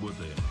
работаем.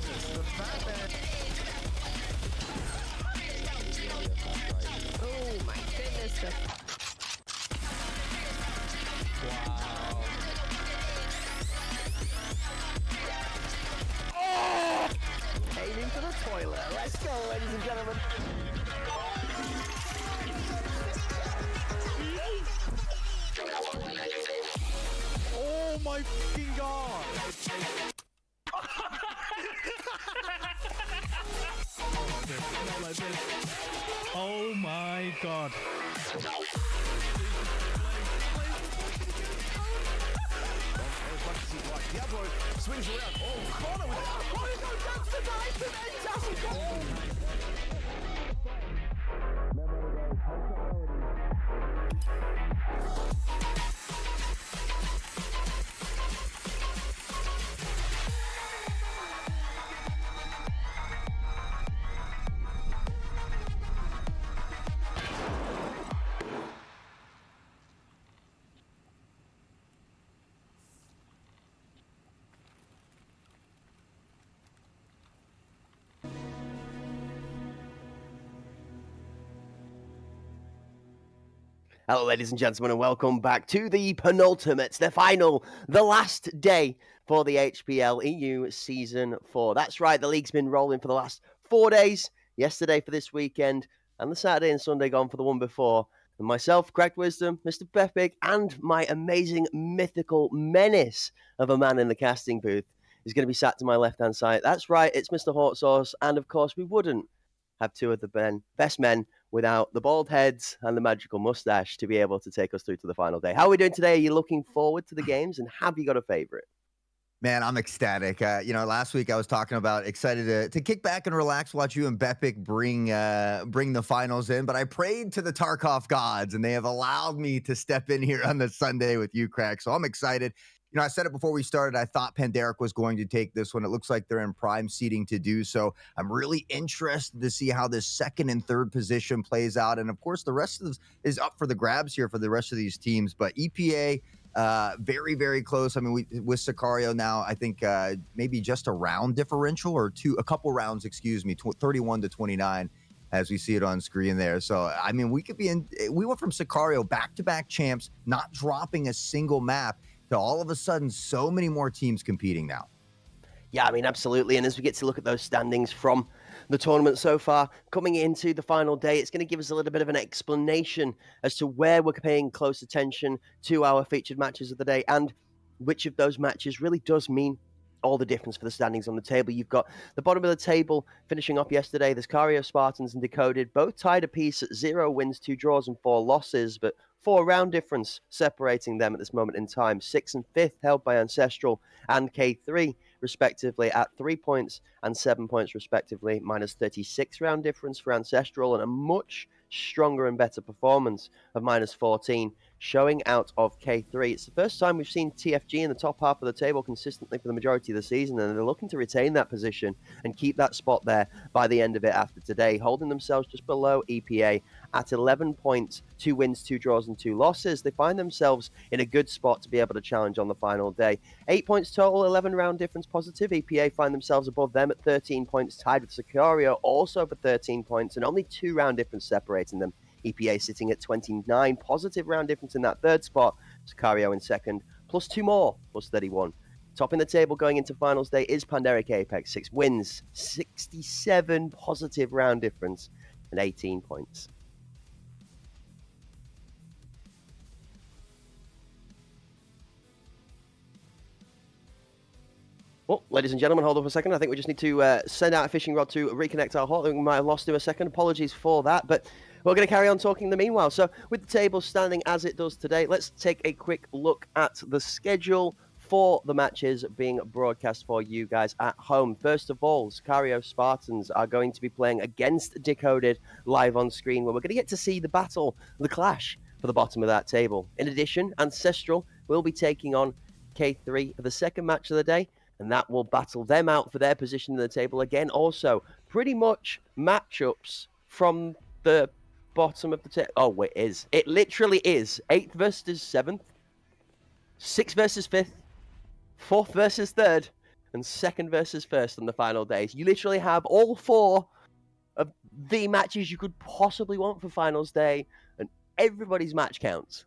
goodness, the fact that... Oh my goodness. Wow. Aiming for the toilet. Let's go, ladies and gentlemen. Oh my fucking god! Not like this. Oh my god. Diablo swings around. Oh, corner with it. Oh, he's going down to the knife and then doesn't Hello, ladies and gentlemen, and welcome back to the penultimate, the final, the last day for the Hpl EU Season 4. That's right, the league's been rolling for the last 4 days, yesterday for this weekend, and the Saturday and Sunday gone for the one before. And myself, Cracked Wisdom, Mr. Bepig, and my amazing mythical menace of a man in the casting booth is going to be sat to my left-hand side. That's right, it's Mr. Hot Sauce, and of course we wouldn't have two of the best men without the bald heads and the magical mustache to be able to take us through to the final day. How are we doing today? Are you looking forward to the games, and have you got a favorite? Man, I'm ecstatic. Last week I was talking about excited to kick back and relax, watch you and Bepic bring the finals in. But I prayed to the Tarkov gods, and they have allowed me to step in here on the Sunday with you, Crack. So I'm excited. I said it before we started. I thought Panderic was going to take this one. It looks like they're in prime seating to do so. I'm really interested to see how this second and third position plays out. And of course, the rest of this is up for the grabs here for the rest of these teams. But EPA, very, very close. I mean, with Sicario now, I think maybe just a round differential or a couple rounds, 31 to 29. As we see it on screen there. So, I mean, we went from Sicario back-to-back champs, not dropping a single map, to all of a sudden so many more teams competing now. Yeah, I mean, absolutely. And as we get to look at those standings from the tournament so far, coming into the final day, it's going to give us a little bit of an explanation as to where we're paying close attention to our featured matches of the day and which of those matches really does mean all the difference for the standings on the table. You've got the bottom of the table finishing off yesterday. There's Sicario, Spartans, and Decoded, both tied apiece at 0 wins, 2 draws, and 4 losses, but 4 round difference separating them at this moment in time. 6th and 5th held by Ancestral and K3, respectively, at 3 points and 7 points, respectively, minus 36 round difference for Ancestral, and a much stronger and better performance of minus 14 showing out of K3. It's the first time we've seen TFG in the top half of the table consistently for the majority of the season, and they're looking to retain that position and keep that spot there by the end of it after today, holding themselves just below EPA at 11 points, 2 wins, 2 draws, and 2 losses. They find themselves in a good spot to be able to challenge on the final day. 8 points total, 11 round difference positive. EPA find themselves above them at 13 points, tied with Sicario also for 13 points, and only 2 round difference separating them. EPA sitting at 29, positive round difference in that third spot. Sicario in second, plus 2 more, plus 31. Topping the table going into finals day is Panderic Apex, 6 wins, 67 positive round difference, and 18 points. Well, ladies and gentlemen, hold up a second. I think we just need to send out a fishing rod to reconnect our hot. I think we might have lost him a second. Apologies for that, but we're going to carry on talking in the meanwhile. So with the table standing as it does today, let's take a quick look at the schedule for the matches being broadcast for you guys at home. First of all, Sicario Spartans are going to be playing against Decoded live on screen, where we're going to get to see the battle, the clash for the bottom of that table. In addition, Ancestral will be taking on K3 for the second match of the day, and that will battle them out for their position in the table again. Also, pretty much matchups from the bottom of the table. Oh, it is. It literally is. 8th versus 7th, 6th versus 5th, 4th versus 3rd, and second versus first on the final days. You literally have all 4 of the matches you could possibly want for finals day, and everybody's match counts.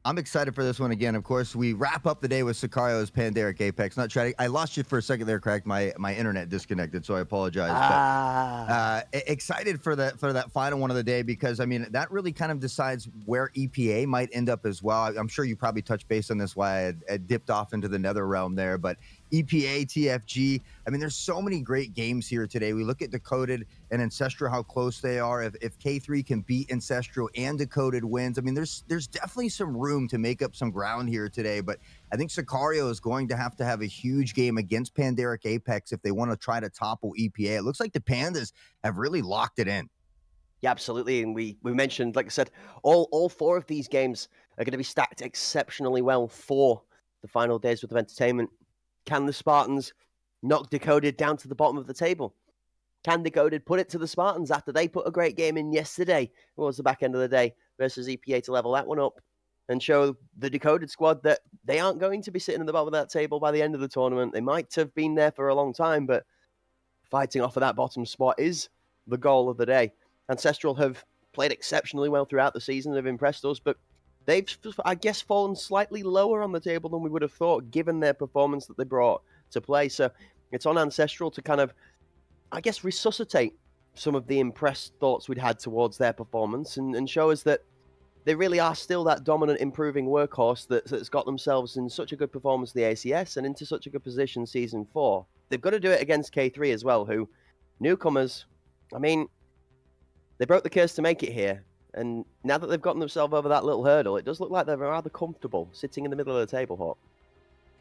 I'm excited for this one again. Of course, we wrap up the day with Sicario's Pandaric Apex. Not trying. I lost you for a second there, Craig. My internet disconnected, so I apologize. Excited for that final one of the day, because I mean that really kind of decides where EPA might end up as well. I'm sure you probably touched base on this why I dipped off into the nether realm there, but EPA, TFG. I mean, there's so many great games here today. We look at Decoded and Ancestral, how close they are. If K3 can beat Ancestral and Decoded wins, I mean, there's definitely some room to make up some ground here today. But I think Sicario is going to have a huge game against Pandaric Apex if they want to try to topple EPA. It looks like the Pandas have really locked it in. Yeah, absolutely. And we mentioned, like I said, all 4 of these games are going to be stacked exceptionally well for the final days worth of entertainment. Can the Spartans knock Decoded down to the bottom of the table? Can Decoded put it to the Spartans after they put a great game in yesterday, towards the back end of the day, versus EPA to level that one up and show the Decoded squad that they aren't going to be sitting at the bottom of that table by the end of the tournament? They might have been there for a long time, but fighting off of that bottom spot is the goal of the day. Ancestral have played exceptionally well throughout the season. They've impressed us, but they've, I guess, fallen slightly lower on the table than we would have thought, given their performance that they brought to play. So it's on Ancestral to kind of, I guess, resuscitate some of the impressed thoughts we'd had towards their performance and show us that they really are still that dominant, improving workhorse that's got themselves in such a good performance in the ACS and into such a good position Season 4. They've got to do it against K3 as well, who, newcomers, I mean, they broke the curse to make it here. And now that they've gotten themselves over that little hurdle, it does look like they're rather comfortable sitting in the middle of the table, Hawk.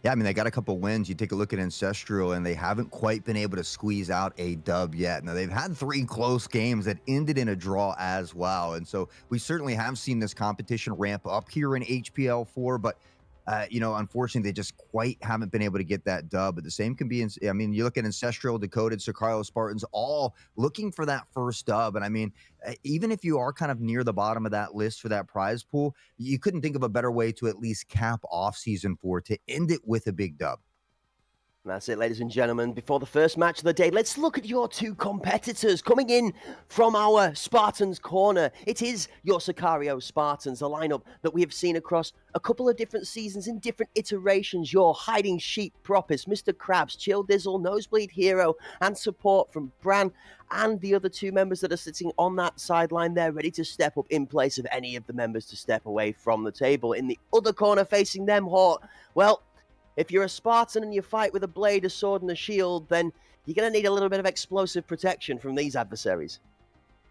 Yeah, I mean, they got a couple wins. You take a look at Ancestral, and they haven't quite been able to squeeze out a dub yet. Now, they've had 3 close games that ended in a draw as well. And so we certainly have seen this competition ramp up here in HPL 4, but unfortunately, they just quite haven't been able to get that dub. But the same can be, I mean, you look at Ancestral, Decoded, Sicario, Spartans, all looking for that first dub. And I mean, even if you are kind of near the bottom of that list for that prize pool, you couldn't think of a better way to at least cap off Season 4 to end it with a big dub. That's it, ladies and gentlemen. Before the first match of the day, let's look at your 2 competitors coming in from our Spartans corner. It is your Sicario Spartans, a lineup that we have seen across a couple of different seasons in different iterations. Your Hiding Sheep Propis, Mr. Krabs, Chill Dizzle, Nosebleed Hero, and support from Bran and the other 2 members that are sitting on that sideline there, ready to step up in place of any of the members to step away from the table. In the other corner facing them, Hawk, well, if you're a Spartan and you fight with a blade, a sword, and a shield, then you're going to need a little bit of explosive protection from these adversaries.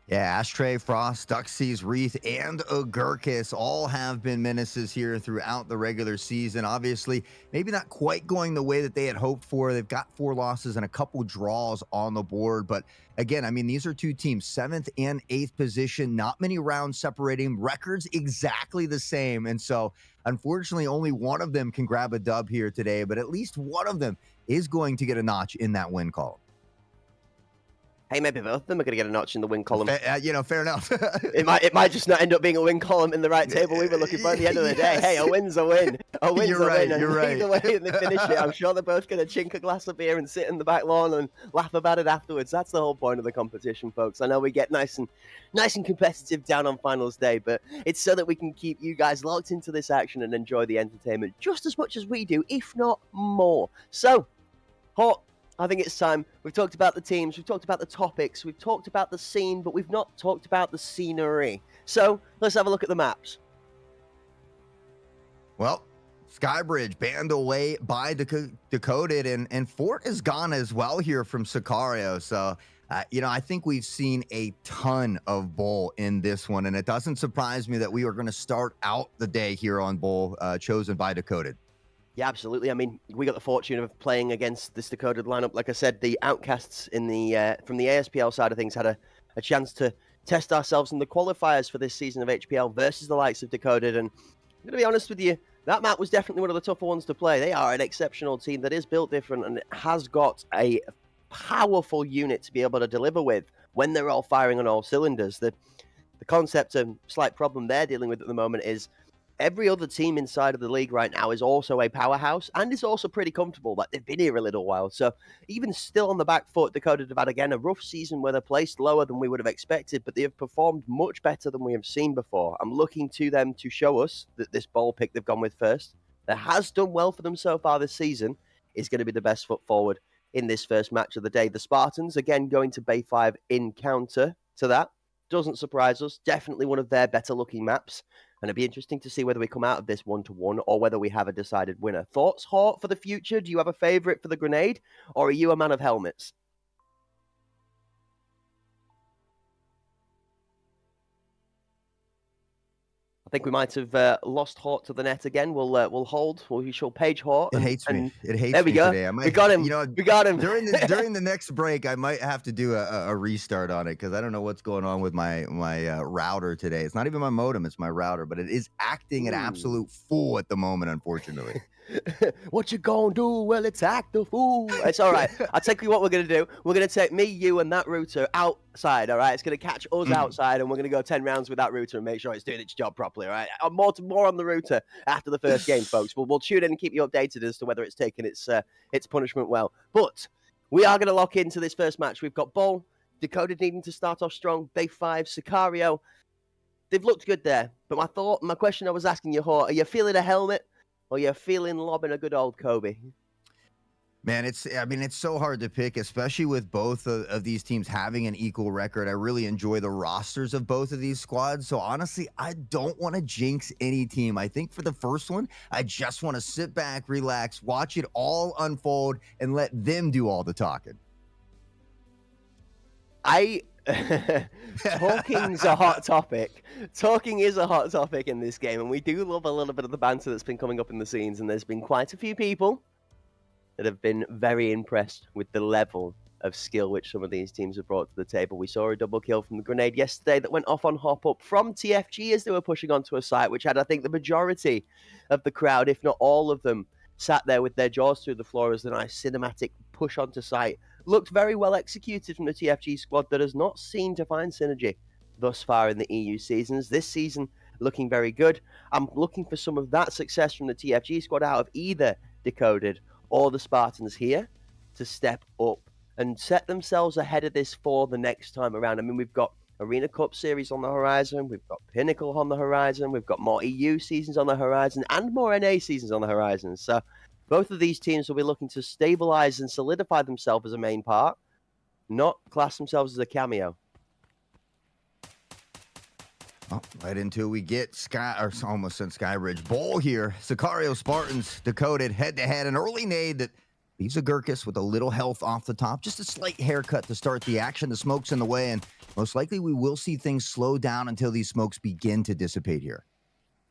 Yeah, Ashtray, Frost, Duxie's, Wreath, and Agurkus all have been menaces here throughout the regular season. Obviously, maybe not quite going the way that they had hoped for. They've got 4 losses and a couple draws on the board. But again, I mean, these are 2 teams, 7th and 8th position, not many rounds separating, records exactly the same. And so, unfortunately, only one of them can grab a dub here today, but at least one of them is going to get a notch in that win column. Hey, maybe both of them are going to get a notch in the win column. Fair enough. it might just not end up being a win column in the right table we were looking for at the end of the day. Hey, a win's a win. A win's You're a right, win. And you're right. Either way, and they finish it, I'm sure they're both going to chink a glass of beer and sit in the back lawn and laugh about it afterwards. That's the whole point of the competition, folks. I know we get nice and competitive down on finals day, but it's so that we can keep you guys locked into this action and enjoy the entertainment just as much as we do, if not more. So, Hawk, I think it's time. We've talked about the teams, we've talked about the topics, we've talked about the scene, but we've not talked about the scenery. So let's have a look at the maps. Well, Skybridge banned away by Decoded, and Fort is gone as well here from Sicario. So, I think we've seen a ton of Bull in this one, and it doesn't surprise me that we are going to start out the day here on Bull, chosen by Decoded. Yeah, absolutely. I mean, we got the fortune of playing against this Decoded lineup. Like I said, the Outcasts in the from the ASPL side of things had a chance to test ourselves in the qualifiers for this season of HPL versus the likes of Decoded. And I'm going to be honest with you, that map was definitely one of the tougher ones to play. They are an exceptional team that is built different and has got a powerful unit to be able to deliver with when they're all firing on all cylinders. The concept and slight problem they're dealing with at the moment is every other team inside of the league right now is also a powerhouse and is also pretty comfortable. Like, they've been here a little while. So even still on the back foot, Dakota have had, again, a rough season where they're placed lower than we would have expected, but they have performed much better than we have seen before. I'm looking to them to show us that this ball pick they've gone with first, that has done well for them so far this season, is going to be the best foot forward in this first match of the day. The Spartans, again, going to Bay 5 in counter to that. Doesn't surprise us. Definitely one of their better looking maps. And it'd be interesting to see whether we come out of this 1-1 or whether we have a decided winner. Thoughts, Hort, for the future? Do you have a favourite for the grenade? Or are you a man of helmets? I think we might have lost Hort to the net again. We'll hold. We shall page Hort. It hates me. It hates there we me go. today. We got him. We got him. During the next break, I might have to do a restart on it because I don't know what's going on with my router today. It's not even my modem; it's my router. But it is acting an absolute fool at the moment, unfortunately. What you gonna do? Well, it's act the fool. It's all right. I'll tell you what we're going to do. We're going to take me, you, and that router outside, all right? It's going to catch us outside, and we're going to go 10 rounds with that router and make sure it's doing its job properly, all right? More on the router after the first game, folks. We'll tune in and keep you updated as to whether it's taken its punishment well. But we are going to lock into this first match. We've got Bull, Dakota needing to start off strong, Bay 5, Sicario. They've looked good there. But my question I was asking you, Hort, are you feeling a helmet? Or you're feeling lobbing a good old Kobe? Man, it's so hard to pick, especially with both of these teams having an equal record. I really enjoy the rosters of both of these squads. So honestly, I don't want to jinx any team. I think for the first one, I just want to sit back, relax, watch it all unfold, and let them do all the talking. Talking's a hot topic. Talking is a hot topic in this game, and we do love a little bit of the banter that's been coming up in the scenes, and there's been quite a few people that have been very impressed with the level of skill which some of these teams have brought to the table. We saw a double kill from the grenade yesterday that went off on hop up from TFG as they were pushing onto a site which had, I think, the majority of the crowd, if not all of them, sat there with their jaws through the floor as the nice cinematic push onto site looked very well executed from the TFG squad that has not seemed to find synergy thus far in the EU seasons. This season looking very good. I'm looking for some of that success from the TFG squad out of either Decoded or the Spartans here to step up and set themselves ahead of this for the next time around. I mean, we've got Arena Cup series on the horizon, we've got Pinnacle on the horizon, we've got more EU seasons on the horizon and more NA seasons on the horizon. So both of these teams will be looking to stabilize and solidify themselves as a main part, not class themselves as a cameo. Oh, right into we get almost in Skybridge. Bowl here. Sicario Spartans, Decoded, head-to-head. An early nade that leaves a Gurkus with a little health off the top. Just a slight haircut to start the action. The smoke's in the way, and most likely we will see things slow down until these smokes begin to dissipate here.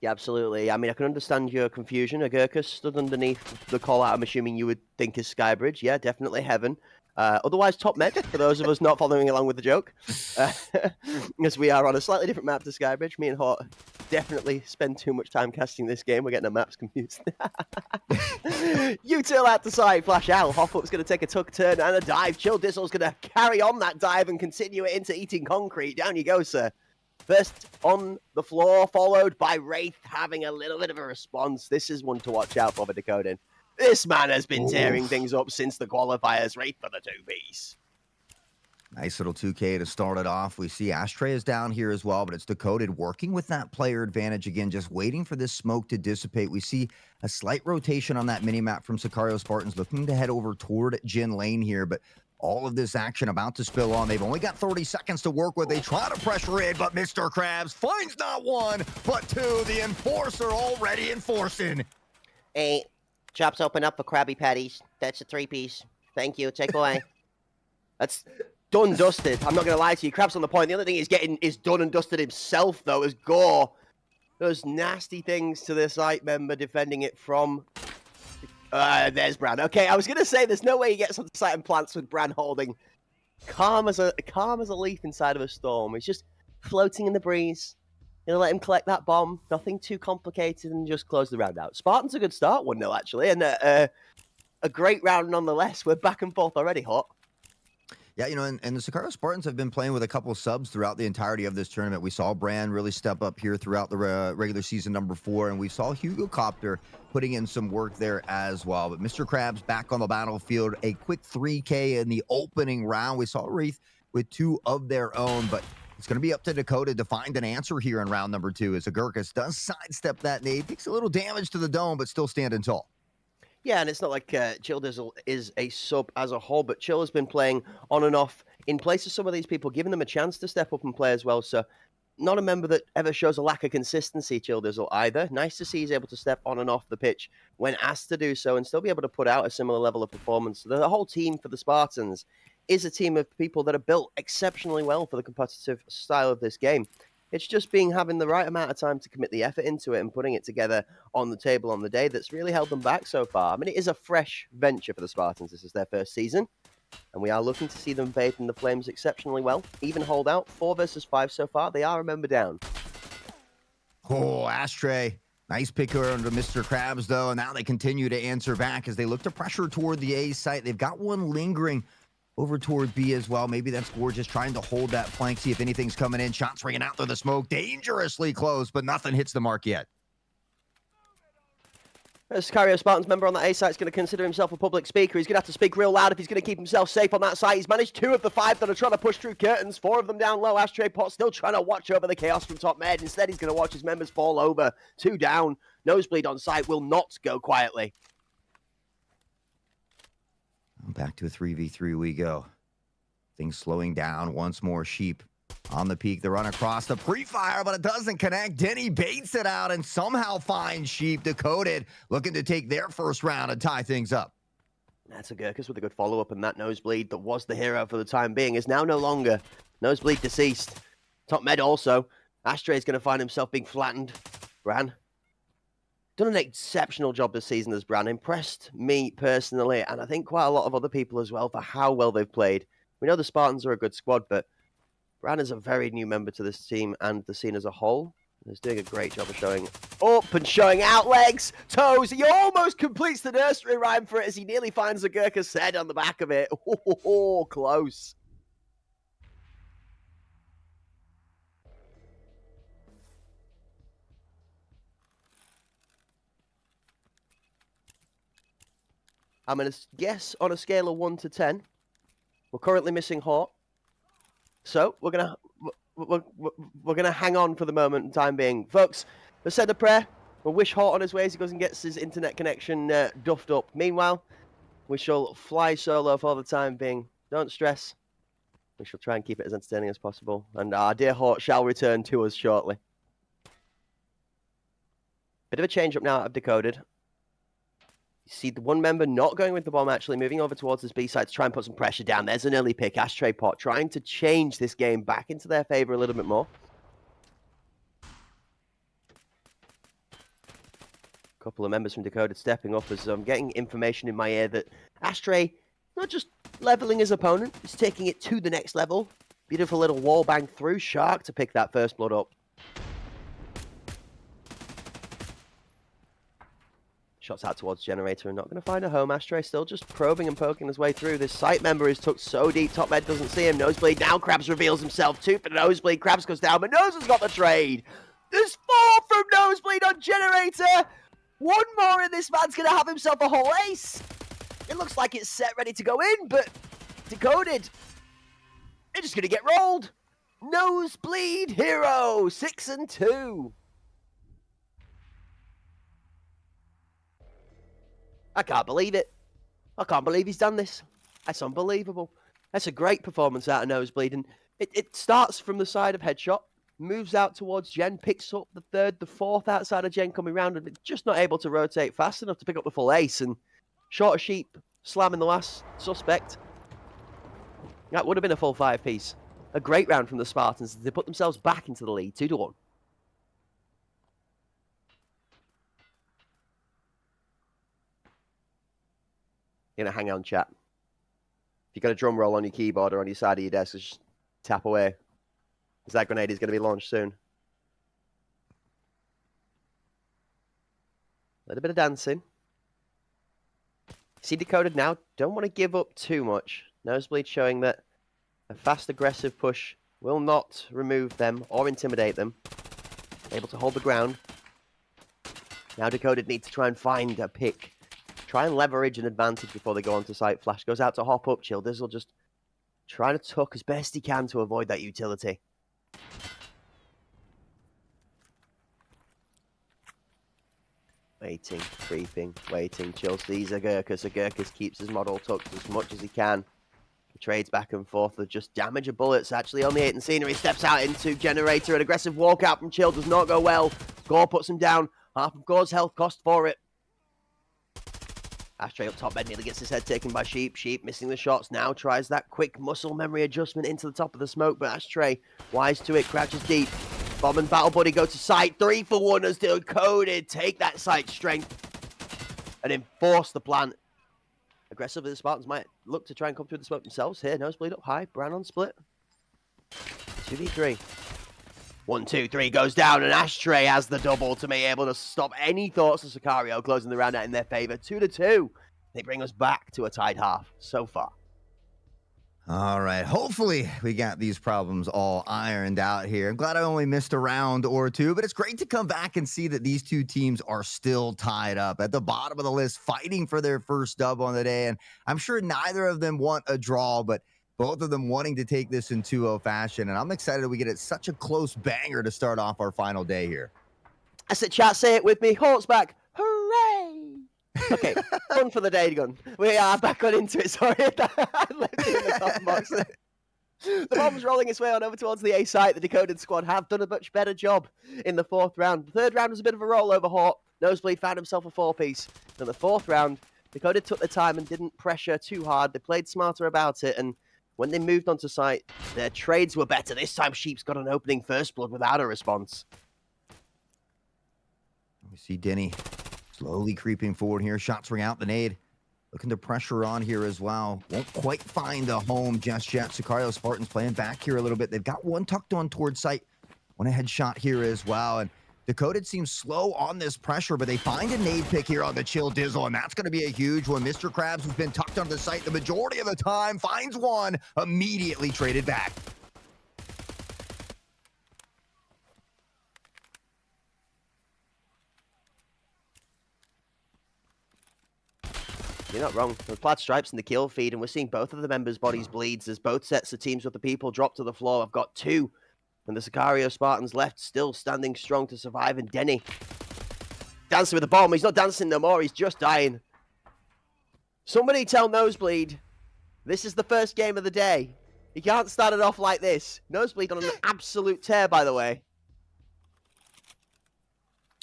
Yeah, absolutely. I mean, I can understand your confusion. A Gurkus stood underneath the call-out, I'm assuming you would think is Skybridge. Yeah, definitely heaven. Otherwise, top med, for those of us not following along with the joke. As we are on a slightly different map to Skybridge. Me and Hort definitely spend too much time casting this game. We're getting the maps confused. U-turn out to side, flash out. Hop-up's going to take a tuck turn and a dive. Chill Dizzle's going to carry on that dive and continue it into eating concrete. Down you go, sir. First on the floor, followed by Wraith having a little bit of a response. This is one to watch out for Decoding. This man has been tearing things up since the qualifiers. Wraith for the two-piece. Nice little 2K to start it off. We see Ashtray is down here as well, but it's Decoded working with that player advantage again, just waiting for this smoke to dissipate. We see a slight rotation on that minimap from Sicario Spartans, looking to head over toward Jin Lane here, but all of this action about to spill on. They've only got 30 seconds to work with. They try to pressure in, but Mr. Krabs finds not one, but two. The Enforcer already enforcing. Hey, chops open up for Krabby Patties. That's a three-piece. Thank you. Take away. That's done dusted. I'm not going to lie to you. Krabs on the point. The other thing he's getting is done and dusted himself, though, as Gore does nasty things to the site member defending it from... there's Bran. Okay, I was going to say there's no way he gets on the site and plants with Bran holding calm as a leaf inside of a storm. He's just floating in the breeze. Gonna let him collect that bomb. Nothing too complicated and just close the round out. Spartan's a good start, 1-0 actually, and a great round nonetheless. We're back and forth already, Hot. Yeah, and the Sicario Spartans have been playing with a couple of subs throughout the entirety of this tournament. We saw Brand really step up here throughout the regular season #4, and we saw Hugo Copter putting in some work there as well. But Mr. Krabs back on the battlefield, a quick 3K in the opening round. We saw Wraith with 2 of their own, but it's going to be up to Dakota to find an answer here in round #2 as Agurkus does sidestep that nade, takes a little damage to the dome, but still standing tall. Yeah, and it's not like Chill Dizzle is a sub as a whole, but Chill has been playing on and off in place of some of these people, giving them a chance to step up and play as well. So, not a member that ever shows a lack of consistency, Chill Dizzle, either. Nice to see he's able to step on and off the pitch when asked to do so and still be able to put out a similar level of performance. The whole team for the Spartans is a team of people that are built exceptionally well for the competitive style of this game. It's just being having the right amount of time to commit the effort into it and putting it together on the table on the day that's really held them back so far. I mean, it is a fresh venture for the Spartans. This is their first season, and we are looking to see them bathe in the flames exceptionally well. Even hold out 4 versus 5 so far. They are a member down. Oh, Ashtray. Nice picker under Mr. Krabs, though, and now they continue to answer back as they look to pressure toward the A site. They've got one lingering over toward B as well. Maybe that's Gorgeous trying to hold that flank, see if anything's coming in. Shots ringing out through the smoke. Dangerously close, but nothing hits the mark yet. Sicario Spartans member on that A site is going to consider himself a public speaker. He's going to have to speak real loud if he's going to keep himself safe on that site. He's managed 2 of the 5 that are trying to push through curtains. 4 of them down low. Ashtray Pot still trying to watch over the chaos from top med. Instead, he's going to watch his members fall over. 2 down. Nosebleed on site will not go quietly. Back to a 3v3 we go. Things slowing down once more. Sheep on the peak. The run across the pre-fire, but it doesn't connect. Denny baits it out and somehow finds Sheep. Decoded looking to take their first round and tie things up. That's a Gurkus with a good follow-up, and that Nosebleed that was the hero for the time being is now no longer. Nosebleed deceased. Top med also. Ashtray is going to find himself being flattened. Bran. Done an exceptional job this season as Bran. Impressed me personally, and I think quite a lot of other people as well for how well they've played. We know the Spartans are a good squad, but Bran is a very new member to this team and the scene as a whole. He's doing a great job of showing up and showing out legs, toes. He almost completes the nursery rhyme for it as he nearly finds a Gurkha's head on the back of it. Oh, close. I'm going to guess on a scale of 1 to 10. We're currently missing Hort. So we're gonna hang on for the moment in time being. Folks, let's say the prayer. We'll wish Hort on his way as he goes and gets his internet connection duffed up. Meanwhile, we shall fly solo for the time being. Don't stress. We shall try and keep it as entertaining as possible. And our dear Hort shall return to us shortly. Bit of a change up now I've decoded. You see the one member not going with the bomb, actually moving over towards this B side to try and put some pressure down. There's an early pick. Ashtray Pot trying to change this game back into their favor a little bit more. A couple of members from Decoded stepping up as I'm getting information in my ear that Ashtray, not just leveling his opponent, he's taking it to the next level. Beautiful little wall bang through. Shark to pick that first blood up. Shots out towards Generator and not going to find a home. Ashtray still just probing and poking his way through. This site member is tucked so deep. Top med doesn't see him. Nosebleed now. Krabs reveals himself. 2 for Nosebleed. Krabs goes down, but Nose has got the trade. There's 4 from Nosebleed on Generator. 1 more and this man's going to have himself a whole ace. It looks like it's set ready to go in, but Decoded. They're just going to get rolled. Nosebleed hero. 6 and 2. I can't believe it. I can't believe he's done this. That's unbelievable. That's a great performance out of Nosebleed. And it starts from the side of Headshot, moves out towards Gen, picks up the 3rd, the 4th outside of Gen coming round, and just not able to rotate fast enough to pick up the full ace. And Short of Sheep slamming the last suspect. That would have been a full 5-piece. A great round from the Spartans. They put themselves back into the lead, 2-1. You're going to hang on, chat. If you've got a drum roll on your keyboard or on your side of your desk, just tap away. Because that grenade is going to be launched soon. A little bit of dancing. See Decoded now. Don't want to give up too much. Nosebleed showing that A fast, aggressive push will not remove them or intimidate them. Able to hold the ground. Now Decoded need to try and find a pick. Try and leverage an advantage before they go onto site. Flash goes out to hop up. Childizzle just trying to tuck as best he can to avoid that utility. Waiting, creeping, waiting. Chill sees a Gurkus. A Gurkus keeps his model tucked as much as he can. He trades back and forth with just damage of bullets. Actually on the 8 and scenery. Steps out into Generator. An aggressive walkout from Chill does not go well. Gore puts him down. Half of Gore's health cost for it. Ashtray up top mid nearly gets his head taken by Sheep. Sheep missing the shots. Now tries that quick muscle memory adjustment into the top of the smoke. But Ashtray, wise to it, crouches deep. Bomb and Battle Buddy go to site. 3 for 1 as Decoded. Take that site strength and enforce the plant. Aggressively, the Spartans might look to try and come through the smoke themselves here. Nosebleed up high. Brown on split. 2v3. 1, 2, 3 goes down, and Ashtray has the double to be able to stop any thoughts of Sicario, closing the round out in their favor. 2-2. They bring us back to a tied half so far. All right. Hopefully we got these problems all ironed out here. I'm glad I only missed a round or two, but it's great to come back and see that these two teams are still tied up at the bottom of the list, fighting for their first dub on the day. And I'm sure neither of them want a draw, but both of them wanting to take this in 2-0 fashion. And I'm excited we get it such a close banger to start off our final day here. I said, chat, say it with me. Hawks back. Hooray! Okay, fun for the day gun. We are back on into it. Sorry, I left it in the top box. The bomb's rolling its way on over towards the A site. The Decoded squad have done a much better job in the 4th round. The 3rd round was a bit of a rollover. Hawk. Nosebleed found himself a 4-piece. In the 4th round, Decoded took their time and didn't pressure too hard. They played smarter about it, and when they moved onto site, their trades were better. This time, Sheep's got an opening first blood without a response. We see Denny slowly creeping forward here. Shots ring out the nade. Looking to pressure on here as well. Won't quite find a home just yet. Sicario Spartans playing back here a little bit. They've got one tucked on towards site. One ahead shot here as well. And Decoded seems slow on this pressure, but they find a nade pick here on the Childizzle, and that's going to be a huge one. Mr. Krabs, who's been tucked onto the site the majority of the time, finds one, immediately traded back. You're not wrong. The plaid stripes in the kill feed, and we're seeing both of the members' bodies bleeds as both sets of teams with the people drop to the floor. I've got 2. And the Sicario Spartans left still standing strong to survive. And Denny dancing with the bomb. He's not dancing no more. He's just dying. Somebody tell Nosebleed this is the first game of the day. He can't start it off like this. Nosebleed on an absolute tear, by the way.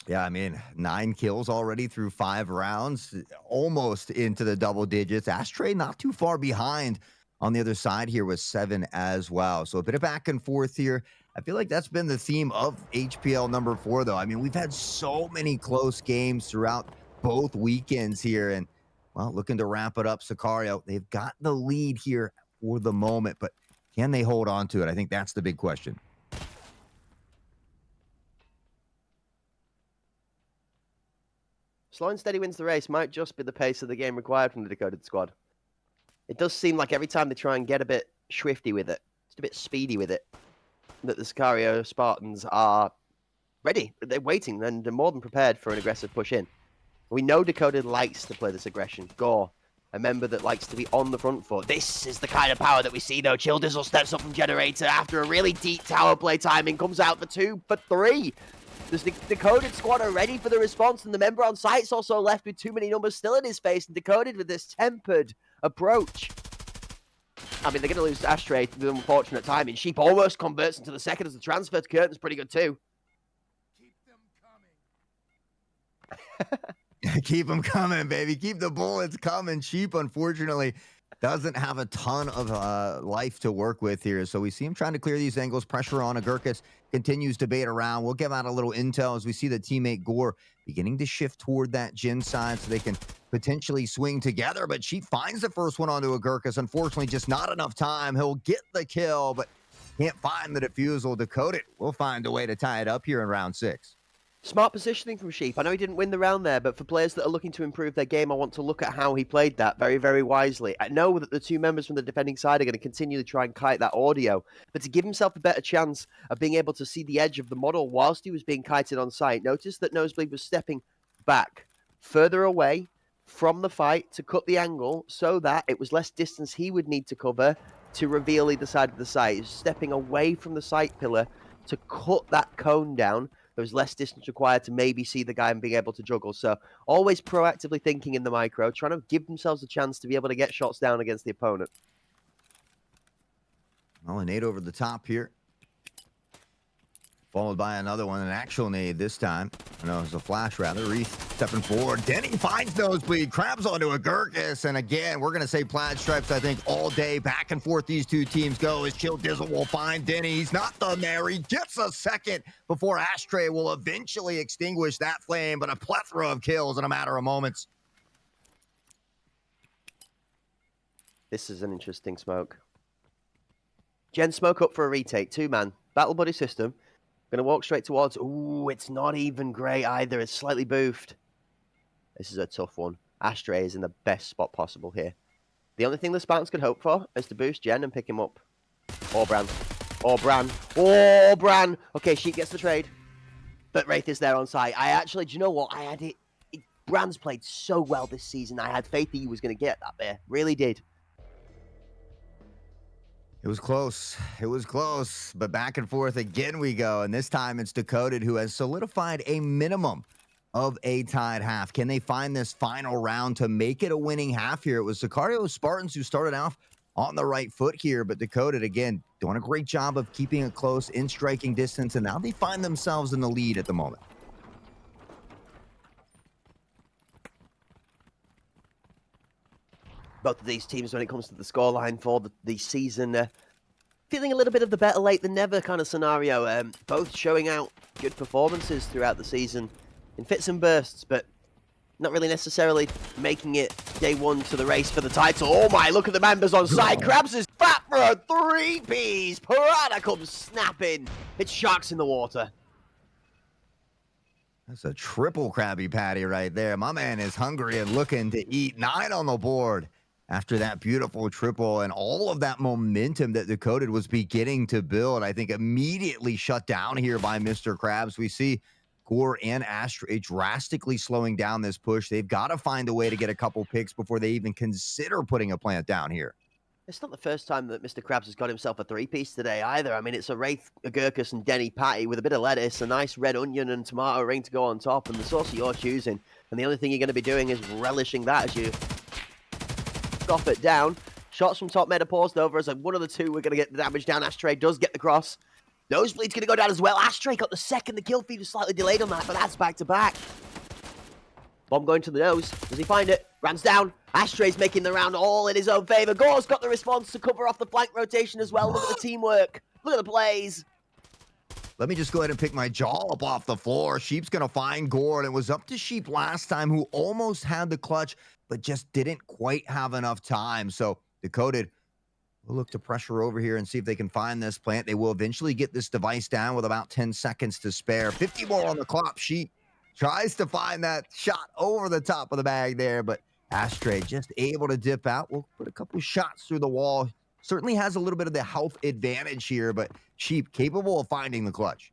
Yeah, I mean, 9 kills already through 5 rounds, almost into the double digits. Ashtray not too far behind on the other side here with 7 as well. So a bit of back and forth here. I feel like that's been the theme of HPL number 4, though. I mean, we've had so many close games throughout both weekends here. And, well, looking to wrap it up, Sicario, they've got the lead here for the moment. But can they hold on to it? I think that's the big question. Slow and steady wins the race might just be the pace of the game required from the Decoded squad. It does seem like every time they try and get a bit swifty with it, just a bit speedy with it, that the Sicario Spartans are ready. They're waiting and they're more than prepared for an aggressive push in. We know Decoded likes to play this aggression. Gore, a member that likes to be on the front foot. This is the kind of power that we see, though. Childizzle steps up from Generator after a really deep tower play timing. Comes out for 2 for 3. The Decoded squad are ready for the response, and the member on site's also left with too many numbers still in his face, and Decoded with this tempered approach. I mean, they're going to lose to Ashtray with unfortunate timing. Sheep almost converts into the second as the transfer to Curtain's pretty good too. Keep them coming. Keep them coming, baby. Keep the bullets coming. Sheep, unfortunately, doesn't have a ton of life to work with here. So we see him trying to clear these angles. Pressure on Agurkus continues to bait around. We'll give out a little intel as we see the teammate Gore beginning to shift toward that Jin side so they can potentially swing together. But she finds the first one onto Agurkus. Unfortunately, just not enough time. He'll get the kill, but can't find the defusal. Decoded will find a way to tie it up here in round 6. Smart positioning from Sheep. I know he didn't win the round there, but for players that are looking to improve their game, I want to look at how he played that very, very wisely. I know that the two members from the defending side are going to continually try and kite that audio, but to give himself a better chance of being able to see the edge of the model whilst he was being kited on site, notice that Nosebleed was stepping back, further away from the fight to cut the angle so that it was less distance he would need to cover to reveal either side of the site. He's stepping away from the sight pillar to cut that cone down. There was less distance required to maybe see the guy and being able to juggle. So always proactively thinking in the micro, trying to give themselves a chance to be able to get shots down against the opponent. Well, a nade over the top here. Followed by another one, an actual nade this time. No, it was a flash rather. Reese stepping forward. Denny finds Nosebleed, crabs onto a Gurkus. And again, we're going to say plaid stripes, I think, all day. Back and forth these two teams go as Chill Dizzle will find Denny. He's not done there. He gets a second before Ashtray will eventually extinguish that flame, but a plethora of kills in a matter of moments. This is an interesting smoke. Gen smoke up for a retake. Two-man. Battle buddy system. Going to walk straight towards... Ooh, it's not even great either. It's slightly boofed. This is a tough one. Ashtray is in the best spot possible here. The only thing the Spartans could hope for is to boost Gen and pick him up. Or Bran. Or Bran. Or Bran. Okay, Sheep gets the trade. But Wraith is there on site. I actually... Do you know what? I had it... Bran's played so well this season. I had faith that he was going to get that there. Really did. It was close. It was close. But back and forth again we go. And this time it's Decoded who has solidified a minimum of a tied half. Can they find this final round to make it a winning half here? It was Sicario Spartans who started off on the right foot here. But Decoded, again, doing a great job of keeping it close in striking distance. And now they find themselves in the lead at the moment. Both of these teams, when it comes to the scoreline for the season, feeling a little bit of the better late than never kind of scenario. Both showing out good performances throughout the season in fits and bursts, but not really necessarily making it day one to the race for the title. Oh my, look at the members on side. Krabs is fat for a three-piece. Piranha comes snapping. It's sharks in the water. That's a triple Krabby Patty right there. My man is hungry and looking to eat. 9 on the board after that beautiful triple, and all of that momentum that Decoded was beginning to build, I think immediately shut down here by Mr. Krabs. We see Gore and Ashtray drastically slowing down this push. They've got to find a way to get a couple picks before they even consider putting a plant down here. It's not the first time that Mr. Krabs has got himself a three-piece today either. I mean, it's a Wraith, a Gurkus, and Denny patty with a bit of lettuce, a nice red onion and tomato ring to go on top, and the sauce of your choosing. And the only thing you're going to be doing is relishing that as you scoff it down. Shots from top meta paused over as one of the two we're going to get the damage down. Ashtray does get the cross. Nosebleed's going to go down as well. Ashtray got the second. The kill feed was slightly delayed on that, but that's back-to-back. Bomb going to the nose. Does he find it? Runs down. Ashtray's making the round all in his own favor. Gore's got the response to cover off the flank rotation as well. Look at the teamwork. Look at the plays. Let me just go ahead and pick my jaw up off the floor. Sheep's going to find Gore, and it was up to Sheep last time, who almost had the clutch, but just didn't quite have enough time. So Decoded will look to pressure over here and see if they can find this plant. They will eventually get this device down with about 10 seconds to spare. 50 more on the clock. Sheep tries to find that shot over the top of the bag there, but Ashtray just able to dip out. We'll put a couple shots through the wall. Certainly has a little bit of the health advantage here, but Sheep capable of finding the clutch.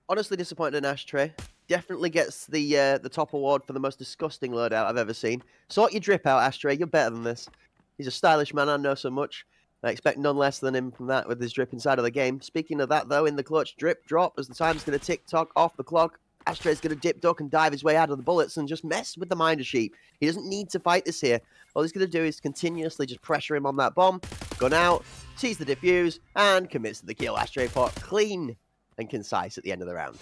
Honestly disappointed in Ashtray. Definitely gets the top award for the most disgusting loadout I've ever seen. Sort your drip out, Ashtray. You're better than this. He's a stylish man, I know so much. I expect none less than him from that with his drip inside of the game. Speaking of that, though, in the clutch, drip, drop, as the time's going to tick-tock off the clock. Ashtray's going to dip, duck, and dive his way out of the bullets and just mess with the mind of Sheep. He doesn't need to fight this here. All he's going to do is continuously just pressure him on that bomb, gun out, sees the defuse, and commits to the kill. Ashtray pot clean and concise at the end of the round.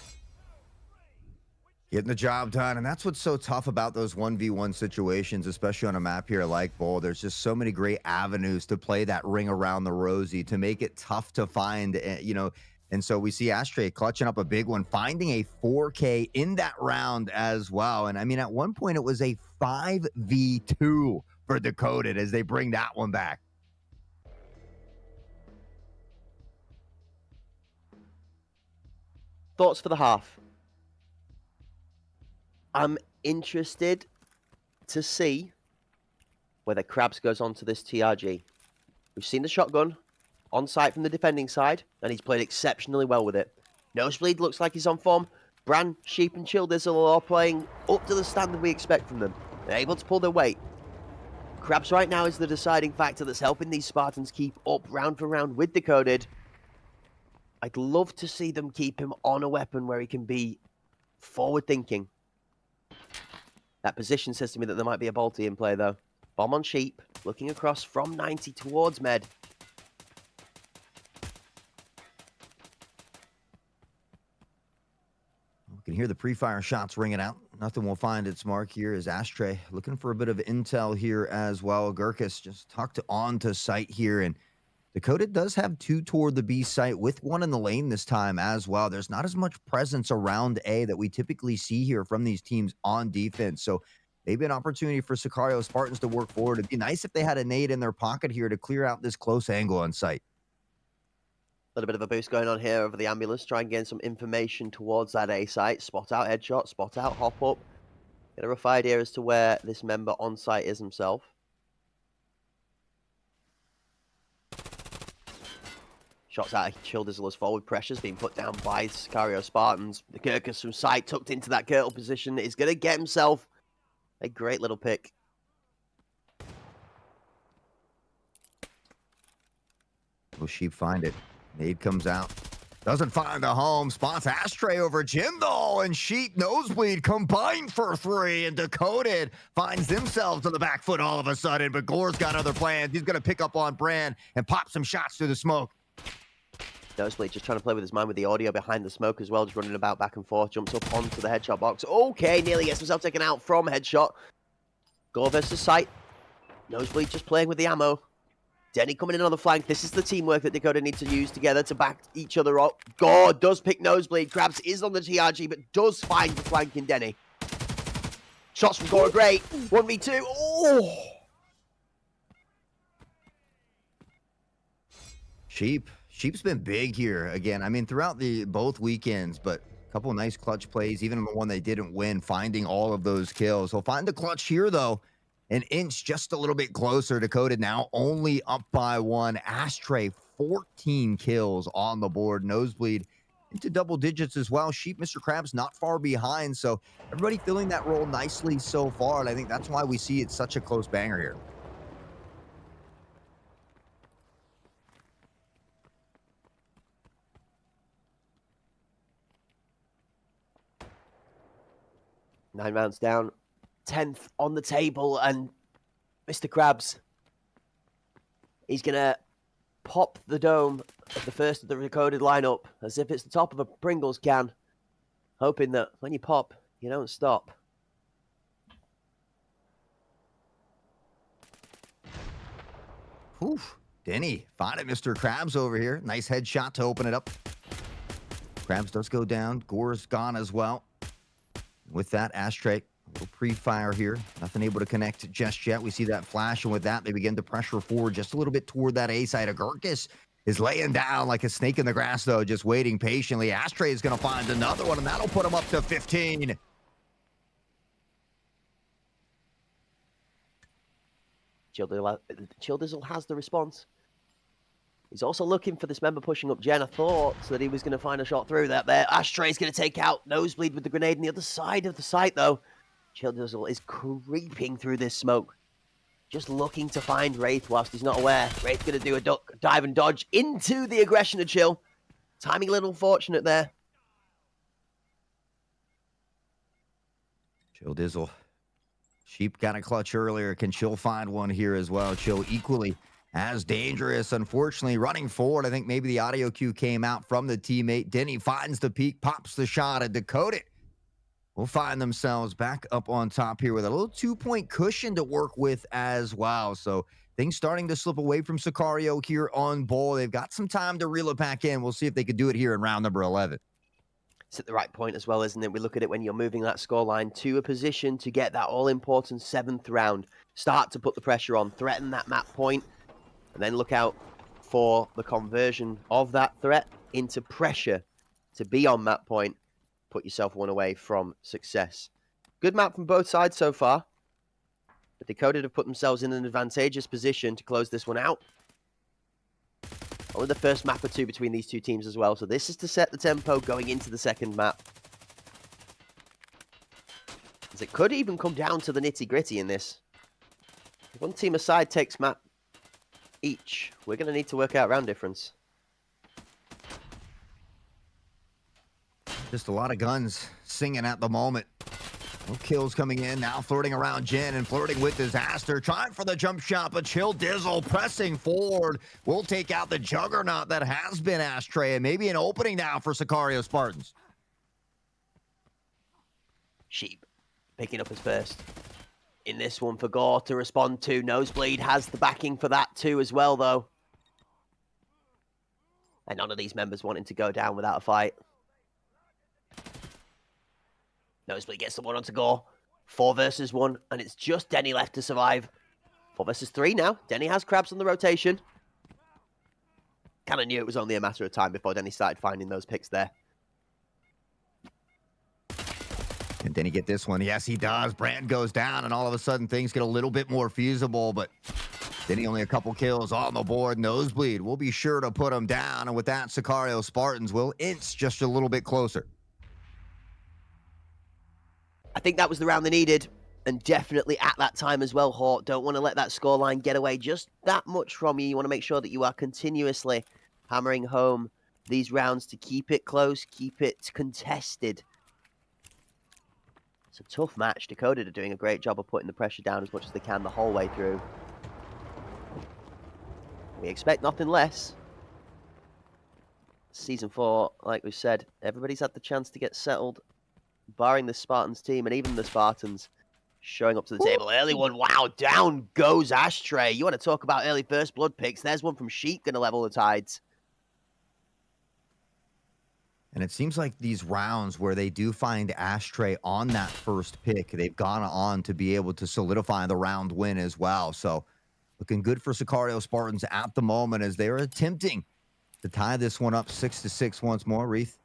Getting the job done, and that's what's so tough about those 1v1 situations, especially on a map here like Bowl. There's just so many great avenues to play that ring around the rosy to make it tough to find, and so we see Ashtray clutching up a big one, finding a 4K in that round as well. And I mean, at one point it was a 5v2 for Decoded as they bring that one back. Thoughts for the half? I'm interested to see whether Krabs goes on to this TRG. We've seen the shotgun on site from the defending side, and he's played exceptionally well with it. Nosebleed looks like he's on form. Bran, Sheep, and Childizzle are all playing up to the standard we expect from them. They're able to pull their weight. Krabs right now is the deciding factor that's helping these Spartans keep up round for round with Decoded. I'd love to see them keep him on a weapon where he can be forward-thinking. That position says to me that there might be a Balti in play, though. Bomb on Sheep, looking across from 90 towards Med. We can hear the pre-fire shots ringing out. Nothing will find its mark here is Ashtray. Looking for a bit of intel here as well. Gurkus just tucked onto site here, and Dakota does have two toward the B site with one in the lane this time as well. There's not as much presence around A that we typically see here from these teams on defense. So maybe an opportunity for Sicario Spartans to work forward. It'd be nice if they had a nade in their pocket here to clear out this close angle on site. A little bit of a boost going on here over the ambulance. Try and gain some information towards that A site. Spot out headshot, spot out hop up. Get a rough idea as to where this member on site is himself. Shots out of Childizzle as forward pressure's being put down by Sicario Spartans. The Gurkus from site tucked into that Kirtle position is going to get himself a great little pick. Will Sheep find it? Nade comes out. Doesn't find the home. Spots Ashtray over Jindal, and Sheep Nosebleed combined for 3, and Decoded finds themselves on the back foot all of a sudden, but Gore's got other plans. He's going to pick up on Bran and pop some shots through the smoke. Nosebleed just trying to play with his mind with the audio behind the smoke as well, just running about back and forth, jumps up onto the headshot box. Okay, nearly gets himself taken out from headshot. Gore versus sight. Nosebleed just playing with the ammo. Denny coming in on the flank. This is the teamwork that Dakota need to use together to back each other up. Gore does pick Nosebleed. Krabs is on the TRG, but does find the flank in Denny. Shots from Gore are great. 1v2. Oh! Sheep's been big here again. I mean, throughout both weekends, but a couple of nice clutch plays, even the one they didn't win, finding all of those kills. He'll find the clutch here, though. An inch just a little bit closer. Dakota now only up by 1. Ashtray, 14 kills on the board. Nosebleed into double digits as well. Sheep, Mr. Krabs not far behind. So everybody filling that role nicely so far. And I think that's why we see it's such a close banger here. Nine rounds down. 10th on the table, and Mr. Krabs, he's going to pop the dome of the first of the recorded lineup as if it's the top of a Pringles can, hoping that when you pop, you don't stop. Oof. Denny, find it, Mr. Krabs over here. Nice headshot to open it up. Krabs does go down. Gore's gone as well. With that, Ashtray, a little pre-fire here. Nothing able to connect just yet. We see that flash, and with that, they begin to pressure forward just a little bit toward that A side. Gurkus is laying down like a snake in the grass, though, just waiting patiently. Ashtray is going to find another one, and that'll put him up to 15. Childizzle has the response. He's also looking for this member pushing up Jen. I thought that he was going to find a shot through that there. Ashtray's going to take out Nosebleed with the grenade on the other side of the site, though. Childizzle is creeping through this smoke. Just looking to find Wraith whilst he's not aware. Wraith's going to do a duck, dive and dodge into the aggression of Chill. Timing a little fortunate there. Childizzle. Sheep got a clutch earlier. Can Chill find one here as well? Chill equally as dangerous, unfortunately, running forward. I think maybe the audio cue came out from the teammate. Denny finds the peak, pops the shot, and Dakota will find themselves back up on top here with a little 2-point cushion to work with as well. So things starting to slip away from Sicario here on ball. They've got some time to reel it back in. We'll see if they could do it here in round number 11. It's at the right point as well, isn't it? We look at it when you're moving that scoreline to a position to get that all-important 7th round. Start to put the pressure on, threaten that map point, and then look out for the conversion of that threat into pressure to be on that point. Put yourself one away from success. Good map from both sides so far. But Decoded have put themselves in an advantageous position to close this one out. Only the first map or two between these two teams as well. So this is to set the tempo going into the second map. As it could even come down to the nitty-gritty in this. If one team aside takes map each, we're going to need to work out round difference. Just a lot of guns singing at the moment. No kills coming in. Now flirting around Jin and flirting with Disaster. Trying for the jump shot, but Chill Dizzle pressing forward. Will take out the juggernaut that has been Ashtray. And maybe an opening now for Sicario Spartans. Sheep picking up his first. In this one for Gore to respond to. Nosebleed has the backing for that too as well, though. And none of these members wanting to go down without a fight. Nosebleed gets the one onto Gore. 4 versus 1, and it's just Denny left to survive. 4 versus 3 now. Denny has Krabs on the rotation. Kind of knew it was only a matter of time before Denny started finding those picks there. And then he get this one. Yes, he does. Brand goes down, and all of a sudden things get a little bit more feasible, but then he only a couple kills on the board. Nosebleed will be sure to put him down, and with that, Sicario Spartans will inch just a little bit closer. I think that was the round they needed, and definitely at that time as well, Hort. Don't want to let that scoreline get away just that much from you. You want to make sure that you are continuously hammering home these rounds to keep it close, keep it contested. It's a tough match. Decoded are doing a great job of putting the pressure down as much as they can the whole way through. We expect nothing less. Season 4, like we said, everybody's had the chance to get settled, barring the Spartans team, and even the Spartans showing up to the table. Early one, wow, down goes Ashtray. You want to talk about early first blood picks. There's one from Sheep going to level the tides. And it seems like these rounds where they do find Ashtray on that first pick, they've gone on to be able to solidify the round win as well. So looking good for Sicario Spartans at the moment as they're attempting to tie this one up 6-6 once more. Reith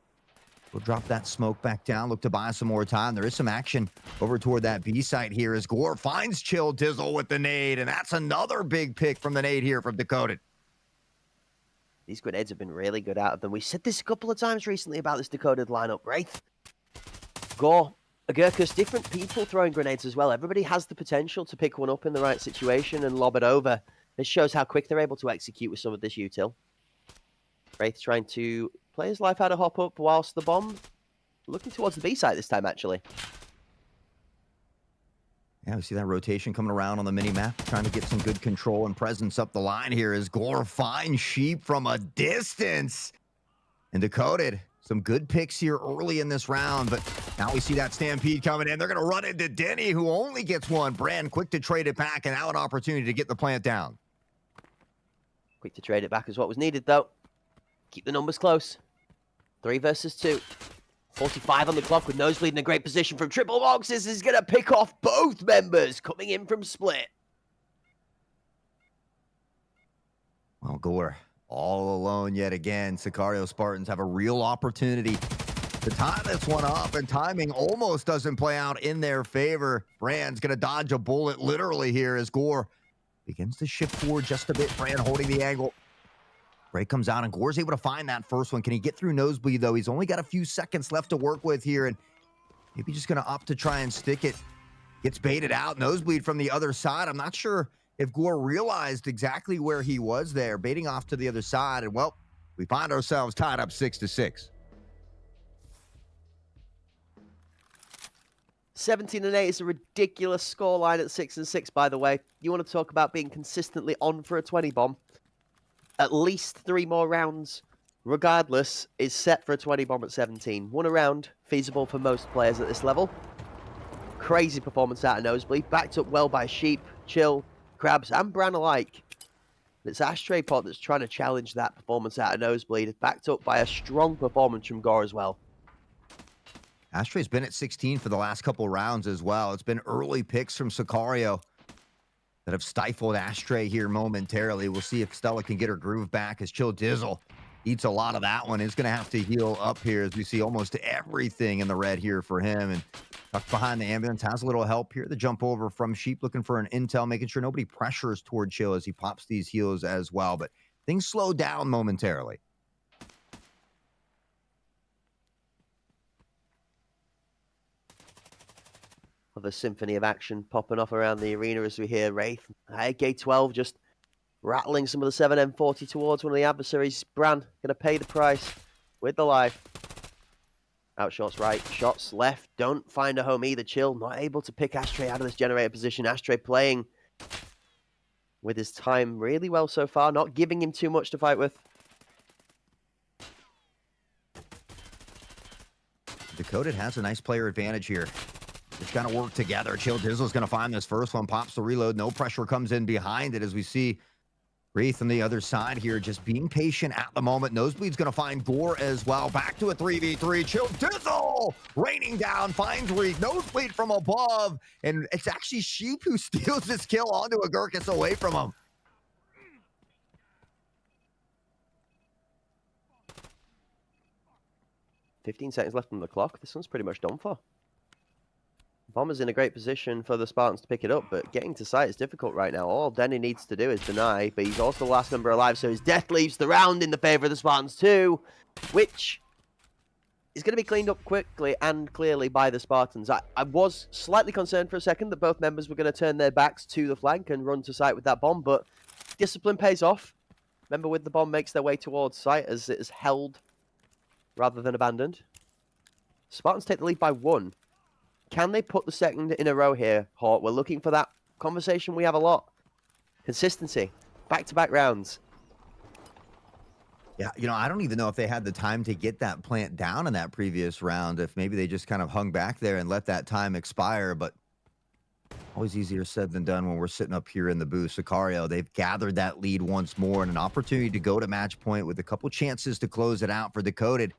will drop that smoke back down, look to buy some more time. There is some action over toward that B site here as Gore finds Chill Dizzle with the nade, and that's another big pick from the nade here from Decoded. These grenades have been really good out of them. We said this a couple of times recently about this Decoded lineup. Wraith, Gore, Agurkus, different people throwing grenades as well. Everybody has the potential to pick one up in the right situation and lob it over. This shows how quick they're able to execute with some of this util. Wraith trying to play his life out of hop up whilst the bomb looking towards the B site this time, actually. Yeah, we see that rotation coming around on the mini-map, trying to get some good control and presence up the line here as Gore finds Sheep from a distance. And Decoded, some good picks here early in this round, but now we see that stampede coming in. They're going to run into Denny, who only gets one. Brand quick to trade it back, and now an opportunity to get the plant down. Quick to trade it back is what was needed, though. Keep the numbers close. 3 versus 2. 45 on the clock with Nosebleed in a great position from Triple Boxes. Is going to pick off both members coming in from split. Well, Gore all alone yet again. Sicario Spartans have a real opportunity to tie this one up, and timing almost doesn't play out in their favor. Brand's going to dodge a bullet literally here as Gore begins to shift forward just a bit. Brand holding the angle. Ray comes out, and Gore's able to find that first one. Can he get through Nosebleed, though? He's only got a few seconds left to work with here, and maybe just going to opt to try and stick it. Gets baited out. Nosebleed from the other side. I'm not sure if Gore realized exactly where he was there, baiting off to the other side. And, well, we find ourselves tied up 6-6. 17-8 is a ridiculous scoreline at 6-6, by the way. You want to talk about being consistently on for a 20 bomb. At least 3 more rounds, regardless, is set for a 20 bomb at 17. 1 a round, feasible for most players at this level. Crazy performance out of Nosebleed, backed up well by Sheep, Chill, Krabs, and Bran alike. It's Ashtray Pot that's trying to challenge that performance out of Nosebleed, backed up by a strong performance from Gore as well. Ashtray's been at 16 for the last couple rounds as well. It's been early picks from Sicario that have stifled Ashtray here momentarily. We'll see if Stella can get her groove back as Chill Dizzle eats a lot of that one. Is going to have to heal up here as we see almost everything in the red here for him. And tucked behind the ambulance, has a little help here. The jump over from Sheep, looking for an intel, making sure nobody pressures toward Chill as he pops these heals as well. But things slow down momentarily. Of a symphony of action popping off around the arena as we hear Wraith. AK-12 just rattling some of the 7M40 towards one of the adversaries. Bran going to pay the price with the life. Outshots right, shots left. Don't find a home either. Chill not able to pick Ashtray out of this generator position. Ashtray playing with his time really well so far. Not giving him too much to fight with. Decoded has a nice player advantage here. It's got to work together. Chill Dizzle's going to find this first one. Pops the reload. No pressure comes in behind it as we see Wraith on the other side here, just being patient at the moment. Nosebleed's going to find Gore as well. Back to a 3v3. Chill Dizzle raining down, finds Wraith. Nosebleed from above. And it's actually Sheep who steals this kill onto a Gurkus away from him. $15 seconds left on the clock. This one's pretty much done for. Bomber's in a great position for the Spartans to pick it up, but getting to site is difficult right now. All Denny needs to do is deny, but he's also the last member alive, so his death leaves the round in the favor of the Spartans too, which is going to be cleaned up quickly and clearly by the Spartans. I was slightly concerned for a second that both members were going to turn their backs to the flank and run to site with that bomb, but discipline pays off. Member with the bomb makes their way towards site as it is held rather than abandoned. Spartans take the lead by 1. Can they put the second in a row here, Hawk? We're looking for that conversation we have a lot. Consistency. Back-to-back rounds. Yeah, you know, I don't even know if they had the time to get that plant down in that previous round, if maybe they just kind of hung back there and let that time expire, but always easier said than done when we're sitting up here in the booth. Sicario, they've gathered that lead once more and an opportunity to go to match point with a couple chances to close it out for Decoded.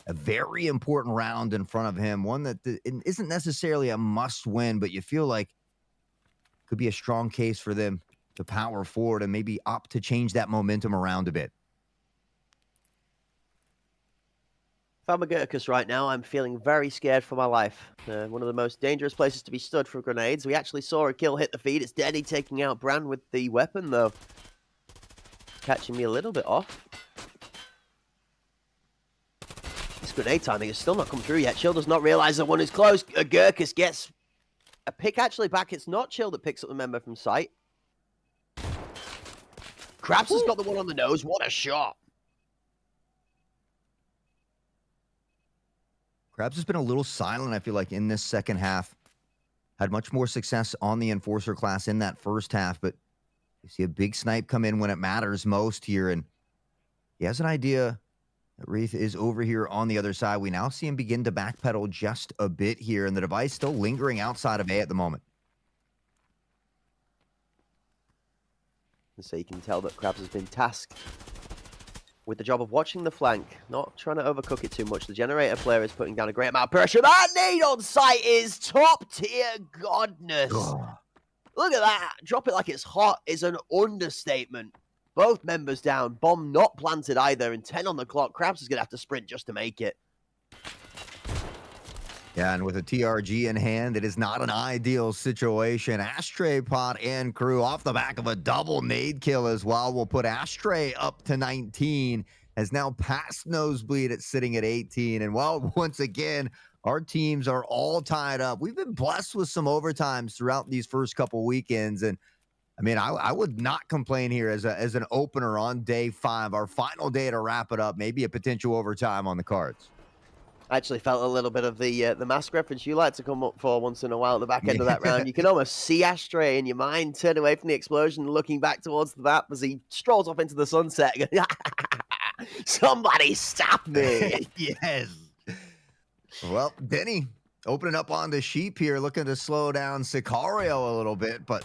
A very important round in front of him, one that isn't necessarily a must-win, but you feel like could be a strong case for them to power forward and maybe opt to change that momentum around a bit. If I'm a Gurkus right now, I'm feeling very scared for my life. One of the most dangerous places to be stood for grenades. We actually saw a kill hit the feed. It's Denny taking out Bran with the weapon, though. Catching me a little bit off. Grenade timing has still not come through yet. Chill does not realize that one is close. Gurkus gets a pick actually back. It's not Chill that picks up the member from sight. Krabs has got the one on the nose. What a shot. Krabs has been a little silent, I feel like, in this second half. Had much more success on the Enforcer class in that first half, but you see a big snipe come in when it matters most here, and he has an idea. Wraith is over here on the other side. We now see him begin to backpedal just a bit here, and the device still lingering outside of A at the moment. So you can tell that Krabs has been tasked with the job of watching the flank, not trying to overcook it too much. The generator player is putting down a great amount of pressure. That nade on site is top tier godness. Look at that. Drop it like it's hot is an understatement. Both members down. Bomb not planted either. And 10 on the clock. Krabs is going to have to sprint just to make it. Yeah, and with a TRG in hand, it is not an ideal situation. Ashtray, Pot, and Crew off the back of a double nade kill as well will put Ashtray up to 19. Has now passed Nosebleed at sitting at 18. And well, once again, our teams are all tied up. We've been blessed with some overtimes throughout these first couple weekends. And I mean, I would not complain here as an opener on day 5, our final day to wrap it up. Maybe a potential overtime on the cards. I actually felt a little bit of the mask reference you like to come up for once in a while at the back end of that round. You can almost see Ashtray in your mind turn away from the explosion, looking back towards the map as he strolls off into the sunset. Somebody stop me! Yes. Well, Denny opening up on the Sheep here, looking to slow down Sicario a little bit, but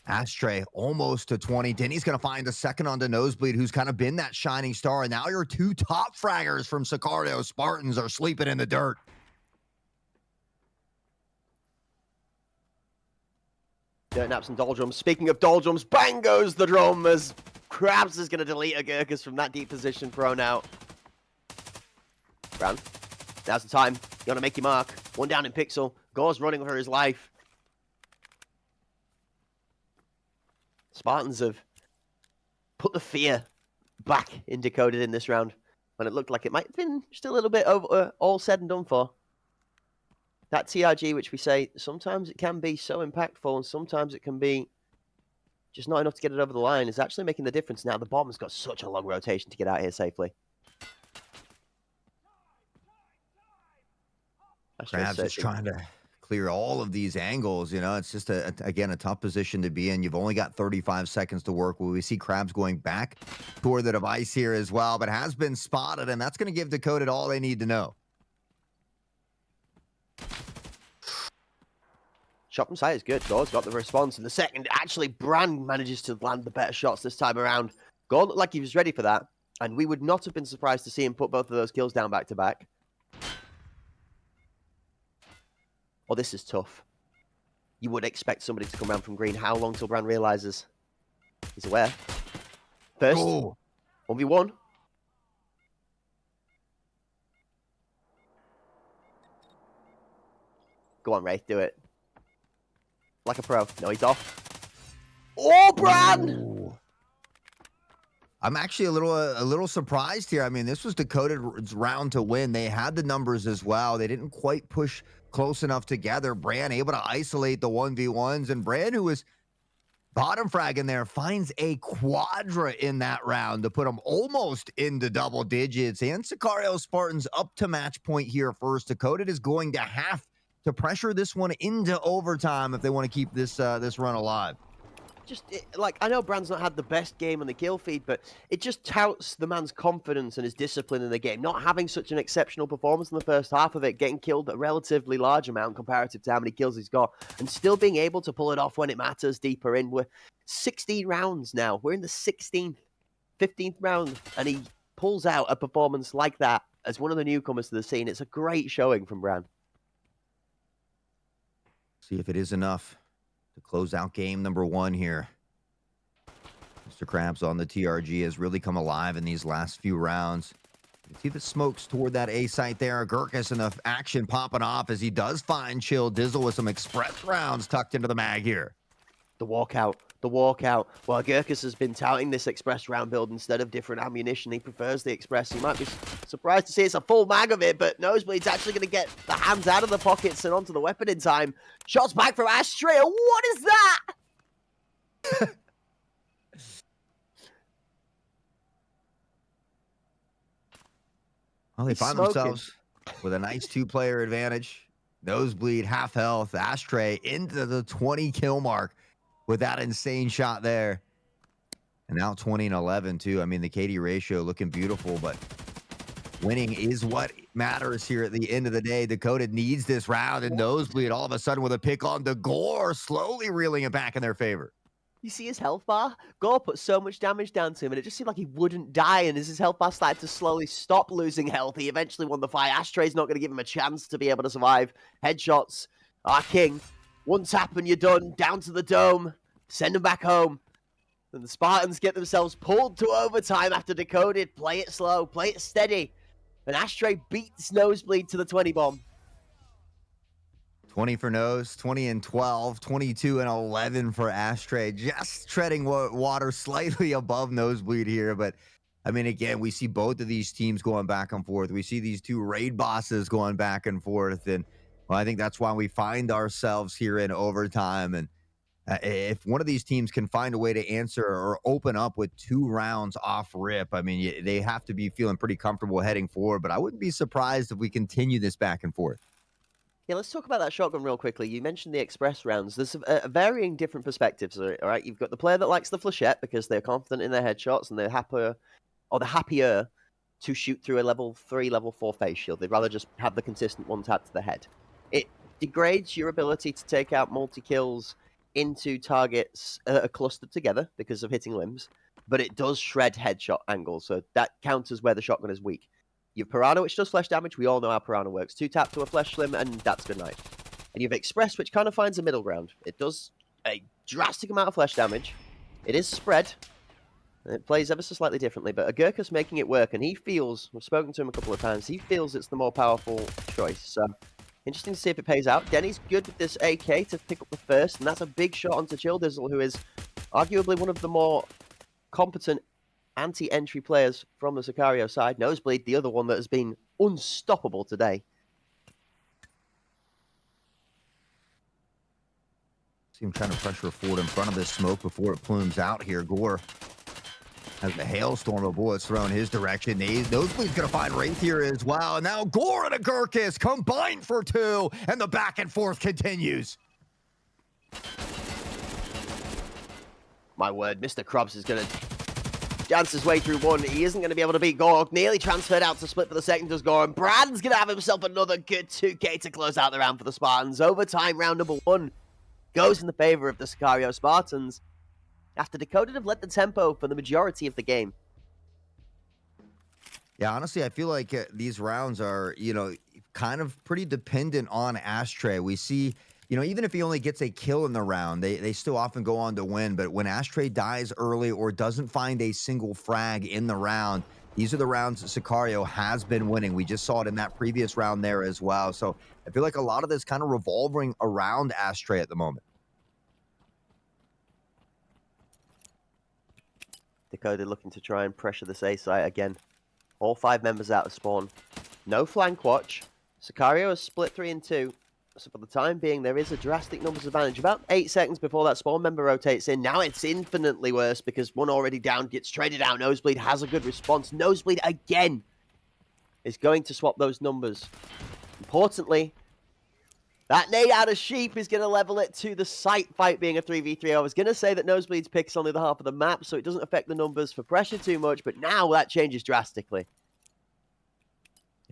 Ashtray almost to 20. Denny's going to find a second on the Nosebleed, who's kind of been that shining star. And now your 2 top fraggers from Sicario Spartans are sleeping in the dirt. Dirt naps and doldrums. Speaking of doldrums, bang goes the drum as Krabs is going to delete a Gurkus from that deep position thrown out. Bran, now's the time. You want to make your mark. One down in Pixel. Gore's running for his life. Spartans have put the fear back in Decoded in this round when it looked like it might have been just a little bit over, all said and done for. That TRG, which we say, sometimes it can be so impactful and sometimes it can be just not enough to get it over the line, is actually making the difference now. The bomb's got such a long rotation to get out here safely. Krabs is trying to clear all of these angles. You know, it's just, again, a tough position to be in. You've only got 35 seconds to work. Well, we see Krabs going back toward the device here as well, but has been spotted, and that's going to give Decoded all they need to know. Shot from sight is good. Gore's got the response in the second. Actually, Bran manages to land the better shots this time around. Gore looked like he was ready for that, and we would not have been surprised to see him put both of those kills down back to back. Oh, this is tough. You would expect somebody to come around from green. How long till Bran realizes? He's aware. First, 1v1. Go on, Wraith, do it. Like a pro. No, he's off. Oh, Bran! Ooh. I'm actually a little surprised here. I mean, this was Decoded's round to win. They had the numbers as well. They didn't quite push close enough together. Bran able to isolate the 1v1s, and Bran, who was bottom fragging there, finds a quadra in that round to put him almost into double digits. And Sicario Spartans up to match point here first. Decoded is going to have to pressure this one into overtime if they want to keep this this run alive. Like, I know Bran's not had the best game on the kill feed, but it just touts the man's confidence and his discipline in the game. Not having such an exceptional performance in the first half of it, getting killed a relatively large amount comparative to how many kills he's got, and still being able to pull it off when it matters deeper in. We're 16 rounds now. We're in the 16th, 15th round, and he pulls out a performance like that as one of the newcomers to the scene. It's a great showing from Bran. See if it is enough to close out game number one here. Mr. Krabs on the TRG has really come alive in these last few rounds. You can see the smokes toward that A site there. Gurkus and the action popping off as he does find Chill Dizzle with some express rounds tucked into the mag here. The walkout. Well, Gurkus has been touting this express round build instead of different ammunition. He prefers the express. You might be surprised to see it's a full mag of it, but Nosebleed's actually going to get the hands out of the pockets and onto the weapon in time. Shots back from Ashtray. What is that? Well, they find themselves with a nice two-player advantage. Nosebleed, half health, Ashtray into the 20 kill mark with that insane shot there. And now 20 and 11 too. I mean, the KD ratio looking beautiful, but winning is what matters here at the end of the day. Decoded needs this round, and Nosebleed all of a sudden with a pick on the Gore, slowly reeling it back in their favor. You see his health bar? Gore put so much damage down to him, and it just seemed like he wouldn't die. And as his health bar started to slowly stop losing health, he eventually won the fight. Ashtray's not going to give him a chance to be able to survive. Headshots are king. One tap and you're done. Down to the dome. Send him back home. And the Spartans get themselves pulled to overtime after Decoded. Play it slow. Play it steady. And Ashtray beats Nosebleed to the 20 bomb. 20 for Nose, 20 and 12, 22 and 11 for Ashtray. Just treading water slightly above Nosebleed here. But, I mean, again, we see both of these teams going back and forth. We see these two raid bosses going back and forth. And, well, I think that's why we find ourselves here in overtime. And if one of these teams can find a way to answer or open up with 2 rounds off rip, I mean, they have to be feeling pretty comfortable heading forward. But I wouldn't be surprised if we continue this back and forth. Yeah, let's talk about that shotgun real quickly. You mentioned the express rounds. There's varying different perspectives, all right? You've got the player that likes the flechette because they're confident in their headshots and they're happier to shoot through a level 3, level 4 face shield. They'd rather just have the consistent one tap to the head. It degrades your ability to take out multi-kills into targets clustered together because of hitting limbs, but it does shred headshot angles, so that counters where the shotgun is weak. You have Piranha, which does flesh damage. We all know how Piranha works. 2 tap to a flesh limb, and that's good night. And you have Express, which kind of finds a middle ground. It does a drastic amount of flesh damage. It is spread. It plays ever so slightly differently, but Agurka's making it work, and he feels, we've spoken to him a couple of times, he feels it's the more powerful choice. So, interesting to see if it pays out. Denny's good with this AK to pick up the first, and that's a big shot onto Childizzle, who is arguably one of the more competent anti-entry players from the Sicario side. Nosebleed, the other one that has been unstoppable today. See him trying to pressure forward in front of this smoke before it plumes out here. Gore has the hailstorm of bullets thrown his direction. Nosebleed's going to find Wraith here as well. And now Gore and Agurkis combined for 2, and the back and forth continues. My word, Mr. Krobs is going to dance his way through one. He isn't going to be able to beat Gore. Nearly transferred out to split for the second, does Gore. And Brad's going to have himself another good 2K to close out the round for the Spartans. Overtime, round number 1 goes in the favor of the Sicario Spartans, after Decoded have led the tempo for the majority of the game. Yeah, honestly, I feel like these rounds are, kind of pretty dependent on Ashtray. We see, even if he only gets a kill in the round, they still often go on to win. But when Ashtray dies early or doesn't find a single frag in the round, these are the rounds that Sicario has been winning. We just saw it in that previous round there as well. So I feel like a lot of this kind of revolving around Ashtray at the moment. Decoded looking to try and pressure this A site again. All 5 members out of spawn. No flank watch. Sicario has split 3 and 2. So for the time being, there is a drastic numbers advantage. About 8 seconds before that spawn member rotates in. Now it's infinitely worse because one already down gets traded out. Nosebleed has a good response. Nosebleed again is going to swap those numbers. Importantly, that nade out of Sheep is going to level it to the site fight being a 3v3. I was going to say that Nosebleed's pick's only the half of the map, so it doesn't affect the numbers for pressure too much, but now that changes drastically.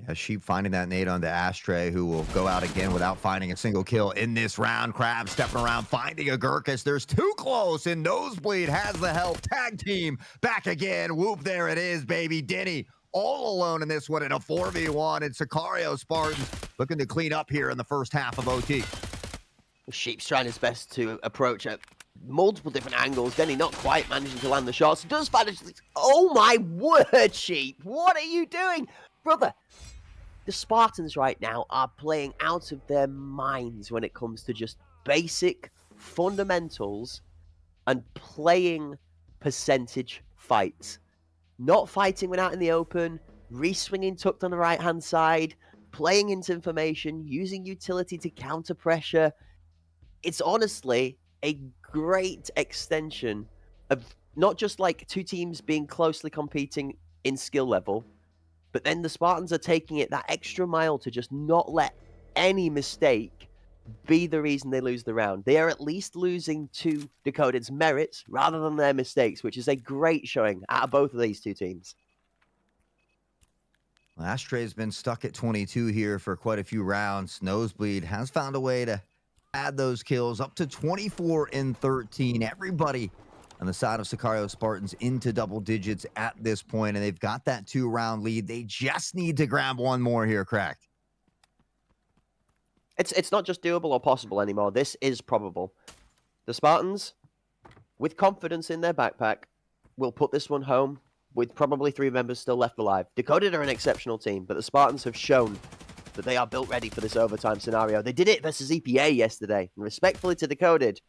Yeah, Sheep finding that nade onto Ashtray, who will go out again without finding a single kill in this round. Crab stepping around, finding Agurkis. There's too close, and Nosebleed has the help. Tag team back again. Whoop, there it is, baby. Denny all alone in this one in a 4v1, and Sicario Spartans looking to clean up here in the first half of OT. Sheep's trying his best to approach at multiple different angles. Denny not quite managing to land the shots. Does manage to... Oh my word, Sheep! What are you doing? Brother, the Spartans right now are playing out of their minds when it comes to just basic fundamentals and playing percentage fights. Not fighting when out in the open, re-swinging tucked on the right-hand side, playing into information, using utility to counter pressure. It's honestly a great extension of not just like 2 teams being closely competing in skill level, but then the Spartans are taking it that extra mile to just not let any mistake be the reason they lose the round. They are at least losing to Decoded's merits rather than their mistakes, which is a great showing out of both of these 2 teams. Well, Ashtray's been stuck at 22 here for quite a few rounds. Nosebleed has found a way to add those kills up to 24 and 13. Everybody on the side of Sicario Spartans into double digits at this point, and they've got that 2-round lead. They just need to grab one more here, Cracked. It's not just doable or possible anymore. This is probable. The Spartans, with confidence in their backpack, will put this one home with probably 3 members still left alive. Decoded are an exceptional team, but the Spartans have shown that they are built ready for this overtime scenario. They did it versus EPA yesterday, and respectfully to Decoded,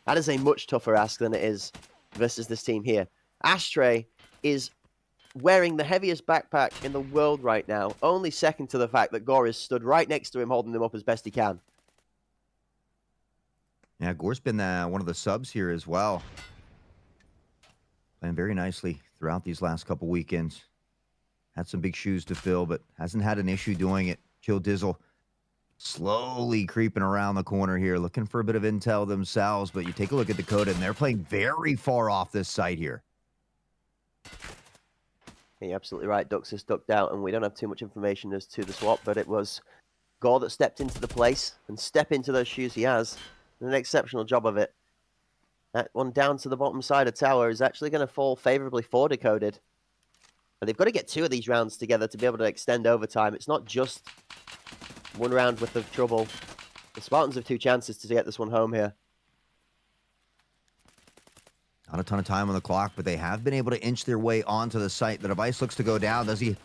that is a much tougher ask than it is versus this team here. Ashtray is wearing the heaviest backpack in the world right now, only second to the fact that Gore is stood right next to him, holding him up as best he can. Yeah, Gore's been one of the subs here as well. Playing very nicely throughout these last couple weekends. Had some big shoes to fill, but hasn't had an issue doing it. Childizzle slowly creeping around the corner here, looking for a bit of intel themselves, but you take a look at Dakota, and they're playing very far off this site here. You're absolutely right. Duxus ducked out, and we don't have too much information as to the swap, but it was Gore that stepped into the place, and step into those shoes he has. An exceptional job of it. That one down to the bottom side of tower is actually going to fall favorably for Decoded. And they've got to get 2 of these rounds together to be able to extend overtime. It's not just 1 round worth of trouble. The Spartans have 2 chances to get this one home here. Not a ton of time on the clock, but they have been able to inch their way onto the site. The device looks to go down. Does he?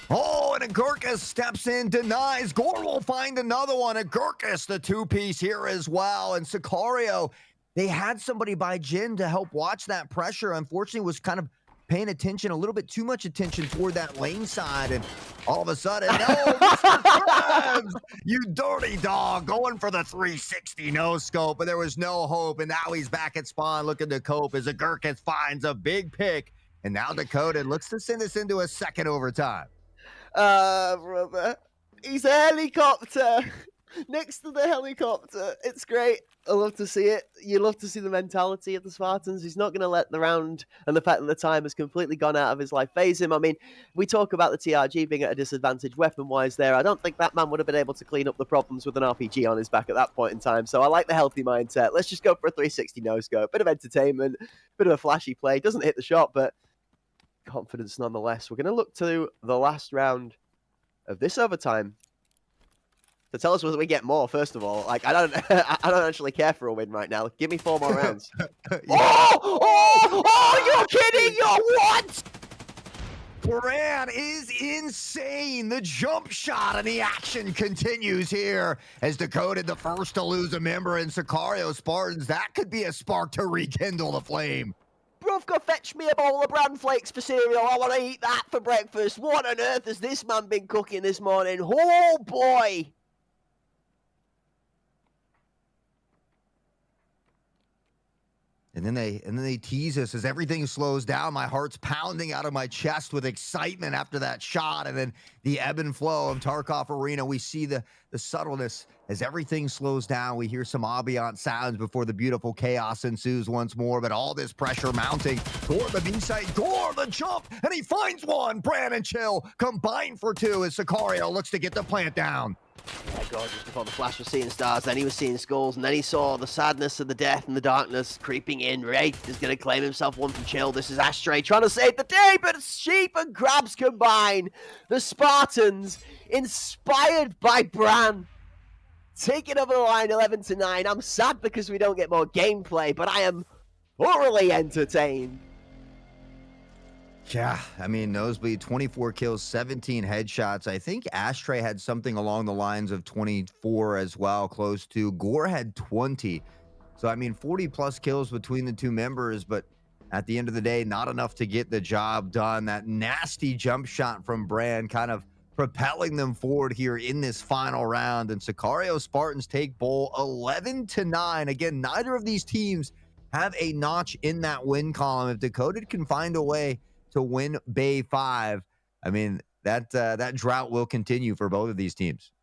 Oh, and Agurkus steps in, denies. Gore will find another one. Agurkus, the two-piece here as well. And Sicario, they had somebody by Jin to help watch that pressure. Unfortunately, was kind of paying attention, a little bit too much attention toward that lane side. And all of a sudden, no, Mr. Krabs, you dirty dog, going for the 360 no-scope. But there was no hope. And now he's back at spawn looking to cope as Agurkus finds a big pick. And now Dakota looks to send us into a second overtime. Brother. He's a helicopter. Next to the helicopter. It's great. I love to see it. You love to see the mentality of the Spartans. He's not going to let the round and the fact that the time has completely gone out of his life phase him. I mean, we talk about the TRG being at a disadvantage weapon-wise there. I don't think that man would have been able to clean up the problems with an RPG on his back at that point in time. So I like the healthy mindset. Let's just go for a 360 no-scope. Bit of entertainment, bit of a flashy play. Doesn't hit the shot, but confidence nonetheless. We're going to look to the last round of this overtime to tell us whether we get more. First of all, like I don't actually care for a win right now. Give me 4 more rounds. Oh, you're kidding! You're what? Bran is insane. The jump shot and the action continues here as Dakota the first to lose a member in Sicario Spartans. That could be a spark to rekindle the flame. Bruv, go fetch me a bowl of bran flakes for cereal. I want to eat that for breakfast. What on earth has this man been cooking this morning? Oh boy! And then they tease us as everything slows down. My heart's pounding out of my chest with excitement after that shot. And then the ebb and flow of Tarkov Arena. We see the subtleness as everything slows down. We hear some ambient sounds before the beautiful chaos ensues once more. But all this pressure mounting. Gore the B-side. Gore the jump. And he finds one. Bran and Chill combined for 2 as Sicario looks to get the plant down. Oh my God, just before the Flash was seeing stars, then he was seeing skulls, and then he saw the sadness of the death and the darkness creeping in. Wraith is going to claim himself one from Chill. This is Ashtray trying to save the day, but Sheep and Crabs combine. The Spartans, inspired by Bran, taking over the line 11-9. I'm sad because we don't get more gameplay, but I am thoroughly entertained. Yeah, I mean, Nosebleed, 24 kills, 17 headshots. I think Ashtray had something along the lines of 24 as well, close to. Gore had 20. So, I mean, 40-plus kills between the two members, but at the end of the day, not enough to get the job done. That nasty jump shot from Bran kind of propelling them forward here in this final round. And Sicario Spartans take bowl 11-9. Again, neither of these teams have a notch in that win column. If Dakota can find a way to win Bay 5, I mean, that drought will continue for both of these teams.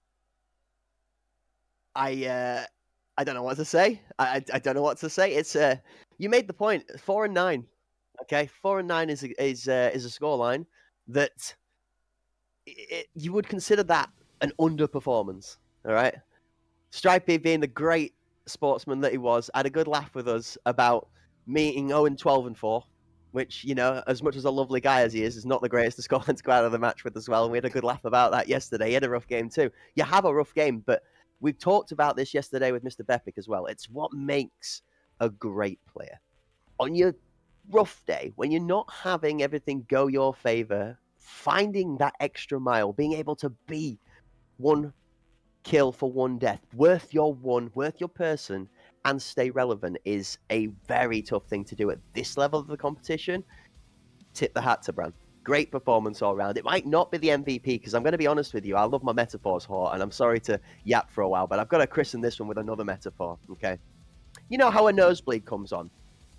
I don't know what to say. I don't know what to say. It's you made the point. 4-9. Okay, 4-9 is a scoreline that you would consider that an underperformance. All right, Stripey, being the great sportsman that he was, had a good laugh with us about meeting 0-12-4. Which, you know, as much as a lovely guy as he is not the greatest to score and to go out of the match with as well. And we had a good laugh about that yesterday. He had a rough game too. You have a rough game, but we've talked about this yesterday with Mr. Bepic as well. It's what makes a great player. On your rough day, when you're not having everything go your favor, finding that extra mile, being able to be 1 kill for 1 death, worth your person, and stay relevant is a very tough thing to do at this level of the competition. Tip the hat to Bran. Great performance all round. It might not be the MVP, because I'm going to be honest with you, I love my metaphors, Hort, and I'm sorry to yap for a while, but I've got to christen this one with another metaphor, okay? You know how a nosebleed comes on?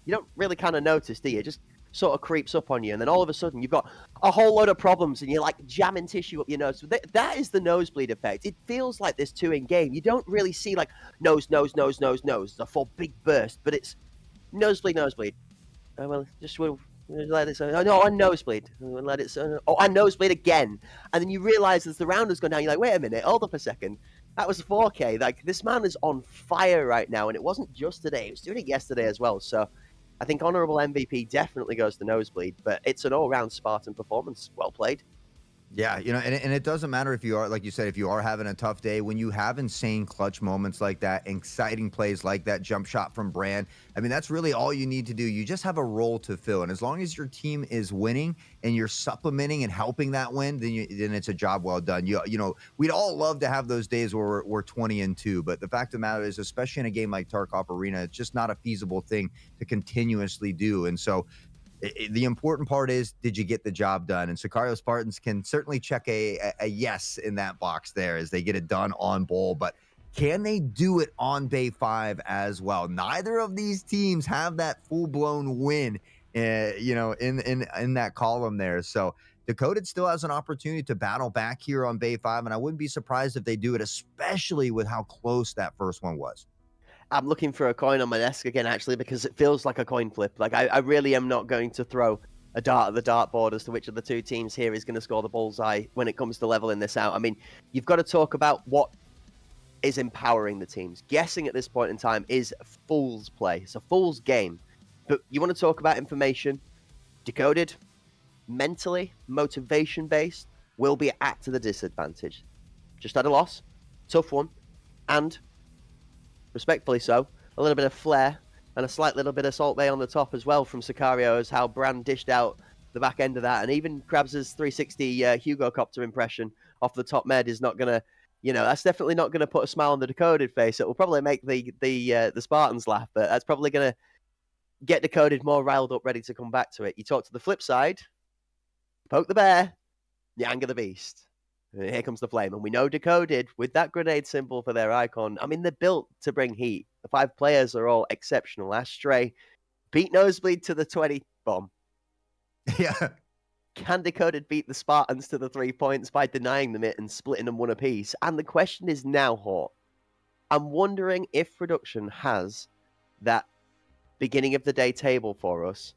You don't really kind of notice, do you? It just sort of creeps up on you, and then all of a sudden you've got a whole load of problems, and you're like jamming tissue up your nose. So that is the nosebleed effect. It feels like there's 2 in game. You don't really see like nose, the full big burst, but it's nosebleed. Oh, well, just we'll let it. No, I nosebleed. We'll let it. Oh, I nosebleed again, and then you realise as the round has gone down, you're like, wait a minute, hold up a second. That was 4K. Like, this man is on fire right now, and it wasn't just today. He was doing it yesterday as well. So I think honourable MVP definitely goes to Nosebleed, but it's an all-round Spartan performance. Well played. Yeah, and it doesn't matter if you are, like you said, if you are having a tough day, when you have insane clutch moments like that, exciting plays like that jump shot from Brand, I mean, that's really all you need to do. You just have a role to fill. And as long as your team is winning and you're supplementing and helping that win, then it's a job well done. We'd all love to have those days where we're 20-2, but the fact of the matter is, especially in a game like Tarkov Arena, it's just not a feasible thing to continuously do. And so the important part is, did you get the job done? And Sicario Spartans can certainly check a yes in that box there as they get it done on bowl. But can they do it on Bay 5 as well? Neither of these teams have that full-blown win, in that column there. So Decoded still has an opportunity to battle back here on Bay 5, and I wouldn't be surprised if they do it, especially with how close that first one was. I'm looking for a coin on my desk again, actually, because it feels like a coin flip. Like, I really am not going to throw a dart at the dartboard as to which of the two teams here is going to score the bullseye when it comes to leveling this out. I mean, you've got to talk about what is empowering the teams. Guessing at this point in time is fool's play. It's a fool's game. But you want to talk about information, Decoded, mentally, motivation-based, will be at the disadvantage. Just had a loss, tough one, and respectfully so, a little bit of flair and a slight little bit of Salt Bay on the top as well from Sicario, as how Brand dished out the back end of that. And even Krabs' 360 Hugo Copter impression off the top med is not going to, that's definitely not going to put a smile on the Decoded face. It will probably make the Spartans laugh, but that's probably going to get Decoded more riled up, ready to come back to it. You talk to the flip side, poke the bear, you anger the beast. And here comes the flame. And we know Decoded, with that grenade symbol for their icon, I mean, they're built to bring heat. The 5 players are all exceptional. Astray beat Nosebleed to the 20 bomb. Yeah. Can Decoded beat the Spartans to the 3 points by denying them it and splitting them one apiece? And the question is now, Hort, I'm wondering if Production has that beginning of the day table for us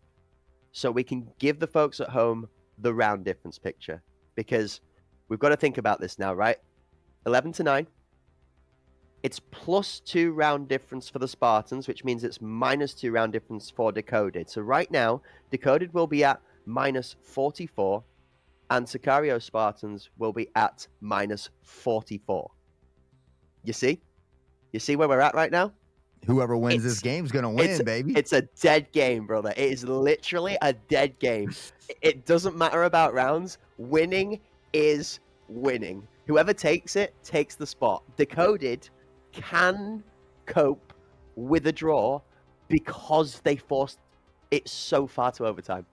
so we can give the folks at home the round difference picture. Because we've got to think about this now, right? 11-9. It's +2 round difference for the Spartans, which means it's -2 round difference for Decoded. So right now, Decoded will be at -44, and Sicario Spartans will be at -44. You see? You see where we're at right now? Whoever wins this game's going to win, baby. It's a dead game, brother. It is literally a dead game. It doesn't matter about rounds. Winning is winning. Whoever takes it takes the spot. Decoded can cope with a draw because they forced it so far to overtime.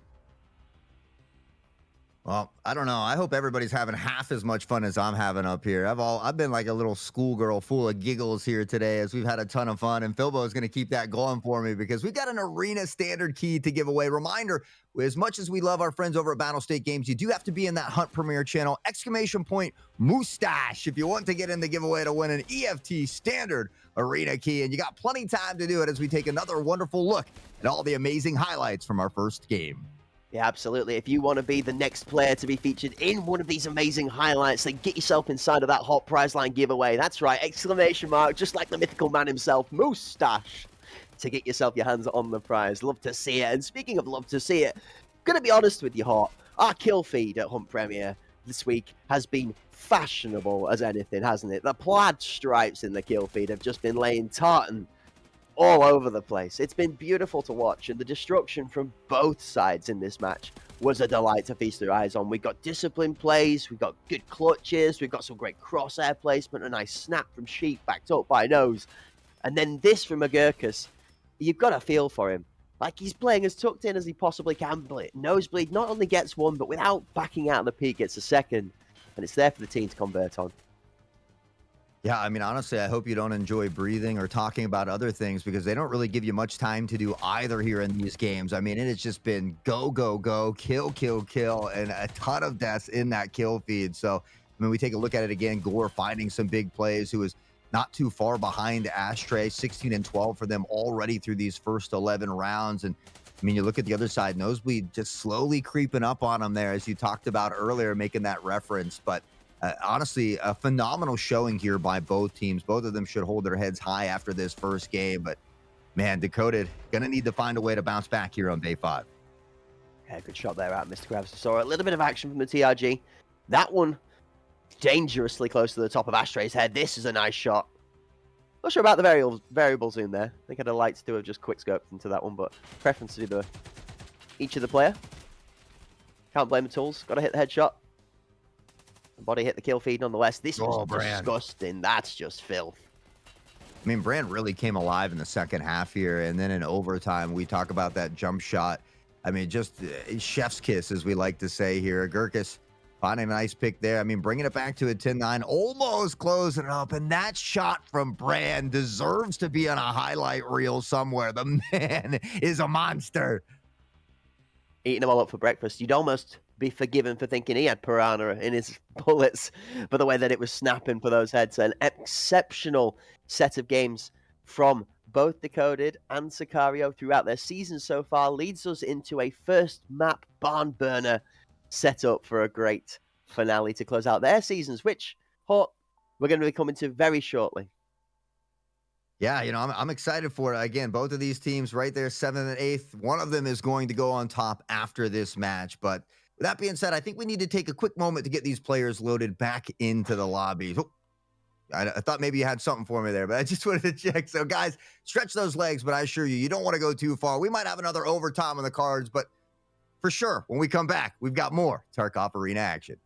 Well, I don't know. I hope everybody's having half as much fun as I'm having up here. I've been like a little schoolgirl full of giggles here today as we've had a ton of fun, and Philbo is going to keep that going for me because we've got an arena standard key to give away. Reminder, as much as we love our friends over at Battle State Games, you do have to be in that Hunt Premier channel, !mustache, if you want to get in the giveaway to win an EFT standard arena key. And you got plenty time to do it as we take another wonderful look at all the amazing highlights from our first game. Yeah, absolutely. If you want to be the next player to be featured in one of these amazing highlights, then get yourself inside of that hot prize line giveaway. That's right, ! Just like the mythical man himself, Mustache, to get yourself your hands on the prize. Love to see it. And speaking of love to see it, gonna be honest with you, Hot, our kill feed at Hunt Premier this week has been fashionable as anything, hasn't it? The plaid stripes in the kill feed have just been laying tartan all over the place. It's been beautiful to watch, and the destruction from both sides in this match was a delight to feast their eyes on. We got disciplined plays, we got good clutches, we've got some great crosshair placement, a nice snap from Sheep backed up by Nose, and then this from Agurkus. You've got a feel for him. Like, he's playing as tucked in as he possibly can, but Nosebleed not only gets one, but without backing out of the peak, gets a second, and it's there for the team to convert on. Yeah, I mean, honestly, I hope you don't enjoy breathing or talking about other things because they don't really give you much time to do either here in these games. I mean, it has just been go, go, go, kill, kill, kill, and a ton of deaths in that kill feed. So, I mean, we take a look at it again. Gore finding some big plays, who is not too far behind Ashtray, 16-12 for them already through these first 11 rounds. And I mean, you look at the other side, Nosebleed just slowly creeping up on them there, as you talked about earlier, making that reference. But honestly, a phenomenal showing here by both teams. Both of them should hold their heads high after this first game. But, man, Decoded going to need to find a way to bounce back here on Day 5. Yeah, good shot there out, Mr. Krabs. Saw a little bit of action from the TRG. That one dangerously close to the top of Astray's head. This is a nice shot. Not sure about the variables in there. I think I'd have liked to have just quick scoped into that one, but preference to do each of the player. Can't blame the tools. Got to hit the headshot. The body hit the kill feed nonetheless. This was disgusting. That's just filth. I mean, Brand really came alive in the second half here, and then in overtime, we talk about that jump shot. I mean, just chef's kiss, as we like to say here. Gurkus finding a nice pick there. I mean, bringing it back to a 10-9, almost closing it up, and that shot from Brand deserves to be on a highlight reel somewhere. The man is a monster. Eating them all up for breakfast. You'd almost be forgiven for thinking he had piranha in his bullets, but the way that it was snapping for those heads. An exceptional set of games from both Decoded and Sicario throughout their season so far leads us into a first map barn burner set up for a great finale to close out their seasons, which we're going to be coming to very shortly. Yeah, you know, I'm excited for it. Again, both of these teams right there, 7th and 8th. One of them is going to go on top after this match. But with that being said, I think we need to take a quick moment to get these players loaded back into the lobbies. Oh, I thought maybe you had something for me there, but I just wanted to check. So, guys, stretch those legs, but I assure you, you don't want to go too far. We might have another overtime on the cards, but for sure, when we come back, we've got more Tarkov Arena action.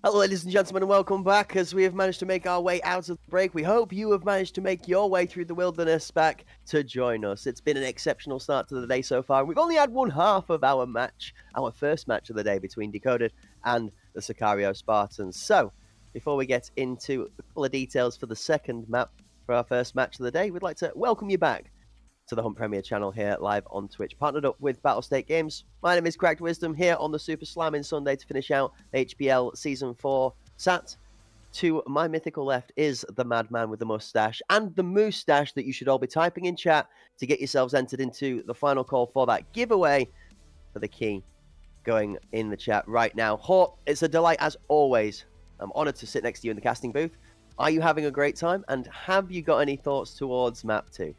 Hello, ladies and gentlemen, and welcome back as we have managed to make our way out of the break. We hope you have managed to make your way through the wilderness back to join us. It's been an exceptional start to the day so far. We've only had one half of our match, our first match of the day between Decoded and the Sicario Spartans. So, before we get into a couple of details for the second map for our first match of the day, we'd like to welcome you back to the Hunt Premier channel here live on Twitch, partnered up with Battlestate Games. My name is Cracked Wisdom here on the Super Slamming Sunday to finish out HPL Season 4. Sat to my mythical left is the madman with the mustache and the moustache that you should all be typing in chat to get yourselves entered into the final call for that giveaway for the key going in the chat right now. Hort, it's a delight as always. I'm honoured to sit next to you in the casting booth. Are you having a great time? And have you got any thoughts towards map 2?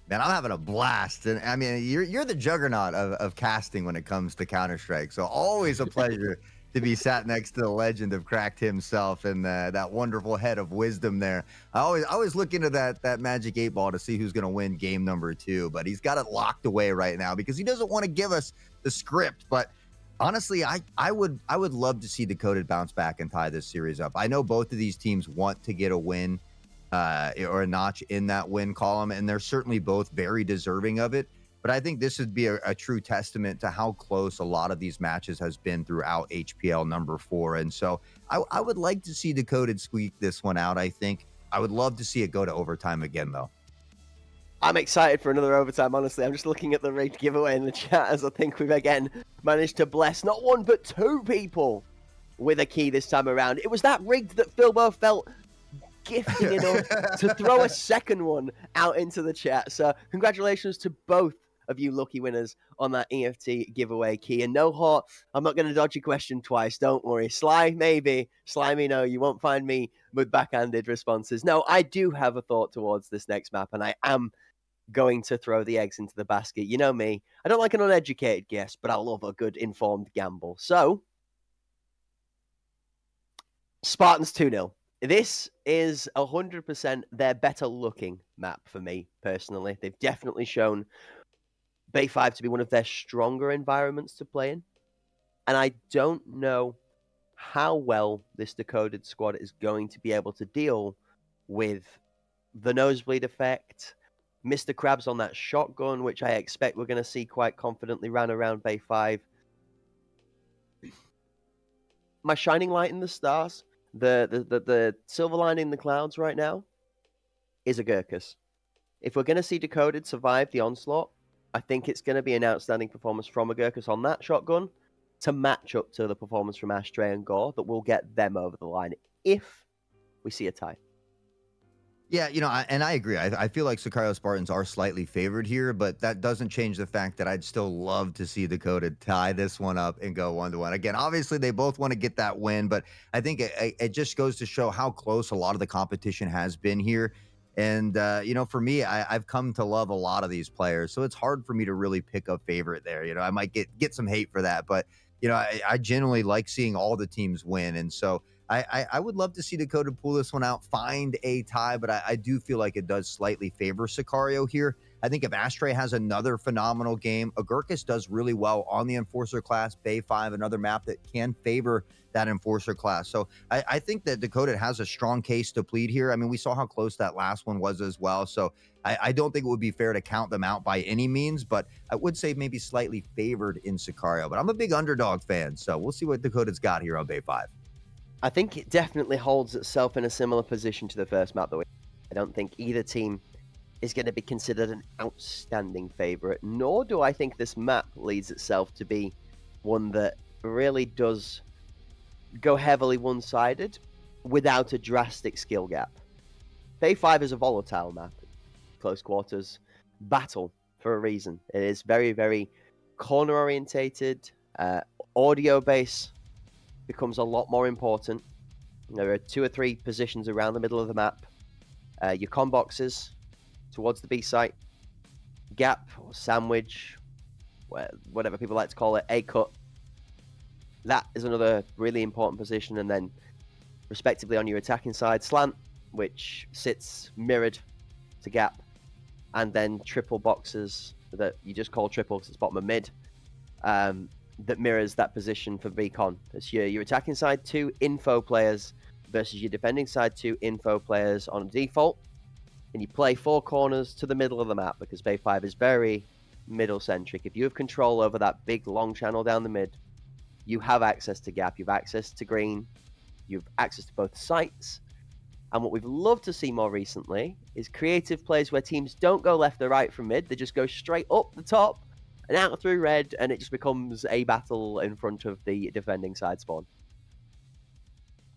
Man, I'm having a blast. And I mean, you're the juggernaut of casting when it comes to Counter-Strike. So always a pleasure to be sat next to the legend of Cracked himself and that wonderful head of wisdom there. I always look into that magic 8-ball to see who's going to win game number 2, but he's got it locked away right now because he doesn't want to give us the script. But honestly, I would love to see Decoded bounce back and tie this series up. I know both of these teams want to get a win or a notch in that win column, and they're certainly both very deserving of it. But I think this would be a true testament to how close a lot of these matches has been throughout HPL number 4. And so I would like to see Decoded squeak this one out. I think I would love to see it go to overtime again, though. I'm excited for another overtime, honestly. I'm just looking at the rigged giveaway in the chat as I think we've again managed to bless not one but 2 people with a key this time around. It was that rigged that Philbo felt gifting enough to throw a second one out into the chat. So congratulations to both of you lucky winners on that EFT giveaway key. And no, Hort, I'm not going to dodge your question twice. Don't worry. Sly, maybe. Slimy, no. You won't find me with backhanded responses. No, I do have a thought towards this next map, and I am going to throw the eggs into the basket. You know me. I don't like an uneducated guess, but I love a good informed gamble. So, Spartans 2-0. This is 100% their better looking map for me, personally. They've definitely shown Bay 5 to be one of their stronger environments to play in. And I don't know how well this Decoded squad is going to be able to deal with the nosebleed effect, Mr. Krabs on that shotgun, which I expect we're going to see quite confidently ran around Bay 5. My shining light in the stars, the silver lining in the clouds right now is a Gurkus. If we're going to see Decoded survive the onslaught, I think it's going to be an outstanding performance from a Gurkus on that shotgun to match up to the performance from Ashtray and Gore that will get them over the line if we see a tie. Yeah, and I agree. I feel like Sicario Spartans are slightly favored here, but that doesn't change the fact that I'd still love to see Decoded tie this one up and go 1-1. Again, obviously, they both want to get that win, but I think it just goes to show how close a lot of the competition has been here. And, for me, I've come to love a lot of these players, so it's hard for me to really pick a favorite there. I might get some hate for that, but, I genuinely like seeing all the teams win. And so I would love to see Decoded pull this one out, find a tie, but I do feel like it does slightly favor Sicario here. I think if Ashtray has another phenomenal game, Agurkus does really well on the Enforcer class, Bay 5, another map that can favor that Enforcer class. So I think that Decoded has a strong case to plead here. I mean, we saw how close that last one was as well. So I don't think it would be fair to count them out by any means, but I would say maybe slightly favored in Sicario. But I'm a big underdog fan, so we'll see what Decoded's got here on Bay 5. I think it definitely holds itself in a similar position to the first map, though. I don't think either team is going to be considered an outstanding favorite, nor do I think this map leads itself to be one that really does go heavily one-sided without a drastic skill gap. Bay 5 is a volatile map, close quarters battle for a reason. It is very, very corner-orientated, audio base becomes a lot more important. There are 2 or 3 positions around the middle of the map. Your con boxes towards the B site, gap or sandwich, whatever people like to call it, A cut. That is another really important position. And then respectively on your attacking side, slant, which sits mirrored to gap, and then triple boxes that you just call triple because it's bottom of mid. that mirrors that position for Beacon. It's your attacking side 2 info players versus your defending side 2 info players on default. And you play 4 corners to the middle of the map because Bay 5 is very middle-centric. If you have control over that big, long channel down the mid, you have access to gap, you have access to green, you have access to both sites. And what we've loved to see more recently is creative plays where teams don't go left or right from mid. They just go straight up the top and out through red, and it just becomes a battle in front of the defending side spawn.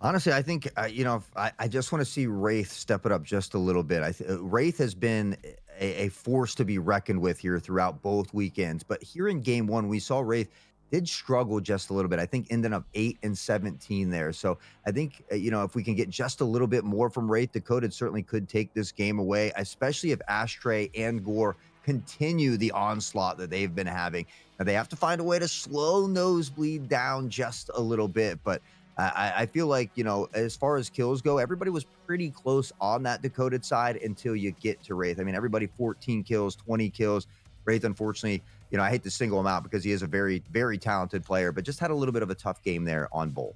Honestly, I think I just want to see Wraith step it up just a little bit. Wraith has been a force to be reckoned with here throughout both weekends. But here in game 1, we saw Wraith did struggle just a little bit. I think ended up 8-17 there. So I think if we can get just a little bit more from Wraith, Dakota certainly could take this game away, especially if Ashtray and Gore continue the onslaught that they've been having. Now they have to find a way to slow Nosebleed down just a little bit, but I feel like, as far as kills go, everybody was pretty close on that Dakota side until you get to Wraith. I mean, everybody 14 kills, 20 kills. Wraith, unfortunately, I hate to single him out because he is a very, very talented player, but just had a little bit of a tough game there on Bull.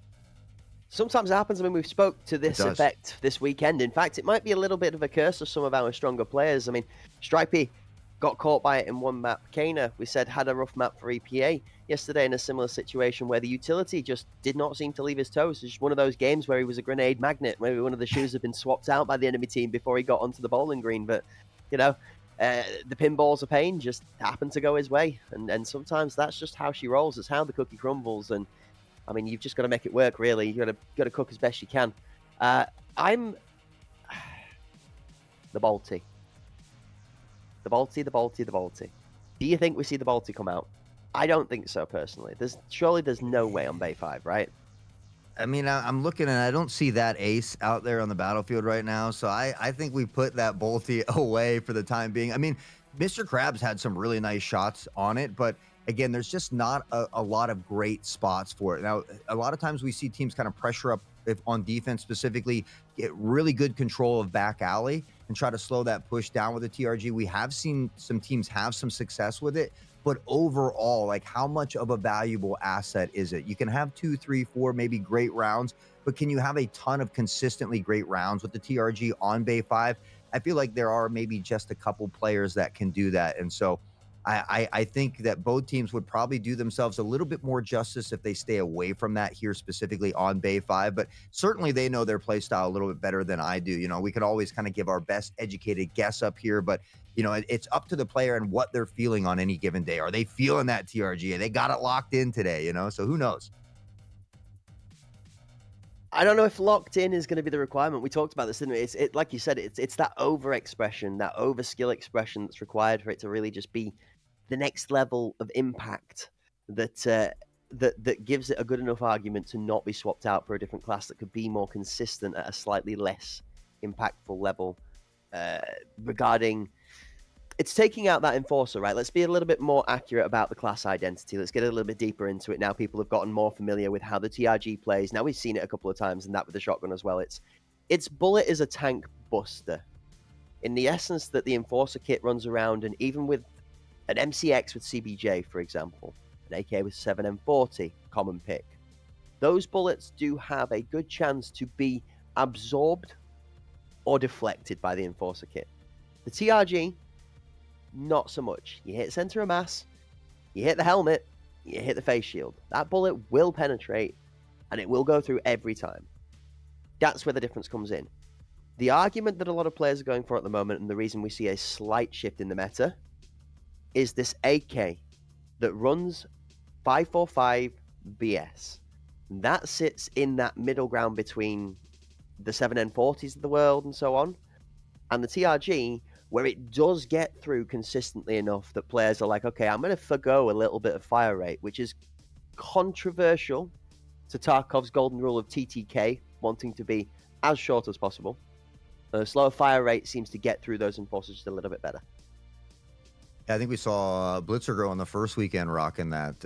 Sometimes it happens. I mean, we've spoke to this effect this weekend. In fact, it might be a little bit of a curse of some of our stronger players. I mean, Stripey got caught by it in one map. Kana, we said, had a rough map for EPA yesterday in a similar situation where the utility just did not seem to leave his toes. It's just one of those games where he was a grenade magnet. Maybe one of the shoes had been swapped out by the enemy team before he got onto the bowling green. But, the pinballs of pain just happened to go his way. And sometimes that's just how she rolls. It's how the cookie crumbles. And, I mean, you've just got to make it work, really. You've got to cook as best you can. I'm the Balti. The Balti. Do you think we see the Balti come out? I don't think so, personally. Surely there's no way on Bay 5, right? I mean, I'm looking and I don't see that ace out there on the battlefield right now. So I think we put that Balti away for the time being. I mean, Mr. Krabs had some really nice shots on it, but again, there's just not a lot of great spots for it. Now, a lot of times we see teams kind of pressure up on defense specifically, get really good control of back alley and try to slow that push down with the TRG. We have seen some teams have some success with it, but overall, like, how much of a valuable asset is it? You can have 2, 3, 4, maybe great rounds, but can you have a ton of consistently great rounds with the TRG on Bay 5? I feel like there are maybe just a couple players that can do that. And so I think that both teams would probably do themselves a little bit more justice if they stay away from that here, specifically on Bay 5. But certainly they know their play style a little bit better than I do. We could always kind of give our best educated guess up here, but it's up to the player and what they're feeling on any given day. Are they feeling that TRG? They got it locked in today, so who knows? I don't know if locked in is going to be the requirement. We talked about this, didn't we? It's like you said, it's that over expression, that over skill expression that's required for it to really just be the next level of impact that gives it a good enough argument to not be swapped out for a different class that could be more consistent at a slightly less impactful level. Regarding, it's taking out that enforcer, right? Let's be a little bit more accurate about the class identity. Let's get a little bit deeper into it now. People have gotten more familiar with how the TRG plays. Now we've seen it a couple of times, and that with the shotgun as well. Its bullet is a tank buster in the essence that the enforcer kit runs around, and even with an MCX with CBJ, for example, an AK with 7M40, common pick, those bullets do have a good chance to be absorbed or deflected by the enforcer kit. The TRG, not so much. You hit center of mass, you hit the helmet, you hit the face shield. That bullet will penetrate, and it will go through every time. That's where the difference comes in. The argument that a lot of players are going for at the moment, and the reason we see a slight shift in the meta, is this AK that runs 545 BS. That sits in that middle ground between the 7N40s of the world and so on, and the TRG, where it does get through consistently enough that players are like, okay, I'm going to forgo a little bit of fire rate, which is controversial to Tarkov's golden rule of TTK, wanting to be as short as possible. A slower fire rate seems to get through those enforcers just a little bit better. I think we saw Blitzer Girl on the first weekend rocking that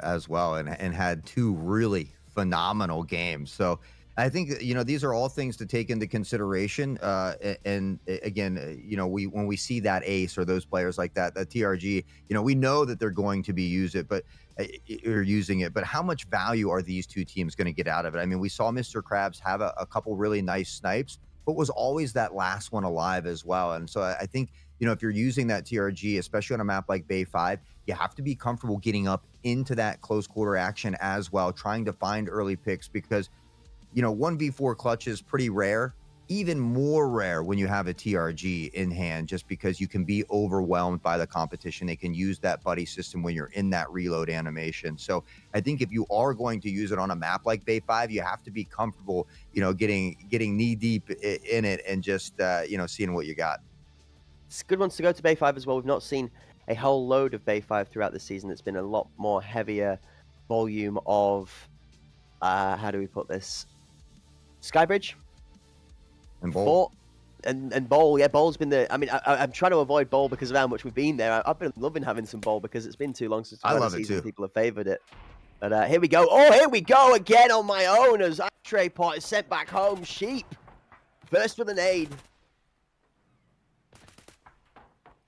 as well, and had 2 really phenomenal games. So I think, you know, these are all things to take into consideration. Again, you know, when we see that ace or those players like that, that TRG, you know, we know that they're going to be using it. But how much value are these two teams going to get out of it? I mean, we saw Mr. Krabs have a couple really nice snipes, but was always that last one alive as well. And so I think, you know, if you're using that TRG, especially on a map like Bay 5, you have to be comfortable getting up into that close quarter action as well, trying to find early picks because, you know, 1v4 clutch is pretty rare, even more rare when you have a TRG in hand, just because you can be overwhelmed by the competition. They can use that buddy system when you're in that reload animation. So I think if you are going to use it on a map like Bay 5, you have to be comfortable, you know, getting knee deep in it and just, you know, seeing what you got. It's good ones to go to Bay 5 as well. We've not seen a whole load of Bay 5 throughout the season. It's been a lot more heavier volume of, how do we put this? Skybridge And Bowl. And Bowl. Yeah, Bowl's been the. I mean, I'm trying to avoid Bowl because of how much we've been there. I've been loving having some Bowl because it's been too long since I love the it season. too. People have favoured it. But here we go. Oh, here we go again on my own as Ashtray Pot is sent back home. Sheep first with an aid.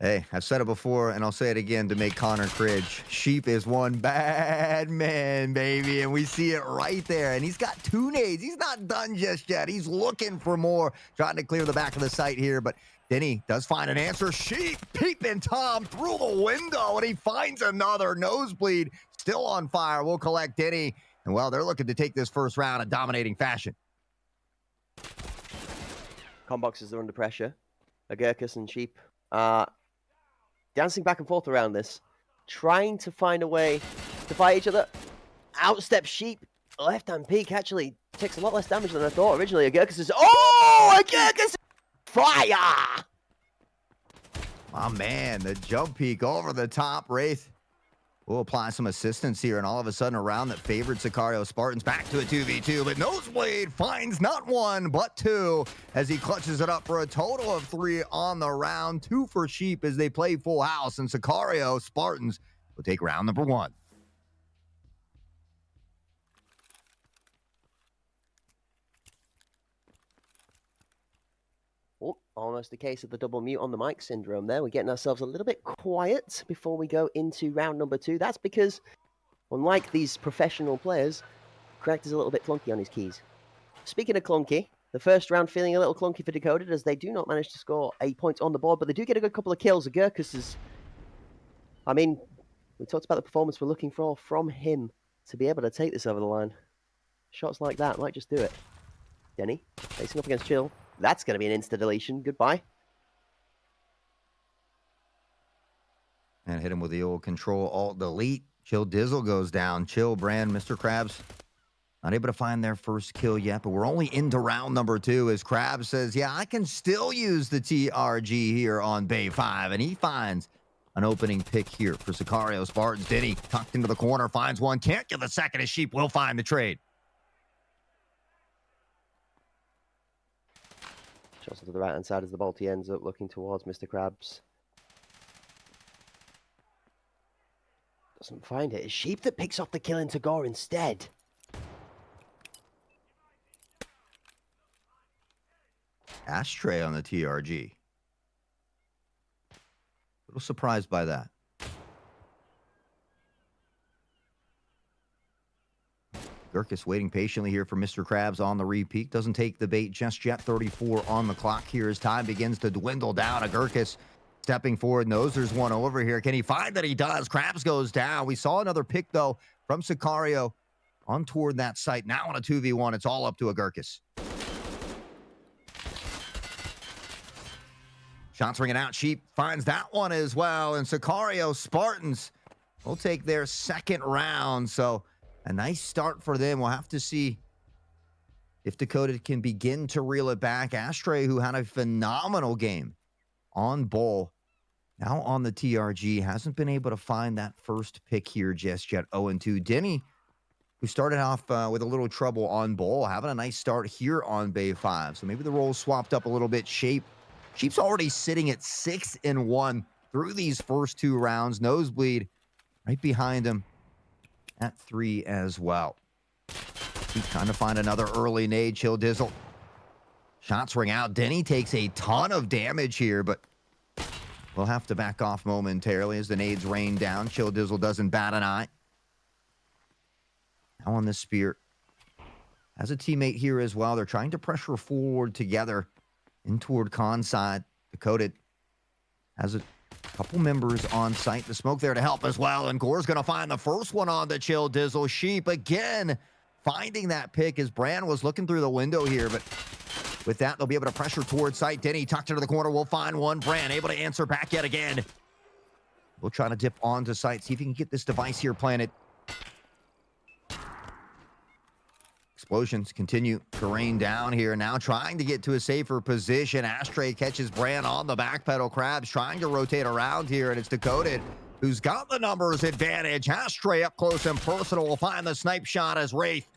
Hey, I've said it before, and I'll say it again to make Connor cringe. Sheep is one bad man, baby, and we see it right there. And he's got 2 nades. He's not done just yet. He's looking for more, trying to clear the back of the site here, but Denny does find an answer. Sheep peeping Tom through the window, and he finds another nosebleed. Still on fire. We'll collect Denny, and, well, they're looking to take this first round in dominating fashion. Comboxes are under pressure. Agurkus and Sheep dancing back and forth around this, trying to find a way to fight each other. Outstep Sheep. Left-hand peek actually takes a lot less damage than I thought originally. Agurkus is... Oh! Agurkus! Fire! My man, the jump peek over the top. Wraith will apply some assistance here, and all of a sudden a round that favored Sicario Spartans back to a 2v2, but Nosebleed finds not 1, but 2 as he clutches it up for a total of 3 on the round. 2 for Sheep as they play full house, and Sicario Spartans will take round number 1. Oh, almost a case of the double mute on the mic syndrome there. We're getting ourselves a little bit quiet before we go into round number 2. That's because, unlike these professional players, Corrector's a little bit clunky on his keys. Speaking of clunky, the first round feeling a little clunky for Decoded as they do not manage to score a point on the board, but they do get a good couple of kills. Agurkus is... I mean, we talked about the performance we're looking for from him to be able to take this over the line. Shots like that might just do it. Denny, facing up against Chill. That's going to be an insta-deletion. Goodbye. And hit him with the old Control-Alt-Delete. Chill Dizzle goes down. Chill, Brand, Mr. Krabs not able to find their first kill yet, but we're only into round number 2 as Krabs says, yeah, I can still use the TRG here on Bay 5, and he finds an opening pick here for Sicario Spartans. Denny tucked into the corner, finds one, can't give a second as Sheep will find the trade. Shots to the right-hand side as the Balti ends up looking towards Mr. Krabs. Doesn't find it. It's Sheep that picks off the kill into Gore instead. Ashtray on the TRG. A little surprised by that. Gurkus waiting patiently here for Mr. Krabs on the repeat. Doesn't take the bait just yet. 34 on the clock here as time begins to dwindle down. Gurkus stepping forward, knows there's one over here. Can he find that? He does. Krabs goes down. We saw another pick, though, from Sicario on toward that site. Now on a 2v1, it's all up to Agurkus. Shots ringing out. Sheep finds that one as well. And Sicario Spartans will take their second round. So a nice start for them. We'll have to see if Dakota can begin to reel it back. Ashtray, who had a phenomenal game on Bull, now on the TRG, hasn't been able to find that first pick here just yet. 0-2. Denny, who started off with a little trouble on Bull, having a nice start here on Bay 5. So maybe the roles swapped up a little bit. Sheep's already sitting at 6-1 through these first 2 rounds. Nosebleed right behind him at 3 as well. He's trying to find another early nade. Chill Dizzle. Shots ring out. Denny takes a ton of damage here, but we'll have to back off momentarily as the nades rain down. Chill Dizzle doesn't bat an eye. Now on the spear. Has a teammate here as well. They're trying to pressure forward together in toward con side. Dakota has a couple members on site. The smoke there to help as well. And Gore's going to find the first one on the Chill Dizzle. Sheep again finding that pick as Bran was looking through the window here. But with that, they'll be able to pressure towards site. Denny tucked into the corner. We'll find one. Bran able to answer back yet again. We'll try to dip onto site. See if he can get this device here planted. Explosions continue to rain down here. Now trying to get to a safer position. Ashtray catches Bran on the back pedal. Krabs trying to rotate around here, and it's Decoded who's got the numbers advantage. Ashtray up close and personal will find the snipe shot as Wraith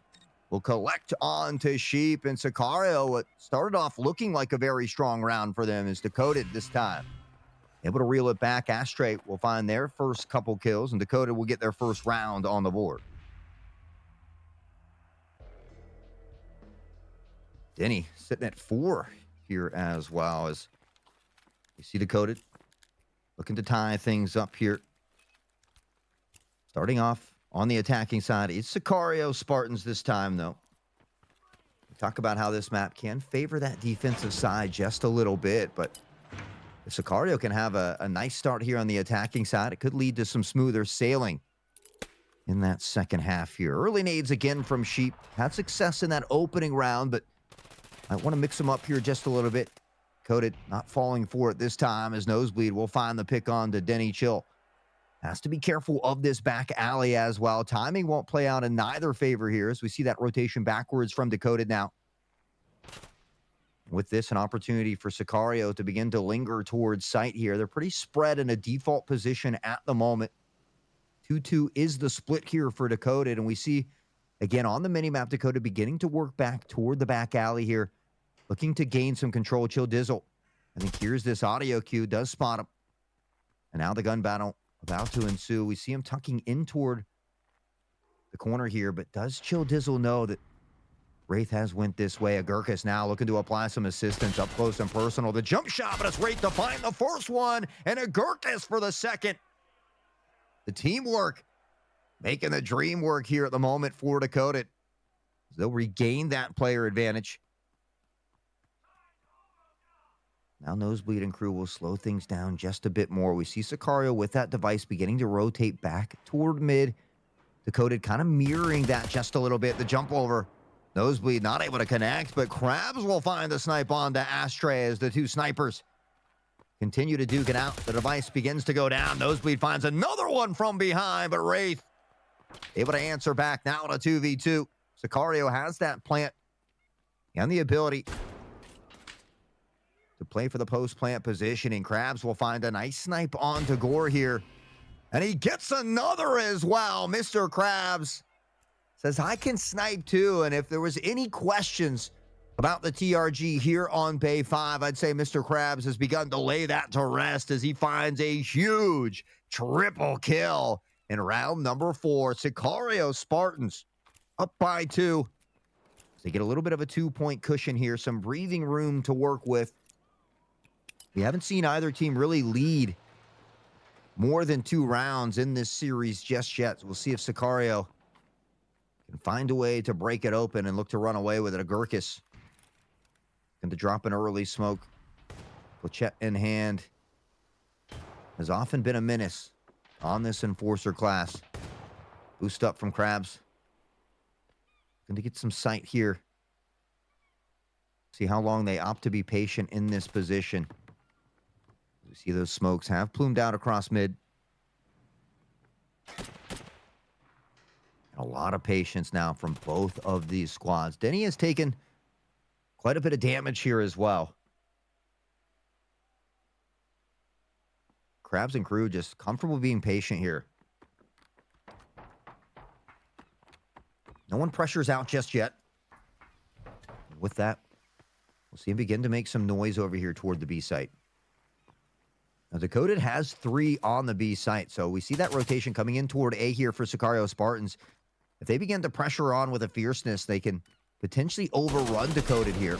will collect on to Sheep. And Sicario, what started off looking like a very strong round for them, is Decoded this time. Able to reel it back. Ashtray will find their first couple kills, and Decoded will get their first round on the board. Denny sitting at 4 here as well as you see Decoded looking to tie things up here. Starting off on the attacking side, it's Sicario Spartans this time, though. We talk about how this map can favor that defensive side just a little bit, but if Sicario can have a nice start here on the attacking side, it could lead to some smoother sailing in that second half here. Early nades again from Sheep. Had success in that opening round, but I want to mix them up here just a little bit. Coded not falling for it this time as Nosebleed will find the pick on to Denny Chill. Has to be careful of this back alley as well. Timing won't play out in neither favor here as we see that rotation backwards from Decoded now. With this, an opportunity for Sicario to begin to linger towards site here. They're pretty spread in a default position at the moment. 2-2 is the split here for Decoded, and we see again, on the minimap, Decoded beginning to work back toward the back alley here, looking to gain some control. Chill Dizzle, I think here's this audio cue, does spot him. And now the gun battle about to ensue. We see him tucking in toward the corner here, but does Chill Dizzle know that Wraith has went this way? Agurkus now looking to apply some assistance up close and personal. The jump shot, but it's Wraith to find the first one, and Agurkus for the second. The teamwork making the dream work here at the moment for Decoded. They'll regain that player advantage. Now Nosebleed and crew will slow things down just a bit more. We see Sicario with that device beginning to rotate back toward mid. Decoded kind of mirroring that just a little bit. The jump over. Nosebleed not able to connect, but Krabs will find the snipe on to Ashtray as the two snipers continue to duke it out. The device begins to go down. Nosebleed finds another one from behind, but Wraith able to answer back now in a 2v2. Sicario has that plant and the ability to play for the post-plant positioning. Krabs will find a nice snipe onto Gore here. And he gets another as well. Mr. Krabs says, I can snipe too. And if there was any questions about the TRG here on Bay 5, I'd say Mr. Krabs has begun to lay that to rest as he finds a huge triple kill in round number 4. Sicario Spartans up by 2. They get a little bit of a 2-point cushion here, some breathing room to work with. We haven't seen either team really lead more than 2 rounds in this series just yet. So we'll see if Sicario can find a way to break it open and look to run away with it. Agurkus going to drop an early smoke. Pochette in hand. Has often been a menace on this Enforcer class. Boost up from Krabs. Going to get some sight here. See how long they opt to be patient in this position. We see those smokes have plumed out across mid. A lot of patience now from both of these squads. Denny has taken quite a bit of damage here as well. Krabs and crew just comfortable being patient here. No one pressures out just yet. With that, we'll see him begin to make some noise over here toward the B site. Now, Decoded has 3 on the B site, so we see that rotation coming in toward A here for Sicario Spartans. If they begin to pressure on with a fierceness, they can potentially overrun Decoded here.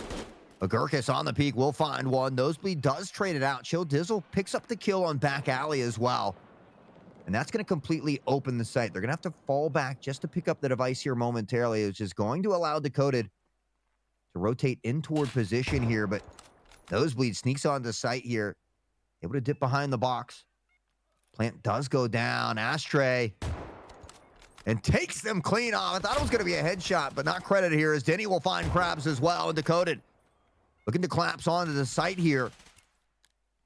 Agurkus on the peak will find one. Nosebleed does trade it out. Chill Dizzle picks up the kill on back alley as well. And that's going to completely open the site. They're going to have to fall back just to pick up the device here momentarily, which is going to allow Decoded to rotate in toward position here. But Nosebleed sneaks onto site here, able to dip behind the box. Plant does go down. Ashtray. And takes them clean off. I thought it was going to be a headshot, but not credit here as Denny will find Krabs as well. And Decoded looking to collapse onto the site here.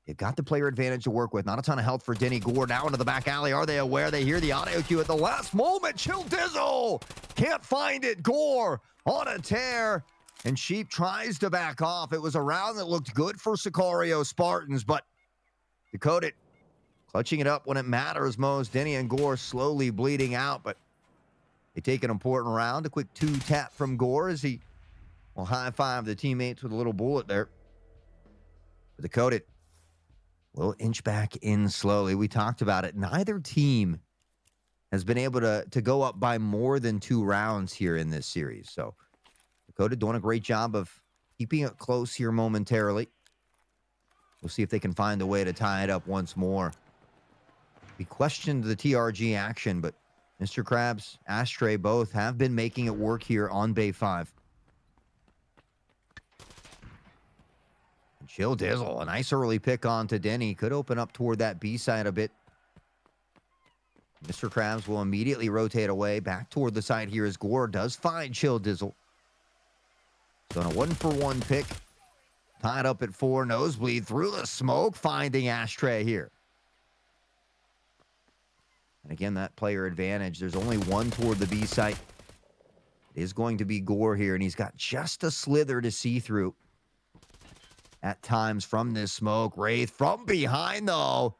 They've got the player advantage to work with. Not a ton of health for Denny. Gore now into the back alley. Are they aware? They hear the audio cue at the last moment. Chill Dizzle can't find it. Gore on a tear. And Sheep tries to back off. It was a round that looked good for Sicario Spartans, but Decoded clutching it up when it matters most. Denny and Gore slowly bleeding out, but they take an important round. A quick 2-tap from Gore as he will high-five the teammates with a little bullet there. But Decoded will inch back in slowly. We talked about it. Neither team has been able to go up by more than 2 rounds here in this series. So Decoded doing a great job of keeping it close here momentarily. We'll see if they can find a way to tie it up once more. We questioned the TRG action, but Mr. Krabs, Ashtray both have been making it work here on Bay 5. And Chill Dizzle, a nice early pick on to Denny. Could open up toward that B side a bit. Mr. Krabs will immediately rotate away back toward the side here as Gore does find Chill Dizzle. So on a 1-for-1 pick, tied up at 4. Nosebleed through the smoke, finding Ashtray here. And again, that player advantage. There's only one toward the B site. It is going to be Gore here, and he's got just a slither to see through at times from this smoke. Wraith from behind, though.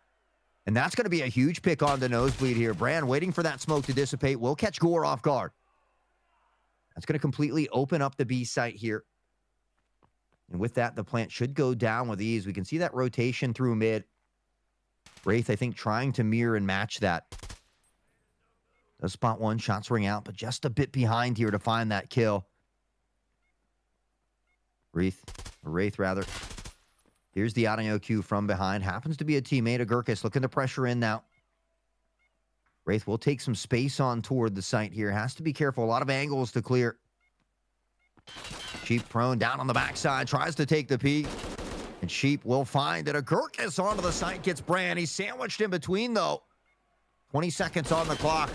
And that's going to be a huge pick on the Nosebleed here. Brand waiting for that smoke to dissipate. Will catch Gore off guard. That's going to completely open up the B site here. And with that, the plant should go down with ease. We can see that rotation through mid. Wraith, I think, trying to mirror and match that. Does spot one, shots ring out, but just a bit behind here to find that kill. Wraith, rather. Here's the audio cue from behind. Happens to be a teammate, Agurkus, looking to pressure in now. Wraith will take some space on toward the site here. Has to be careful. A lot of angles to clear. Sheep prone down on the backside. Tries to take the peek. And Sheep will find it. Agurkus onto the site. Gets Brand. He's sandwiched in between, though. 20 seconds on the clock.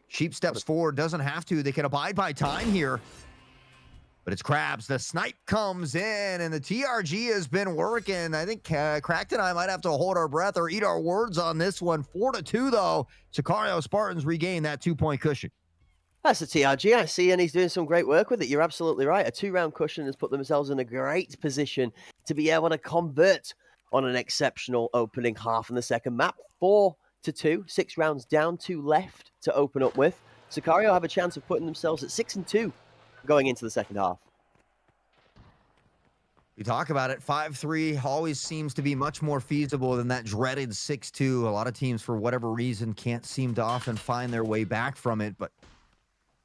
Sheep steps forward. Doesn't have to. They can abide by time here. But it's Krabs. The snipe comes in, and the TRG has been working. I think Cracked and I might have to hold our breath or eat our words on this one. 4-2, though. Sicario Spartans regain that 2-point cushion. That's the TRG, I see, and he's doing some great work with it. You're absolutely right. A 2-round cushion has put themselves in a great position to be able to convert on an exceptional opening half in the second map. 4-2, 6 rounds down, 2 left to open up with. Sicario have a chance of putting themselves at 6-2 going into the second half. We talk about it. 5-3 always seems to be much more feasible than that dreaded 6-2. A lot of teams, for whatever reason, can't seem to often find their way back from it, but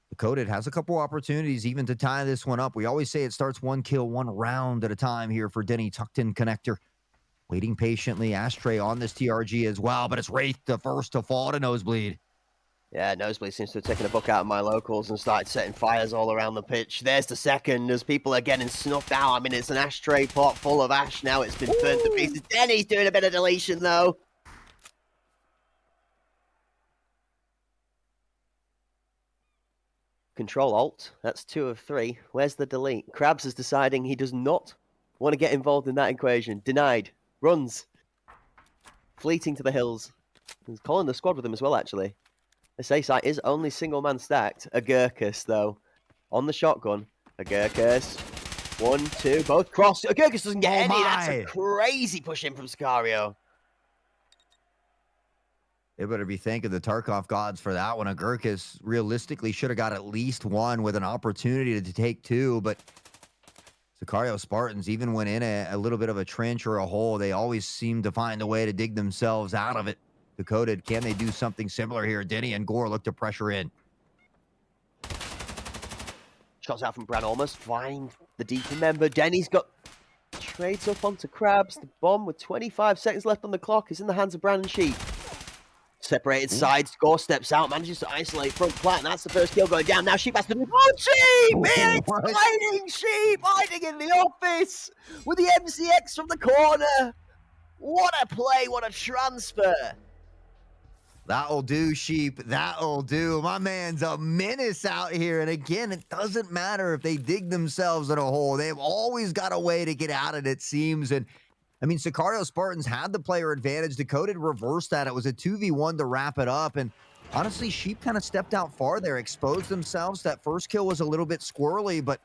Decoded has a couple opportunities even to tie this one up. We always say it starts 1 kill, 1 round at a time here for Denny. Tucked in connector. Waiting patiently. Ashtray on this TRG as well, but it's Wraith the first to fall to Nosebleed. Yeah, Nosebleed seems to have taken a book out of my locals and started setting fires all around the pitch. There's the second as people are getting snuffed out. I mean, it's an ashtray pot full of ash now. It's been burnt to pieces. Denny's doing a bit of deletion, though. Control-Alt. That's 2 of 3. Where's the delete? Krabs is deciding he does not want to get involved in that equation. Denied. Runs. Fleeting to the hills. He's calling the squad with him as well, actually. This A site is only single-man stacked. Agurkus, though, on the shotgun. Agurkus. 1, 2, both cross. Agurkus doesn't get any. That's a crazy push in from Sicario. They better be thanking the Tarkov gods for that one. Agurkus realistically should have got at least 1 with an opportunity to take 2, but Sicario Spartans, even when in a little bit of a trench or a hole, they always seem to find a way to dig themselves out of it. Decoded, can they do something similar here? Denny and Gore look to pressure in. Shots out from Bran almost. Find the deeper member. Denny's got trades up onto Krabs. The bomb with 25 seconds left on the clock is in the hands of Bran and Sheep. Separated sides. Gore steps out, manages to isolate front flat, and that's the first kill going down. Now Sheep has to move. Oh, Sheep! It's hiding Sheep! Hiding in the office with the MCX from the corner. What a play, what a transfer. That'll do, Sheep. That'll do. My man's a menace out here. And again, it doesn't matter if they dig themselves in a hole. They've always got a way to get out of it, it seems. And I mean, Sicario Spartans had the player advantage. Decoded reversed that. It was a 2v1 to wrap it up. And honestly, Sheep kind of stepped out far there, exposed themselves. That first kill was a little bit squirrely, but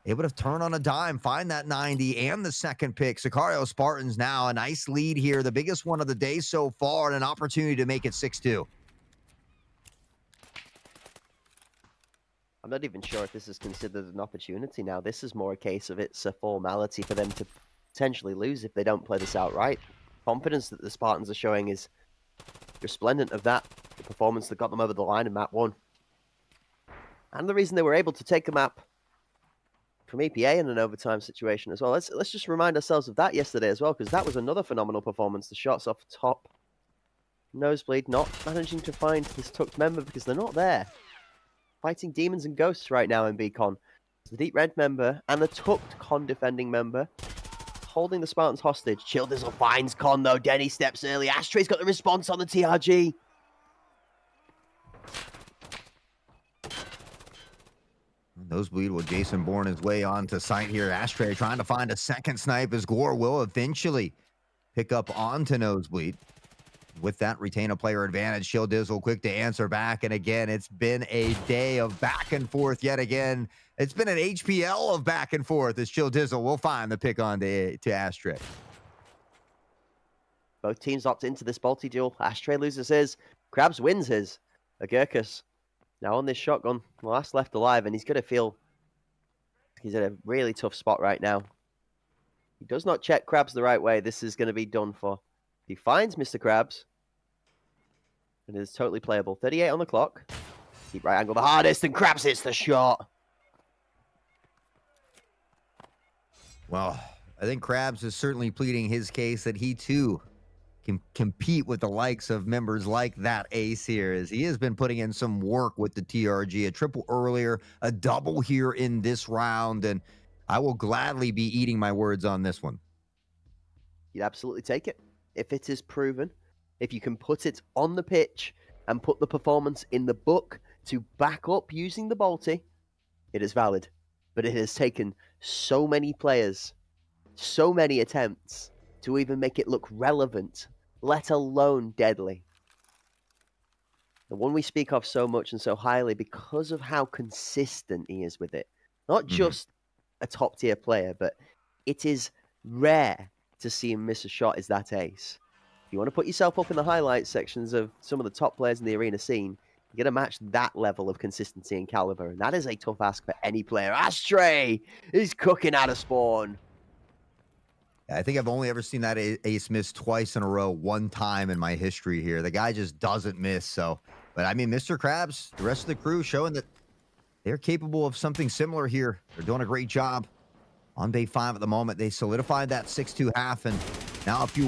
able to turn on a dime, find that 90 and the second pick. Sicario Spartans now a nice lead here, the biggest one of the day so far, and an opportunity to make it 6-2. I'm not even sure if this is considered an opportunity now. This is more a case of it's a formality for them to potentially lose if they don't play this out right. Confidence that the Spartans are showing is resplendent of that. The performance that got them over the line in map 1. And the reason they were able to take a map from EPA in an overtime situation as well. Let's just remind ourselves of that yesterday as well, because that was another phenomenal performance. The shots off top. Nosebleed not managing to find this tucked member because they're not there. Fighting demons and ghosts right now in Beacon. The deep red member and the tucked con defending member holding the Spartans hostage. Chill Dizzle finds Con though. Denny steps early. Ashtray's got the response on the TRG. Nosebleed will Jason Bourne his way onto site here. Ashtray trying to find a second snipe as Gore will eventually pick up onto Nosebleed. With that, retain a player advantage. Chill Dizzle quick to answer back. And again, it's been a day of back and forth yet again. It's been an HPL of back and forth as Chill Dizzle will find the pick on to Ashtray. Both teams opt into this Balti duel. Ashtray loses his. Krabs wins his. Agurkus now on this shotgun, last left alive, and he's going to feel he's in a really tough spot right now. He does not check Krabs the right way. This is going to be done for. He finds Mr. Krabs, and it is totally playable. 38 on the clock. Keep right angle the hardest, and Krabs hits the shot. Well, I think Krabs is certainly pleading his case that he too can compete with the likes of members like that ace here, as he has been putting in some work with the TRG. A triple earlier, a double here in this round, and I will gladly be eating my words on this one. You'd absolutely take it if it is proven. If you can put it on the pitch and put the performance in the book to back up using the Balti, it is valid. But it has taken so many players, so many attempts to even make it look relevant, let alone deadly. The one we speak of so much and so highly because of how consistent he is with it. Not just a top tier player, but it is rare to see him miss a shot is that ace. If you want to put yourself up in the highlight sections of some of the top players in the arena scene, you got to match that level of consistency and caliber, and that is a tough ask for any player. Ashtray is cooking out of spawn. I think I've only ever seen that ace miss twice in a row, one time in my history here. The guy just doesn't miss. So, but I mean, Mr. Krabs, the rest of the crew showing that they're capable of something similar here. They're doing a great job on day 5 at the moment. They solidified that 6-2 half, and now a few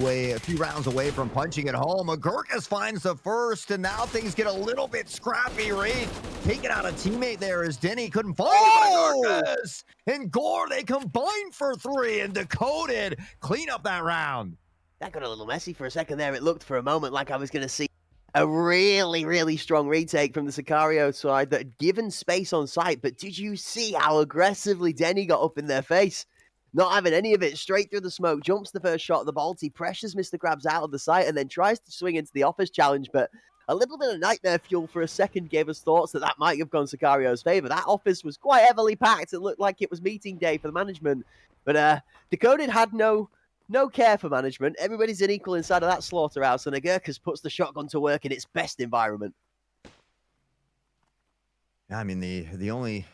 rounds away from punching it home. Agurkus finds the first, and now things get a little bit scrappy. Wraith taking out a teammate there as Denny couldn't find Agurkus. And Gore, they combine for 3, and Decoded clean up that round. That got a little messy for a second there. It looked for a moment like I was going to see a really, really strong retake from the Sicario side that had given space on site. But did you see how aggressively Denny got up in their face? Not having any of it, straight through the smoke, jumps the first shot of the Balti, pressures Mr. Krabs out of the site, and then tries to swing into the office challenge, but a little bit of nightmare fuel for a second gave us thoughts that that might have gone Sicario's favor. That office was quite heavily packed. It looked like it was meeting day for the management, but Decoded had no care for management. Everybody's an equal inside of that slaughterhouse, and Agurkus puts the shotgun to work in its best environment. I mean, the only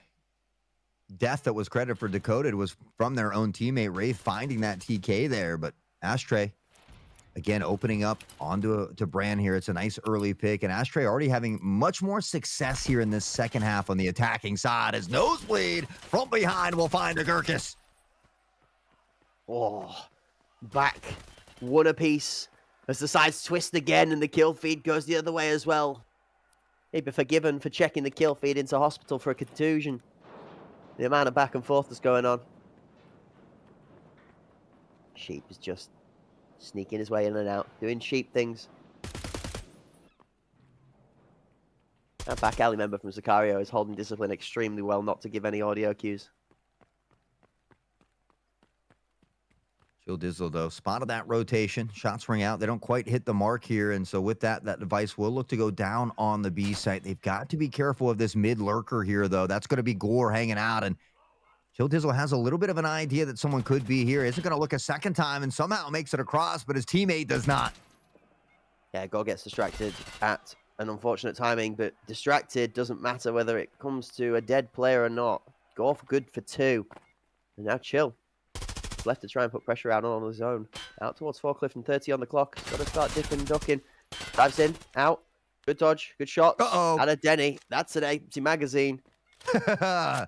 death that was credited for Decoded was from their own teammate Wraith finding that TK there, but Ashtray Again, opening up onto to Brand here. It's a nice early pick. And Ashtray already having much more success here in this second half on the attacking side as Nosebleed from behind will find a Gurkus. Oh, back. One apiece. As the sides twist again and the kill feed goes the other way as well. He'd be forgiven for checking the kill feed into hospital for a contusion. The amount of back and forth that's going on. Sheep is just sneaking his way in and out, doing sheep things. That back alley member from Sicario is holding discipline extremely well not to give any audio cues. Chill Dizzle, though, spotted that rotation. Shots ring out. They don't quite hit the mark here. And so with that, that device will look to go down on the B site. They've got to be careful of this mid lurker here, though. That's going to be Gore hanging out. And Chill Dizzle has a little bit of an idea that someone could be here. Isn't going to look a second time and somehow makes it across, but his teammate does not. Yeah, Gore gets distracted at an unfortunate timing, but distracted doesn't matter whether it comes to a dead player or not. Gore for good for 2. And now Chill. Left to try and put pressure out on his own. Out towards Forklift and 30 on the clock. Got to start dipping, ducking. Dives in, out. Good dodge, good shot. And a Denny. That's an empty magazine. The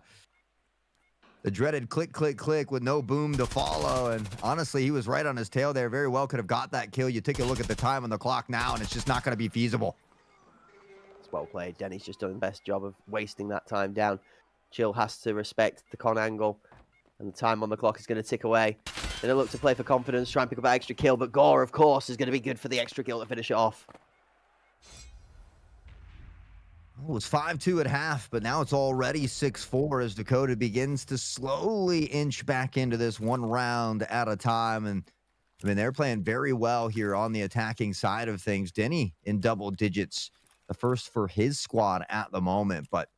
dreaded click, click, click with no boom to follow. And honestly, he was right on his tail there. Very well could have got that kill. You take a look at the time on the clock now, and it's just not going to be feasible. It's well played. Denny's just done the best job of wasting that time down. Chill has to respect the con angle. And the time on the clock is going to tick away. Then look to play for confidence, try and pick up that extra kill. But Gore, of course, is going to be good for the extra kill to finish it off. It was 5-2 at half, but now it's already 6-4 as Dakota begins to slowly inch back into this one round at a time. And I mean, they're playing very well here on the attacking side of things. Denny in double digits, the first for his squad at the moment. But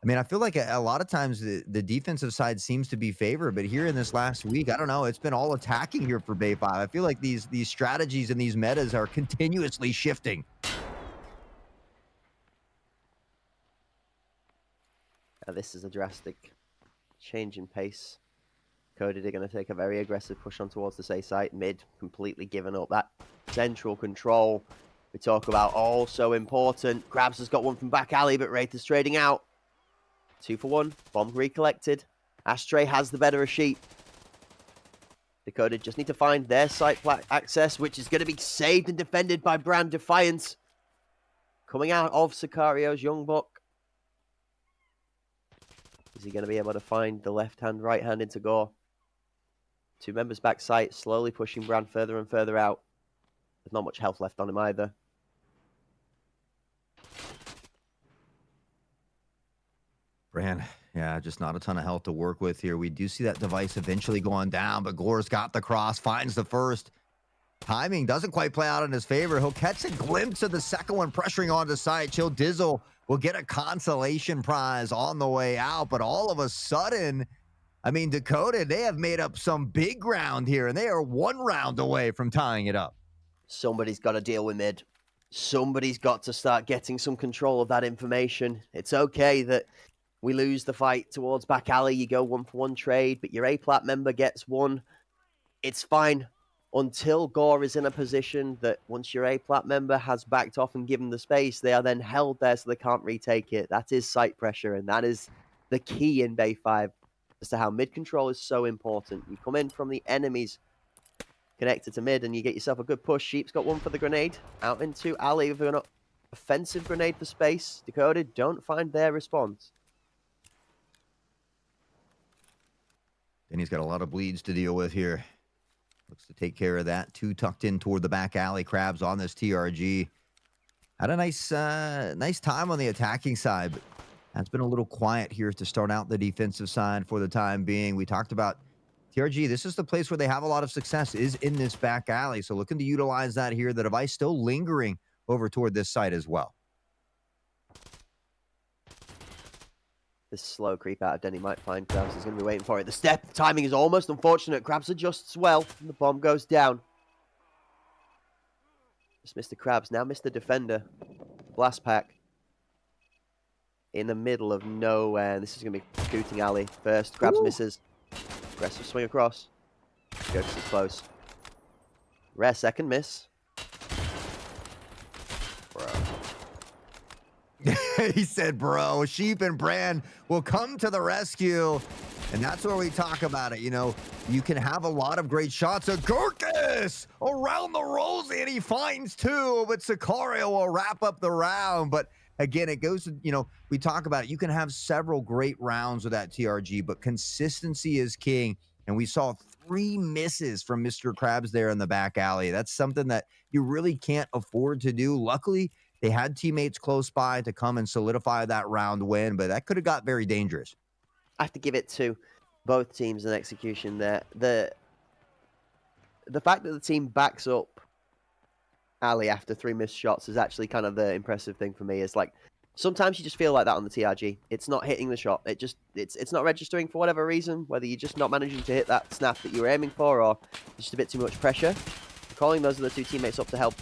I mean, I feel like a lot of times the defensive side seems to be favored, but here in this last week, I don't know, it's been all attacking here for Bay 5. I feel like these strategies and these metas are continuously shifting. This is a drastic change in pace. Cody, they're going to take a very aggressive push on towards the safe site. Mid, completely given up. That central control we talk about, all so important. Krabs has got one from back alley, but Wraith is trading out. 2 for 1. Bomb recollected. Ashtray has the better of Sheep. Dakota just need to find their site access, which is going to be saved and defended by Brand Defiance. Coming out of Sicario's Young Buck. Is he going to be able to find the left hand, right hand into Gore? 2 members back site, slowly pushing Brand further and further out. There's not much health left on him either. Brand, yeah, just not a ton of health to work with here. We do see that device eventually going down, but Gore's got the cross, finds the first. Timing doesn't quite play out in his favor. He'll catch a glimpse of the second one pressuring onto site. Chill Dizzle will get a consolation prize on the way out, but all of a sudden, I mean, Dakota, they have made up some big ground here, and they are 1 round away from tying it up. Somebody's got to deal with mid. Somebody's got to start getting some control of that information. It's okay that we lose the fight towards back alley. You go 1 for 1 trade, but your A-plat member gets 1. It's fine until Gore is in a position that once your A-plat member has backed off and given the space, they are then held there so they can't retake it. That is site pressure, and that is the key in Bay 5 as to how mid control is so important. You come in from the enemies connected to mid and you get yourself a good push. Sheep's got 1 for the grenade. Out into alley with an offensive grenade for space. Dakota don't find their response. And he's got a lot of bleeds to deal with here. Looks to take care of that. 2 tucked in toward the back alley. Krabs on this TRG. Had a nice time on the attacking side, but that's been a little quiet here to start out the defensive side for the time being. We talked about TRG. This is the place where they have a lot of success, is in this back alley. So looking to utilize that here. The device still lingering over toward this side as well. This slow creep out of Denny might find Krabs. He's going to be waiting for it. The step timing is almost unfortunate. Krabs adjusts well, and the bomb goes down. Just Mr. Krabs. Now Mr. Defender. Blast pack. In the middle of nowhere. This is going to be scooting alley. First, Krabs misses. Aggressive swing across. Ghost is close. Rare second miss. Bro. He said, bro, Sheep and Brand will come to the rescue. And that's where we talk about it. You know, you can have a lot of great shots. A Gurkus around the rosy, and he finds two, but Sicario will wrap up the round. But again, it goes to, you know, we talk about it. You can have several great rounds with that TRG, but consistency is king. And we saw 3 misses from Mr. Krabs there in the back alley. That's something that you really can't afford to do. Luckily, they had teammates close by to come and solidify that round win, but that could have got very dangerous. I have to give it to both teams in execution there. The fact that the team backs up Ali after 3 missed shots is actually kind of the impressive thing for me. It's like sometimes you just feel like that on the TRG. It's not hitting the shot. It's not registering for whatever reason, whether you're just not managing to hit that snap that you were aiming for or just a bit too much pressure. Calling those other 2 teammates up to help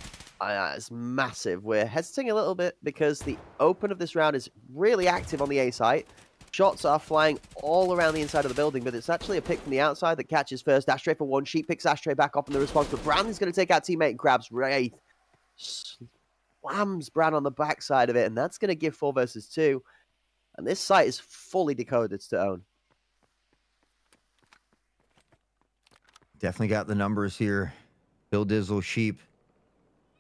is massive. We're hesitating a little bit because the open of this round is really active on the A site. Shots are flying all around the inside of the building, but it's actually a pick from the outside that catches first. Ashtray for 1. Sheep picks Ashtray back up in the response, but Brand's going to take out teammate and grabs Wraith. Slams Brand on the backside of it, and that's going to give 4 versus 2. And this site is fully decoded to own. Definitely got the numbers here. Bill Dizzle, Sheep.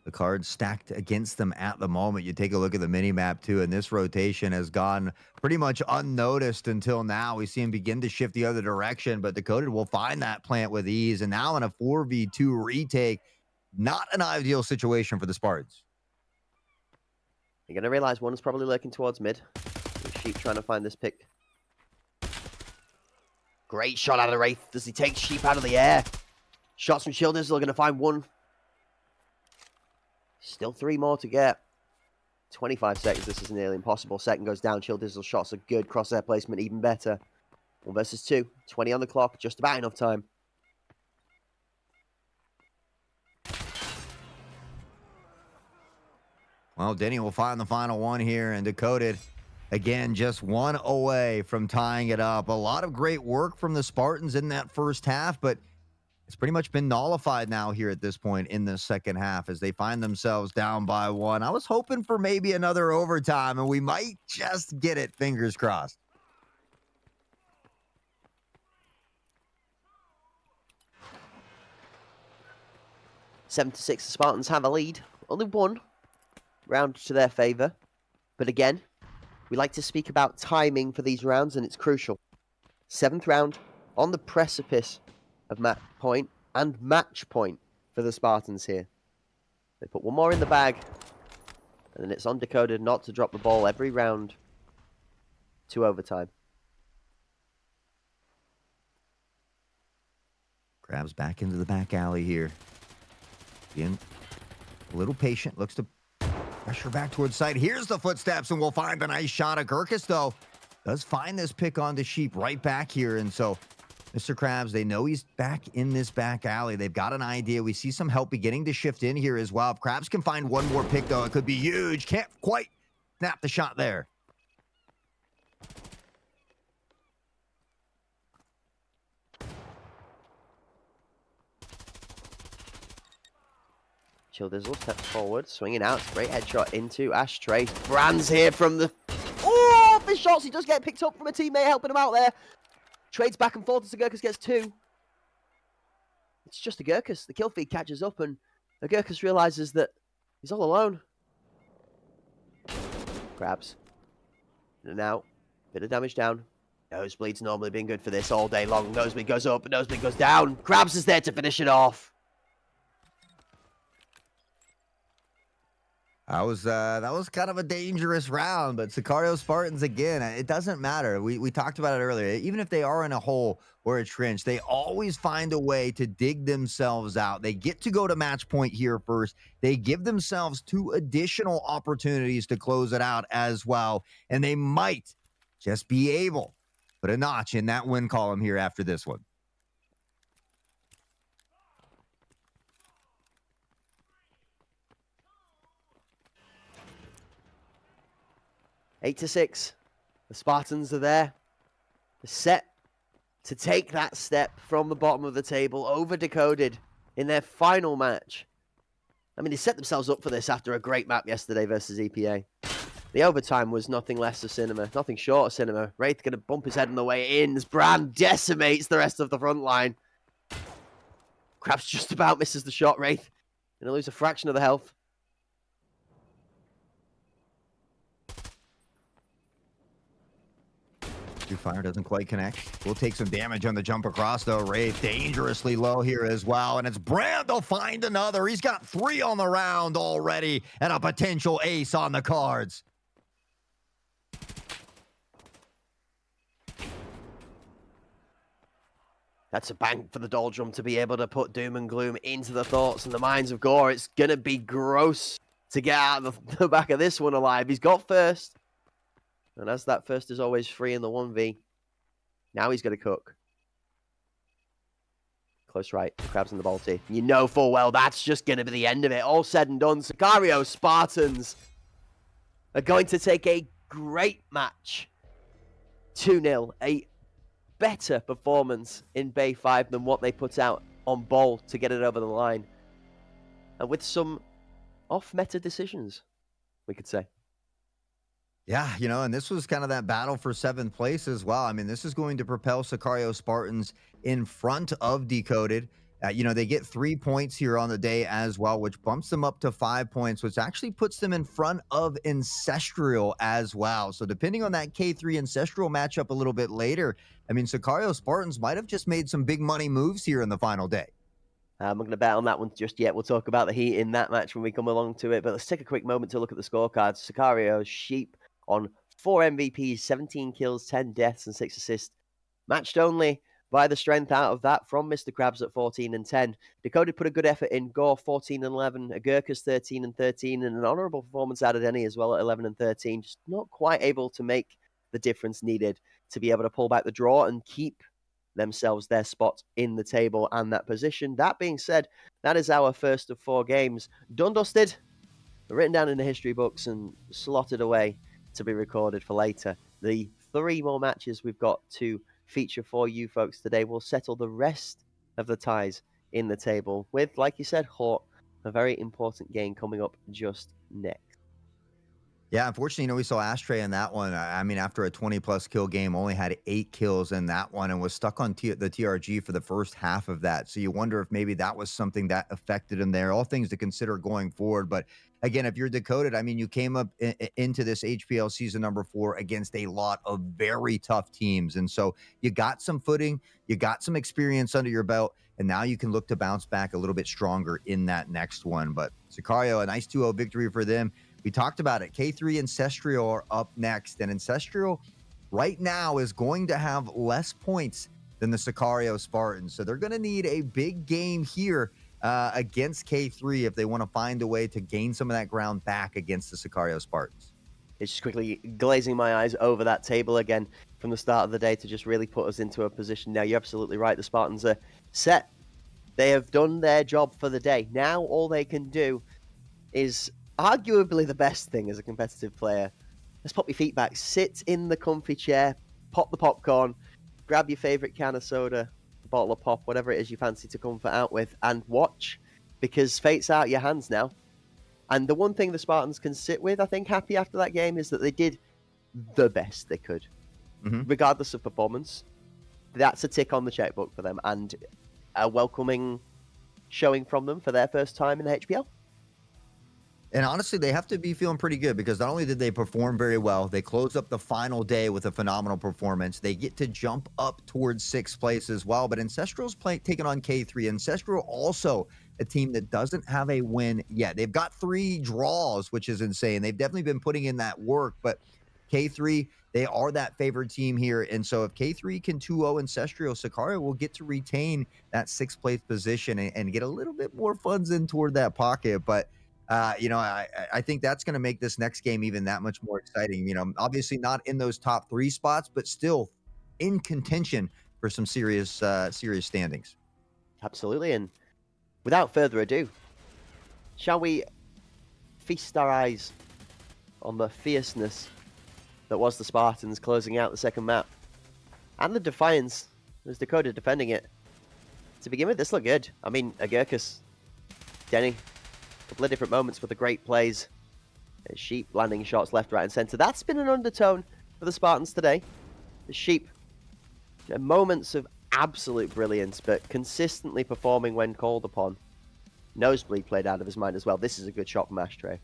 The cards stacked against them at the moment. You take a look at the mini-map, too, and this rotation has gone pretty much unnoticed until now. We see him begin to shift the other direction, but Decoded will find that plant with ease, and now in a 4v2 retake, not an ideal situation for the Spartans. You're going to realize one's probably lurking towards mid. Sheep trying to find this pick. Great shot out of the Wraith. Does he take Sheep out of the air? Shots from Shielders are going to find 1. Still 3 more to get. 25 seconds. This is nearly impossible. Second goes down. Chill Dizzle shots are good. Crosshair placement even better. 1 versus 2. 20 on the clock. Just about enough time. Well, Denny will find the final one here, and Decoded, again, just 1 away from tying it up. A lot of great work from the Spartans in that first half, but it's pretty much been nullified now here at this point in the second half as they find themselves down by 1. I was hoping for maybe another overtime, and we might just get it. Fingers crossed. Seven to 6, the Spartans have a lead. Only 1 round to their favor. But again, we like to speak about timing for these rounds, and it's crucial. 7th round on the precipice of match point and match point for the Spartans here. They put 1 more in the bag, and then it's on Decoded not to drop the ball every round to overtime. Grabs back into the back alley here. Again, a little patient, looks to pressure back towards side. Here's the footsteps, and we'll find a nice shot. Of Gurkus, though, does find this pick onto Sheep right back here, and so Mr. Krabs, they know he's back in this back alley. They've got an idea. We see some help beginning to shift in here as well. If Krabs can find 1 more pick, though, it could be huge. Can't quite snap the shot there. Chill Dizzle steps forward, swinging out. Great headshot into Ashtray. Brand's here from the... Oh, the shots! He does get picked up from a teammate helping him out there. Trades back and forth as the Gurkus gets 2. It's just a Gurkus. The kill feed catches up, and the Gurkus realizes that he's all alone. Grabs. And now, bit of damage down. Nosebleed's normally been good for this all day long. Nosebleed goes up, and Nosebleed goes down. Grabs is there to finish it off. That was kind of a dangerous round, but Sicario Spartans, again, it doesn't matter. We talked about it earlier. Even if they are in a hole or a trench, they always find a way to dig themselves out. They get to go to match point here first. They give themselves 2 additional opportunities to close it out as well, and they might just be able to put a notch in that win column here after this one. Eight to 6. The Spartans are there. They're set to take that step from the bottom of the table over Decoded. in their final match. I mean, they set themselves up for this after a great map yesterday versus EPA. The overtime was nothing less of cinema, nothing short of cinema. Wraith going to bump his head on the way in as Brand decimates the rest of the front line. Krabs just about misses the shot. Wraith going to lose a fraction of the health. Fire doesn't quite connect. We'll take some damage on the jump across, though. Wraith dangerously low here as well. And it's Brand. They'll find another. He's got 3 on the round already and a potential ace on the cards. That's a bang for the Doldrum to be able to put doom and gloom into the thoughts and the minds of Gore. It's going to be gross to get out of the back of this one alive. He's got first. And as that first is always free in the 1v, now he's going to cook. Close right, Krabs in the Balti. You know full well that's just going to be the end of it. All said and done, Sicario Spartans are going to take a great match. 2-0, a better performance in Bay 5 than what they put out on Bowl to get it over the line. And with some off-meta decisions, we could say. Yeah, you know, and this was kind of that battle for 7th place as well. I mean, this is going to propel Sicario Spartans in front of Decoded. You know, they get 3 points here on the day as well, which bumps them up to 5 points, which actually puts them in front of Ancestral as well. So depending on that K3 Ancestral matchup a little bit later, I mean, Sicario Spartans might have just made some big money moves here in the final day. I'm not going to bet on that one just yet. We'll talk about the heat in that match when we come along to it. But let's take a quick moment to look at the scorecards. Sicario, Sheep on 4 MVPs, 17 kills, 10 deaths, and 6 assists. Matched only by the strength out of that from Mr. Krabs at 14 and 10. Decoded put a good effort in. Gore 14 and 11. Agurka's 13 and 13. And an honourable performance out of Denny as well at 11 and 13. Just not quite able to make the difference needed to be able to pull back the draw and keep themselves their spot in the table and that position. That being said, that is our first of 4 games done, dusted, written down in the history books and slotted away to be recorded for later. The 3 more matches we've got to feature for you folks today will settle the rest of the ties in the table with, like you said, Hort, a very important game coming up just next. Yeah, unfortunately, you know, we saw Ashtray in that one. I mean, after a 20-plus kill game, only had 8 kills in that one and was stuck on the TRG for the first half of that. So you wonder if maybe that was something that affected him there. All things to consider going forward. But again, if you're Decoded, I mean, you came up into this HPL season number 4 against a lot of very tough teams. And so you got some footing, you got some experience under your belt, and now you can look to bounce back a little bit stronger in that next one. But Sicario, a nice 2-0 victory for them. We talked about it. K3 Ancestral are up next, and Ancestral right now is going to have less points than the Sicario Spartans. So they're going to need a big game here against K3 if they want to find a way to gain some of that ground back against the Sicario Spartans. It's just quickly glazing my eyes over that table again from the start of the day to just really put us into a position. Now, you're absolutely right. The Spartans are set. They have done their job for the day. Now all they can do is arguably the best thing as a competitive player. Let's pop your feet back, sit in the comfy chair, pop the popcorn, grab your favourite can of soda, bottle of pop, whatever it is you fancy to comfort out with, and watch, because fate's out of your hands now. And the one thing the Spartans can sit with, I think, happy after that game, is that they did the best they could, regardless of performance. That's a tick on the checkbook for them, and a welcoming showing from them for their first time in the HPL. And honestly, they have to be feeling pretty good because not only did they perform very well, they closed up the final day with a phenomenal performance. They get to jump up towards 6th place as well. But Ancestral's taking on K3. Ancestral also a team that doesn't have a win yet. They've got 3 draws, which is insane. They've definitely been putting in that work. But K3, they are that favored team here. And so if K3 can 2-0 Ancestral, Sicario will get to retain that 6th place position and get a little bit more funds in toward that pocket. But you know, I think that's going to make this next game even that much more exciting. You know, obviously not in those top 3 spots, but still in contention for some serious standings. Absolutely. And without further ado, shall we feast our eyes on the fierceness that was the Spartans closing out the second map, and the defiance as Dakota defending it. To begin with, this looked good. I mean, Agurkus, Denny, a couple of different moments with the great plays. Sheep landing shots left, right, and center. That's been an undertone for the Spartans today. The Sheep, moments of absolute brilliance, but consistently performing when called upon. Nosebleed played out of his mind as well. This is a good shot from Ashtray.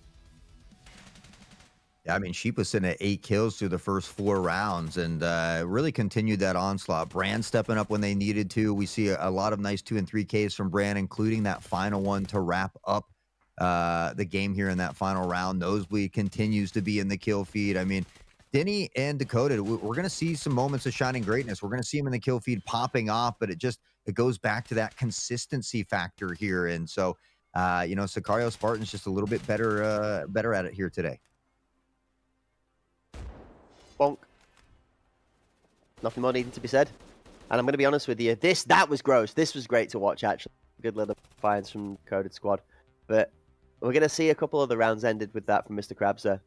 Yeah, I mean, Sheep was sitting at 8 kills through the first 4 rounds and really continued that onslaught. Brand stepping up when they needed to. We see a lot of nice 2 and 3 Ks from Brand, including that final one to wrap up the game here in that final round. Nosebleed continues to be in the kill feed. I mean, Denny and Dakota, we're going to see some moments of shining greatness. We're going to see them in the kill feed popping off, but it goes back to that consistency factor here. And so, Sicario Spartan's just a little bit better at it here today. Bonk. Nothing more needing to be said. And I'm going to be honest with you, that was gross. This was great to watch, actually. Good little finds from the Coded squad. But we're going to see a couple of the rounds ended with that from Mr. Krabs there.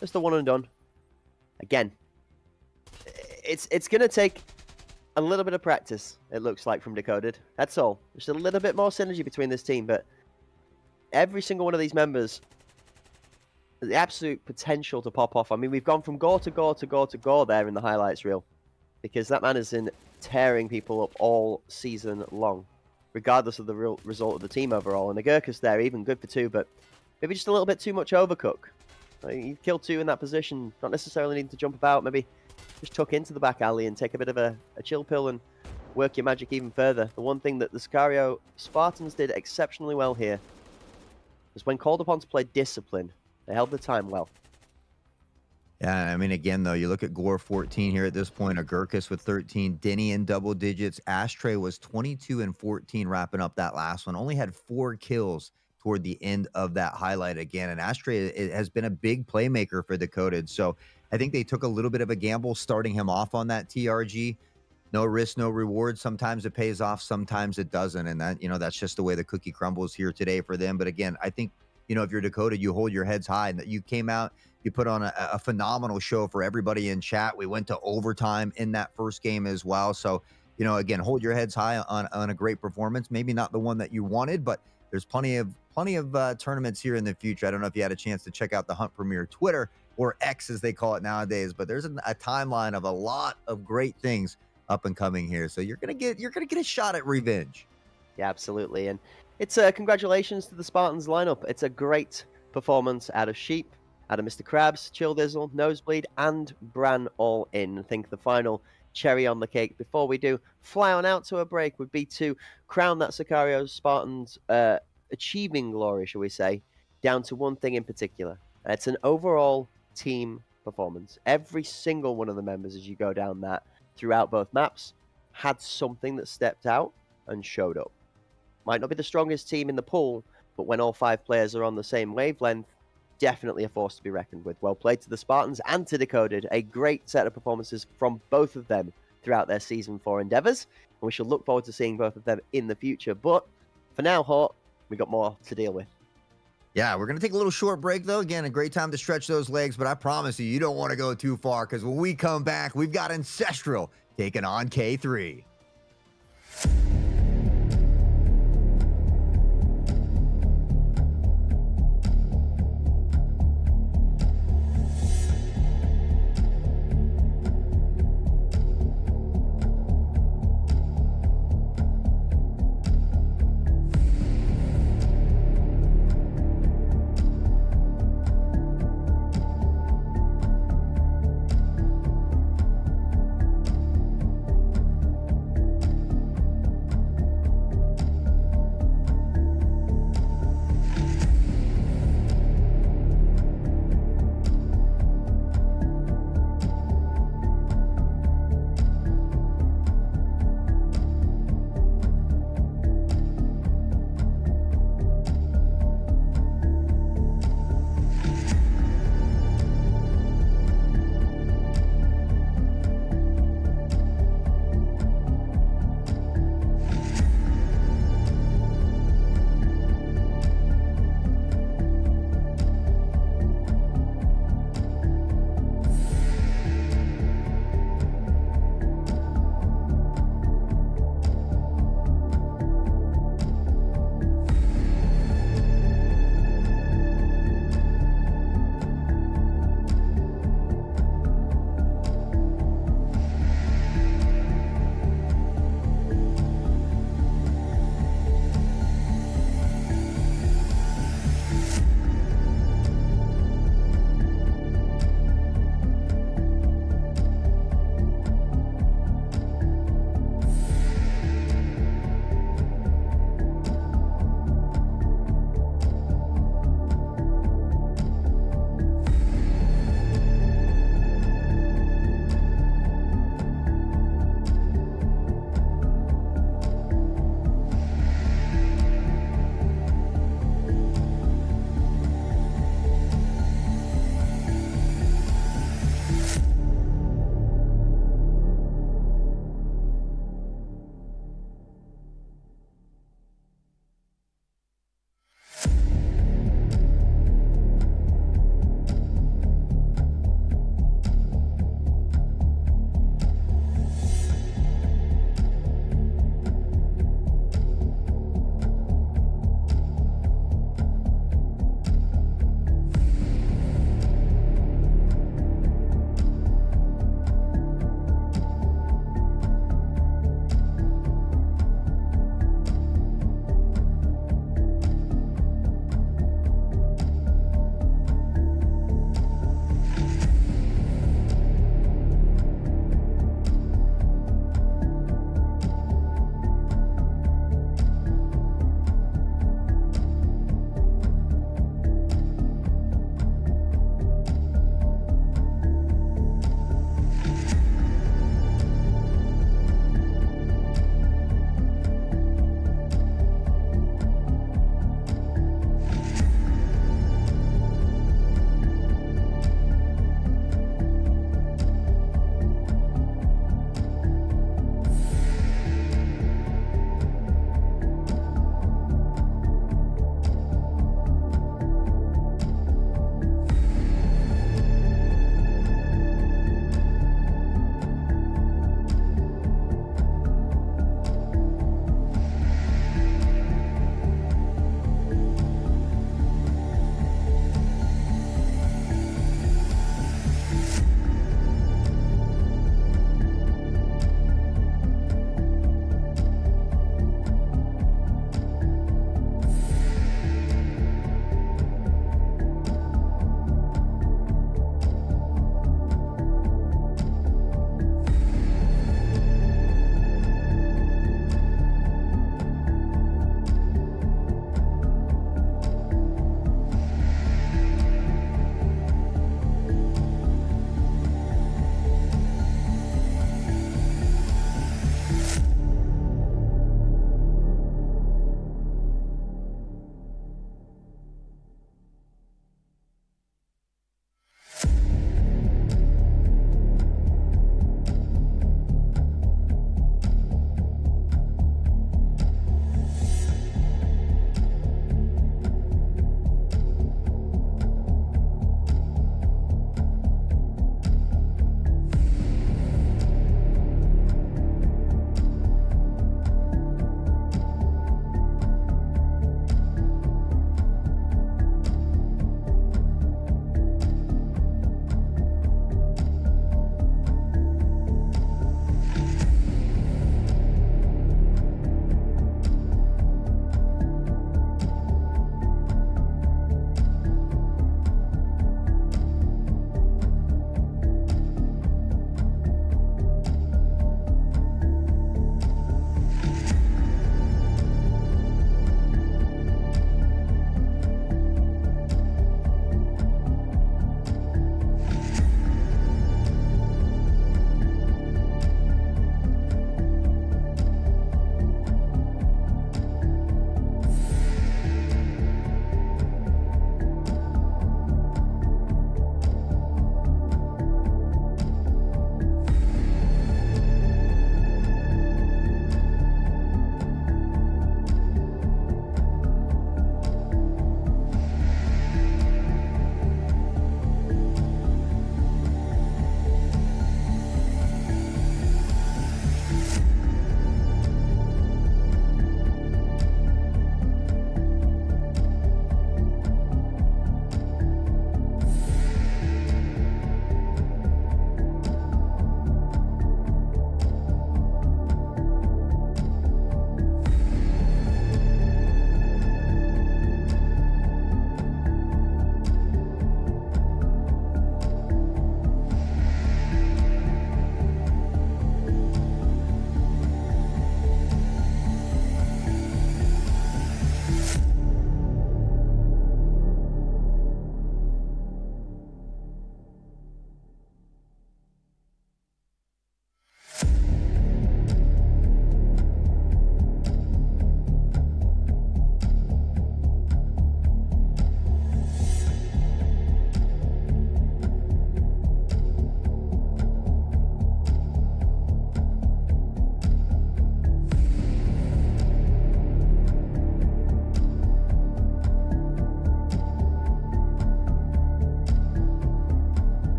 Just the one and done. Again, it's going to take a little bit of practice, it looks like, from Decoded. That's all. Just a little bit more synergy between this team, but every single one of these members, the absolute potential to pop off. I mean, we've gone from gore to gore to gore to gore there in the highlights reel, because that man has been tearing people up all season long, regardless of the real result of the team overall. And the Gurkus there, even good for 2, but maybe just a little bit too much overcook. You killed 2 in that position, not necessarily needing to jump about, maybe just tuck into the back alley and take a bit of a chill pill and work your magic even further. The one thing that the Sicario Spartans did exceptionally well here was when called upon to play discipline, they held the time well. Yeah, I mean, again, though, you look at Gore 14 here at this point, Agurkus with 13, Denny in double digits. Ashtray was 22 and 14 wrapping up that last one. Only had 4 kills toward the end of that highlight again. And Ashtray has been a big playmaker for the Coded. So I think they took a little bit of a gamble starting him off on that TRG. No risk, no reward. Sometimes it pays off, sometimes it doesn't. And that, that's just the way the cookie crumbles here today for them. But again, I think, if you're Dakota, you hold your heads high, and that you came out, you put on a phenomenal show for everybody in chat. We went to overtime in that first game as well. So, again, hold your heads high on a great performance. Maybe not the one that you wanted, but there's plenty of tournaments here in the future. I don't know if you had a chance to check out the Hunt Premier Twitter, or X as they call it nowadays, but there's a timeline of a lot of great things up and coming here. So you're gonna get a shot at revenge. Yeah, absolutely. And it's congratulations to the Spartans lineup. It's a great performance out of Sheep, out of Mr. Krabs, Chill Dizzle, Nosebleed, and Bran all in. I think the final cherry on the cake before we do fly on out to a break would be to crown that Sicario Spartans achieving glory, shall we say, down to one thing in particular. It's an overall team performance. Every single one of the members, as you go down that throughout both maps, had something that stepped out and showed up. Might not be the strongest team in the pool, but when all 5 players are on the same wavelength, definitely a force to be reckoned with. Well played to the Spartans and to Decoded. A great set of performances from both of them throughout their Season 4 endeavors, and we shall look forward to seeing both of them in the future. But for now, Hort, we got more to deal with. Yeah, we're going to take a little short break, though. Again, a great time to stretch those legs, but I promise you don't want to go too far, because when we come back, we've got Ancestral taking on K3.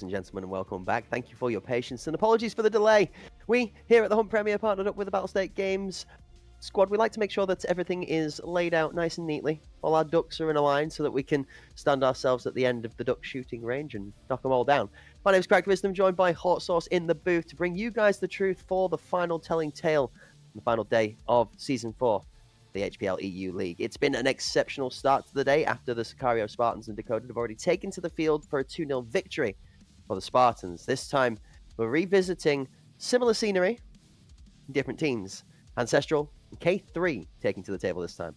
ladies and gentlemen, and welcome back. Thank you for your patience and apologies for the delay. We here at the Hunt Premier partnered up with the Battlestate Games squad. We like to make sure that everything is laid out nice and neatly. All our ducks are in a line so that we can stand ourselves at the end of the duck shooting range and knock them all down. My name is Cracked Wisdom, joined by Hot Sauce in the booth to bring you guys the truth for the final telling tale on the final day of Season 4. The HPL EU League. It's been an exceptional start to the day after the Sicario Spartans and Decoded have already taken to the field for a 2-0 victory for the Spartans. This time, we're revisiting similar scenery, different teams. Ancestral and K3 taking to the table this time.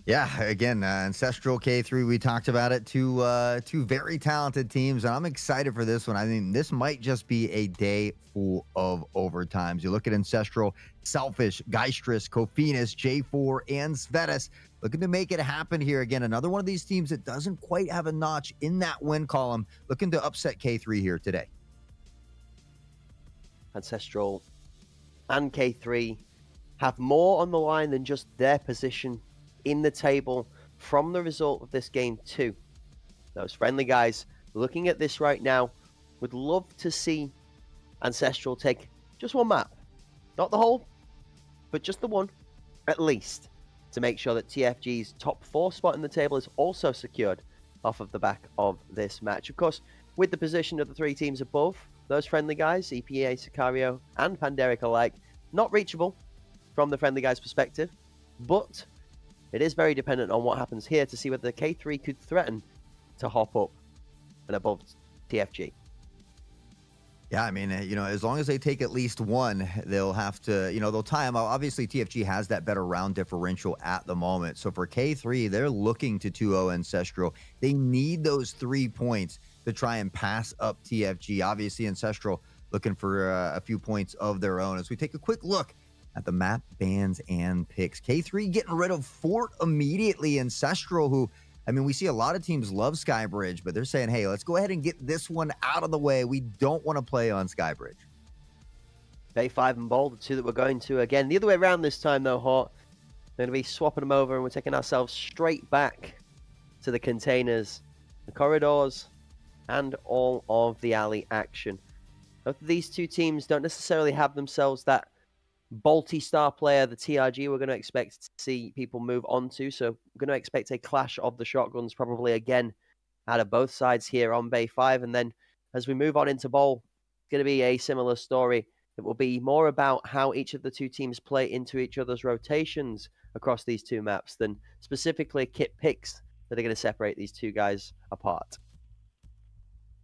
Yeah, again, Ancestral K3, we talked about it. Two very talented teams, and I'm excited for this one. I mean, this might just be a day full of overtimes. You look at Ancestral, Selfish, Geistrus, Kofinas, J4, and Svetus looking to make it happen here. Again, another one of these teams that doesn't quite have a notch in that win column, looking to upset K3 here today. Ancestral and K3 have more on the line than just their position in the table from the result of this game too. Those friendly guys looking at this right now would love to see Ancestral take just one map. Not the whole, but just the one, at least, to make sure that TFG's top 4 spot in the table is also secured off of the back of this match. Of course, with the position of the 3 teams above, those friendly guys, EPA, Sicario, and Panderic alike, not reachable from the friendly guys' perspective, but it is very dependent on what happens here to see whether the K3 could threaten to hop up and above TFG. Yeah, I mean, as long as they take at least one, they'll have to, they'll tie them out. Obviously, TFG has that better round differential at the moment. So for K3, they're looking to 2-0 Ancestral. They need those 3 points to try and pass up TFG. Obviously, Ancestral looking for a few points of their own. As we take a quick look at the map bans and picks. K3 getting rid of Fort immediately. Ancestral, who, I mean, we see a lot of teams love Skybridge, but they're saying, hey, let's go ahead and get this one out of the way. We don't want to play on Skybridge. Bay 5 and Bold, the 2 that we're going to again. The other way around this time, though, Hot. We're going to be swapping them over, and we're taking ourselves straight back to the containers, the corridors, and all of the alley action. Both of these 2 teams don't necessarily have themselves that bolty star player, the TRG, we're going to expect to see people move on to. So we're going to expect a clash of the shotguns probably again out of both sides here on Bay 5. And then as we move on into Bowl, it's going to be a similar story. It will be more about how each of the 2 teams play into each other's rotations across these 2 maps than specifically kit picks that are going to separate these 2 guys apart.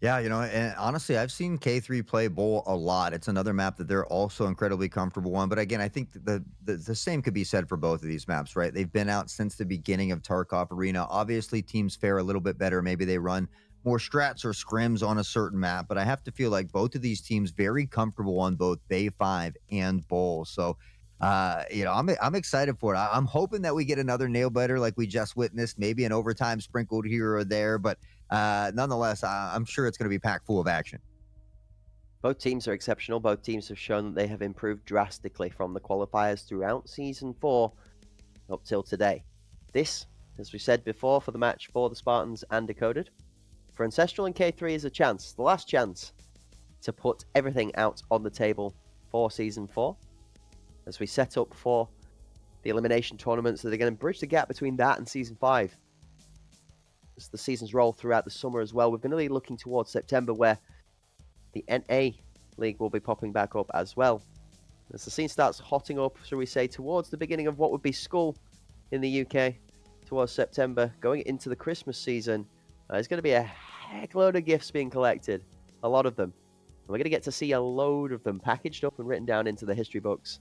Yeah, and honestly, I've seen K3 play Bowl a lot. It's another map that they're also incredibly comfortable on. But again, I think the same could be said for both of these maps, right? They've been out since the beginning of Tarkov Arena. Obviously, teams fare a little bit better. Maybe they run more strats or scrims on a certain map. But I have to feel like both of these teams very comfortable on both Bay 5 and Bowl. So, I'm excited for it. I'm hoping that we get another nail biter like we just witnessed, maybe an overtime sprinkled here or there. But nonetheless, I'm sure it's going to be packed full of action. Both teams are exceptional. Both teams have shown that they have improved drastically from the qualifiers throughout Season 4 up till today. This, as we said before, for the match for the Spartans and Decoded. For Ancestral and K3 is a chance, the last chance, to put everything out on the table for Season 4. As we set up for the elimination tournaments that are going to bridge the gap between that and Season 5. As the seasons roll throughout the summer as well, we're going to be looking towards September where the NA League will be popping back up as well. As the scene starts hotting up, shall we say, towards the beginning of what would be school in the UK, towards September, going into the Christmas season, there's going to be a heck load of gifts being collected, a lot of them. And we're going to get to see a load of them packaged up and written down into the history books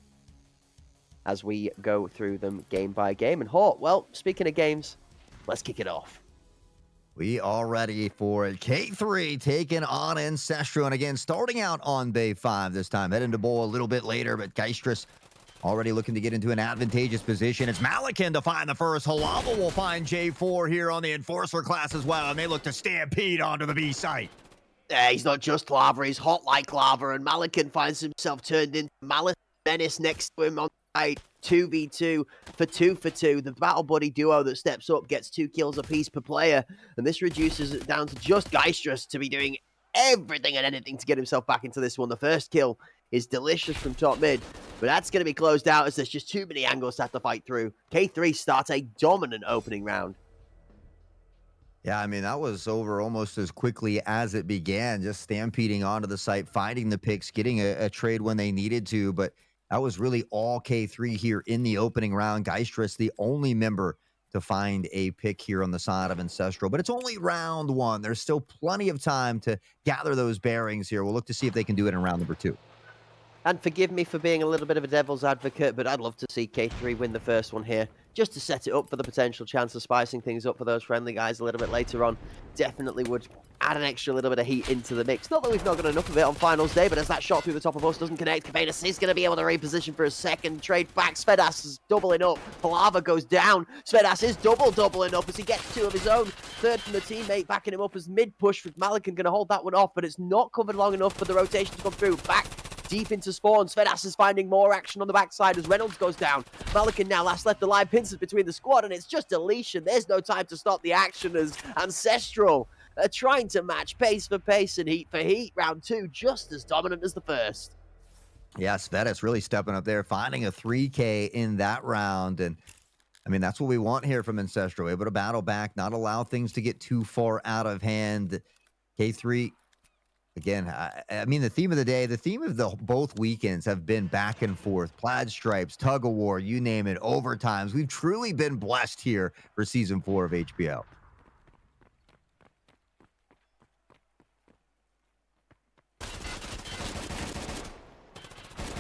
as we go through them game by game. And Hort, well, speaking of games, let's kick it off. We are ready for it. K3 taking on Ancestral. And again, starting out on Bay 5 this time. Heading to Bowl a little bit later, but Geistrus already looking to get into an advantageous position. It's Malikan to find the first. Halava will find J4 here on the Enforcer class as well. And they look to stampede onto the B site. He's not just lava, he's hot like lava. And Malikan finds himself turned into Malice Menace next to him on 2v2 for 2 the battle buddy duo that steps up gets 2 kills apiece per player, and this reduces it down to just Geistrus to be doing everything and anything to get himself back into this one. The first kill is delicious from top mid, but that's going to be closed out as there's just too many angles to have to fight through. K3 starts a dominant opening round. Yeah, I mean, that was over almost as quickly as it began, just stampeding onto the site, finding the picks, getting a trade when they needed to. But that was really all K3 here in the opening round. Geistress, the only member to find a pick here on the side of Ancestral. But it's only round one. There's still plenty of time to gather those bearings here. We'll look to see if they can do it in round number 2. And forgive me for being a little bit of a devil's advocate, but I'd love to see K3 win the first one here, just to set it up for the potential chance of spicing things up for those friendly guys a little bit later on. Definitely would add an extra little bit of heat into the mix. Not that we've not got enough of it on finals day, but as that shot through the top of us doesn't connect, Cabanus is going to be able to reposition for a second trade back. Svedas is doubling up. Palava goes down. Svedas is doubling up as he gets 2 of his own. Third from the teammate backing him up as mid push with Malikan going to hold that one off, but it's not covered long enough for the rotation to come through. Back deep into spawn. Svedas is finding more action on the backside as Reynolds goes down. Malikan now last left alive, pinces between the squad, and it's just deletion. There's no time to stop the action as Ancestral are trying to match pace for pace and heat for heat. Round 2 just as dominant as the first. Yeah, Svedas really stepping up there, finding a 3K in that round. And I mean, that's what we want here from Ancestral. Able to battle back, not allow things to get too far out of hand. K3, again, I mean, the theme of the day, the theme of both weekends have been back and forth. Plaid stripes, tug of war, you name it, overtimes. We've truly been blessed here for Season 4 of HPL.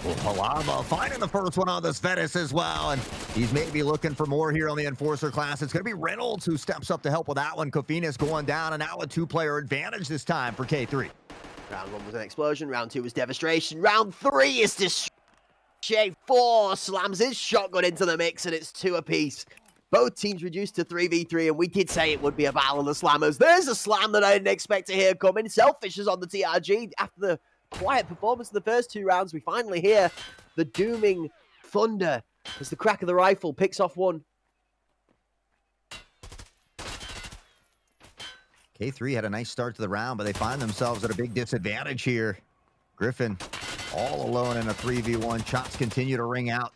Well, Palava finding the first one on the Svedas as well, and he's maybe looking for more here on the Enforcer class. It's going to be Reynolds who steps up to help with that one. Kofinas going down, and now a 2-player advantage this time for K3. Round 1 was an explosion. Round 2 was devastation. Round 3 is destruction. 4 slams his shotgun into the mix, and it's 2 apiece. Both teams reduced to 3v3, and we did say it would be a battle of the slammers. There's a slam that I didn't expect to hear coming. Selfish is on the TRG after the quiet performance of the first 2 rounds. We finally hear the dooming thunder as the crack of the rifle picks off one. K3 had a nice start to the round, but they find themselves at a big disadvantage here. Griffin all alone in a 3v1. Shots continue to ring out.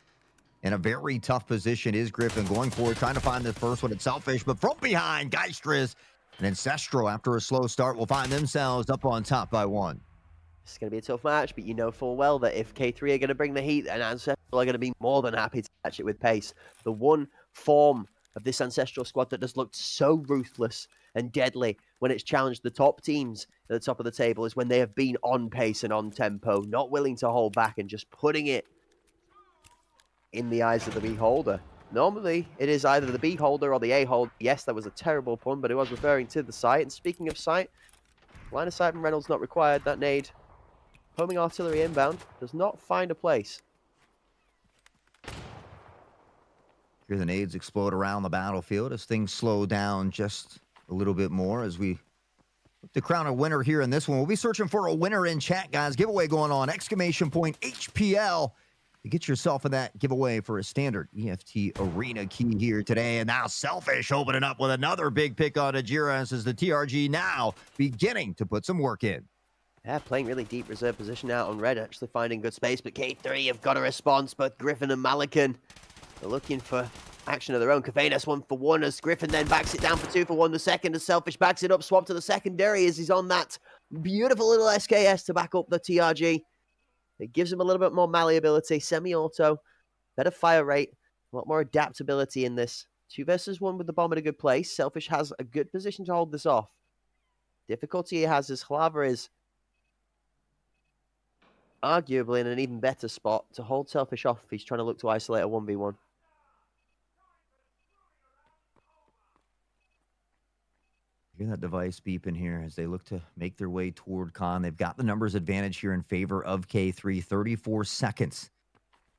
In a very tough position is Griffin going forward, trying to find the first one at Selfish, but from behind, Geistress and Ancestral, after a slow start, will find themselves up on top by 1. It's going to be a tough match, but you know full well that if K3 are going to bring the heat, and Ancestral are going to be more than happy to match it with pace. The one form of this Ancestral squad that has looked so ruthless and deadly when it's challenged the top teams at the top of the table is when they have been on pace and on tempo, not willing to hold back and just putting it in the eyes of the beholder. Normally, it is either the beholder or the a-holder. Yes, that was a terrible pun, but it was referring to the site. And speaking of site, line of sight from Reynolds not required. That nade, homing artillery inbound, does not find a place. Here the nades explode around the battlefield as things slow down just a little bit more as we look to crown a winner here in this one. We'll be searching for a winner in chat, guys. Giveaway going on, ! HPL. To get yourself in that giveaway for a standard EFT Arena key here today. And now Selfish opening up with another big pick on Ajira as the TRG now beginning to put some work in. Yeah, playing really deep reserve position out on red, actually finding good space, but K3 have got a response. Both Griffin and Malikan are looking for action of their own. Cabanus 1 for 1 as Griffin then backs it down for 2 for 1. The second as Selfish backs it up, swap to the secondary as he's on that beautiful little SKS to back up the TRG. It gives him a little bit more malleability, semi-auto, better fire rate, a lot more adaptability in this. 2 versus 1 with the bomb at a good place. Selfish has a good position to hold this off. Difficulty he has is Hlava is arguably in an even better spot to hold Selfish off if he's trying to look to isolate a 1v1. Hear that device beeping here as they look to make their way toward Con. They've got the numbers advantage here in favor of K3. 34 seconds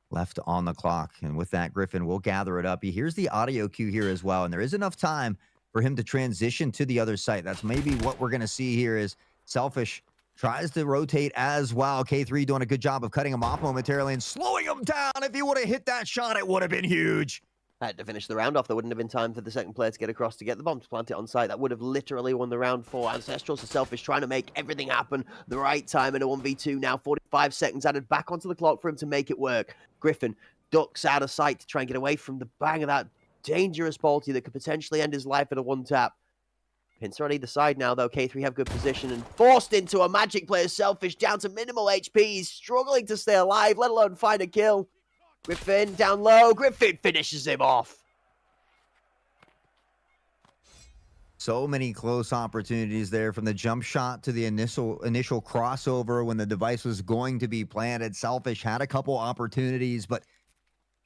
left on the clock. And with that, Griffin will gather it up. He hears the audio cue here as well. And there is enough time for him to transition to the other site. That's maybe what we're going to see here is Selfish tries to rotate as well. K3 doing a good job of cutting him off momentarily and slowing him down. If he would have hit that shot, it would have been huge. Had to finish the round off. There wouldn't have been time for the second player to get across to get the bomb to plant it on site. That would have literally won the round for Ancestral. So Selfish trying to make everything happen the right time in a 1v2 now. 45 seconds added back onto the clock for him to make it work. Griffin ducks out of sight to try and get away from the bang of that dangerous Balti that could potentially end his life at a one-tap. Pincer on either side now, though. K3 have good position and forced into a Magic player. Selfish down to minimal HP. He's struggling to stay alive, let alone find a kill. Griffin down low. Griffin finishes him off. So many close opportunities there, from the jump shot to the initial crossover when the device was going to be planted. Selfish had a couple opportunities, but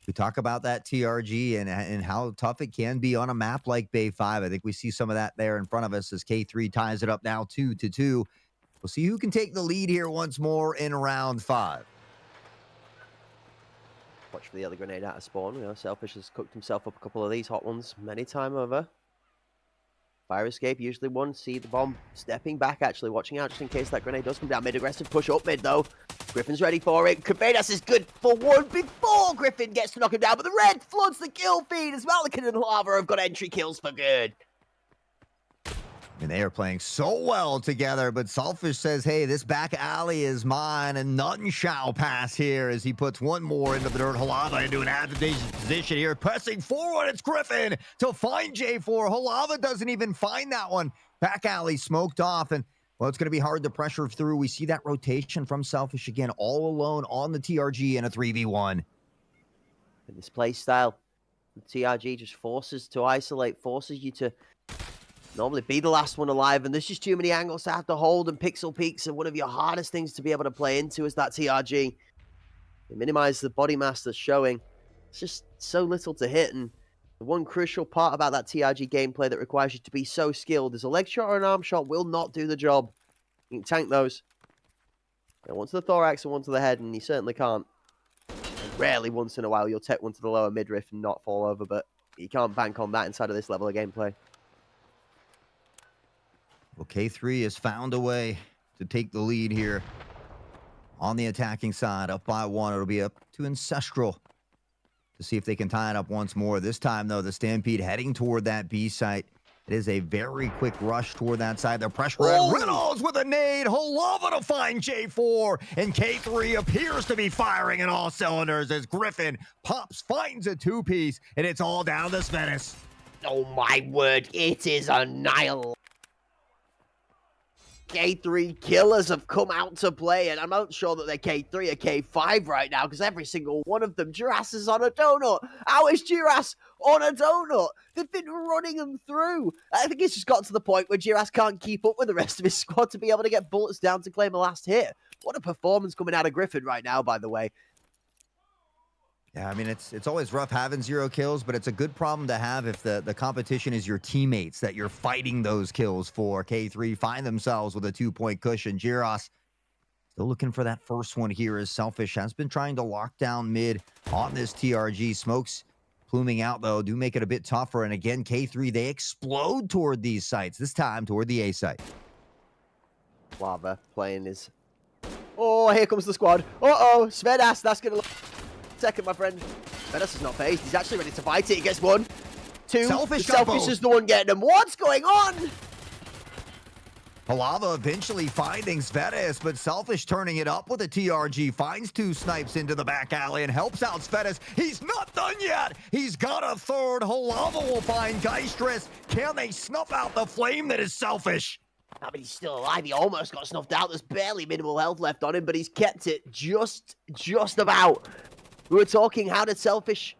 we talk about that TRG and how tough it can be on a map like Bay 5. I think we see some of that there in front of us as K3 ties it up now 2-2. We'll see who can take the lead here once more in round 5. Watch for the other grenade out of spawn. You know, Selfish has cooked himself up a couple of these hot ones many times over. Fire escape, usually one. See the bomb stepping back, actually watching out just in case that grenade does come down mid. Aggressive push up mid, though. Griffin's ready for it. Cabedas is good for one before Griffin gets to knock him down, but the red floods the kill feed as Malikan and Lava have got entry kills for good. And they are playing so well together, but Selfish says, hey, this back alley is mine, and none shall pass here, as he puts one more into the dirt. Halava into an advantageous position here, pressing forward. It's Griffin to find J4. Halava doesn't even find that one. Back alley smoked off, and, well, it's going to be hard to pressure through. We see that rotation from Selfish again, all alone on the TRG in a 3v1. In this play style, the TRG just forces to isolate, forces you to normally be the last one alive, and there's just too many angles to have to hold, and pixel peaks are one of your hardest things to be able to play into as that TRG. They minimize the body mass that's showing. It's just so little to hit, and the one crucial part about that TRG gameplay that requires you to be so skilled is a leg shot or an arm shot will not do the job. You can tank those. One to the thorax and one to the head, and you certainly can't. And rarely once in a while you'll take one to the lower midriff and not fall over, but you can't bank on that inside of this level of gameplay. Well, K3 has found a way to take the lead here on the attacking side. Up by 1. It'll be up to Ancestral to see if they can tie it up once more. This time, though, the Stampede heading toward that B site. It is a very quick rush toward that side. They're pressuring. Reynolds with a nade. Halava to find J4. And K3 appears to be firing in all cylinders as Griffin pops, finds a two-piece, and it's all down to Svetis. Oh, my word. It is annihilation. K3 killers have come out to play, and I'm not sure that they're K3 or K5 right now, because every single one of them, Duras is on a donut. How is Duras on a donut? They've been running them through. I think it's just got to the point where Duras can't keep up with the rest of his squad to be able to get bullets down to claim a last hit. What a performance coming out of Griffin right now, by the way. Yeah, I mean, it's always rough having 0 kills, but it's a good problem to have if the competition is your teammates that you're fighting those kills for. K3 find themselves with a 2-point cushion. Giros still looking for that first one here, as Selfish has been trying to lock down mid on this TRG. Smokes pluming out, though, do make it a bit tougher. And again, K3, they explode toward these sites, this time toward the A site. Lava playing his... Oh, here comes the squad. Uh-oh, Svedas, that's going to... Second, my friend. Svedas is not phased. He's actually ready to fight it. He gets 1, 2. Selfish is the one getting him. What's going on? Halava eventually finding Svetis, but Selfish turning it up with a TRG. Finds 2 snipes into the back alley and helps out Svetis. He's not done yet. He's got a third. Halava will find Geistress. Can they snuff out the flame that is Selfish? I mean, he's still alive. He almost got snuffed out. There's barely minimal health left on him, but he's kept it just about. We were talking, how did Selfish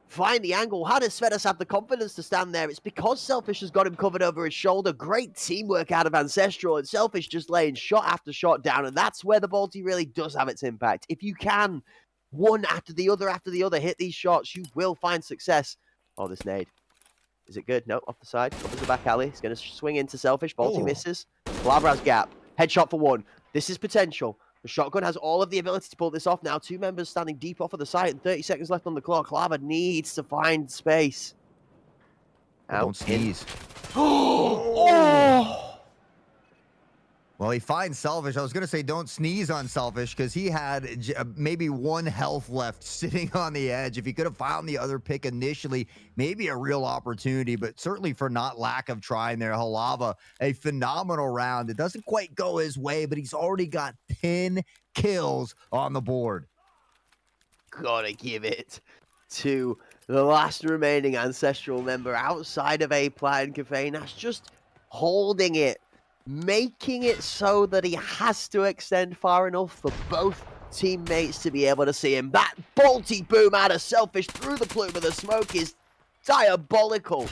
find the angle? How does Svetis have the confidence to stand there? It's because Selfish has got him covered over his shoulder. Great teamwork out of Ancestral, and Selfish just laying shot after shot down, and that's where the Balti really does have its impact. If you can, one after the other, hit these shots, you will find success. Oh, this nade. Is it good? No, off the side. Covers the back alley. He's going to swing into Selfish. Balti misses. Lava has gap. Headshot for 1. This is potential. The shotgun has all of the ability to pull this off now. 2 members standing deep off of the site and 30 seconds left on the clock. Lava needs to find space. Don't sneeze. Oh! Well, he finds Selfish. I was going to say don't sneeze on Selfish because he had maybe 1 health left sitting on the edge. If he could have found the other pick initially, maybe a real opportunity, but certainly for not lack of trying there. Halava, a phenomenal round. It doesn't quite go his way, but he's already got 10 kills on the board. Gotta give it to the last remaining Ancestral member outside of Hpl and Cafe. That's just holding it, making it so that he has to extend far enough for both teammates to be able to see him. That bolty boom out of Selfish through the plume of the smoke is diabolical.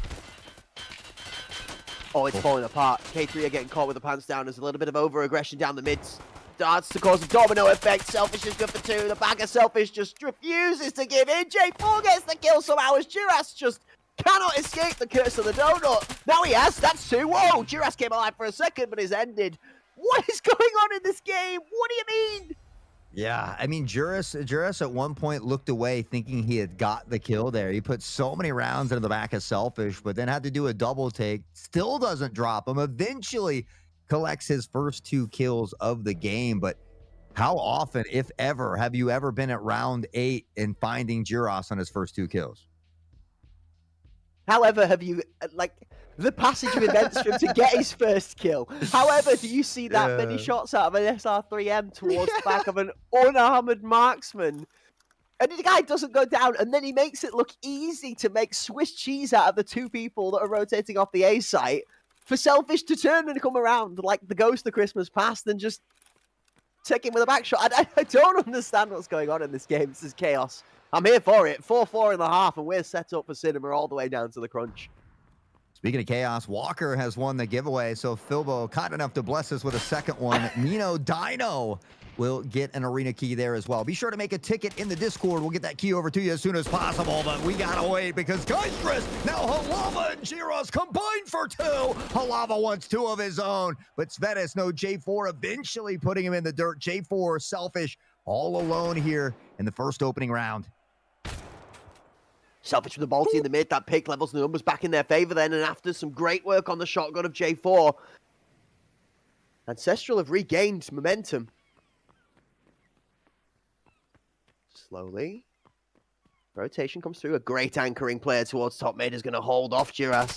Oh, it's falling apart. K3 are getting caught with the pants down. There's a little bit of over-aggression down the mids. Starts to cause a domino effect. Selfish is good for 2. The back of Selfish just refuses to give in. J4 gets the kill somehow as Duras just cannot escape the curse of the donut. Now he has. That's 2. Whoa, Duras came alive for a second, but is ended. What is going on in this game? What do you mean? Yeah, I mean, Juras at one point looked away thinking he had got the kill there. He put so many rounds into the back of Selfish, but then had to do a double take. Still doesn't drop him. Eventually collects his first 2 kills of the game. But how often, if ever, have you ever been at round 8 and finding Juras on his first 2 kills? However, have you, like, the passage of events for him to get his first kill? However, do you see that many shots out of an SR3M towards the back of an unarmored marksman? And the guy doesn't go down, and then he makes it look easy to make Swiss cheese out of the 2 people that are rotating off the A site for Selfish to turn and come around like the ghost of Christmas past and just take him with a back shot. I don't understand what's going on in this game. This is chaos. I'm here for it. 4-4 in the half, and we're set up for cinema all the way down to the crunch. Speaking of chaos, Walker has won the giveaway, so Philbo kind enough to bless us with a second one. Nino Dino will get an arena key there as well. Be sure to make a ticket in the Discord. We'll get that key over to you as soon as possible, but we gotta wait because Geistress, now Halava and Giros combined for 2. Halava wants 2 of his own, but Svetis, no J4 eventually putting him in the dirt. J4 Selfish all alone here in the first opening round. Selfish with the bolty in the mid. That pick levels the numbers back in their favor then, and after some great work on the shotgun of J4, Ancestral have regained momentum. Slowly. Rotation comes through. A great anchoring player towards top mid is going to hold off Duras.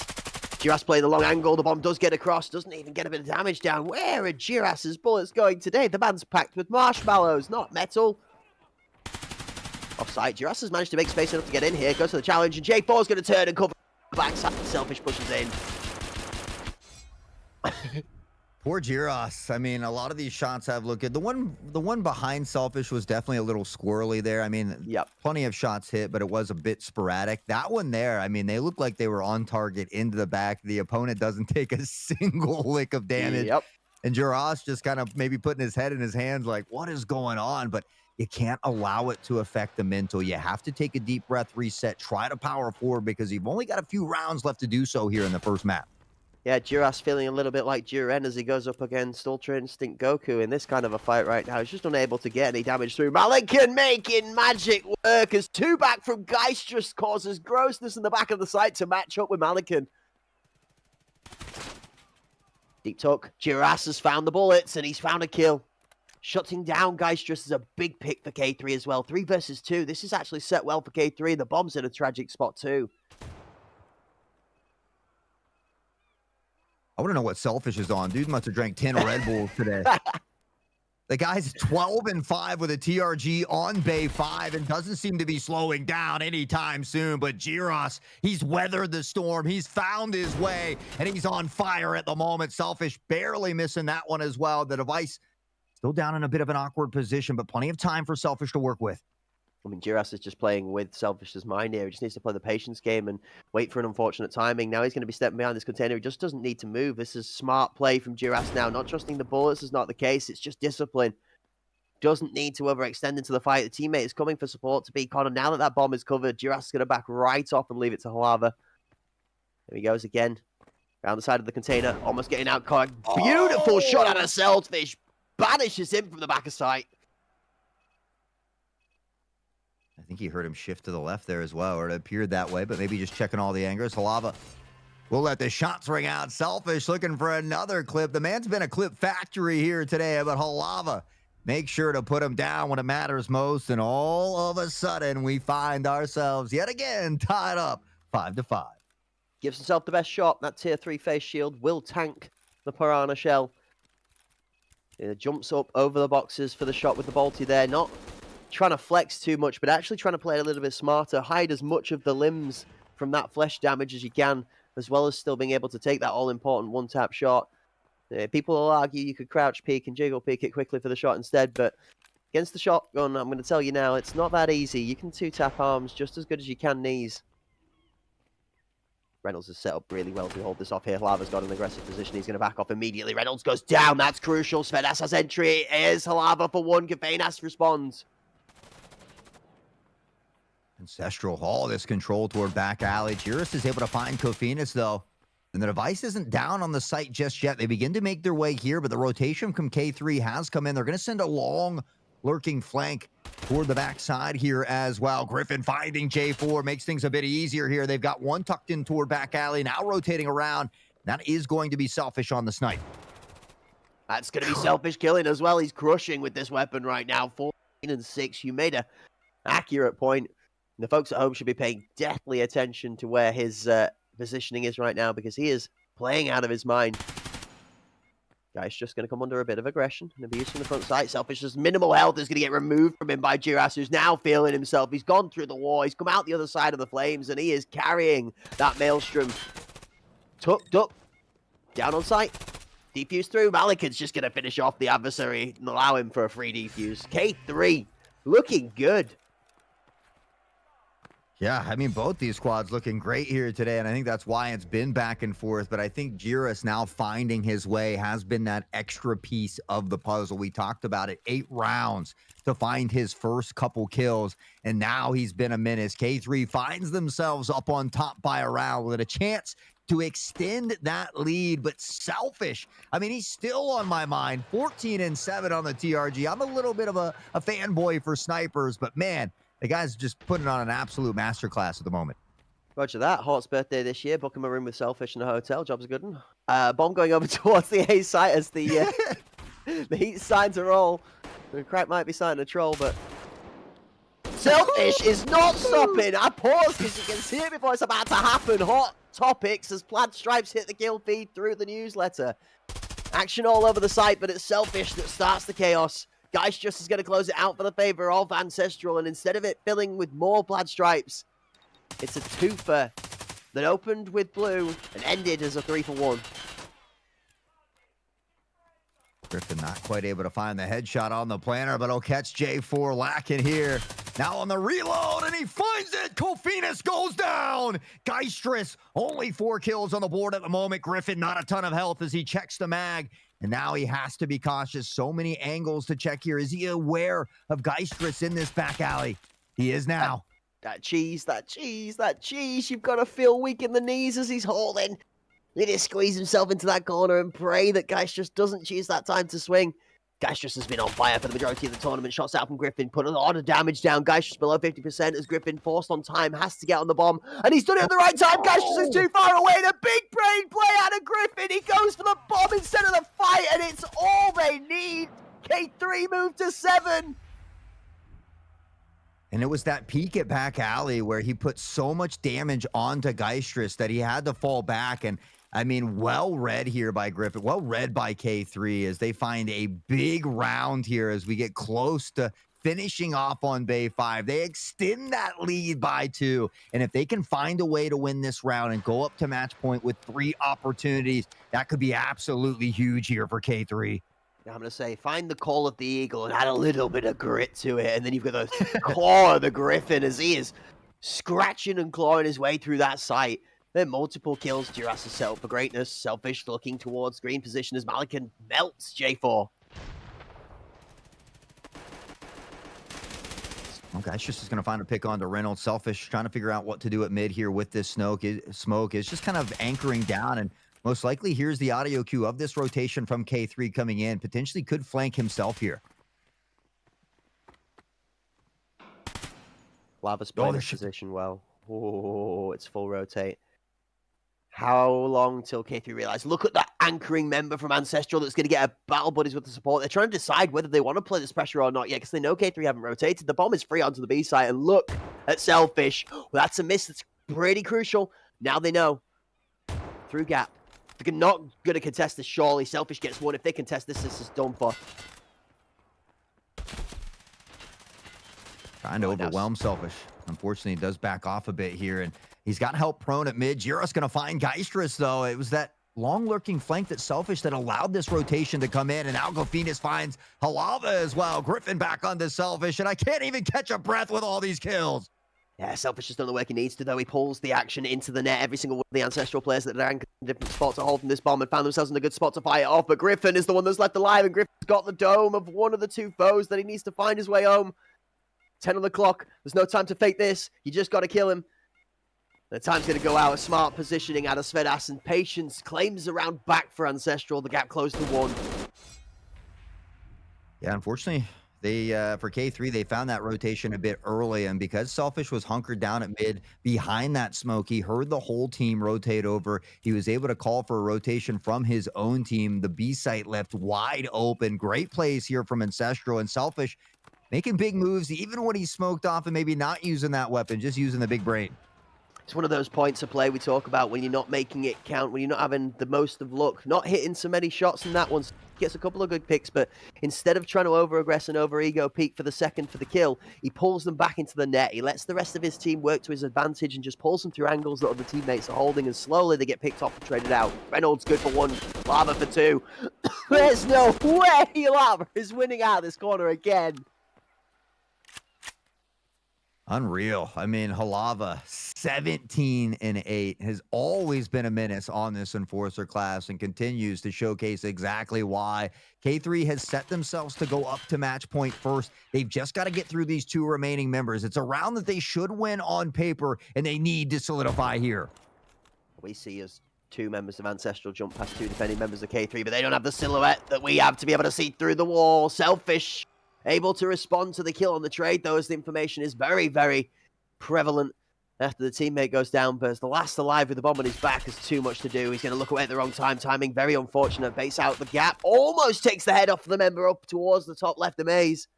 Duras playing the long angle. The bomb does get across. Doesn't even get a bit of damage down. Where are Duras's bullets going today? The man's packed with marshmallows, not metal. Offside. Duras has managed to make space enough to get in here. Goes to the challenge, and J4 is going to turn and cover the backside. Selfish pushes in. Poor Giros. I mean, a lot of these shots have looked good. The one behind Selfish was definitely a little squirrely there. I mean, yep, plenty of shots hit, but it was a bit sporadic. That one there, I mean, they looked like they were on target into the back. The opponent doesn't take a single lick of damage. Yep. And Giros just kind of maybe putting his head in his hands like, what is going on? But you can't allow it to affect the mental. You have to take a deep breath, reset, try to power forward because you've only got a few rounds left to do so here in the first map. Yeah, Duras feeling a little bit like Duren as he goes up against Ultra Instinct Goku in this kind of a fight right now. He's just unable to get any damage through. Malikan making magic work as 2 back from Geistress causes grossness in the back of the site to match up with Malikan. Deep tuck. Duras has found the bullets and he's found a kill. Shutting down Geistress is a big pick for K3 as well. 3 versus 2. This is actually set well for K3. The bomb's in a tragic spot too. I want to know what Selfish is on. Dude must have drank 10 Red Bulls today. The guy's 12-5 with a TRG on Bay 5 and doesn't seem to be slowing down anytime soon. But Giros, he's weathered the storm. He's found his way, and he's on fire at the moment. Selfish barely missing that one as well. The device still down in a bit of an awkward position, but plenty of time for Selfish to work with. I mean, Duras is just playing with Selfish's mind here. He just needs to play the patience game and wait for an unfortunate timing. Now he's going to be stepping behind this container. He just doesn't need to move. This is smart play from Duras now. Not trusting the bullets is not the case. It's just discipline. Doesn't need to overextend into the fight. The teammate is coming for support to be Connor. Now that that bomb is covered, Duras is going to back right off and leave it to Halava. There he goes again. Around the side of the container. Almost getting out caught. Beautiful shot out of Selfish. Banishes him from the back of sight. I think he heard him shift to the left there as well, or it appeared that way, but maybe just checking all the angles. Halava We'll let the shots ring out. Selfish looking for another clip. The man's been a clip factory here today, but Halava make sure to put him down when it matters most. And all of a sudden, we find ourselves yet again tied up 5-5. Gives himself the best shot. That tier 3 face shield will tank the Piranha Shell. It jumps up over the boxes for the shot with the Bolty there. Not trying to flex too much, but actually trying to play a little bit smarter. Hide as much of the limbs from that flesh damage as you can, as well as still being able to take that all-important one-tap shot. People will argue you could crouch peek and jiggle peek it quickly for the shot instead, but against the shotgun, I'm going to tell you now, it's not that easy. You can two-tap arms just as good as you can knees. Reynolds is set up really well to hold this off here. Halava's got an aggressive position. He's going to back off immediately. Reynolds goes down. That's crucial. Svedas has entry. Here's Halava for one. Kafeinas responds. Ancestral Hall, this control toward back alley. Jiris is able to find Kofinas, though. And the device isn't down on the site just yet. They begin to make their way here, but the rotation from K3 has come in. They're going to send a long lurking flank toward the backside here as well. Griffin finding J4 makes things a bit easier here. They've got one tucked in toward back alley, now rotating around. That is going to be Selfish on the snipe. That's going to be Selfish killing as well. He's crushing with this weapon right now. 14 and 6. You made an accurate point. The folks at home should be paying deathly attention to where his positioning is right now, because he is playing out of his mind. Guy's just going to come under a bit of aggression and abuse from the front side. Selfish's minimal health is going to get removed from him by Jiras, who's now feeling himself. He's gone through the wall. He's come out the other side of the flames, and he is carrying that Maelstrom. Tucked up. Down on site. Defuse through. Malikan's just going to finish off the adversary and allow him for a free defuse. K3 looking good. Yeah, I mean, both these squads looking great here today, and I think that's why it's been back and forth. But I think Jiris now finding his way has been that extra piece of the puzzle. We talked about it, 8 rounds to find his first couple kills, and now he's been a menace. K3 finds themselves up on top by a round with a chance to extend that lead, but Selfish, I mean, he's still on my mind. 14 and 7 on the TRG. I'm a little bit of a fanboy for snipers, but man, the guy's just putting on an absolute masterclass at the moment. Roger that. Hort's birthday this year. Book him a room with Selfish in a hotel. Job's a good one. Bomb going over towards the A site as the the Heat sign to roll. The Crack might be starting to troll, but Selfish is not stopping. I paused because you can see it before it's about to happen. Hot topics as plaid stripes hit the kill feed through the newsletter. Action all over the site, but it's Selfish that starts the chaos. Geist just is going to close it out for the favor of Ancestral, and instead of it filling with more plaid stripes, it's a twofer that opened with blue and ended as a 3-for-1. Griffin not quite able to find the headshot on the planner, but he'll catch J4 lacking here. Now on the reload, and he finds it. Kofinas goes down. Geistress, only 4 kills on the board at the moment. Griffin, not a ton of health as he checks the mag. And now he has to be cautious. So many angles to check here. Is he aware of Geistress in this back alley? He is now. That cheese. You've got to feel weak in the knees as he's holding. He just squeeze himself into that corner and pray that Geistress doesn't choose that time to swing. Geistress has been on fire for the majority of the tournament. Shots out from Griffin, put a lot of damage down. Geistress below 50% as Griffin, forced on time, has to get on the bomb. And he's done it at the right time. Geistress is too far away. And a big brain play out of Griffin. He goes for the bomb instead of the fight, and it's all they need. K3 moved to 7. And it was that peek at back alley where he put so much damage onto Geistress that he had to fall back. And I mean, well read here by Griffin, well read by K3 as they find a big round here as we get close to finishing off on Bay 5. They extend that lead by 2. And if they can find a way to win this round and go up to match point with 3 opportunities, that could be absolutely huge here for K3. I'm going to say, find the call of the eagle and add a little bit of grit to it. And then you've got the claw of the Griffin as he is scratching and clawing his way through that site. Then multiple kills. Jiras is set up for greatness. Selfish looking towards green position as Malikan melts J4. Okay, it's just going to find a pick onto Reynolds. Selfish trying to figure out what to do at mid here with this smoke. Is just kind of anchoring down, and most likely here's the audio cue of this rotation from K3 coming in. Potentially could flank himself here. Lava's playing this position well. Oh, it's full rotate. How long till K3 realize? Look at that anchoring member from Ancestral that's going to get a battle buddies with the support. They're trying to decide whether they want to play this pressure or not yet because they know K3 haven't rotated. The bomb is free onto the B side, and look at Selfish. Well, that's a miss. That's pretty crucial. Now they know. Through gap. They're not going to contest this, surely. Selfish gets one. If they contest this, this is done for. Trying to overwhelm Selfish. Unfortunately, he does back off a bit here, and he's got help prone at mid. Jiro's going to find Geistrous, though. It was that long lurking flank that Selfish that allowed this rotation to come in, and Algo Phoenix finds Halava as well. Griffin back onto Selfish, and I can't even catch a breath with all these kills. Yeah, Selfish has done the work he needs to, though. He pulls the action into the net. Every single one of the Ancestral players that are anchored in different spots are holding this bomb and found themselves in a good spot to fight it off. But Griffin is the one that's left alive, and Griffin's got the dome of one of the two foes that he needs to find his way home. 10 on the clock. There's no time to fake this. You just got to kill him. The time's going to go out. A smart positioning out of Svedas, and Patience claims the round back for Ancestral. The gap closed to 1. Yeah, unfortunately, they for K3, they found that rotation a bit early, and because Selfish was hunkered down at mid behind that smoke, he heard the whole team rotate over. He was able to call for a rotation from his own team. The B site left wide open. Great plays here from Ancestral, and Selfish making big moves, even when he's smoked off and maybe not using that weapon, just using the big brain. It's one of those points of play we talk about when you're not making it count, when you're not having the most of luck, not hitting so many shots in that one. Gets a couple of good picks, but instead of trying to over-aggress and over-ego peak for the second for the kill, he pulls them back into the net. He lets the rest of his team work to his advantage and just pulls them through angles that other teammates are holding, and slowly they get picked off and traded out. Reynolds good for 1, Lava for 2. There's no way Lava is winning out of this corner again. Unreal. I mean, Halava, 17-8, has always been a menace on this Enforcer class and continues to showcase exactly why. K3 has set themselves to go up to match point first. They've just got to get through these 2 remaining members. It's a round that they should win on paper, and they need to solidify here. We see as 2 members of Ancestral jump past 2 defending members of K3, but they don't have the silhouette that we have to be able to see through the wall. Selfish able to respond to the kill on the trade, though, as the information is very, very prevalent after the teammate goes down. But as the last alive with the bomb on his back has too much to do. He's going to look away at the wrong time. Timing very unfortunate. Baits out the gap. Almost takes the head off the member up towards the top left of Maze.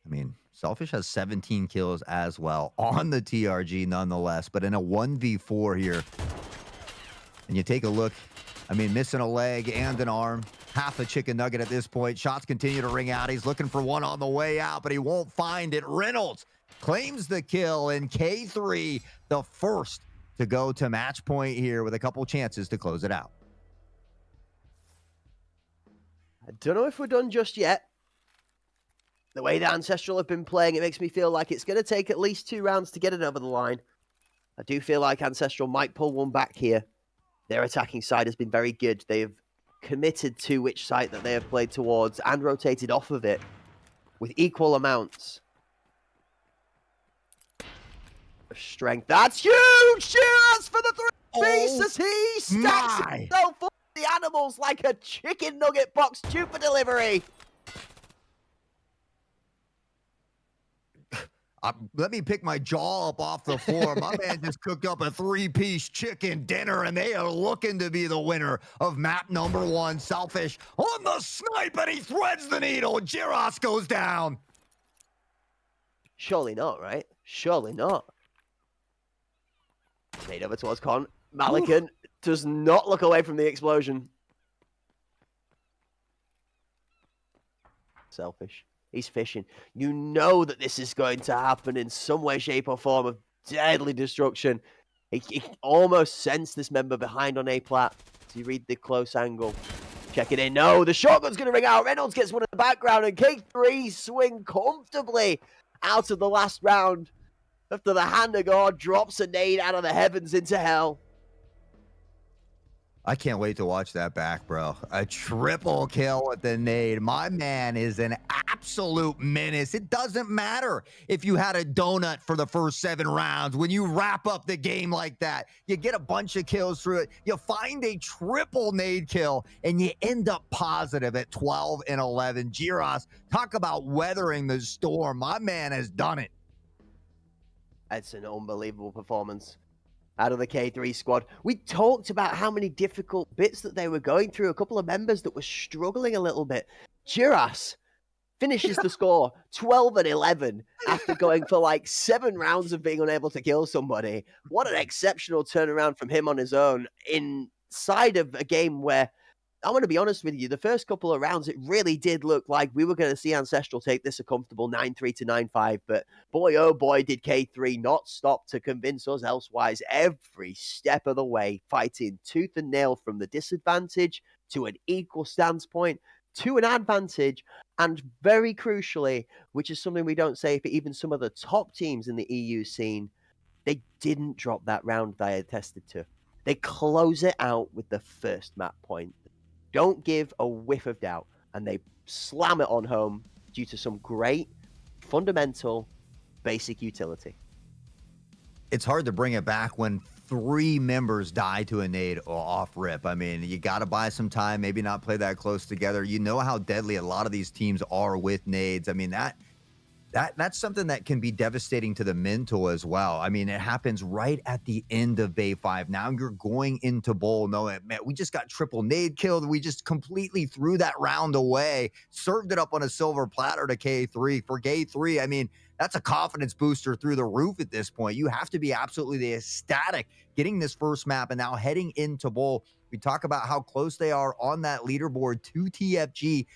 I mean, Selfish has 17 kills as well on the TRG nonetheless, but in a 1v4 here. And you take a look, I mean, missing a leg and an arm, half a chicken nugget at this point. Shots continue to ring out. He's looking for one on the way out, but he won't find it. Reynolds claims the kill, and K3, the first to go to match point here with a couple chances to close it out. I don't know if we're done just yet. The way that Ancestral have been playing, it makes me feel like it's going to take at least 2 rounds to get it over the line. I do feel like Ancestral might pull one back here. Their attacking side has been very good. They have committed to which site that they have played towards and rotated off of it with equal amounts of strength. That's huge! Cheers for the 3 piece as he stacks himself up the animals like a chicken nugget box due for delivery. Let me pick my jaw up off the floor. My man just cooked up a 3-piece chicken dinner, and they are looking to be the winner of map number 1. Selfish on the snipe, and he threads the needle. Jiros goes down. Surely not, right? Surely not. Made over towards Con. Malikan does not look away from the explosion. Selfish. He's fishing. You know that this is going to happen in some way, shape, or form of deadly destruction. He almost sensed this member behind on A-plat. So you read the close angle. Check it in. No, the shotgun's going to ring out. Reynolds gets one in the background, and K3 swing comfortably out of the last round after the hand of God drops a nade out of the heavens into hell. I can't wait to watch that back, bro. A triple kill with the nade. My man is an absolute menace. It doesn't matter if you had a donut for the first 7 rounds. When you wrap up the game like that, you get a bunch of kills through it. You find a triple nade kill, and you end up positive at 12 and 11. Jiros, talk about weathering the storm. My man has done it. It's an unbelievable performance out of the K3 squad. We talked about how many difficult bits that they were going through. A couple of members that were struggling a little bit. Juras finishes the score 12-11 after going for like 7 rounds of being unable to kill somebody. What an exceptional turnaround from him on his own inside of a game where, I'm going to be honest with you, the first couple of rounds, it really did look like we were going to see Ancestral take this a comfortable 9-3 to 9-5, but boy, oh boy, did K3 not stop to convince us elsewise every step of the way, fighting tooth and nail from the disadvantage to an equal stance point to an advantage, and very crucially, which is something we don't say for even some of the top teams in the EU scene, they didn't drop that round they attested to. They close it out with the first map point. Don't give a whiff of doubt, and they slam it on home due to some great, fundamental, basic utility. It's hard to bring it back when 3 members die to a nade off rip. I mean, you got to buy some time, maybe not play that close together. You know how deadly a lot of these teams are with nades. I mean, that's something that can be devastating to the mental as well. I mean, it happens right at the end of Bay 5. Now you're going into bowl knowing, man, we just got triple nade killed. We just completely threw that round away, served it up on a silver platter to K3. For K3, I mean, that's a confidence booster through the roof at this point. You have to be absolutely ecstatic getting this first map and now heading into bowl. We talk about how close they are on that leaderboard to TFG.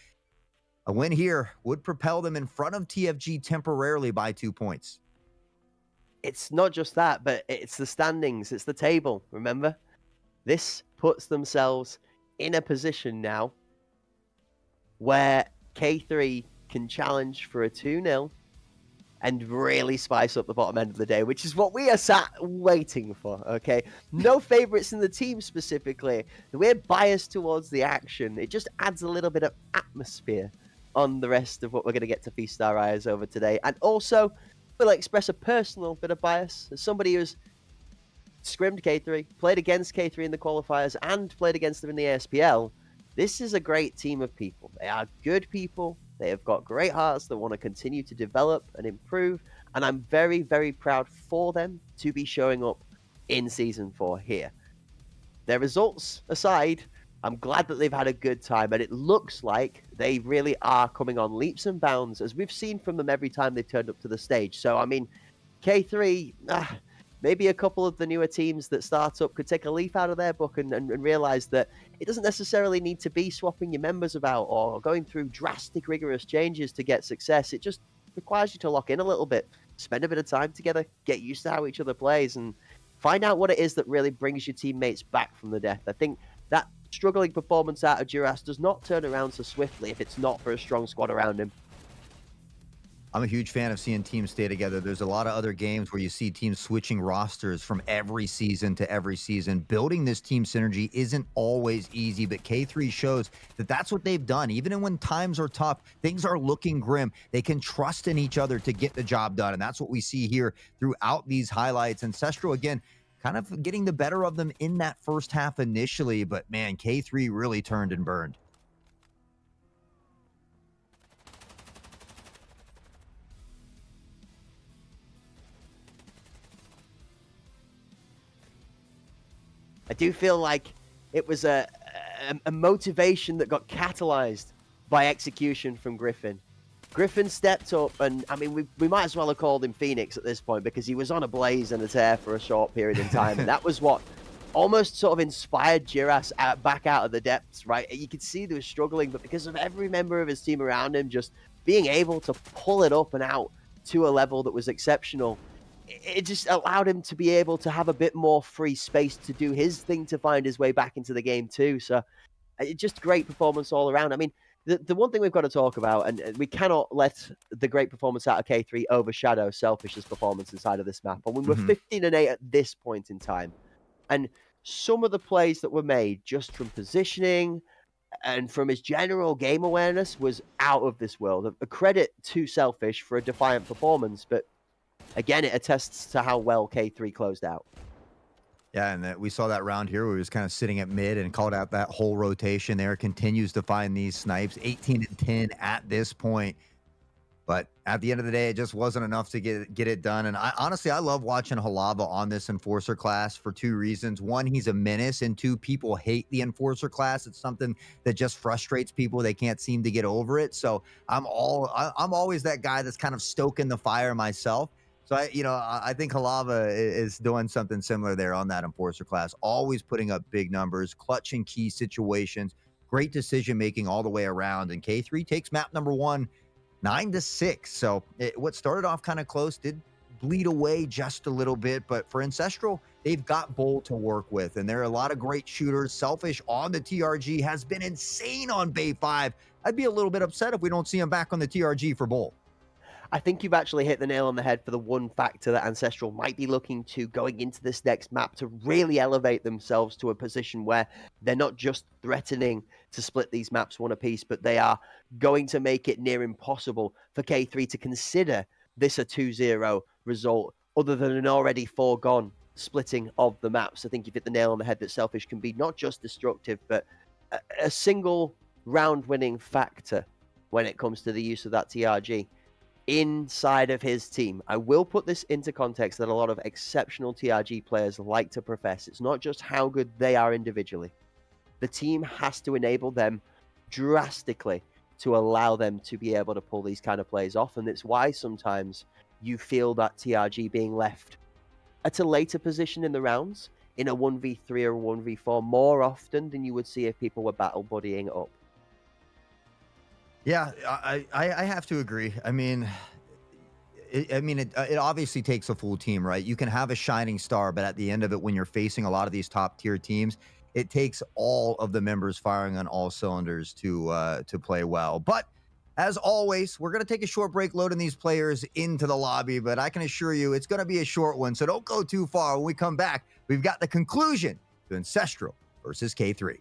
A win here would propel them in front of TFG temporarily by 2 points. It's not just that, but it's the standings. It's the table, remember? This puts themselves in a position now where K3 can challenge for a 2-0 and really spice up the bottom end of the day, which is what we are sat waiting for, okay? No favorites in the team specifically. We're biased towards the action. It just adds a little bit of atmosphere on the rest of what we're going to get to feast our eyes over today. And also, we'll express a personal bit of bias. As somebody who's scrimmed K3, played against K3 in the qualifiers, and played against them in the ASPL, this is a great team of people. They are good people. They have got great hearts that want to continue to develop and improve. And I'm very, very proud for them to be showing up in Season 4 here. Their results aside, I'm glad that they've had a good time, and it looks like they really are coming on leaps and bounds, as we've seen from them every time they've turned up to the stage. So, I mean, K3, maybe a couple of the newer teams that start up could take a leaf out of their book and realize that it doesn't necessarily need to be swapping your members about or going through drastic, rigorous changes to get success. It just requires you to lock in a little bit, spend a bit of time together, get used to how each other plays, and find out what it is that really brings your teammates back from the death. I think that struggling performance out of Duras does not turn around so swiftly if it's not for a strong squad around him. I'm a huge fan of seeing teams stay together. There's a lot of other games where you see teams switching rosters from every season to every season. Building this team synergy isn't always easy, but K3 shows that that's what they've done. Even when times are tough, things are looking grim, they can trust in each other to get the job done. And that's what we see here throughout these highlights. Ancestral, again, kind of getting the better of them in that first half initially, but man, K3 really turned and burned. I do feel like it was a motivation that got catalyzed by execution from Griffin. Griffin stepped up, and I mean, we might as well have called him Phoenix at this point, because he was on a blaze and a tear for a short period in time, and that was what almost sort of inspired Jiras back out of the depths, right? You could see they were struggling, but because of every member of his team around him just being able to pull it up and out to a level that was exceptional, it just allowed him to be able to have a bit more free space to do his thing, to find his way back into the game too. So just great performance all around. I mean, the one thing we've got to talk about, and we cannot let the great performance out of K3 overshadow Selfish's performance inside of this map. And when we're 15-8 at this point in time, and some of the plays that were made just from positioning and from his general game awareness was out of this world. A credit to Selfish for a defiant performance, but again, it attests to how well K3 closed out. Yeah, and we saw that round here where he was kind of sitting at mid and called out that whole rotation there. Continues to find these snipes. 18-10 at this point. But at the end of the day, it just wasn't enough to get it done. And I honestly, I love watching Halava on this Enforcer class for two reasons. One, he's a menace, and two, people hate the Enforcer class. It's something that just frustrates people. They can't seem to get over it. So I'm always that guy that's kind of stoking the fire myself. So I think Halava is doing something similar there on that Enforcer class. Always putting up big numbers, clutch in key situations, great decision making all the way around. And K3 takes map number 1 9-6. So what started off kind of close did bleed away just a little bit. But for Ancestral, they've got Bull to work with. And there are a lot of great shooters. Selfish on the TRG has been insane on Bay 5. I'd be a little bit upset if we don't see him back on the TRG for Bull. I think you've actually hit the nail on the head for the one factor that Ancestral might be looking to going into this next map to really elevate themselves to a position where they're not just threatening to split these maps one apiece, but they are going to make it near impossible for K3 to consider this a 2-0 result other than an already foregone splitting of the maps. I think you've hit the nail on the head that Selfish can be not just destructive, but a single round winning factor when it comes to the use of that TRG inside of his team. I will put this into context that a lot of exceptional TRG players like to profess. It's not just how good they are individually. The team has to enable them drastically to allow them to be able to pull these kind of plays off. And it's why sometimes you feel that TRG being left at a later position in the rounds in a 1v3 or 1v4 more often than you would see if people were battle buddying up. Yeah, I have to agree. I mean, it obviously takes a full team, right? You can have a shining star, but at the end of it, when you're facing a lot of these top tier teams, it takes all of the members firing on all cylinders to play well. But as always, we're going to take a short break loading these players into the lobby, but I can assure you it's going to be a short one, so don't go too far. When we come back, we've got the conclusion to Ancestral versus K3.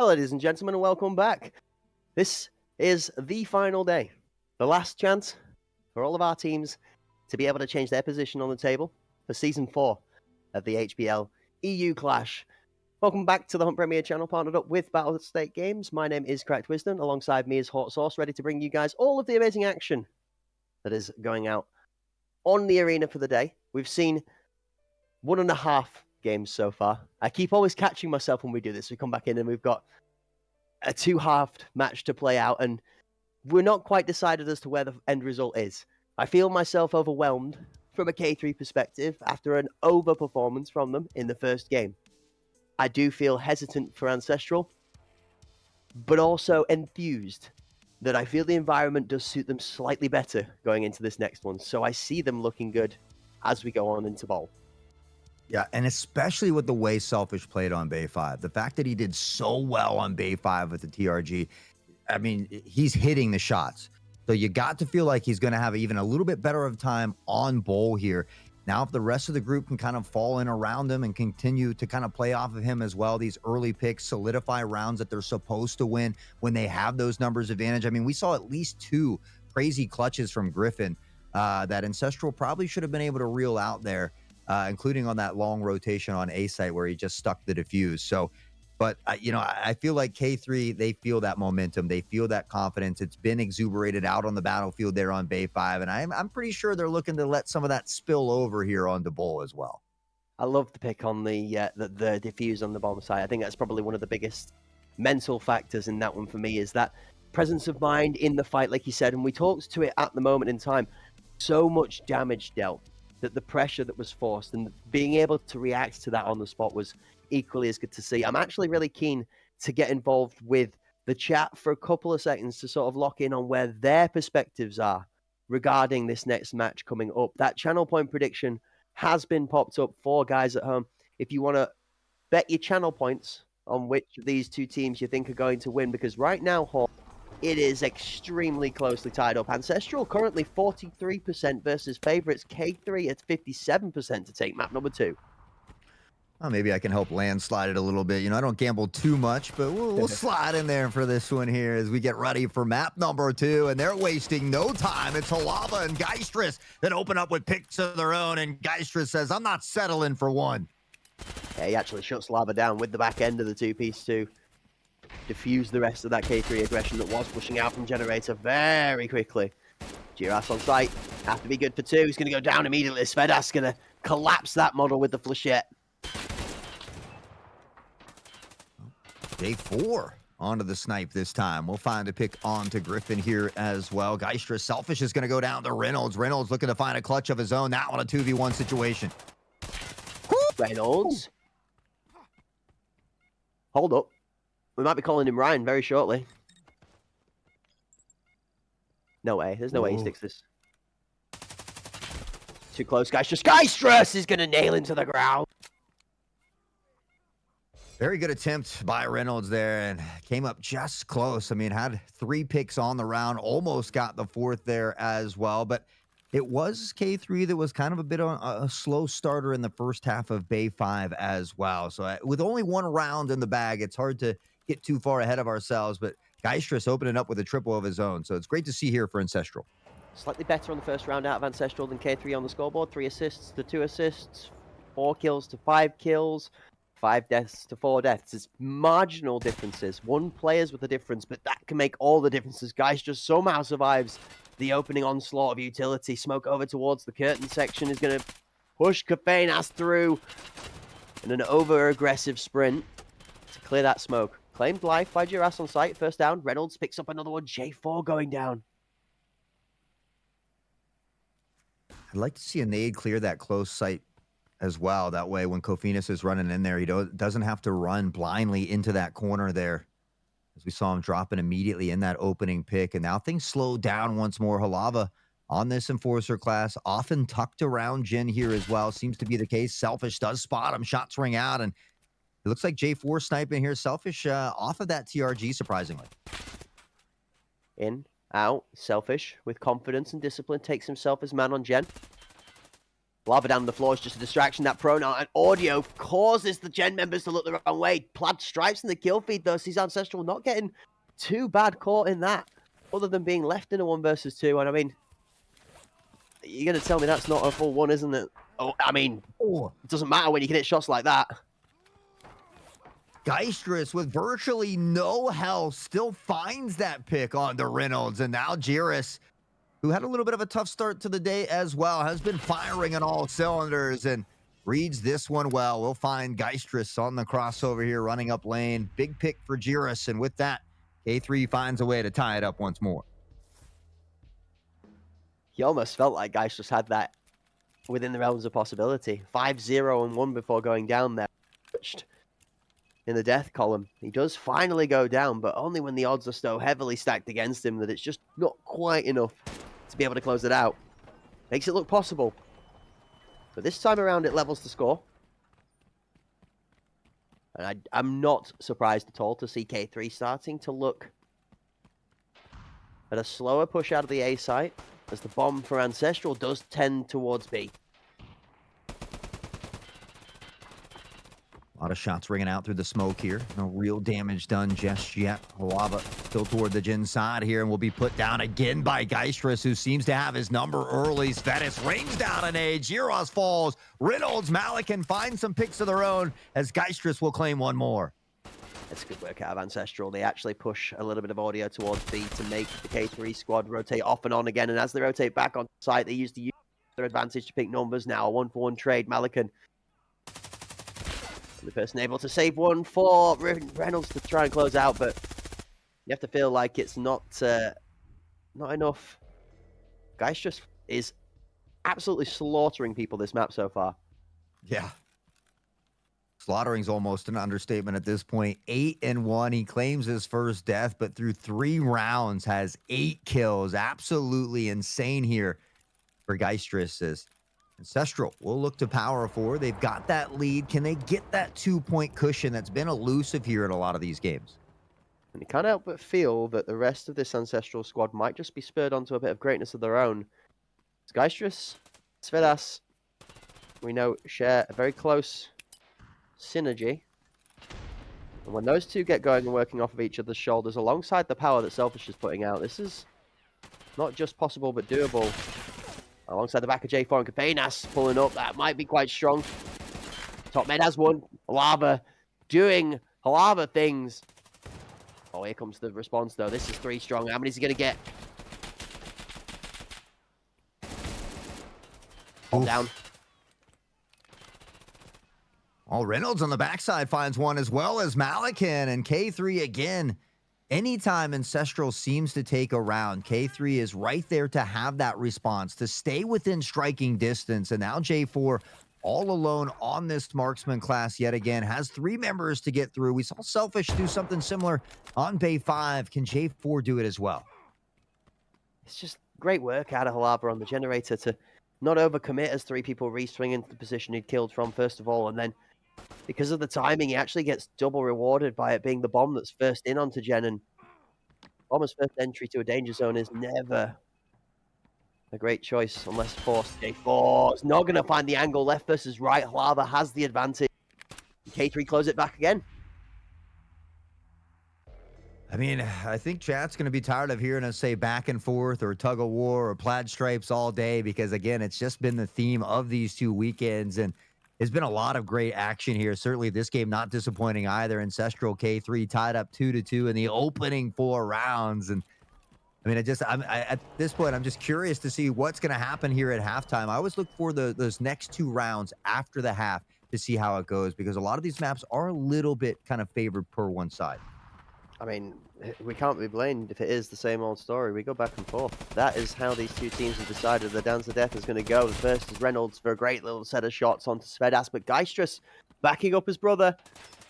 Hello, ladies and gentlemen, and welcome back. This is the final day, the last chance for all of our teams to be able to change their position on the table for Season 4 of the HPL EU Clash. Welcome back to the Hunt Premier channel, partnered up with Battle State Games. My name is Cracked Wisdom. Alongside me is Hot Sauce, ready to bring you guys all of the amazing action that is going out on the arena for the day. We've seen 1.5 games so far. I keep always catching myself when we do this. We come back in and we've got a 2-halved match to play out, and we're not quite decided as to where the end result is. I feel myself overwhelmed from a K3 perspective after an overperformance from them in the first game. I do feel hesitant for Ancestral, but also enthused that I feel the environment does suit them slightly better going into this next one. So I see them looking good as we go on into Bowl. Yeah, and especially with the way Selfish played on Bay 5. The fact that he did so well on Bay 5 with the TRG, I mean, he's hitting the shots. So you got to feel like he's going to have even a little bit better of time on Bowl here. Now, if the rest of the group can kind of fall in around him and continue to kind of play off of him as well, these early picks solidify rounds that they're supposed to win when they have those numbers advantage. I mean, we saw at least 2 crazy clutches from Griffin that Ancestral probably should have been able to reel out there. Including on that long rotation on A site where he just stuck the defuse. So, but I feel like K3, they feel that momentum. They feel that confidence. It's been exuberated out on the battlefield there on Bay 5. And I'm pretty sure they're looking to let some of that spill over here on the Bowl as well. I love the pick on the defuse on the bomb site. I think that's probably one of the biggest mental factors in that one for me, is that presence of mind in the fight, like you said. And we talked to it at the moment in time. So much damage dealt, that the pressure that was forced and being able to react to that on the spot was equally as good to see. I'm actually really keen to get involved with the chat for a couple of seconds to sort of lock in on where their perspectives are regarding this next match coming up. That channel point prediction has been popped up for guys at home. If you want to bet your channel points on which of these two teams you think are going to win, because right now, Hall, it is extremely closely tied up. Ancestral currently 43% versus favorites K3 at 57% to take map number 2. Well, maybe I can help landslide it a little bit. I don't gamble too much, but we'll slide in there for this one here as we get ready for map number 2. And they're wasting no time. It's Halava and Geistress that open up with picks of their own. And Geistress says, I'm not settling for one. Yeah, he actually shuts Lava down with the back end of the 2-piece too. Diffuse the rest of that K3 aggression that was pushing out from Generator very quickly. Giras on site. Have to be good for 2. He's going to go down immediately. Svedas going to collapse that model with the flechette. Day 4 onto the snipe this time. We'll find a pick onto Griffin here as well. Geistra Selfish is going to go down to Reynolds. Reynolds looking to find a clutch of his own. That one a 2v1 situation. Reynolds. Hold up. We might be calling him Ryan very shortly. No way. There's no way he sticks this. Too close, guys. Just Geistress is going to nail into the ground. Very good attempt by Reynolds there and came up just close. I mean, had 3 picks on the round, almost got the 4th there as well. But it was K3 that was kind of a bit on a slow starter in the first half of Bay 5 as well. So with only 1 round in the bag, it's hard to get too far ahead of ourselves, but Geistress opening up with a triple of his own. So it's great to see here for Ancestral. Slightly better on the first round out of Ancestral than K3 on the scoreboard. 3 assists to 2 assists, 4 kills to 5 kills, 5 deaths to 4 deaths. It's marginal differences. 1 player's with a difference, but that can make all the differences. Geistress somehow survives the opening onslaught of utility. Smoke over towards the curtain section is going to push Kafeinas through. And an over-aggressive sprint to clear that smoke. Claimed life by Giras on site. First down. Reynolds picks up another one. J4 going down. I'd like to see a nade clear that close site as well. That way, when Kofinas is running in there, he doesn't have to run blindly into that corner there. As we saw him dropping immediately in that opening pick. And now things slow down once more. Halava on this Enforcer class, often tucked around Jin here as well. Seems to be the case. Selfish does spot him. Shots ring out. And it looks like J4 sniping here. Selfish off of that TRG, surprisingly. In, out, Selfish with confidence and discipline takes himself as man on Gen. Lava down on the floor is just a distraction. That pronoun and audio causes the Gen members to look the wrong way. Plaid stripes in the kill feed, though, sees Ancestral not getting too bad caught in that, other than being left in a 1 versus 2. And I mean, you're going to tell me that's not a full 1, isn't it? Oh, I mean, it doesn't matter when you can hit shots like that. Geistrous, with virtually no health, still finds that pick on the Reynolds. And now Jiris, who had a little bit of a tough start to the day as well, has been firing on all cylinders and reads this one well. We'll find Geistrous on the crossover here, running up lane. Big pick for Jiris, and with that, K3 finds a way to tie it up once more. He almost felt like Geistrous had that within the realms of possibility. 5-0 and 1 before going down there. In the death column. He does finally go down, but only when the odds are so heavily stacked against him that it's just not quite enough to be able to close it out. Makes it look possible. But this time around, it levels the score. And I'm not surprised at all to see K3 starting to look at a slower push out of the A site, as the bomb for Ancestral does tend towards B. A lot of shots ringing out through the smoke here. No real damage done just yet. Lava still toward the Jin side here and will be put down again by Geistrous, who seems to have his number early. Svetis rings down an A. Giros falls. Reynolds, Malikan find some picks of their own as Geistrous will claim one more. That's good work out of Ancestral. They actually push a little bit of audio towards B to make the K3 squad rotate off and on again. And as they rotate back on site, they use their advantage to pick numbers now. A 1-for-1 trade. Malikan, the person able to save one for Reynolds to try and close out, but you have to feel like it's not enough. Geistrous is absolutely slaughtering people this map so far. Yeah. Slaughtering's almost an understatement at this point. 8-1. He claims his first death, but through 3 rounds has 8 kills. Absolutely insane here for Geistrous. Ancestral will look to power 4. They've got that lead. Can they get that 2-point cushion that's been elusive here in a lot of these games? And you can't help but feel that the rest of this Ancestral squad might just be spurred onto a bit of greatness of their own. Geistrous, Svedas, we know, share a very close synergy. And when those two get going and working off of each other's shoulders alongside the power that Selfish is putting out, this is not just possible but doable. Alongside the back of J4 and Kafeinas pulling up, that might be quite strong. Top mid has one. Lava doing Lava things. Oh, here comes the response though. This is 3 strong. How many is he going to get? Down. All Reynolds on the backside finds one, as well as Malikan, and K3 again. Anytime Ancestral seems to take a round, K3 is right there to have that response, to stay within striking distance. And now J4 all alone on this marksman class yet again, has 3 members to get through. We saw Selfish do something similar on Bay 5. Can J4 do it as well? It's just great work out of Halaba on the generator to not overcommit as 3 people re-swing into the position he'd killed from first of all, and then because of the timing, he actually gets double rewarded by it being the bomb that's first in onto Gen, and Bomber's first entry to a danger zone is never a great choice unless forced. J4 is not going to find the angle. Left versus right. Halaba has the advantage. K3 close it back again. I mean, I think chat's going to be tired of hearing us say back and forth or tug of war or plaid stripes all day because, again, it's just been the theme of these 2 weekends, and there's been a lot of great action here. Certainly this game not disappointing either. Ancestral K3 tied up 2-2 in the opening 4 rounds. And I mean, at this point, I'm just curious to see what's going to happen here at halftime. I always look for those next 2 rounds after the half to see how it goes, because a lot of these maps are a little bit kind of favored per one side. I mean, we can't be blamed if it is the same old story. We go back and forth. That is how these 2 teams have decided the dance of death is going to go. The first is Reynolds for a great little set of shots onto Svedas, but Geistrous backing up his brother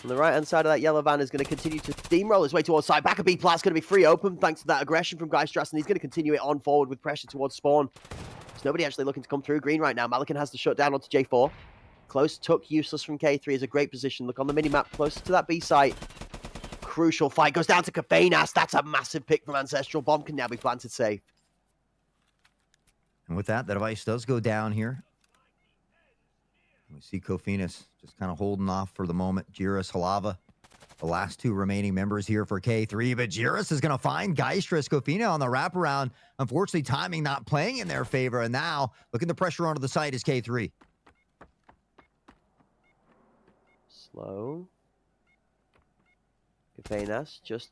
on the right-hand side of that yellow van is going to continue to steamroll his way towards side. Back of B Plat's going to be free open thanks to that aggression from Geistrous, and he's going to continue it on forward with pressure towards spawn. There's nobody actually looking to come through green right now. Malikan has to shut down onto J4. Close tuck useless from K3 is a great position. Look on the mini-map closer to that B site. Crucial fight goes down to Kafeinas. That's a massive pick from Ancestral. Bomb can now be planted safe. And with that, the device does go down here. We see Kofinas just kind of holding off for the moment. Jiras, Halava, the last two remaining members here for K3. But Jiras is going to find Geistress. Kofina on the wraparound. Unfortunately, timing not playing in their favor. And now, looking the pressure onto the site is K3. Slow. Kofenas just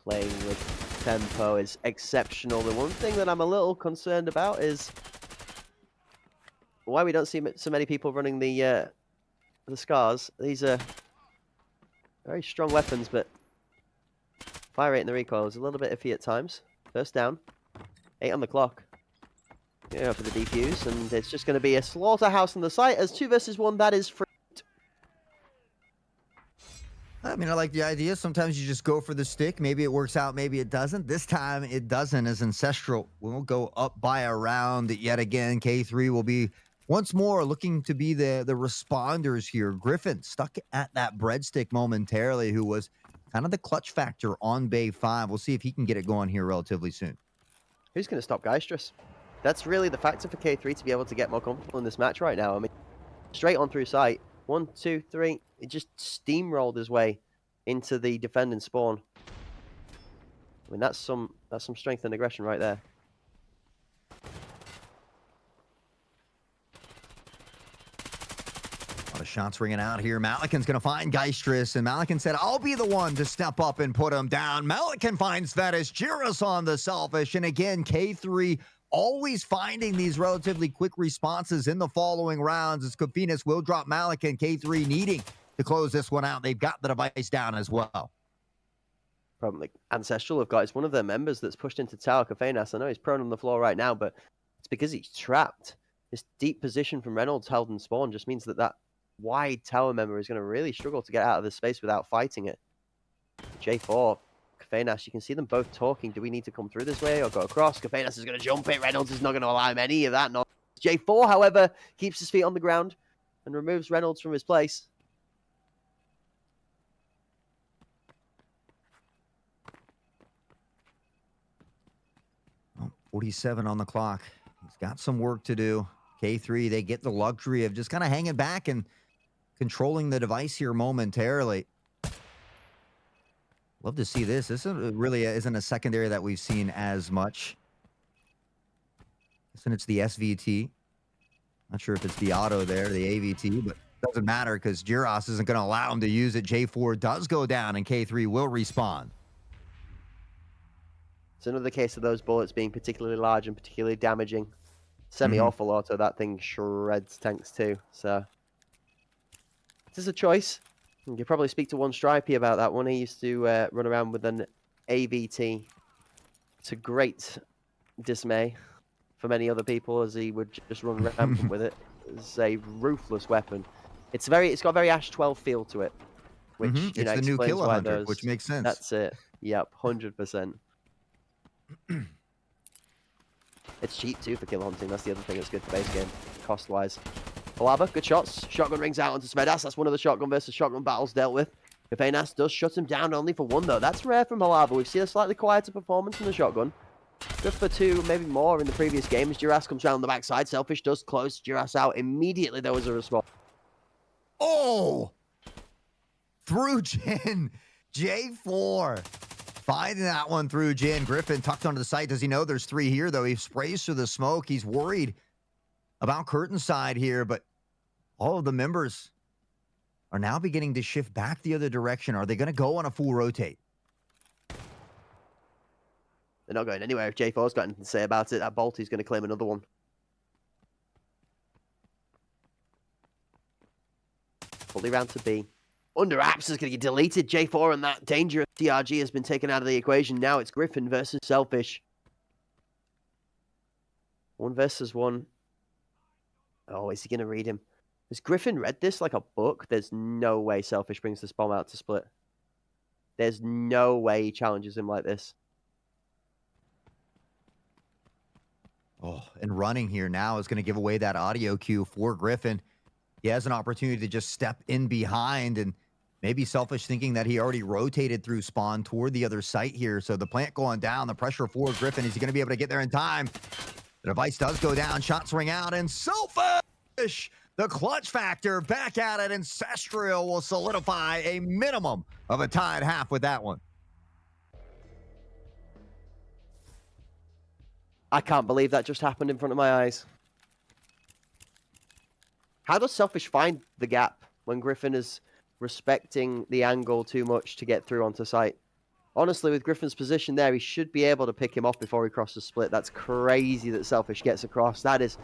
playing with tempo is exceptional. The one thing that I'm a little concerned about is why we don't see so many people running the scars. These are very strong weapons, but fire rate and the recoil is a little bit iffy at times. First down, 8 on the clock. Yeah, for the defuse, and it's just going to be a slaughterhouse on the site as 2 versus 1. That is free. I mean, I like the idea. Sometimes you just go for the stick. Maybe it works out, maybe it doesn't. This time it doesn't, as Ancestral will go up by a round yet again. K3 will be once more looking to be the responders here. Griffin stuck at that breadstick momentarily, who was kind of the clutch factor on Bay 5. We'll see if he can get it going here relatively soon. Who's going to stop Geistress? That's really the factor for K3 to be able to get more comfortable in this match right now. I mean, straight on through sight. 1, 2, 3. It just steamrolled his way into the defending spawn. I mean, that's some strength and aggression right there. A lot of shots ringing out here. Malikan's going to find Geistress, and Malikan said, I'll be the one to step up and put him down. Malikan finds Fetish. Jiras on the Selfish, and again, K3 always finding these relatively quick responses in the following rounds as Kofinas will drop Malikan. K3 needing to close this one out. They've got the device down as well. Probably Ancestral have got, it's one of their members that's pushed into tower. Kofenas, I know he's prone on the floor right now, but it's because he's trapped. This deep position from Reynolds held in spawn just means that that wide tower member is going to really struggle to get out of this space without fighting it. J4, Kofenas, you can see them both talking. Do we need to come through this way or go across? Kofenas is going to jump it. Reynolds is not going to allow him any of that. Not J4, however, keeps his feet on the ground and removes Reynolds from his place. Oh, 47 on the clock. He's got some work to do. K3, they get the luxury of just kind of hanging back and controlling the device here momentarily. Love to see this. This really isn't a secondary that we've seen as much. And it's the SVT. Not sure if it's the auto there, the AVT, but it doesn't matter because Jiras isn't going to allow him to use it. J4 does go down, and K3 will respawn. It's another case of those bullets being particularly large and particularly damaging. Semi-awful auto, that thing shreds tanks too. So, this is a choice. You could probably speak to one Stripey about that one. He used to run around with an AVT to great dismay for many other people, as he would just run rampant with it. It's a ruthless weapon. It's got a very Ash 12 feel to it, which It's the new explains Kill why 100, those, which makes sense. That's it. Yep, 100%. It's cheap too for kill hunting. That's the other thing that's good for base game, cost-wise. Alaba, good shots. Shotgun rings out onto Smedas. That's one of the shotgun versus shotgun battles dealt with. Kofenas does shut him down only for 1, though. That's rare from Alaba. We've seen a slightly quieter performance from the shotgun. Good for 2, maybe more in the previous games. Jiras comes around the backside. Selfish does close Jiras out. Immediately there was a response. Oh! Through Jin. J4. Finding that one through Jin. Griffin tucked onto the site. Does he know there's 3 here, though? He sprays through the smoke. He's worried about curtain side here, but all of the members are now beginning to shift back the other direction. Are they going to go on a full rotate? They're not going anywhere. If J4's got anything to say about it, that Bolty's going to claim another one. Fully round to B. Under Apps is going to get deleted. J4 and that dangerous TRG has been taken out of the equation. Now it's Griffin versus Selfish. 1 versus 1. Oh, is he going to read him? Has Griffin read this like a book? There's no way Selfish brings this bomb out to split. There's no way he challenges him like this. Oh, and running here now is going to give away that audio cue for Griffin. He has an opportunity to just step in behind, and maybe Selfish thinking that he already rotated through spawn toward the other site here. So the plant going down, the pressure for Griffin. Is he going to be able to get there in time? The device does go down. Shots ring out, and Selfish The clutch factor back at it. Ancestral will solidify a minimum of a tied half with that one. I can't believe that just happened in front of my eyes. How does Selfish find the gap when Griffin is respecting the angle too much to get through onto site? Honestly, with Griffin's position there, he should be able to pick him off before he crosses split. That's crazy that Selfish gets across. That is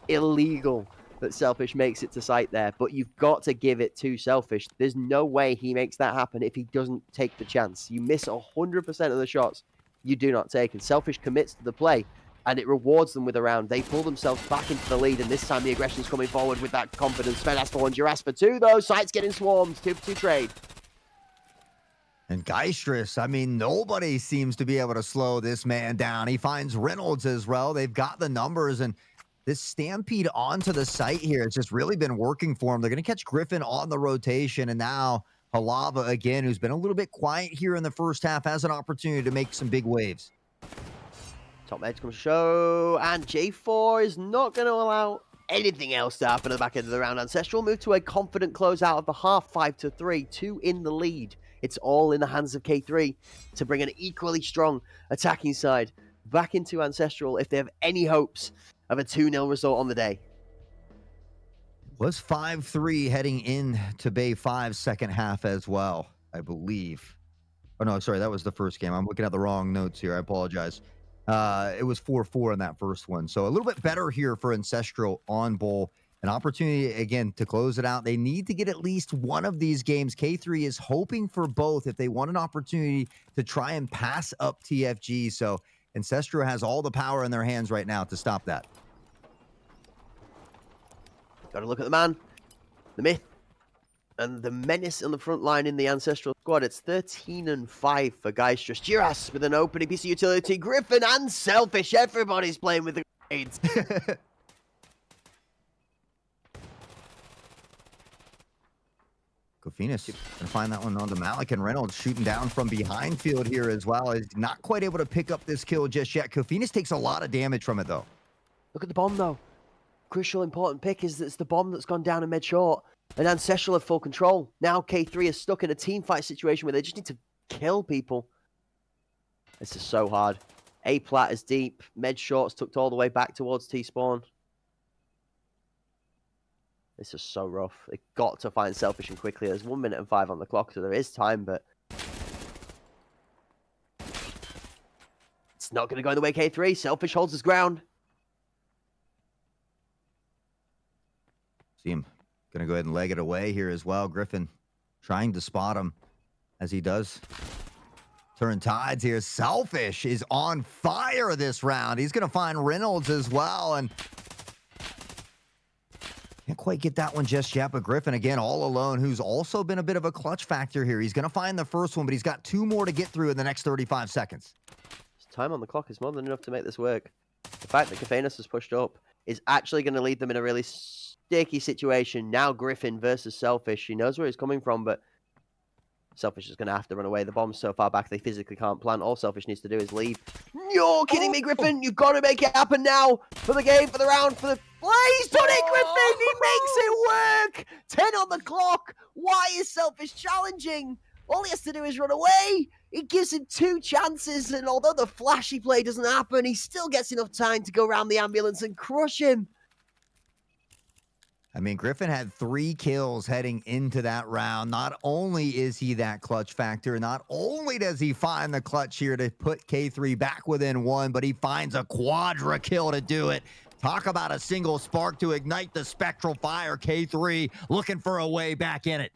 illegal that Selfish makes it to site there, but you've got to give it to Selfish. There's no way he makes that happen if he doesn't take the chance. You miss 100% of the shots you do not take, and Selfish commits to the play, and it rewards them with a round. They pull themselves back into the lead, and this time the aggression's coming forward with that confidence. Fedas for 1, Duras for 2, though. Site's getting swarmed. 2-for-2 trade. And Geistrus, I mean, nobody seems to be able to slow this man down. He finds Reynolds as well. They've got the numbers, and this stampede onto the site here has just really been working for him. They're going to catch Griffin on the rotation, and now Halava, again, who's been a little bit quiet here in the first half, has an opportunity to make some big waves. Top edge comes show, and J4 is not going to allow anything else to happen at the back end of the round. Ancestral move to a confident closeout of the half, 5-3, 2 in the lead. It's all in the hands of K3 to bring an equally strong attacking side back into Ancestral if they have any hopes of a 2-0 result on the day. Was 5-3 heading in to Bay 5's second half as well, I believe. Oh, no, sorry, that was the first game. I'm looking at the wrong notes here. I apologize. It was 4-4 in that first one. So a little bit better here for Ancestral on bowl. An opportunity, again, to close it out. They need to get at least one of these games. K3 is hoping for both if they want an opportunity to try and pass up TFG. So Ancestral has all the power in their hands right now to stop that. Got to look at the man, the myth, and the menace on the front line in the Ancestral squad. It's 13-5 for Geistrus. Duras with an opening piece of utility. Griffin and Selfish. Everybody's playing with the grades. Kofinas gonna find that one on the Malik, and Reynolds shooting down from behind field here as well. Is not quite able to pick up this kill just yet. Kofinas takes a lot of damage from it though. Look at the bomb though. Crucial important pick is that it's the bomb that's gone down in mid short. And Ancestral have full control. Now K3 is stuck in a team fight situation where they just need to kill people. This is so hard. A plat is deep. Med short's tucked all the way back towards T-spawn. This is so rough. They got to find Selfish and quickly. There's 1 minute and 5 on the clock, so there is time, but it's not going to go in the way K3. Selfish holds his ground. See him. Gonna go ahead and leg it away here as well. Griffin trying to spot him as he does. Turn tides here. Selfish is on fire this round. He's gonna find Reynolds as well, and can't quite get that one just yet, but Griffin, again, all alone, who's also been a bit of a clutch factor here. He's going to find the first one, but he's got 2 more to get through in the next 35 seconds. Time on the clock is more than enough to make this work. The fact that Kofinas has pushed up is actually going to lead them in a really sticky situation. Now Griffin versus Selfish. He knows where he's coming from, but Selfish is going to have to run away. The bomb's so far back they physically can't plant. All Selfish needs to do is leave. You're kidding me, Griffin. You've got to make it happen now. For the game, for the round, for the play. He's done it, Griffin. He makes it work. 10 on the clock. Why is Selfish challenging? All he has to do is run away. It gives him 2 chances, and although the flashy play doesn't happen, he still gets enough time to go around the ambulance and crush him. I mean, Griffin had 3 kills heading into that round. Not only is he that clutch factor, not only does he find the clutch here to put K3 back within 1, but he finds a quadra kill to do it. Talk about a single spark to ignite the spectral fire. K3 looking for a way back in it.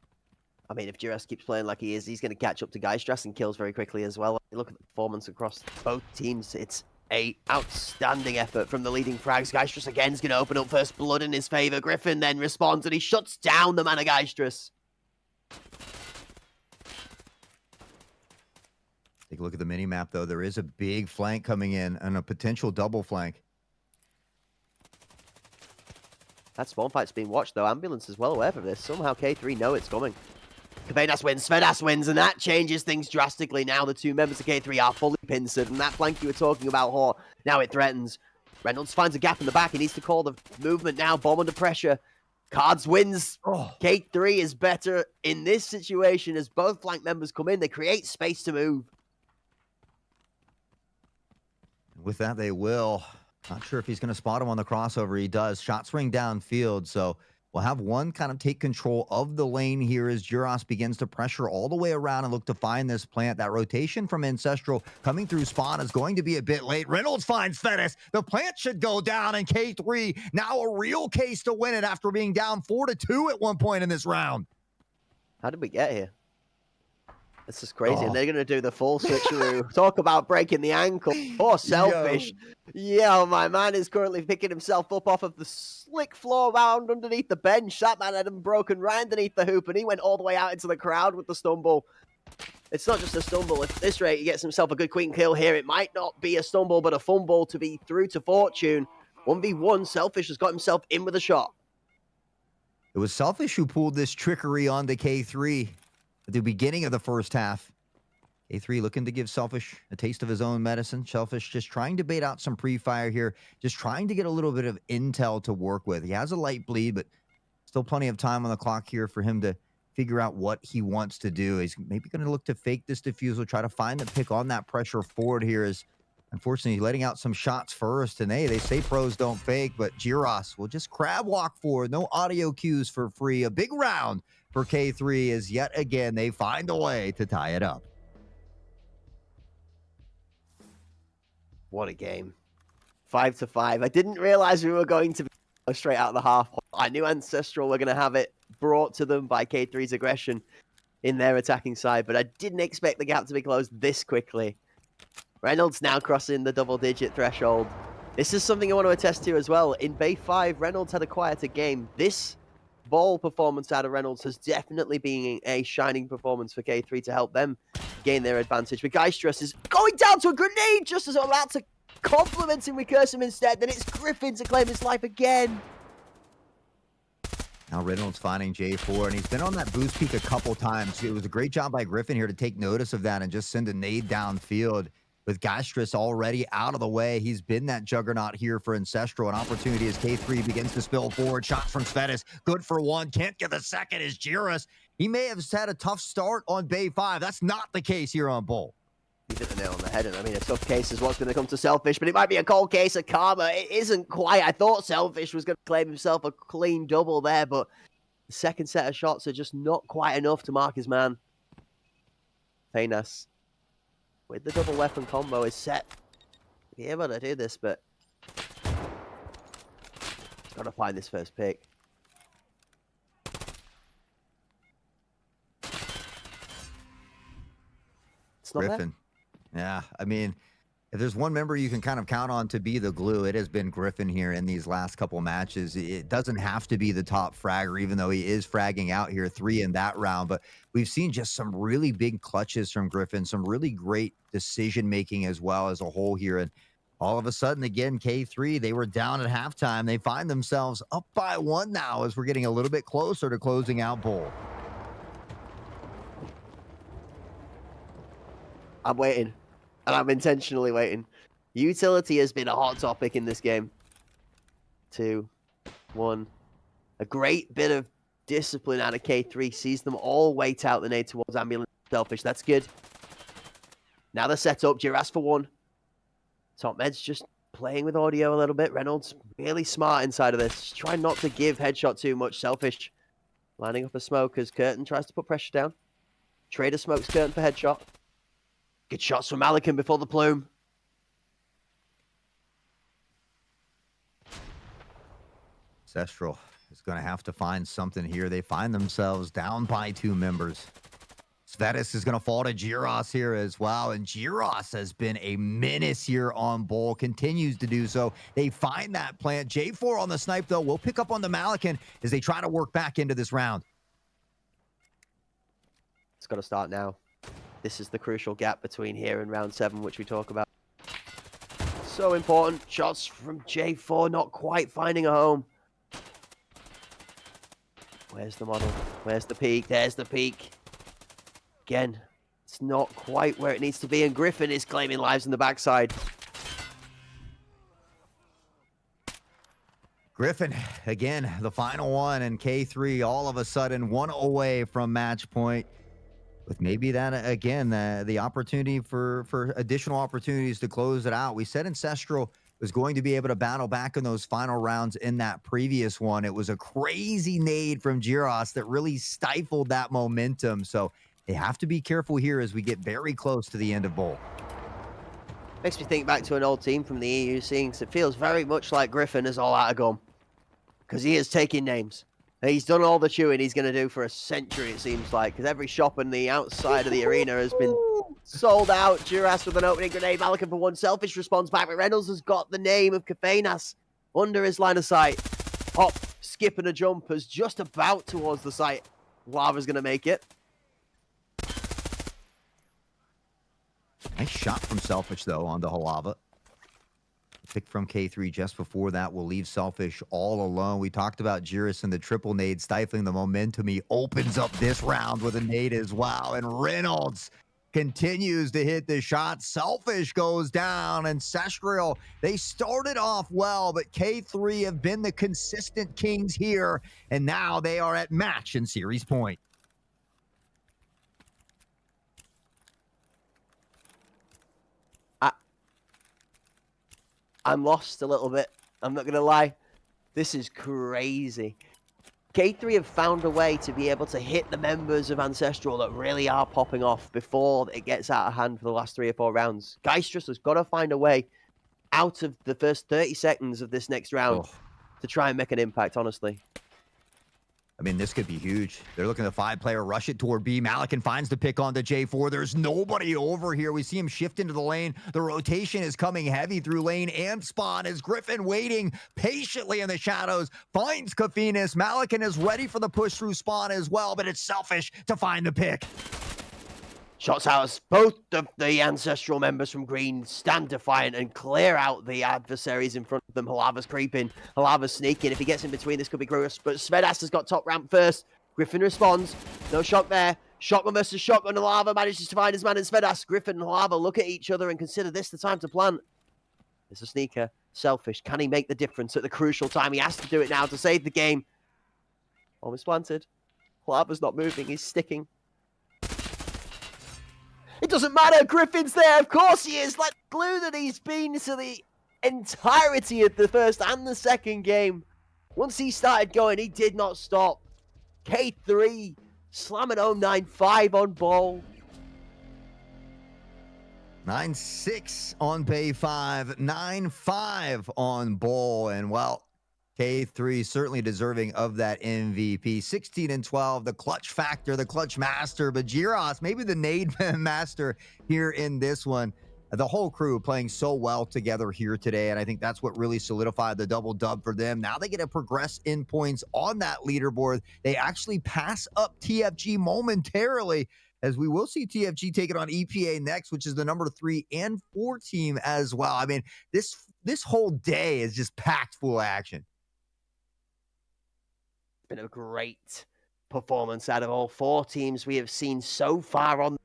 I mean, if Duras keeps playing like he is, he's going to catch up to Geistrus and kills very quickly as well. Look at the performance across both teams. It's a outstanding effort from the leading frags. Geistrus again is going to open up first blood in his favor. Griffin then responds and he shuts down the man of Geistrus. Take a look at the mini map though. There is a big flank coming in and a potential double flank. That spawn fight's being watched though. Ambulance is well aware of this. Somehow K3 know it's coming. Kofinas wins, Fedas wins, and that changes things drastically. Now the 2 members of K3 are fully pincered, and that flank you were talking about, Hor, now it threatens. Reynolds finds a gap in the back. He needs to call the movement now. Bomb under pressure. Cards wins. Oh. K3 is better in this situation as both flank members come in. They create space to move. With that, they will. Not sure if he's going to spot him on the crossover. He does. Shots ring downfield, so we'll have one kind of take control of the lane here as Juros begins to pressure all the way around and look to find this plant. That rotation from Ancestral coming through spawn is going to be a bit late. Reynolds finds Fettis. The plant should go down, and K3 now a real case to win it after being down 4-2 at one point in this round. How did we get here? This is crazy. Oh. And they're going to do the full switcheroo. Talk about breaking the ankle. Poor Selfish. Yeah, my man is currently picking himself up off of the slick floor round underneath the bench. That man had him broken right underneath the hoop, and he went all the way out into the crowd with the stumble. It's not just a stumble. At this rate, he gets himself a good quick kill here. It might not be a stumble, but a fumble to be through to Fortune. 1v1, Selfish has got himself in with a shot. It was Selfish who pulled this trickery onto K3 at the beginning of the first half. K3 looking to give Selfish a taste of his own medicine. Selfish just trying to bait out some pre-fire here, just trying to get a little bit of intel to work with. He has a light bleed, but still plenty of time on the clock here for him to figure out what he wants to do. He's maybe going to look to fake this defusal, try to find the pick on that pressure forward here. Is unfortunately letting out some shots first. And hey, they say pros don't fake, but Juros will just crab walk forward. No audio cues for free. A big round for K3 as yet again they find a way to tie it up. What a game. 5-5. I didn't realize we were going to be straight out of the half. I knew Ancestral were going to have it brought to them by K3's aggression in their attacking side, but I didn't expect the gap to be closed this quickly. Reynolds now crossing the double-digit threshold. This is something I want to attest to as well. In Bay 5, Reynolds had a quieter game. This ball performance out of Reynolds has definitely been a shining performance for K3 to help them gain their advantage. But Geistress is going down to a grenade just as I'm about to compliment him with Curse him instead. Then it's Griffin to claim his life again. Now Reynolds finding J4, and he's been on that boost peak a couple times. It was a great job by Griffin here to take notice of that and just send a nade downfield. With Geistress already out of the way, he's been that juggernaut here for Ancestral. An opportunity as K3 begins to spill forward. Shots from Svetis, good for one, can't get the second is Juros. He may have had a tough start on Bay 5. That's not the case here on Bull. You hit the nail on the head, and I mean, a tough case is what's going to come to Selfish, but it might be a cold case of karma. It isn't quite. I thought Selfish was going to claim himself a clean double there, but the second set of shots are just not quite enough to mark his man. Feynas, with the double weapon combo, is set to be able to do this, but got to find this first pick. It's not there. Griffin. Yeah, I mean, if there's one member you can kind of count on to be the glue, it has been Griffin here in these last couple matches. It doesn't have to be the top fragger, even though he is fragging out here 3 in that round. But we've seen just some really big clutches from Griffin, some really great decision-making as well as a whole here. And all of a sudden, again, K3, they were down at halftime. They find themselves up by 1 now as we're getting a little bit closer to closing out Bull. I'm waiting. And I'm intentionally waiting. Utility has been a hot topic in this game. 2, 1. A great bit of discipline out of K3. Sees them all wait out the nade towards Ambulance Selfish. That's good. Now they're set up. Juros for 1. Top Med's just playing with audio a little bit. Reynolds really smart inside of this. Trying not to give headshot too much. Selfish lining up a smoke as Curtin tries to put pressure down. Trader smokes Curtin for headshot. Good shots from Malikan before the plume. Ancestral is going to have to find something here. They find themselves down by 2 members. Svetis is going to fall to Juros here as well. And Juros has been a menace here on Bull. Continues to do so. They find that plant. J4 on the snipe, though, will pick up on the Malikan as they try to work back into this round. It's got to start now. This is the crucial gap between here and round 7, which we talk about. So important. Shots from J4, not quite finding a home. Where's the model? Where's the peak? There's the peak. Again, it's not quite where it needs to be, and Griffin is claiming lives in the backside. Griffin, again, the final one, and K3 all of a sudden 1 away from match point. With maybe that, again, the opportunity for additional opportunities to close it out. We said Ancestral was going to be able to battle back in those final rounds in that previous one. It was a crazy nade from Giros that really stifled that momentum. So they have to be careful here as we get very close to the end of Bowl. Makes me think back to an old team from the EU scene, 'cause it feels very much like Griffin is all out of gum. Because he is taking names. He's done all the chewing he's going to do for a century, it seems like, because every shop on the outside of the arena has been sold out. Duras with an opening grenade. Malakin for one. Selfish response back, but Reynolds has got the name of Kafenas under his line of sight. Hop, skip, and a jump is just about towards the site. Lava's going to make it. Nice shot from Selfish, though, on the Halava. Pick from K3 just before that will leave Selfish all alone. We talked about Giros and the triple nade stifling the momentum. He opens up this round with a nade as well. And Reynolds continues to hit the shot. Selfish goes down. Ancestral, they started off well, but K3 have been the consistent kings here. And now they are at match and series point. I'm lost a little bit. I'm not going to lie. This is crazy. K3 have found a way to be able to hit the members of Ancestral that really are popping off before it gets out of hand for the last 3 or 4 rounds. Geistrus has got to find a way out of the first 30 seconds of this next round to try and make an impact, honestly. I mean, this could be huge. They're looking at the 5-player, rush it toward B. Malakin finds the pick on the J4. There's nobody over here. We see him shift into the lane. The rotation is coming heavy through lane and spawn as Griffin waiting patiently in the shadows. Finds Kafenas. Malakin is ready for the push through spawn as well, but it's Selfish to find the pick. Shots out as both of the Ancestral members from Green stand defiant and clear out the adversaries in front of them. Halava's creeping. Halava's sneaking. If he gets in between, this could be gross. But Svedas has got top ramp first. Griffin responds. No shock there. Shotgun versus shotgun. Halava manages to find his man in Svedas. Griffin and Halava look at each other and consider this the time to plant. There's a sneaker. Selfish. Can he make the difference at the crucial time? He has to do it now to save the game. Almost planted. Halava's not moving. He's sticking. It doesn't matter. Griffin's there. Of course he is. Like glue that he's been to the entirety of the first and the second game. Once he started going, he did not stop. K3 slamming home 9-5 on ball. 9-6 on Bay 5, 9-5 on Bowl, and well, K3 certainly deserving of that MVP. 16-12, the clutch factor, the clutch master, but Giros, maybe the nade master here in this one. The whole crew playing so well together here today, and I think that's what really solidified the double dub for them. Now they get to progress in points on that leaderboard. They actually pass up TFG momentarily, as we will see TFG take it on EPA next, which is the number 3 and 4 team as well. I mean, this whole day is just packed full of action. Been a great performance out of all 4 teams we have seen so far on,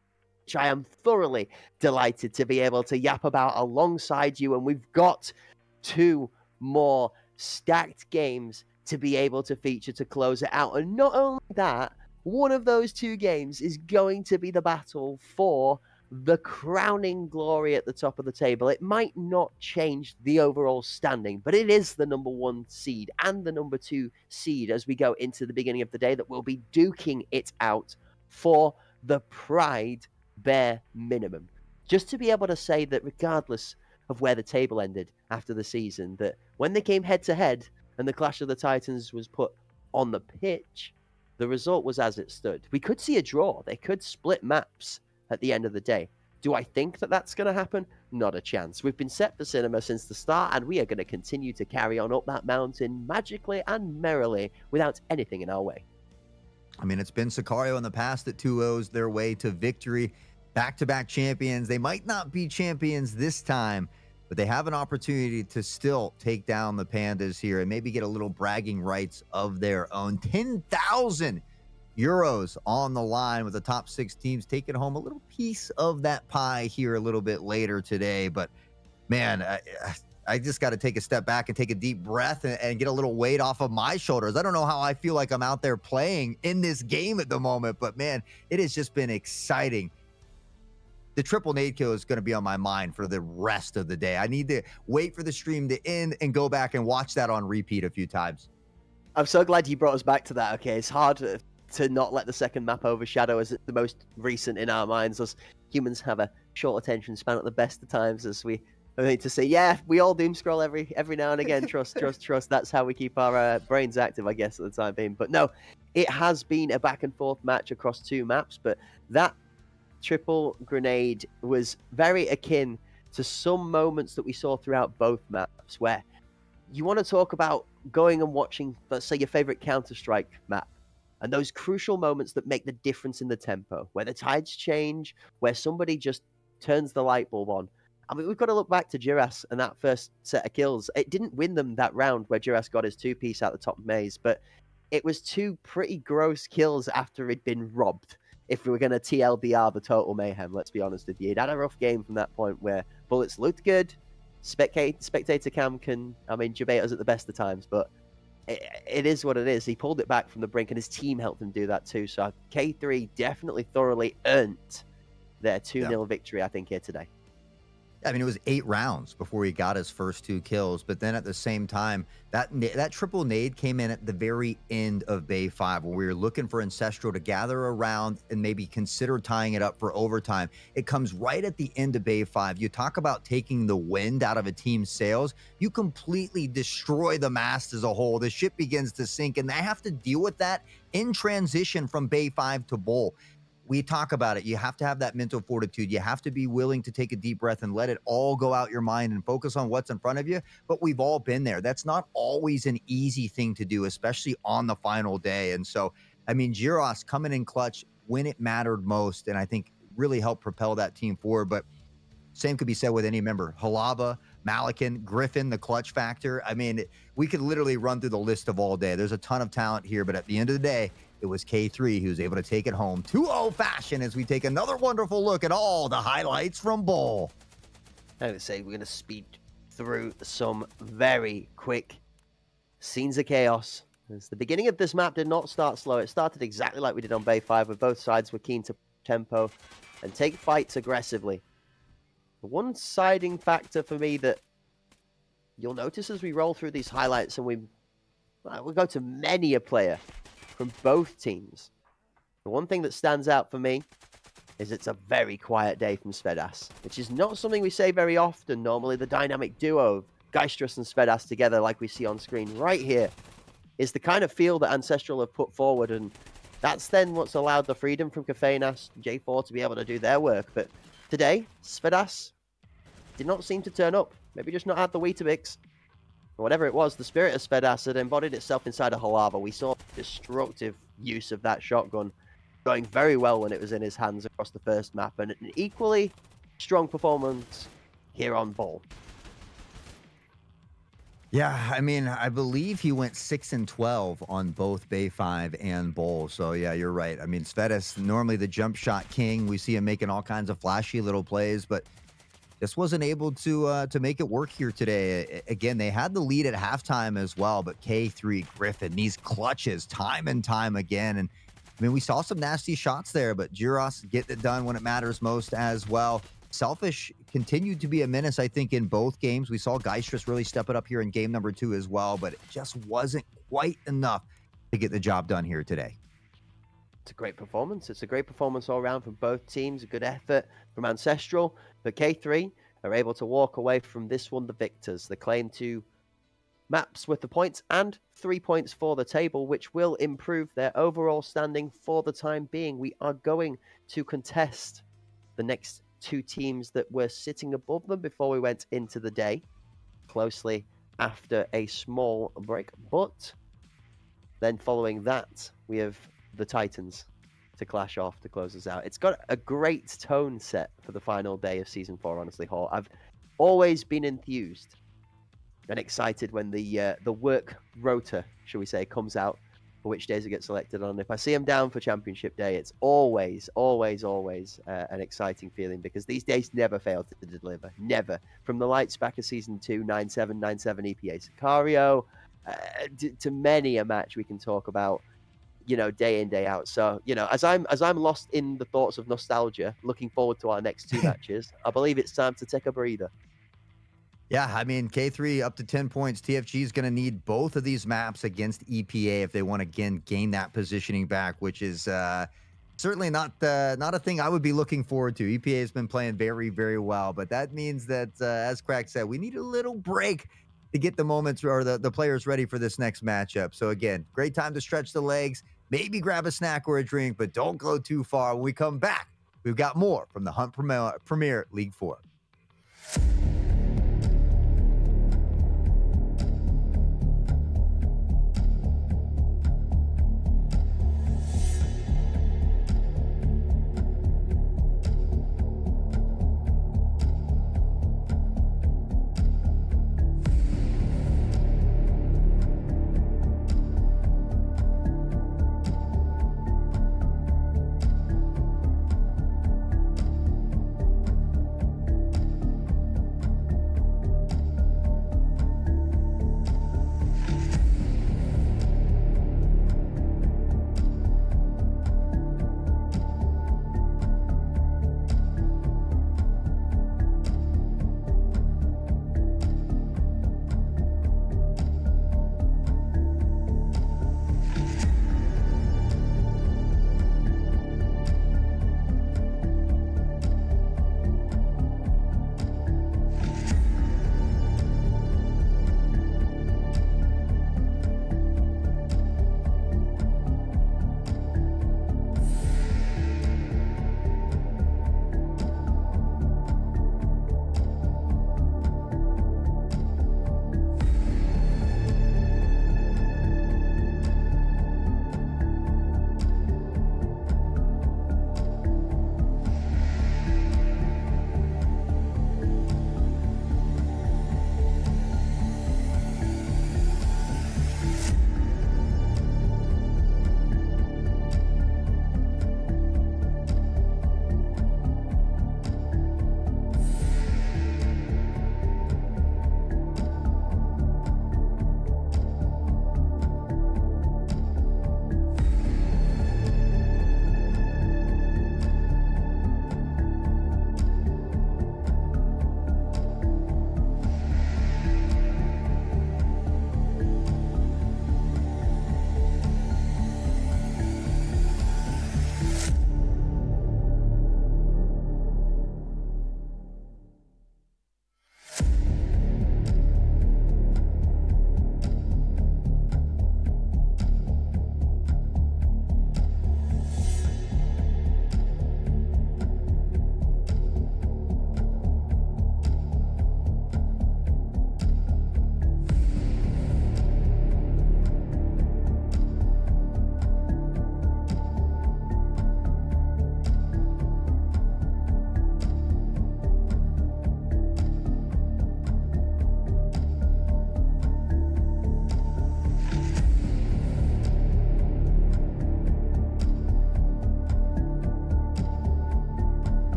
which I am thoroughly delighted to be able to yap about alongside you. And we've got 2 more stacked games to be able to feature to close it out. And not only that, one of those 2 games is going to be the battle for the crowning glory at the top of the table. It might not change the overall standing, but it is the number 1 seed and the number 2 seed as we go into the beginning of the day that will be duking it out for the Pride bare minimum. Just to be able to say that regardless of where the table ended after the season, that when they came head to head and the Clash of the Titans was put on the pitch, the result was as it stood. We could see a draw. They could split maps at the end of the day. Do I think that that's going to happen? Not a chance. We've been set for cinema since the start, and we are going to continue to carry on up that mountain magically and merrily without anything in our way. I mean, it's been Sicario in the past that 2-0's their way to victory. Back-to-back champions. They might not be champions this time, but they have an opportunity to still take down the Pandas here and maybe get a little bragging rights of their own. 10,000 euros on the line with the top 6 teams taking home a little piece of that pie here a little bit later today. But man, I just got to take a step back and take a deep breath and get a little weight off of my shoulders. I don't know how I feel like I'm out there playing in this game at the moment, but man, it has just been exciting. The triple nade kill is going to be on my mind for the rest of the day. I need to wait for the stream to end and go back and watch that on repeat a few times. I'm so glad you brought us back to that. Okay, it's hard to not let the second map overshadow as the most recent in our minds. Us humans have a short attention span at the best of times, as we need to say, yeah, we all doom scroll every now and again. Trust. That's how we keep our brains active, I guess, at the time being. But no, it has been a back and forth match across 2 maps, but that triple grenade was very akin to some moments that we saw throughout both maps, where you want to talk about going and watching, let's say, your favorite Counter-Strike map, and those crucial moments that make the difference in the tempo, where the tides change, where somebody just turns the light bulb on. I mean, we've got to look back to Duras and that first set of kills. It didn't win them that round where Duras got his 2-piece out the top maze, but it was 2 pretty gross kills after he'd been robbed. If we were going to TLDR the total mayhem, let's be honest with you. He'd had a rough game from that point where bullets looked good, spectator cam can, debate us at the best of times, but it is what it is. He pulled it back from the brink, and his team helped him do that too. So K3 definitely thoroughly earned their 2-0 victory, I think, here today. I mean, it was 8 rounds before he got his first 2 kills, but then at the same time, that triple nade came in at the very end of Bay 5, when we were looking for Ancestral to gather around and maybe consider tying it up for overtime. It comes right at the end of Bay 5. You talk about taking the wind out of a team's sails. You completely destroy the mast as a whole. The ship begins to sink, and they have to deal with that in transition from Bay 5 to Bull. We talk about it. You have to have that mental fortitude. You have to be willing to take a deep breath and let it all go out your mind and focus on what's in front of you. But we've all been there. That's not always an easy thing to do, especially on the final day. And so, I mean, Giros coming in clutch when it mattered most, and I think really helped propel that team forward. But same could be said with any member. Halaba, Malikan, Griffin, the clutch factor. I mean, we could literally run through the list of all day. There's a ton of talent here, but at the end of the day, it was K3 who was able to take it home 2-0 fashion as we take another wonderful look at all the highlights from Bull. I would say we're going to speed through some very quick scenes of chaos. As the beginning of this map did not start slow. It started exactly like we did on Bay 5, where both sides were keen to tempo and take fights aggressively. The one-siding factor for me that you'll notice as we roll through these highlights, and we go to many a player from both teams. The one thing that stands out for me is it's a very quiet day from Svedas, which is not something we say very often. Normally, the dynamic duo of Geistrus and Svedas together, like we see on screen right here, is the kind of feel that Ancestral have put forward, and that's then what's allowed the freedom from Kafeinas, J4 to be able to do their work. But today, Svedas did not seem to turn up. Maybe just not had the Weetabix. Whatever it was, the spirit of Svedas had embodied itself inside of Halava. We saw destructive use of that shotgun going very well when it was in his hands across the first map, and an equally strong performance here on Bull. Yeah, I mean, I believe he went 6-12 on both Bay 5 and Bull. So yeah, you're right. I mean, Svedas, normally the jump shot king. We see him making all kinds of flashy little plays, but just wasn't able to make it work here today. Again, they had the lead at halftime as well, but K3, Griffin, these clutches time and time again. And I mean, we saw some nasty shots there, but Giros getting it done when it matters most as well. Selfish continued to be a menace, I think, in both games. We saw Geistrus really step it up here in game number 2 as well, but it just wasn't quite enough to get the job done here today. It's a great performance. It's a great performance all around from both teams. A good effort from Ancestral. But K3 are able to walk away from this one the victors. They claim 2 maps with the points and 3 points for the table, which will improve their overall standing for the time being. We are going to contest the next 2 teams that were sitting above them before we went into the day, closely after a small break. But then following that, we have the Titans to clash off to close us out. It's got a great tone set for the final day of Season 4, honestly, Hall. I've always been enthused and excited when the work rota, shall we say, comes out for which days I get selected on. If I see them down for Championship Day, it's always, always, always an exciting feeling because these days never fail to deliver. Never. From the lights back of Season 2, 9797 EPA Sicario, to many a match we can talk about, day in, day out. So, as I'm lost in the thoughts of nostalgia, looking forward to our next two matches, I believe it's time to take a breather. Yeah, I mean, K3 up to 10 points. TFG is going to need both of these maps against EPA if they want to, again, gain that positioning back, which is certainly not a thing I would be looking forward to. EPA has been playing very, very well, but that means that, as Crack said, we need a little break to get the moments or the players ready for this next matchup. So, again, great time to stretch the legs, maybe grab a snack or a drink, but don't go too far. When we come back, we've got more from the Hunt Premier League 4.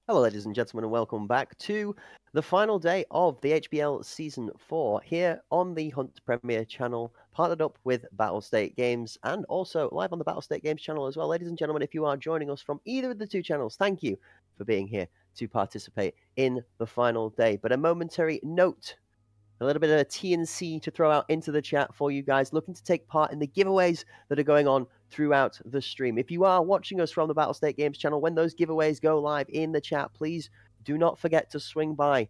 Hello, ladies and gentlemen, and welcome back to the final day of the HPL Season 4 here on the Hunt Premier channel, partnered up with Battlestate Games and also live on the Battlestate Games channel as well. Ladies and gentlemen, if you are joining us from either of the two channels, thank you for being here to participate in the final day. But a momentary note, a little bit of a TNC to throw out into the chat for you guys looking to take part in the giveaways that are going on throughout the stream. If you are watching us from the Battlestate Games channel, when those giveaways go live in the chat, please do not forget to swing by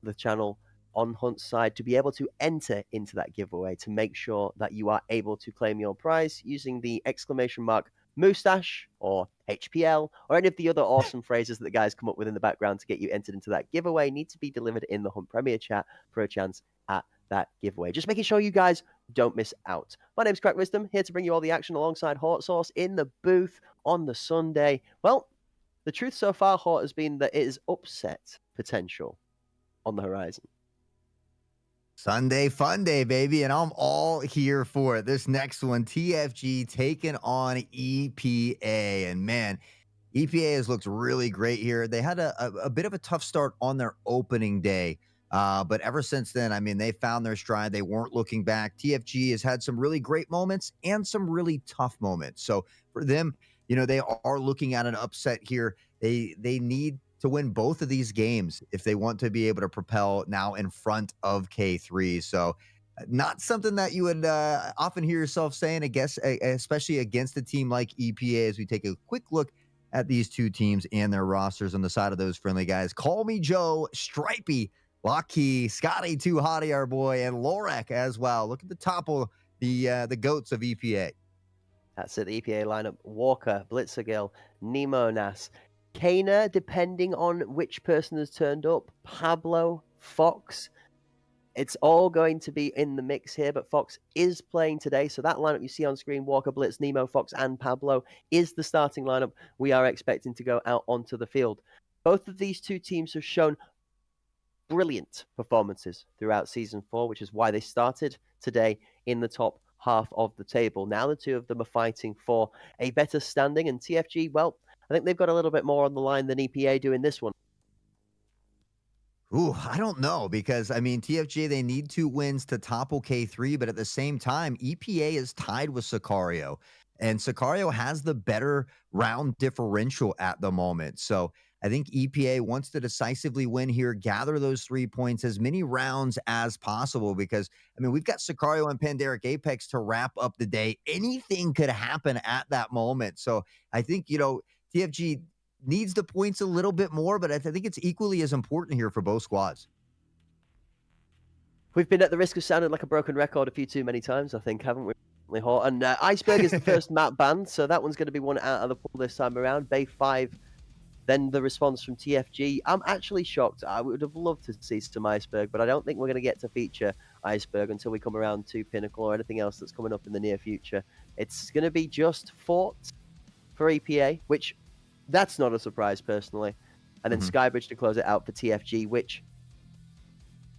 the channel on Hunt's side to be able to enter into that giveaway to make sure that you are able to claim your prize using the exclamation mark Moustache or HPL or any of the other awesome phrases that the guys come up with in the background to get you entered into that giveaway need to be delivered in the Hunt Premier chat for a chance at that giveaway. Just making sure you guys don't miss out. My name's Crack Wisdom, here to bring you all the action alongside Hort Sauce in the booth on the Sunday. Well, the truth so far, Hort, has been that it is upset potential on the horizon. Sunday fun day, baby, and I'm all here for it. This next one, TFG taking on EPA, and man, EPA has looked really great here. They had a bit of a tough start on their opening day, but ever since then, I mean, they found their stride. They weren't looking back. TFG has had some really great moments and some really tough moments. So for them, they are looking at an upset here. They need to win both of these games if they want to be able to propel now in front of K3. So not something that you would often hear yourself saying, I guess, especially against a team like EPA, as we take a quick look at these two teams and their rosters on the side of those friendly guys. Call me Joe, Stripey, Lockheed, Scotty Too Hottie, our boy, and Lorek as well. Look at the top of the goats of EPA. That's it, the EPA lineup. Walker, Blitzergill, Nemo Nas, Kana, depending on which person has turned up, Pablo, Fox. It's all going to be in the mix here, but Fox is playing today. So that lineup you see on screen, Walker, Blitz, Nemo, Fox, and Pablo, is the starting lineup we are expecting to go out onto the field. Both of these two teams have shown brilliant performances throughout Season 4, which is why they started today in the top half of the table. Now the two of them are fighting for a better standing, and TFG, well, I think they've got a little bit more on the line than EPA do in this one. Ooh, I don't know because, I mean, TFG, they need 2 wins to topple K3, but at the same time, EPA is tied with Sicario, and Sicario has the better round differential at the moment. So I think EPA wants to decisively win here, gather those 3 points, as many rounds as possible, because, I mean, we've got Sicario and Pandaric Apex to wrap up the day. Anything could happen at that moment. So I think, TFG needs the points a little bit more, but I think it's equally as important here for both squads. We've been at the risk of sounding like a broken record a few too many times, I think, haven't we, Hort? And Iceberg is the first map banned, so that one's going to be one out of the pool this time around. Bay 5, then the response from TFG. I'm actually shocked. I would have loved to see some Iceberg, but I don't think we're going to get to feature Iceberg until we come around to Pinnacle or anything else that's coming up in the near future. It's going to be just Fort for EPA, which that's not a surprise personally. And then Skybridge to close it out for TFG, which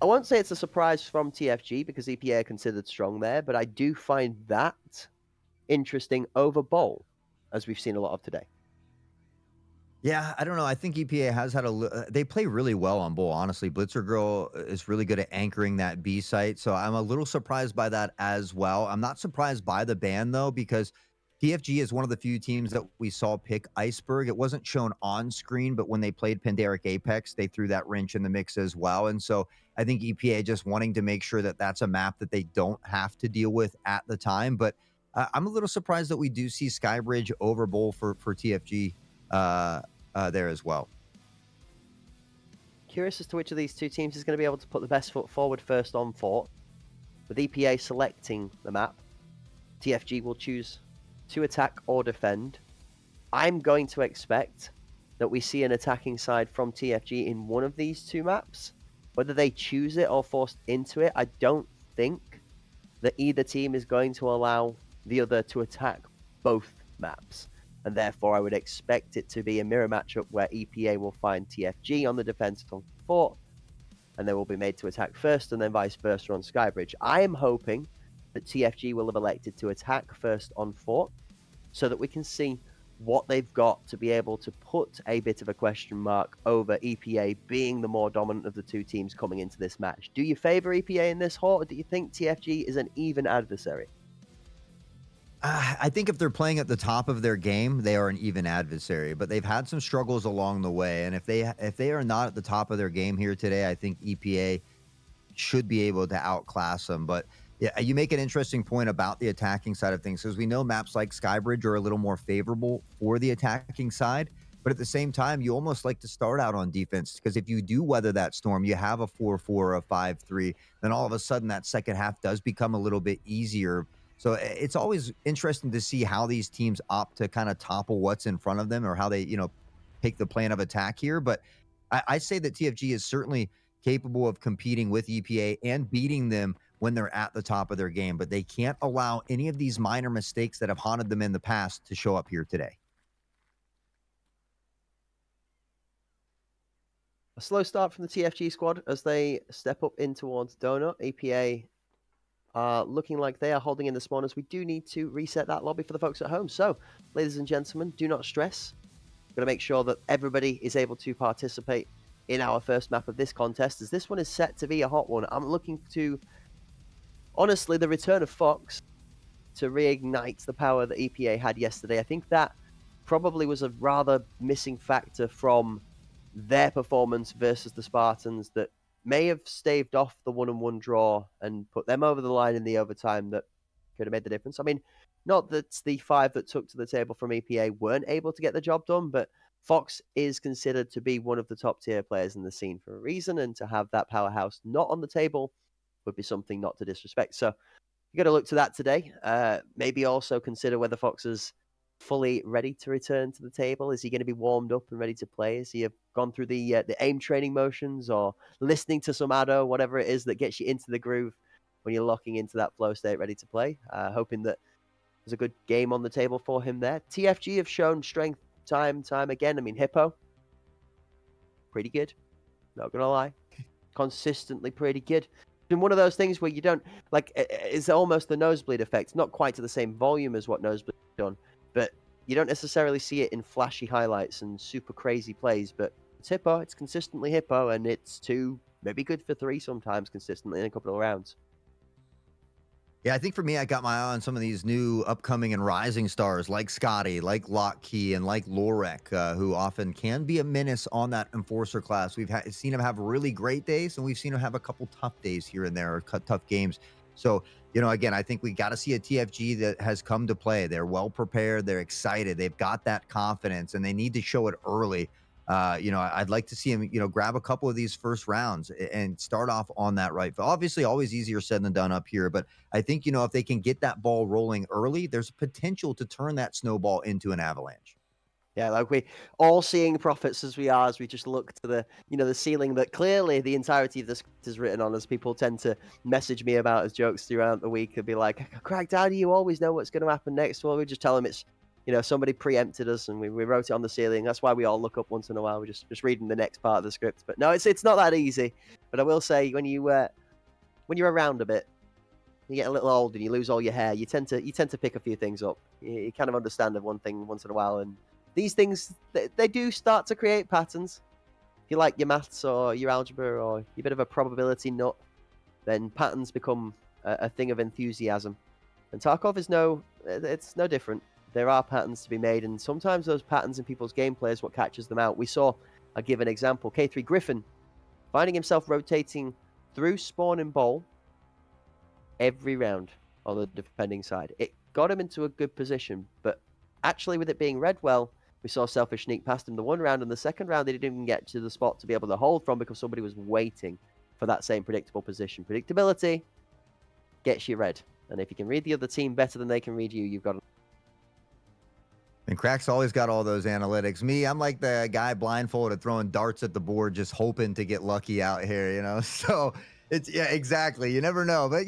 I won't say it's a surprise from TFG because EPA are considered strong there, but I do find that interesting over Bowl, as we've seen a lot of today. Yeah, I don't know. I think EPA has had they play really well on Bull, honestly. Blitzer Girl is really good at anchoring that B site, so I'm a little surprised by that as well. I'm not surprised by the ban, though, because TFG is one of the few teams that we saw pick Iceberg. It wasn't shown on screen, but when they played Pandaric Apex, they threw that wrench in the mix as well. And so I think EPA just wanting to make sure that that's a map that they don't have to deal with at the time. But I'm a little surprised that we do see Skybridge over Bull for TFG there as well. Curious as to which of these two teams is going to be able to put the best foot forward first on Fort. With EPA selecting the map, TFG will choose to attack or defend. I'm going to expect that we see an attacking side from TFG in one of these two maps. Whether they choose it or forced into it, I don't think that either team is going to allow the other to attack both maps. And therefore, I would expect it to be a mirror matchup where EPA will find TFG on the defense on Fort, and they will be made to attack first, and then vice versa on Skybridge. I am hoping that TFG will have elected to attack first on Fort, so that we can see what they've got to be able to put a bit of a question mark over EPA being the more dominant of the two teams coming into this match. Do you favor EPA in this, Hort, or do you think TFG is an even adversary? I think if they're playing at the top of their game, they are an even adversary. But they've had some struggles along the way, and if they are not at the top of their game here today, I think EPA should be able to outclass them. But yeah, you make an interesting point about the attacking side of things, because we know maps like Skybridge are a little more favorable for the attacking side. But at the same time, you almost like to start out on defense, because if you do weather that storm, you have a 4-4 or a 5-3, then all of a sudden that second half does become a little bit easier. So it's always interesting to see how these teams opt to kind of topple what's in front of them, or how they, take the plan of attack here. But I say that TFG is certainly capable of competing with EPA and beating them when they're at the top of their game. But they can't allow any of these minor mistakes that have haunted them in the past to show up here today. A slow start from the TFG squad as they step up in towards Donut. EPA are looking like they are holding in the spawners. We do need to reset that lobby for the folks at home. So, ladies and gentlemen, do not stress. We're going to make sure that everybody is able to participate in our first map of this contest, as this one is set to be a hot one. I'm looking to, honestly, the return of Fox to reignite the power that EPA had yesterday. I think that probably was a rather missing factor from their performance versus the Spartans that may have staved off the 1-1 draw and put them over the line in the overtime that could have made the difference. I mean, not that the 5 that took to the table from EPA weren't able to get the job done, but Fox is considered to be one of the top tier players in the scene for a reason, and to have that powerhouse not on the table would be something not to disrespect. So you got to look to that today. Maybe also consider whether Fox is fully ready to return to the table. Is he going to be warmed up and ready to play? Has he have gone through the aim training motions, or listening to some Addo, whatever it is that gets you into the groove when you're locking into that flow state ready to play? Hoping that there's a good game on the table for him there. TFG have shown strength time again. I mean, Hpl, pretty good. Not going to lie. Consistently pretty good. Been one of those things where you don't, like, it's almost the nosebleed effect. Not quite to the same volume as what Nosebleed done, but you don't necessarily see it in flashy highlights and super crazy plays. But it's Hpl, it's consistently Hpl, and it's 2, maybe good for 3 sometimes consistently in a couple of rounds. Yeah, I think for me, I got my eye on some of these new upcoming and rising stars like Scotty, like Lockkey, and like Lorek, who often can be a menace on that Enforcer class. We've seen him have really great days, and we've seen him have a couple tough days here and there, or tough games. So, again, I think we got to see a TFG that has come to play. They're well prepared. They're excited. They've got that confidence, and they need to show it early. I'd like to see him, grab a couple of these first rounds and start off on that right. Obviously, always easier said than done up here. But I think, if they can get that ball rolling early, there's potential to turn that snowball into an avalanche. Yeah, like we all seeing prophets as we are, as we just look to the ceiling that clearly the entirety of the script is written on, as people tend to message me about as jokes throughout the week and be like, Craig, how do you always know what's going to happen next? Well, we just tell them it's, somebody preempted us and we wrote it on the ceiling. That's why we all look up once in a while. We're just reading the next part of the script. But no, it's not that easy. But I will say, when you're around a bit, you get a little old and you lose all your hair, you tend to pick a few things up. You kind of understand one thing once in a while, and these things, they do start to create patterns. If you like your maths or your algebra or you're a bit of a probability nut, then patterns become a thing of enthusiasm. And Tarkov is it's no different. There are patterns to be made, and sometimes those patterns in people's gameplay is what catches them out. We saw, I'll give an example, K3 Griffin finding himself rotating through spawn and bowl every round on the defending side. It got him into a good position, but actually with it being read well, we saw Selfish sneak past him the one round, and the second round they didn't even get to the spot to be able to hold from because somebody was waiting for that same predictable position. Predictability gets you read, and if you can read the other team better than they can read you, you've got a... And Crack's always got all those analytics. Me, I'm like the guy blindfolded throwing darts at the board, just hoping to get lucky out here, So it's, yeah, exactly. You never know. But,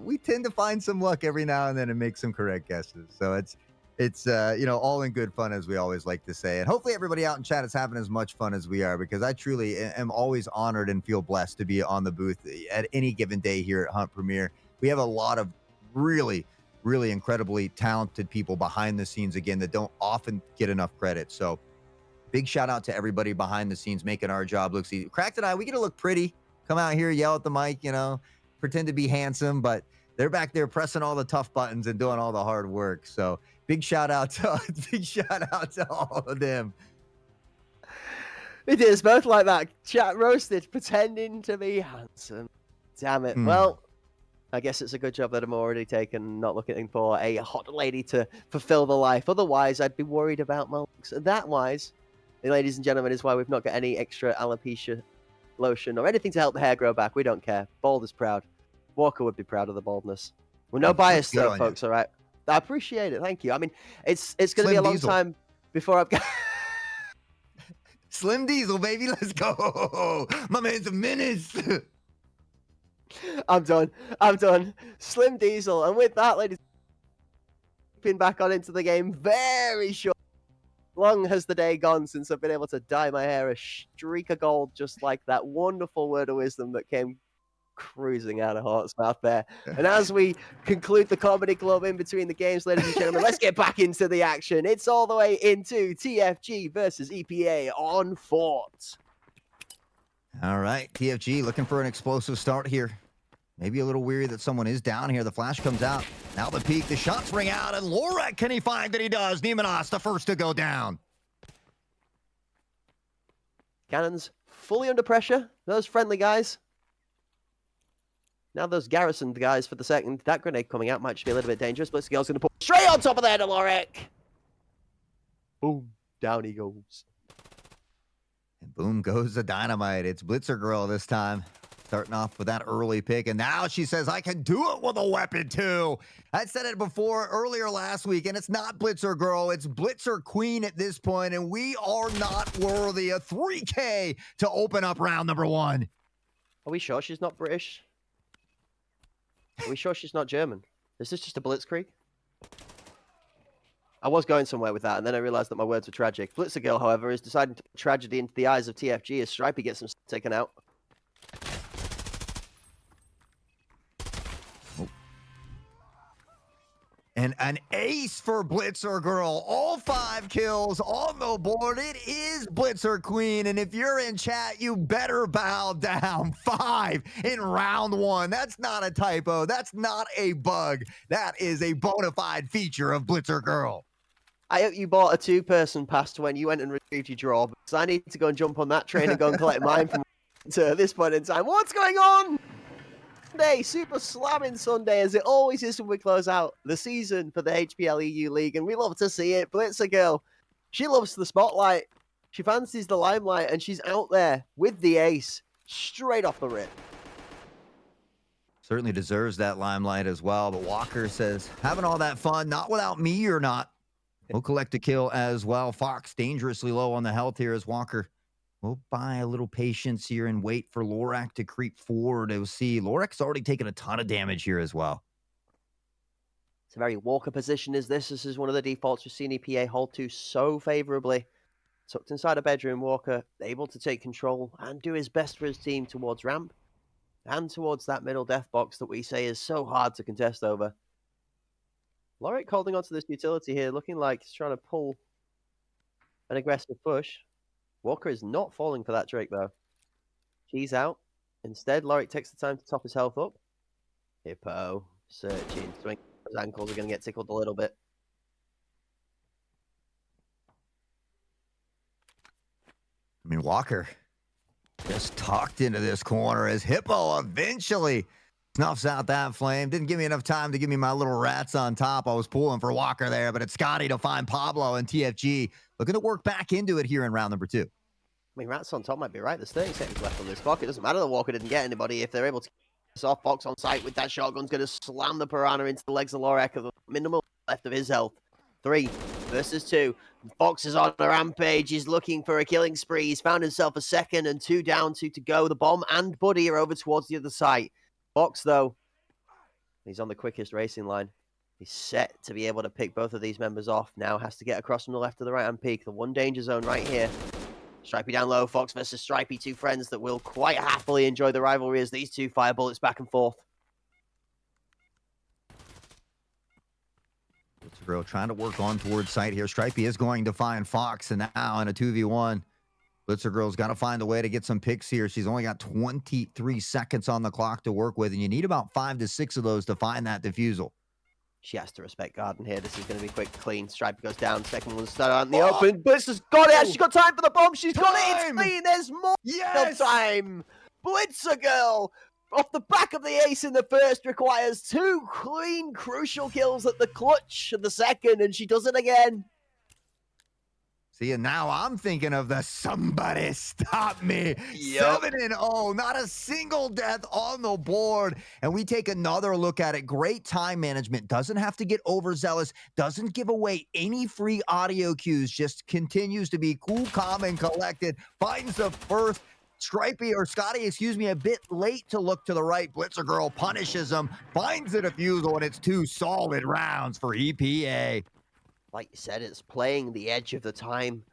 we tend to find some luck every now and then and make some correct guesses. So it's all in good fun, as we always like to say. And hopefully everybody out in chat is having as much fun as we are, because I truly am always honored and feel blessed to be on the booth at any given day here at Hunt Premier. We have a lot of really really incredibly talented people behind the scenes again that don't often get enough credit. So big shout out to everybody behind the scenes making our job look easy. Cracked and I, we get to look pretty, come out here, yell at the mic, you know, pretend to be handsome, but they're back there pressing all the tough buttons and doing all the hard work. So big shout out to all of them. It is both like that. Chat roasted, pretending to be handsome. Damn it. Well, I guess it's a good job that I'm already taken, not looking for a hot lady to fulfill the life. Otherwise, I'd be worried about my looks. And that wise, ladies and gentlemen, is why we've not got any extra alopecia lotion or anything to help the hair grow back. We don't care. Bald is proud. Walker would be proud of the baldness. Well, no bias though, folks, all right? I appreciate it. Thank you. I mean, it's going to be a long time before I've got... Slim Diesel, baby. Let's go. My man's a menace. I'm done. Slim Diesel. And with that, ladies, been back on into the game very short. Long has the day gone since I've been able to dye my hair a streak of gold, just like that wonderful word of wisdom that came cruising out of Heart's mouth there. And as we conclude the comedy club in between the games, ladies and gentlemen, let's get back into the action. It's all the way into TFG versus EPA on Fort. All right, TFG looking for an explosive start here. Maybe a little weary that someone is down here. The flash comes out. Now the peak, the shots ring out, and Lorek, can he find that he does? Nemenos, the first to go down. Cannons fully under pressure. Those friendly guys. Now those garrisoned guys for the second. That grenade coming out might just be a little bit dangerous. Blitzergirl's going to put straight on top of that, Lorek. Boom. Down he goes. And boom goes the dynamite. It's Blitzer Girl this time. Starting off with that early pick. And now she says, I can do it with a weapon too. I said it before earlier last week, and it's not Blitzer Girl. It's Blitzer Queen at this point, and we are not worthy of 3K to open up round number 1. Are we sure she's not British? Are we sure she's not German? Is this just a blitzkrieg? I was going somewhere with that, and then I realized that my words were tragic. Blitzer Girl, however, is deciding to put tragedy into the eyes of TFG as Stripey gets him taken out. And an ace for Blitzer Girl. All 5 kills on the board. It is Blitzer Queen. And if you're in chat, you better bow down. 5 in round 1. That's not a typo. That's not a bug. That is a bona fide feature of Blitzer Girl. I hope you bought a 2-person pass to when you went and retrieved your draw, because I need to go and jump on that train and go and collect mine from to this point in time. What's going on? Sunday, super slamming Sunday, as it always is when we close out the season for the HPL EU League, and we love to see it. Blitzer Girl, she loves the spotlight. She fancies the limelight, and she's out there with the ace, straight off the rip. Certainly deserves that limelight as well, but Walker says, having all that fun, not without me or not. We'll collect a kill as well. Fox dangerously low on the health here as Walker. We'll buy a little patience here and wait for Lorak to creep forward. We'll see. Lorak's already taken a ton of damage here as well. It's a very Walker position is this. This is one of the defaults we've seen EPA hold to so favorably. Tucked inside a bedroom, Walker able to take control and do his best for his team towards ramp and towards that middle death box that we say is so hard to contest over. Lorak holding onto this utility here, looking like he's trying to pull an aggressive push. Walker is not falling for that trick, though. She's out. Instead, Lorak takes the time to top his health up. Hpl searching. Swing. His ankles are going to get tickled a little bit. I mean, Walker just tucked into this corner as Hpl eventually snuffs out that flame. Didn't give me enough time to give me my little rats on top. I was pulling for Walker there, but it's Scotty to find Pablo and TFG looking to work back into it here in round number 2. I mean, rats on top might be right. There's 30 seconds left on this clock. It doesn't matter that Walker didn't get anybody. If they're able to get this off, Fox on site with that shotgun's going to slam the Piranha into the legs of Lorak of the minimal left of his health. 3 versus 2. Fox is on a rampage. He's looking for a killing spree. He's found himself a second and 2 down, 2 to go. The bomb and Buddy are over towards the other side. Fox, though, he's on the quickest racing line. He's set to be able to pick both of these members off. Now has to get across from the left to the right-hand peak. The one danger zone right here. Stripey down low. Fox versus Stripey. 2 friends that will quite happily enjoy the rivalry as these 2 fire bullets back and forth. Girl trying to work on towards sight here. Stripey is going to find Fox, and now in a 2v1. Blitzer Girl's got to find a way to get some picks here. She's only got 23 seconds on the clock to work with, and you need about 5 to 6 of those to find that defusal. She has to respect Garden here. This is going to be quick, clean. Stripe goes down. Second one start out in the open. Blitzer's got it. She's got time for the bomb. She's got it. It's clean. There's more time. Blitzer Girl, off the back of the ace in the first, requires 2 clean, crucial kills at the clutch of the second, and she does it again. See, and now I'm thinking of the somebody stop me. Yep. 7-0, not a single death on the board. And we take another look at it. Great time management. Doesn't have to get overzealous. Doesn't give away any free audio cues. Just continues to be cool, calm, and collected. Finds the first. Stripey, or Scotty, excuse me, a bit late to look to the right. Blitzer Girl punishes him, finds the defusal, and it's 2 solid rounds for EPA. Like you said, it's playing the edge of the time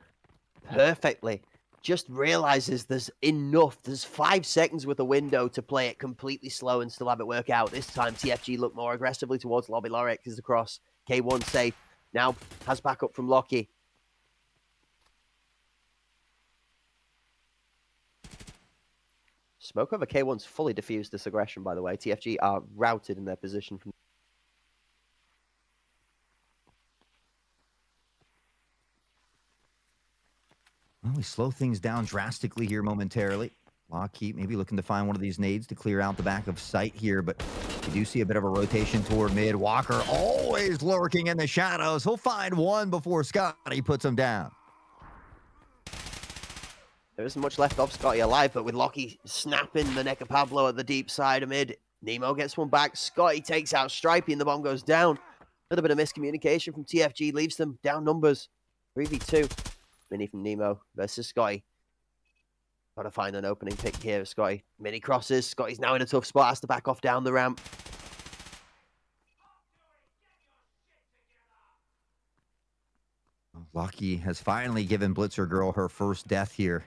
perfectly. Just realizes there's enough. There's 5 seconds with a window to play it completely slow and still have it work out. This time, TFG look more aggressively towards Lobby. Lorex is across. K1 safe. Now has backup from Lockie. Smoke over K1's fully diffused this aggression, by the way. TFG are routed in their position from... Well, we slow things down drastically here momentarily. Lockheed maybe looking to find one of these nades to clear out the back of sight here, but we do see a bit of a rotation toward mid. Walker always lurking in the shadows. He'll find one before Scotty puts him down. There isn't much left of Scotty alive, but with Lockie snapping the neck of Pablo at the deep side of mid, Nemo gets one back. Scotty takes out Stripey and the bomb goes down. A little bit of miscommunication from TFG leaves them down numbers. 3v2. Mini from Nemo versus Scotty. Got to find an opening pick here, Scotty. Mini crosses. Scotty's now in a tough spot. Has to back off down the ramp. Lockie has finally given Blitzer Girl her first death here.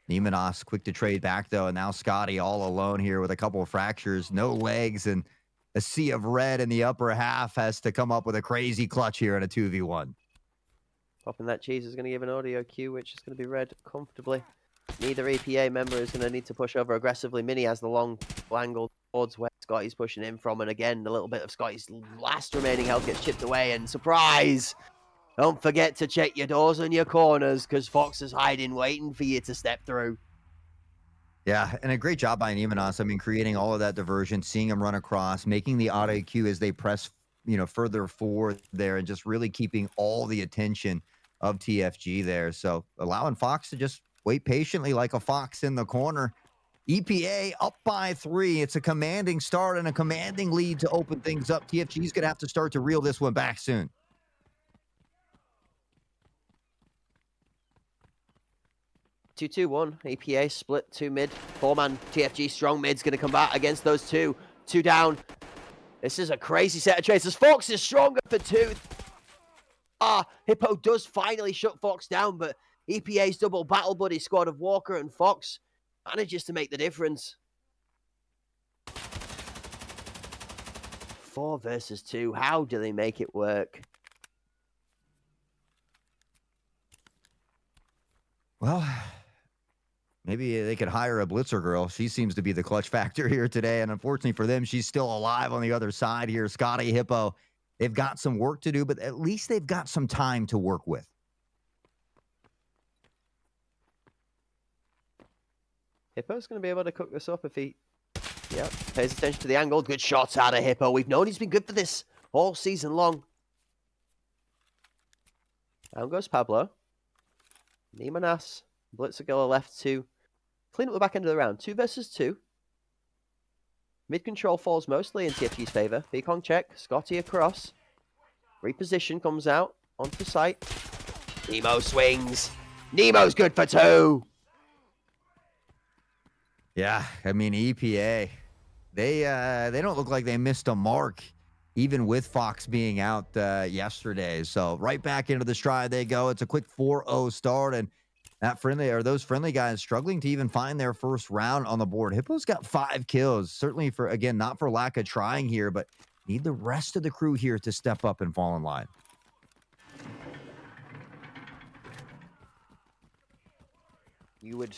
Nemenos quick to trade back, though, and now Scotty all alone here with a couple of fractures, no legs, and a sea of red in the upper half has to come up with a crazy clutch here in a 2v1. Popping that cheese is going to give an audio cue, which is going to be read comfortably. Neither EPA member is going to need to push over aggressively. Mini has the long angle towards where Scotty's pushing in from, and again, a little bit of Scotty's last remaining health gets chipped away, and surprise! Don't forget to check your doors and your corners, because Fox is hiding, waiting for you to step through. Yeah, and a great job by Nemenos. I mean, creating all of that diversion, seeing him run across, making the auto cue as they press, further forward there, and just really keeping all the attention of TFG there. So allowing Fox to just wait patiently like a fox in the corner. EPA up by 3. It's a commanding start and a commanding lead to open things up. TFG's going to have to start to reel this one back soon. 2-2-1. EPA split 2 mid. 4-man TFG strong mid's going to come back against those 2. 2 down. This is a crazy set of traces. Fox is stronger for 2. Hippo does finally shut Fox down, but EPA's double battle buddy squad of Walker and Fox manages to make the difference. 4 versus 2. How do they make it work? Well, maybe they could hire a Blitzer Girl. She seems to be the clutch factor here today, and unfortunately for them, she's still alive on the other side here. Scotty, Hippo, they've got some work to do, but at least they've got some time to work with. Hippo's going to be able to cook this up if he pays attention to the angle. Good shots out of Hippo. We've known he's been good for this all season long. Down goes Pablo. Nemenas. Blitzer Girl left to clean up the back end of the round. 2 versus 2. Mid control falls mostly in TFG's favor. Beacon check. Scotty across. Reposition comes out onto sight. Nemo swings. Nemo's good for 2. Yeah, I mean, EPA, they don't look like they missed a mark, even with Fox being out yesterday. So right back into the stride they go. It's a quick 4-0 start, and those friendly guys struggling to even find their first round on the board. Hippo's got 5 kills, certainly not for lack of trying here, but need the rest of the crew here to step up and fall in line. You would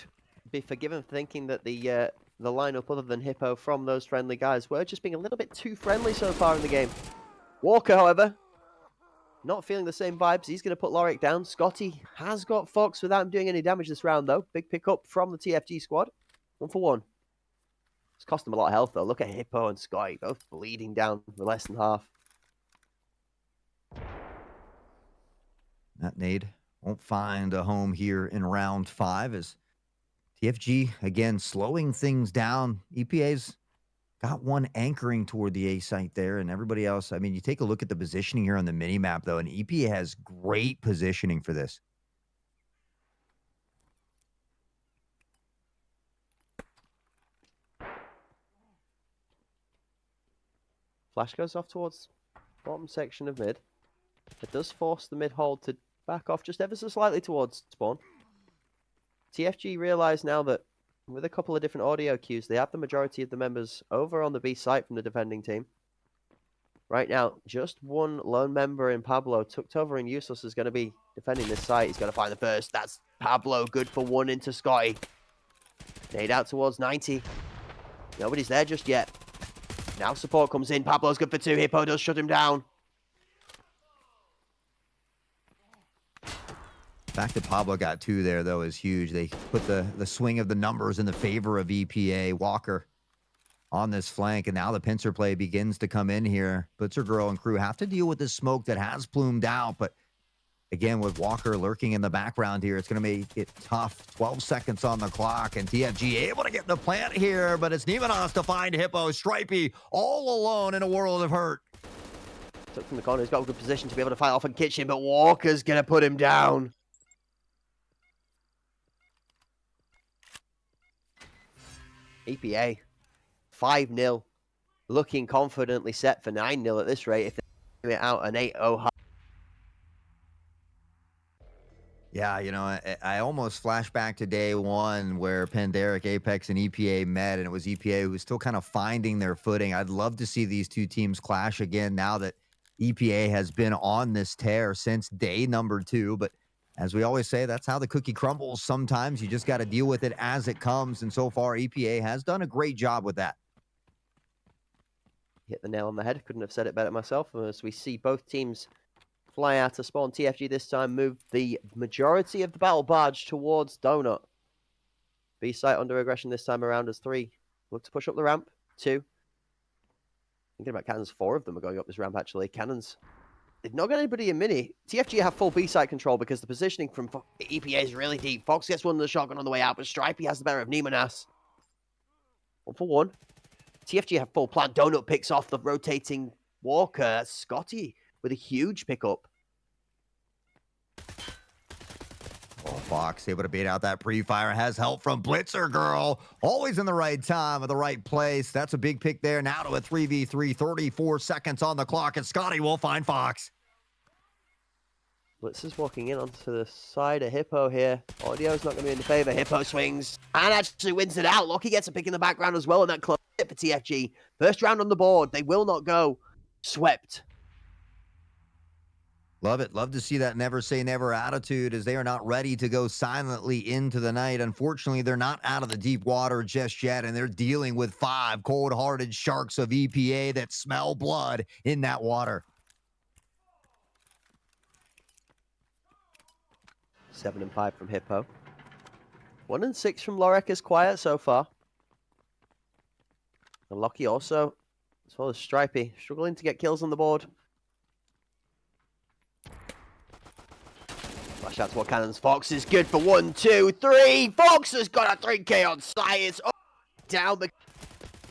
be forgiven for thinking that the lineup other than Hippo from those friendly guys were just being a little bit too friendly so far in the game. Walker, however, not feeling the same vibes. He's going to put Lorik down. Scotty has got Fox without him doing any damage this round, though. Big pickup from the TFG squad. 1 for 1. It's cost them a lot of health, though. Look at Hippo and Scotty, both bleeding down for less than half. That nade won't find a home here in round 5 as TFG, again, slowing things down. EPA's got one anchoring toward the A site there, and everybody else, I mean, you take a look at the positioning here on the mini-map, though, and EPA has great positioning for this. Flash goes off towards bottom section of mid. It does force the mid hold to back off just ever so slightly towards spawn. TFG realise now that with a couple of different audio cues, they have the majority of the members over on the B site from the defending team. Right now, just one lone member in Pablo, tucked over and useless, is going to be defending this site. He's going to find the first. That's Pablo, good for 1 into Scotty. Nade out towards 90. Nobody's there just yet. Now support comes in. Pablo's good for 2. Hippo does shut him down. The fact that Pablo got 2 there, though, is huge. They put the swing of the numbers in the favor of EPA. Walker on this flank, and now the pincer play begins to come in here. Blitzer Girl and crew have to deal with this smoke that has plumed out, but again, with Walker lurking in the background here, it's going to make it tough. 12 seconds on the clock, and TFG able to get the plant here, but it's Nemenos to find Hippo. Stripey all alone in a world of hurt. Took from the corner. He's got a good position to be able to fight off on Kitchen, but Walker's going to put him down. EPA, 5-0. Looking confidently set for 9-0 at this rate if they do it out an 8-0 high. Yeah, you know, I almost flash back to day 1 where Panderic, Apex, and EPA met, and it was EPA who was still kind of finding their footing. I'd love to see these two teams clash again now that EPA has been on this tear since day number 2, but as we always say, that's how the cookie crumbles. Sometimes you just got to deal with it as it comes, and so far EPA has done a great job with that. Hit the nail on the head. Couldn't have said it better myself. As we see both teams fly out of spawn. TFG this time moved the majority of the battle barge towards Donut. B site under aggression this time around as 3 look to push up the ramp. 2. Thinking about cannons, 4 of them are going up this ramp actually. Cannons. They've not got anybody in mini. TFG have full B site control because the positioning from EPA is really deep. Fox gets one of the shotgun on the way out, but Stripey has the better of Nemenas. 1 for 1. TFG have full plant. Donut picks off the rotating Walker. Scotty with a huge pickup. Oh, Fox able to bait out that pre-fire. Has help from Blitzer Girl. Always in the right time, at the right place. That's a big pick there. Now to a 3v3. 34 seconds on the clock, and Scotty will find Fox. Blitzer's walking in onto the side of Hippo here. Audio's not going to be in the favor. Hippo swings and actually wins it out. Lockie gets a pick in the background as well, and that close hit for TFG. First round on the board. They will not go swept. Love it. Love to see that never say never attitude as they are not ready to go silently into the night. Unfortunately, they're not out of the deep water just yet, and they're dealing with 5 cold-hearted sharks of EPA that smell blood in that water. 7 and 5 from Hippo. 1 and 6 from Lorek is quiet so far. And Lockie also, as well as Stripey, struggling to get kills on the board. Flash out to what cannons. Fox is good for 1, 2, 3. Fox has got a 3K on site. It's up, down. The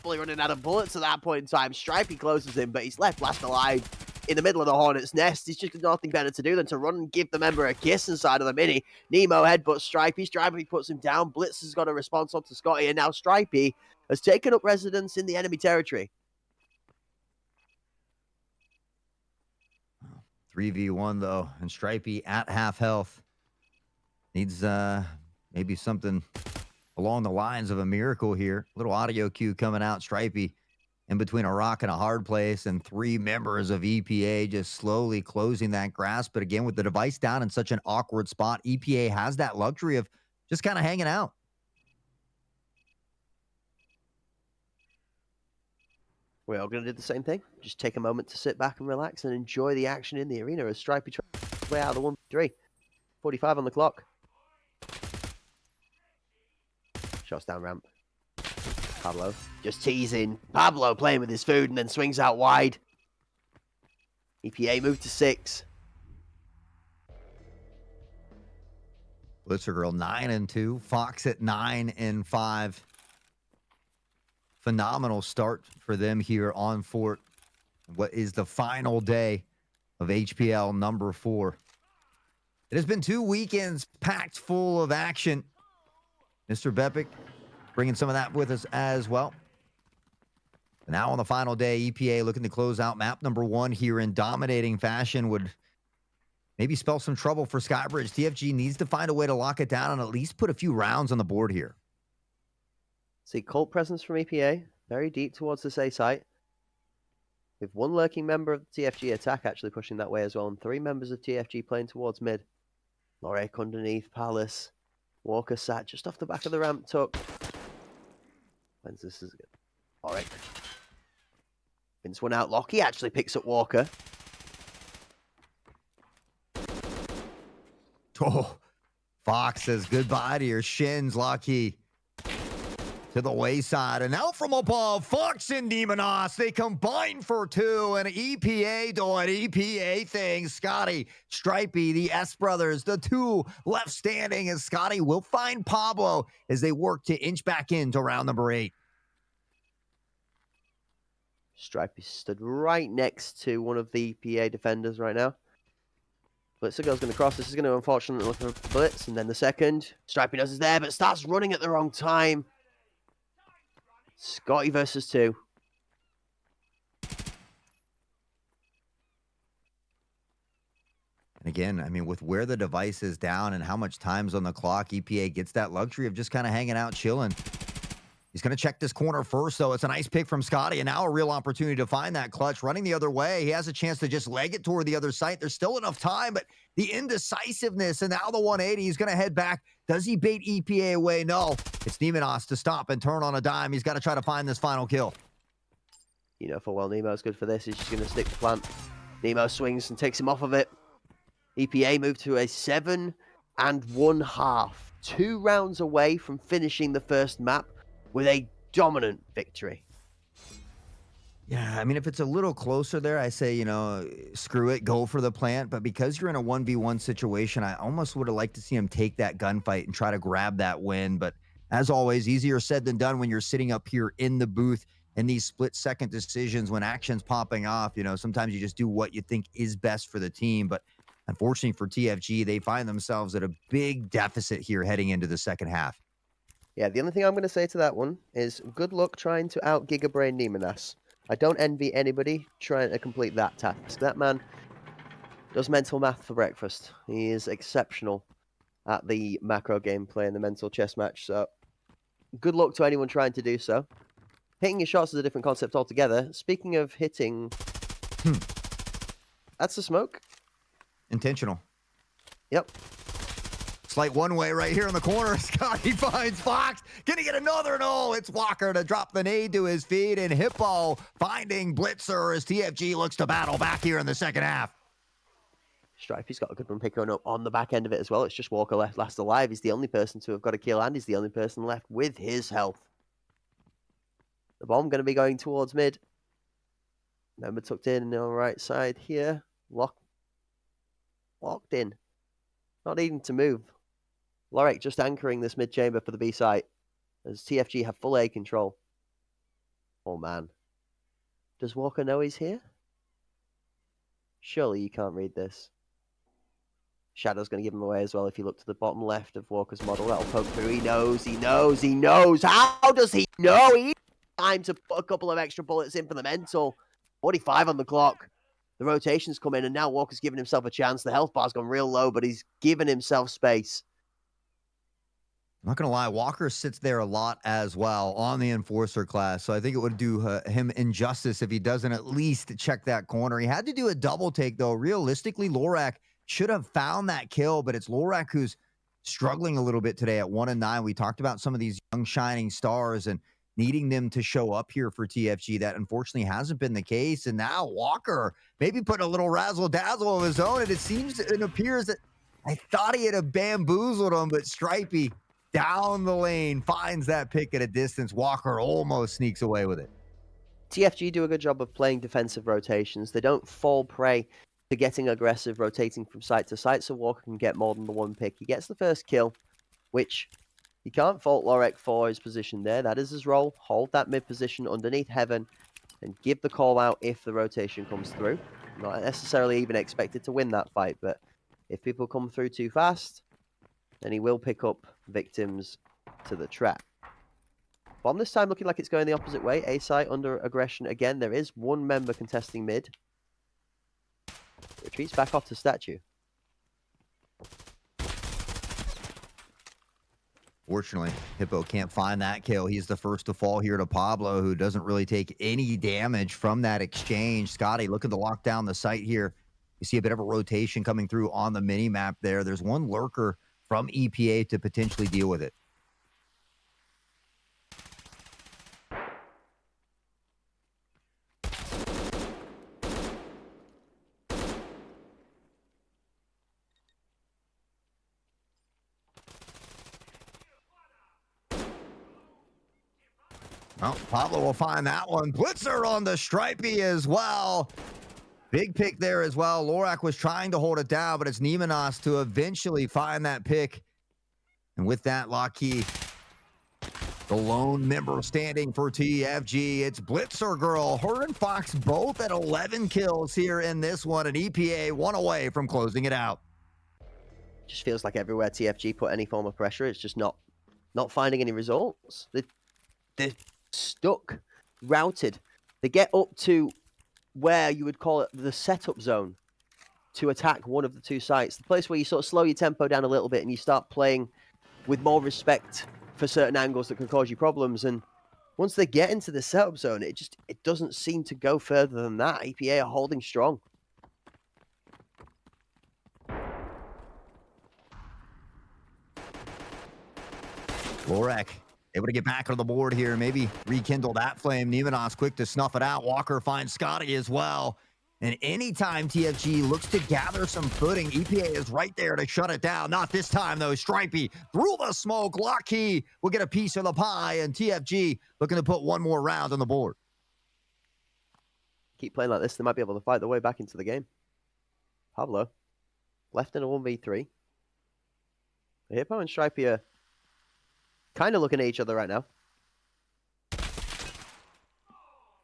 running out of bullets at that point in time. Stripey closes him, but he's left last alive in the middle of the Hornet's nest. He's just got nothing better to do than to run and give the member a kiss inside of the mini. Nemo headbutts Stripey. Stripey puts him down. Blitz has got a response onto Scotty, and now Stripey has taken up residence in the enemy territory. 3v1 though, and Stripey at half health. Needs maybe something along the lines of a miracle here. Little audio cue coming out. Stripey in between a rock and a hard place, and 3 members of EPA just slowly closing that grasp. But again, with the device down in such an awkward spot, EPA has that luxury of just kind of hanging out. We're all going to do the same thing. Just take a moment to sit back and relax and enjoy the action in the arena as Stripey tries his way out of the 1-3. 45 on the clock. Shots down ramp. Pablo just teasing. Pablo playing with his food and then swings out wide. EPA moved to 6. Blitzer Girl 9-2. Fox at 9-5. Phenomenal start for them here on Fort. What is the final day of HPL number 4? It has been 2 weekends packed full of action. Mr. Bepic bringing some of that with us as well. Now on the final day, EPA looking to close out map number 1 here in dominating fashion would maybe spell some trouble for Skybridge. TFG needs to find a way to lock it down and at least put a few rounds on the board here. See cult presence from EPA, very deep towards this A site. With 1 lurking member of the TFG attack actually pushing that way as well, and 3 members of TFG playing towards mid. Lorek underneath, Palace. Walker sat just off the back of the ramp tuck. When's this is good? Lorek. Vince one out. Lockie actually picks up Walker. Oh, Fox says goodbye to your shins, Lockie. To the wayside, and out from above, Fox and Demonos, they combine for 2, and EPA doing EPA things. Scotty, Stripey, the S brothers, the 2 left standing, and Scotty will find Pablo as they work to inch back into round number 8. Stripey stood right next to one of the EPA defenders right now. Blitzer Girl's going to cross. This is going to unfortunately look for Blitz, and then the second. Stripey knows it's there, but starts running at the wrong time. Scotty versus 2. And again, I mean, with where the device is down and how much time's on the clock, EPA gets that luxury of just kind of hanging out, chilling. He's going to check this corner first, though. It's a nice pick from Scotty, and now a real opportunity to find that clutch. Running the other way, he has a chance to just leg it toward the other site. There's still enough time, but the indecisiveness, and now the 180, he's going to head back. Does he bait EPA away? No. It's Nemenos to stop and turn on a dime. He's got to try to find this final kill. You know full well Nemo's good for this. He's just going to stick to plant. Nemo swings and takes him off of it. EPA moved to a 7.5. 2 rounds away from finishing the first map with a dominant victory. Yeah, I mean, if it's a little closer there, I say, you know, screw it, go for the plant. But because you're in a 1v1 situation, I almost would have liked to see him take that gunfight and try to grab that win. But as always, easier said than done when you're sitting up here in the booth in these split-second decisions when action's popping off. You know, sometimes you just do what you think is best for the team. But unfortunately for TFG, they find themselves at a big deficit here heading into the second half. Yeah, the only thing I'm going to say to that one is good luck trying to out-gigabrain Nemenas. I don't envy anybody trying to complete that task. That man does mental math for breakfast. He is exceptional at the macro gameplay and the mental chess match. So good luck to anyone trying to do so. Hitting your shots is a different concept altogether. Speaking of hitting, that's the smoke. Intentional. Yep. Slight one way right here in the corner. Scotty finds Fox. Gonna get another. No, it's Walker to drop the nade to his feet. And Hpl finding Blitzer as TFG looks to battle back here in the second half. Stripey's got a good run picking up on the back end of it as well. It's just Walker last alive. He's the only person to have got a kill, and he's the only person left with his health. The bomb going to be going towards mid. Member tucked in on the right side here. Locked in. Not needing to move. Lorek just anchoring this mid chamber for the B site as TFG have full A control. Oh man. Does Walker know he's here? Surely you can't read this. Shadow's going to give him away as well if you look to the bottom left of Walker's model. That'll poke through. He knows. How does he know? He needs time to put a couple of extra bullets in for the mental. 45 on the clock. The rotations come in, and now Walker's giving himself a chance. The health bar's gone real low, but he's given himself space. I'm not going to lie, Walker sits there a lot as well on the Enforcer class, so I think it would do him injustice if he doesn't at least check that corner. He had to do a double take, though. Realistically, Lorak should have found that kill, but it's Lorak who's struggling a little bit today at 1-9. We talked about some of these young shining stars and needing them to show up here for TFG. That unfortunately hasn't been the case. And now Walker maybe putting a little razzle dazzle of his own. And it appears that I thought he had bamboozled him, but Stripey down the lane finds that pick at a distance. Walker almost sneaks away with it. TFG do a good job of playing defensive rotations. They don't fall prey to getting aggressive, rotating from site to site, so Walker can get more than the one pick. He gets the first kill, which you can't fault Lorek for his position there. That is his role. Hold that mid position underneath Heaven and give the call out if the rotation comes through. Not necessarily even expected to win that fight, but if people come through too fast, then he will pick up victims to the trap. Bomb this time looking like it's going the opposite way. A site under aggression again. There is one member contesting mid. Retreats back off to statue. Fortunately, Hpl can't find that kill. He's the first to fall here to Pablo, who doesn't really take any damage from that exchange. Scotty looking to lock down the site here. You see a bit of a rotation coming through on the mini map there. There's one lurker from EPA to potentially deal with it. Well, Pablo will find that one. Blitzer on the Stripey as well. Big pick there as well. Lorak was trying to hold it down, but it's Nemenos to eventually find that pick. And with that, Lockheed, the lone member standing for TFG. It's Blitzer Girl. Her and Fox both at 11 kills here in this one. And EPA one away from closing it out. Just feels like everywhere TFG put any form of pressure, it's just not finding any results. They're stuck, routed. They get up to where you would call it the setup zone to attack one of the two sites. The place where you sort of slow your tempo down a little bit and you start playing with more respect for certain angles that can cause you problems. And once they get into the setup zone, it doesn't seem to go further than that. EPA are holding strong. Lorak able to get back on the board here, maybe rekindle that flame. Nemenos quick to snuff it out. Walker finds Scotty as well. And anytime TFG looks to gather some footing, EPA is right there to shut it down. Not this time, though. Stripey through the smoke. Lockheed will get a piece of the pie, and TFG looking to put one more round on the board. Keep playing like this, they might be able to fight their way back into the game. Pablo left in a 1v3. Hippo and Stripey are kind of looking at each other right now.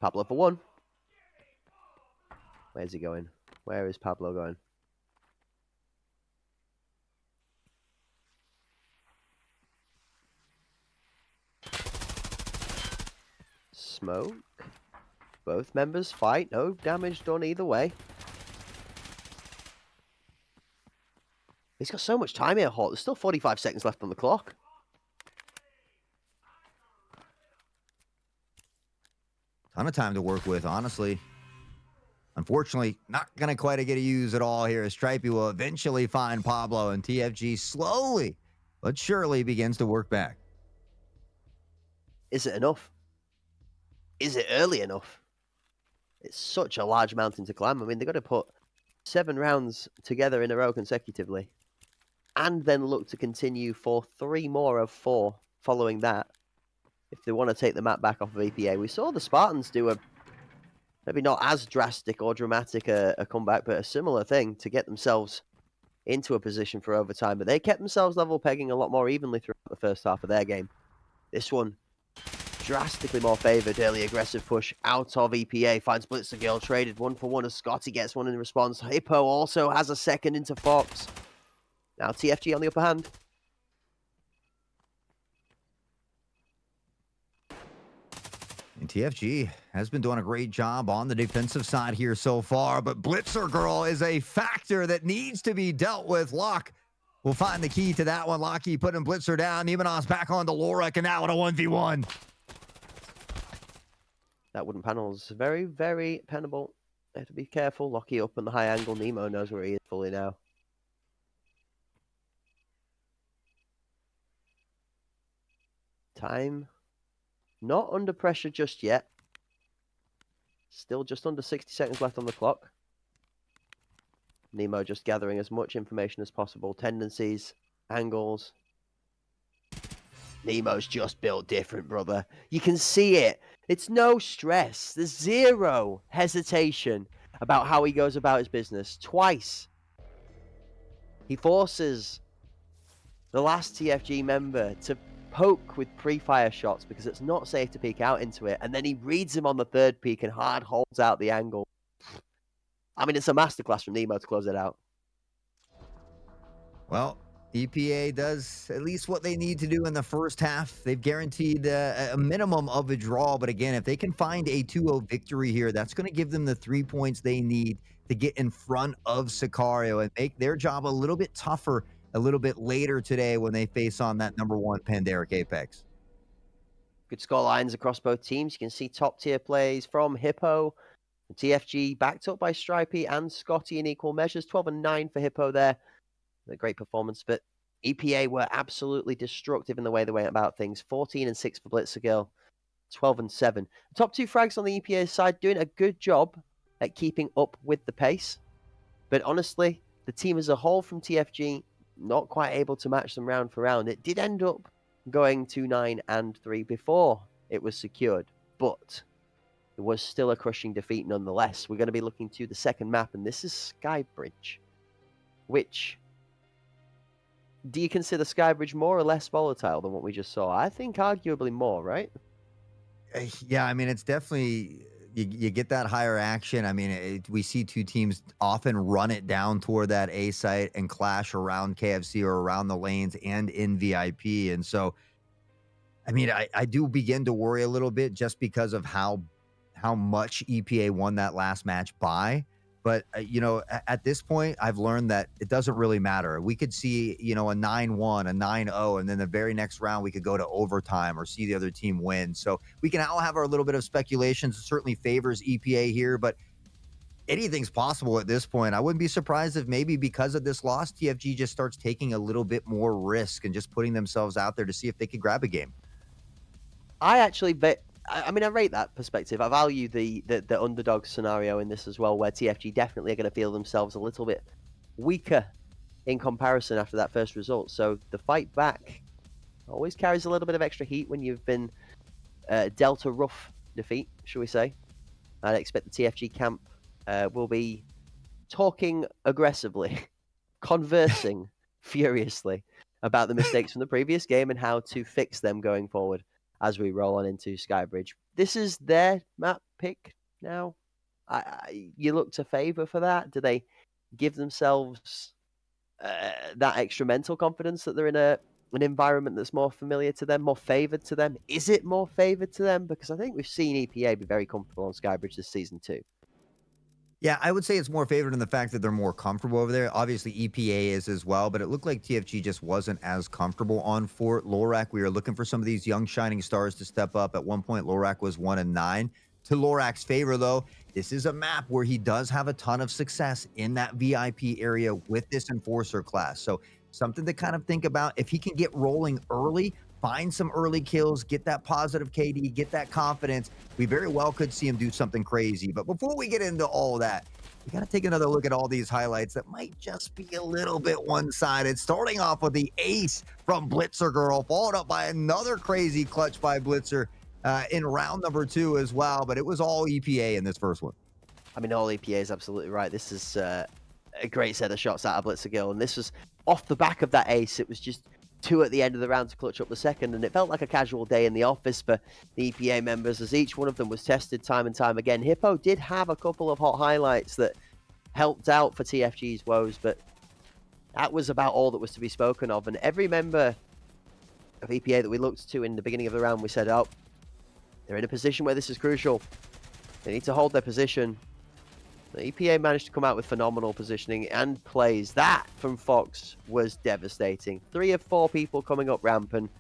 Pablo for one. Where's he going? Where is Pablo going? Smoke. Both members fight. No damage done either way. He's got so much time here, Hawk. There's still 45 seconds left on the clock. Ton of time to work with, honestly. Unfortunately, not going to quite get a use at all here as Stripey will eventually find Pablo, and TFG slowly but surely begins to work back. Is it enough? Is it early enough? It's such a large mountain to climb. I mean, they've got to put 7 rounds together in a row consecutively and then look to continue for 3 more of 4 following that if they want to take the map back off of EPA. We saw the Spartans do a maybe not as drastic or dramatic a comeback, but a similar thing to get themselves into a position for overtime. But they kept themselves level pegging a lot more evenly throughout the first half of their game. This one, drastically more favored. Early aggressive push out of EPA. Finds Blitzer Girl traded 1-for-1 as Scotty gets one in response. Hippo also has a second into Fox. Now TFG on the upper hand. And TFG has been doing a great job on the defensive side here so far, but Blitzer Girl is a factor that needs to be dealt with. Locke will find the key to that one. Lockheed putting Blitzer down. Nemenos back on to Lorak, and now at a 1v1. That wooden panel is very, very penable. They have to be careful. Lockheed up in the high angle. Nemo knows where he is fully now. Time not under pressure just yet. Still just under 60 seconds left on the clock. Nemo just gathering as much information as possible. Tendencies, angles. Nemo's just built different, brother. You can see it. It's no stress. There's zero hesitation about how he goes about his business. Twice, he forces the last TFG member to poke with pre-fire shots because it's not safe to peek out into it. And then he reads him on the third peek and hard holds out the angle. I mean, it's a masterclass from Nemo to close it out. Well, EPA does at least what they need to do in the first half. They've guaranteed a minimum of a draw. But again, if they can find a 2-0 victory here, that's going to give them the 3 points they need to get in front of Sicario and make their job a little bit tougher a little bit later today when they face on that #1 Pandaric Apex. Good score lines across both teams. You can see top tier plays from Hpl. TFG backed up by Stripey and Scotty in equal measures. 12 and 9 for Hpl there. A great performance, but EPA were absolutely destructive in the way they went about things. 14 and 6 for Blitzergirl. 12 and 7. The top 2 frags on the EPA side doing a good job at keeping up with the pace. But honestly, the team as a whole from TFG not quite able to match them round for round. It did end up going 2-9 and 3 before it was secured, but it was still a crushing defeat nonetheless. We're going to be looking to the second map, and this is Skybridge. Which, do you consider Skybridge more or less volatile than what we just saw? I think arguably more, right? Yeah, I mean, it's definitely, you get that higher action. I mean, we see two teams often run it down toward that A site and clash around KFC or around the lanes and in VIP. And so, I mean, I do begin to worry a little bit just because of how much EPA won that last match by. But, you know, at this point, I've learned that it doesn't really matter. We could see, you know, a 9-1, a 9-0, and then the very next round we could go to overtime or see the other team win. So we can all have our little bit of speculations. It certainly favors EPA here, but anything's possible at this point. I wouldn't be surprised if maybe because of this loss, TFG just starts taking a little bit more risk and just putting themselves out there to see if they could grab a game. I actually, I mean, I rate that perspective. I value the underdog scenario in this as well, where TFG definitely are going to feel themselves a little bit weaker in comparison after that first result. So the fight back always carries a little bit of extra heat when you've been dealt a rough defeat, shall we say. I'd expect the TFG camp will be talking aggressively, conversing furiously about the mistakes from the previous game and how to fix them going forward as we roll on into Skybridge. This is their map pick now. You look to favor for that? Do they give themselves that extra mental confidence that they're in an environment that's more familiar to them, more favored to them? Is it more favored to them? Because I think we've seen EPA be very comfortable on Skybridge this season too. Yeah, I would say it's more favored in the fact that they're more comfortable over there. Obviously, EPA is as well, but it looked like TFG just wasn't as comfortable on Fort Lorac. We were looking for some of these young shining stars to step up. At one point, Lorac was 1 and 9. To Lorac's favor, though, this is a map where he does have a ton of success in that VIP area with this Enforcer class. So something to kind of think about. If he can get rolling early, find some early kills, get that positive KD, get that confidence, we very well could see him do something crazy. But before we get into all that, we got to take another look at all these highlights that might just be a little bit one-sided. Starting off with the ace from Blitzergirl, followed up by another crazy clutch by Blitzer in round number 2 as well. But it was all EPA in this first one. I mean, all EPA is absolutely right. This is a great set of shots out of Blitzergirl, and this was off the back of that ace. It was just 2 at the end of the round to clutch up the second, and it felt like a casual day in the office for the EPA members as each one of them was tested time and time again. Hpl did have a couple of hot highlights that helped out for TFG's woes, but that was about all that was to be spoken of. And every member of EPA that we looked to in the beginning of the round, we said, oh, they're in a position where this is crucial. They need to hold their position. The EPA managed to come out with phenomenal positioning and plays. That from Fox was devastating. 3 of 4 people coming up ramp, and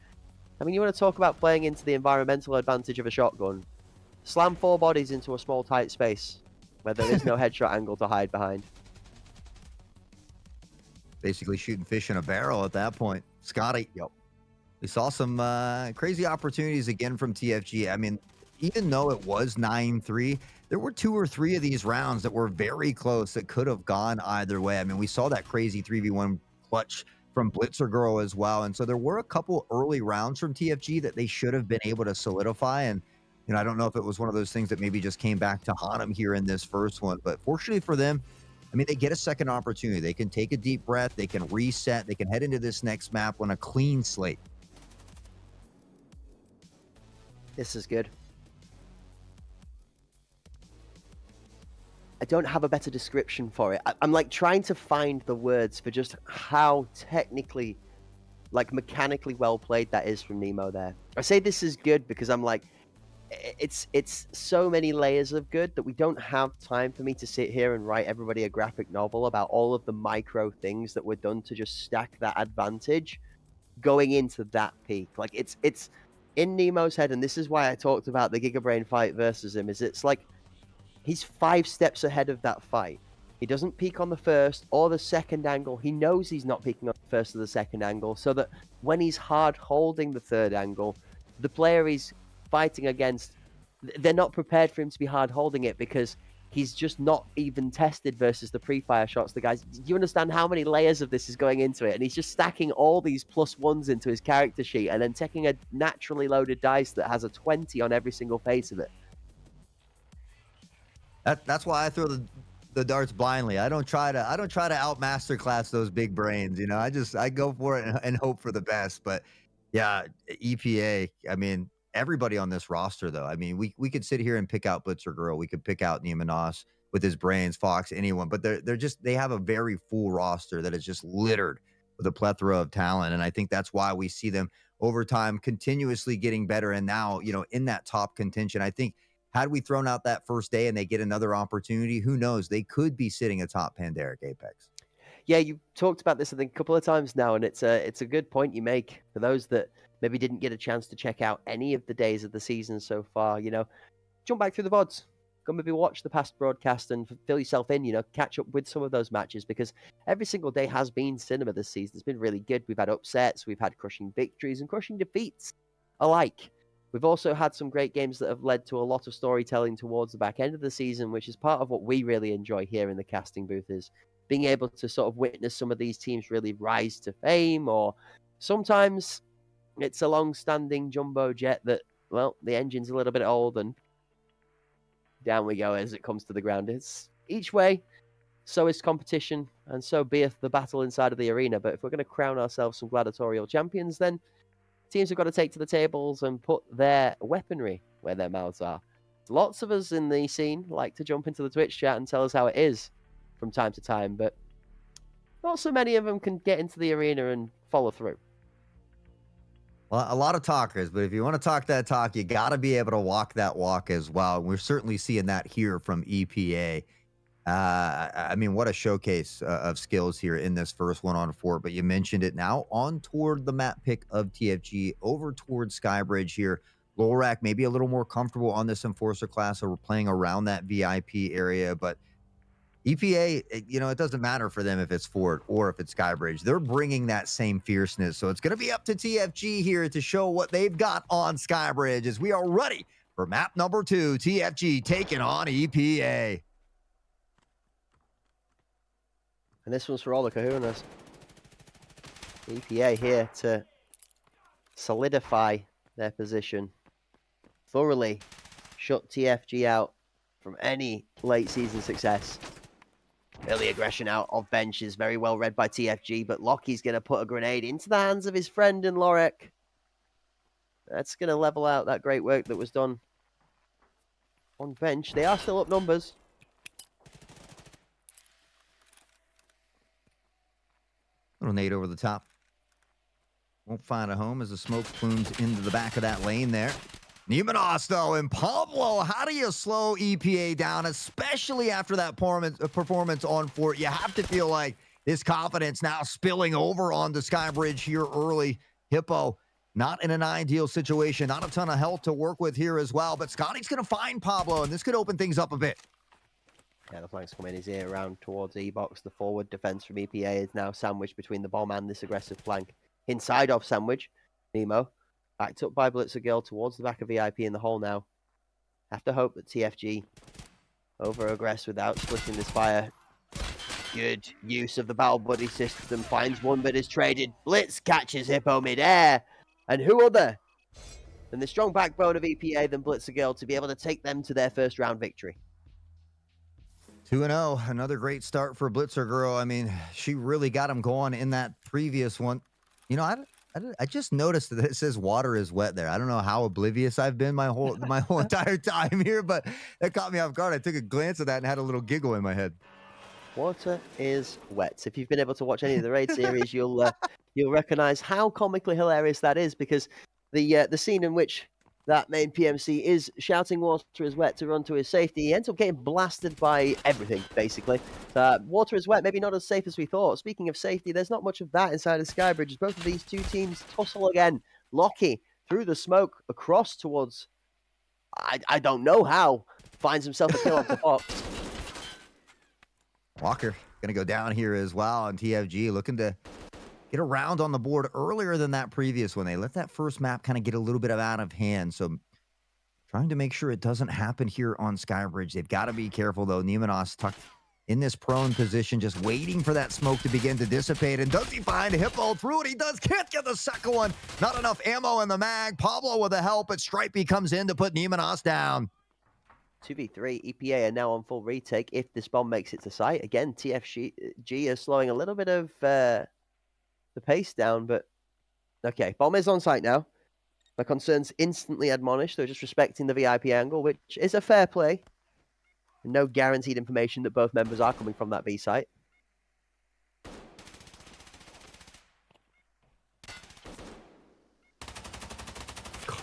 I mean, you want to talk about playing into the environmental advantage of a shotgun. Slam 4 bodies into a small tight space where there is no headshot angle to hide behind. Basically shooting fish in a barrel at that point. Scotty. Yep. We saw some crazy opportunities again from TFG. I mean, even though it was 9-3, there were 2 or 3 of these rounds that were very close that could have gone either way. I mean, we saw that crazy 3v1 clutch from Blitzer Girl as well. And so there were a couple early rounds from TFG that they should have been able to solidify. And, I don't know if it was one of those things that maybe just came back to haunt them here in this first one. But fortunately for them, I mean, they get a second opportunity. They can take a deep breath. They can reset. They can head into this next map on a clean slate. This is good. I don't have a better description for it. I'm like trying to find the words for just how technically, like mechanically well played that is from Nemo there. I say this is good because I'm like, it's so many layers of good that we don't have time for me to sit here and write everybody a graphic novel about all of the micro things that were done to just stack that advantage going into that peak. Like it's in Nemo's head, and this is why I talked about the Gigabrain fight versus him, is it's like he's 5 steps ahead of that fight. He doesn't peak on the first or the second angle. He knows he's not peaking on the first or the second angle, so that when he's hard holding the third angle, the player he's fighting against, they're not prepared for him to be hard holding it because he's just not even tested versus the pre-fire shots. The guys, do you understand how many layers of this is going into it? And he's just stacking all these +1s into his character sheet and then taking a naturally loaded dice that has a 20 on every single face of it. That's why I throw the darts blindly. I don't try to out masterclass those big brains. I go for it and hope for the best. But yeah, EPA. I mean, everybody on this roster though. I mean, we could sit here and pick out Blitzer Girl. We could pick out Nemonos with his brains, Fox, anyone. But they have a very full roster that is just littered with a plethora of talent. And I think that's why we see them over time continuously getting better. And now, in that top contention, I think had we thrown out that first day and they get another opportunity, who knows? They could be sitting atop Pandaric Apex. Yeah, you talked about this I think a couple of times now, and it's a good point you make for those that maybe didn't get a chance to check out any of the days of the season so far. Jump back through the VODs. Go maybe watch the past broadcast and fill yourself in, catch up with some of those matches because every single day has been cinema this season. It's been really good. We've had upsets, we've had crushing victories and crushing defeats alike. We've also had some great games that have led to a lot of storytelling towards the back end of the season, which is part of what we really enjoy here in the casting booth is being able to sort of witness some of these teams really rise to fame, or sometimes it's a long-standing jumbo jet that, well, the engine's a little bit old and down we go as it comes to the ground. It's each way, so is competition, and so beeth the battle inside of the arena. But if we're going to crown ourselves some gladiatorial champions, then teams have got to take to the tables and put their weaponry where their mouths are. Lots of us in the scene like to jump into the Twitch chat and tell us how it is from time to time, but not so many of them can get into the arena and follow through. Well, a lot of talkers, but if you want to talk that talk, you got to be able to walk that walk as well. We're certainly seeing that here from EPA. I mean, what a showcase of skills here in this first one on Fort. But you mentioned it now on toward the map pick of TFG over towards Skybridge here. Lorac maybe a little more comfortable on this Enforcer class, so we're playing around that VIP area. But EPA, it doesn't matter for them if it's Fort or if it's Skybridge. They're bringing that same fierceness. So it's going to be up to TFG here to show what they've got on Skybridge as we are ready for map number 2, TFG taking on EPA. And this one's for all the kahunas. EPA here to solidify their position. Thoroughly shut TFG out from any late season success. Early aggression out of bench is very well read by TFG, but Lockie's going to put a grenade into the hands of his friend in Lorek. That's going to level out that great work that was done on bench. They are still up numbers. Little nade over the top. Won't find a home as the smoke plumes into the back of that lane there. Nemonos, though, and Pablo, how do you slow EPA down, especially after that performance on Fort? You have to feel like this confidence now spilling over onto Skybridge here early. Hpl, not in an ideal situation. Not a ton of health to work with here as well, but Scotty's going to find Pablo, and this could open things up a bit. Yeah, the flank's coming. He's here around towards E-Box. The forward defense from EPA is now sandwiched between the bomb and this aggressive flank inside of Sandwich. Nemo, backed up by Blitzer Girl towards the back of VIP in the hole now. Have to hope that TFG over-aggress without splitting this fire. Good use of the battle buddy system. Finds one but is traded. Blitz catches Hpl mid-air. And who other than the strong backbone of EPA than Blitzer Girl to be able to take them to their first round victory? 2-0, another great start for Blitzer Girl. I mean, she really got him going in that previous one. You know, I just noticed that it says water is wet there. I don't know how oblivious I've been my whole entire time here, but that caught me off guard. I took a glance at that and had a little giggle in my head. Water is wet. If you've been able to watch any of the raid series, you'll recognize how comically hilarious that is, because the scene in which that main PMC is shouting water is wet to run to his safety, he ends up getting blasted by everything, basically. Water is wet, maybe not as safe as we thought. Speaking of safety, there's not much of that inside of Skybridge, as both of these two teams tussle again. Lockie, through the smoke, across towards, I don't know how, finds himself a kill off the box. Walker going to go down here as well, and TFG looking to get around on the board earlier than that previous one. They let that first map kind of get a little bit out of hand, so trying to make sure it doesn't happen here on Skybridge. They've got to be careful, though. Nemenos tucked in this prone position, just waiting for that smoke to begin to dissipate. And does he find Hpl through it? He does. Can't get the second one. Not enough ammo in the mag. Pablo with the help, but Stripey comes in to put Nemenos down. 2v3, EPA are now on full retake if this bomb makes it to site. Again, TFG is slowing a little bit of the pace down, but okay, bomb is on site now. My concerns instantly admonished. They're just respecting the VIP angle, which is a fair play. No guaranteed information that both members are coming from that B site.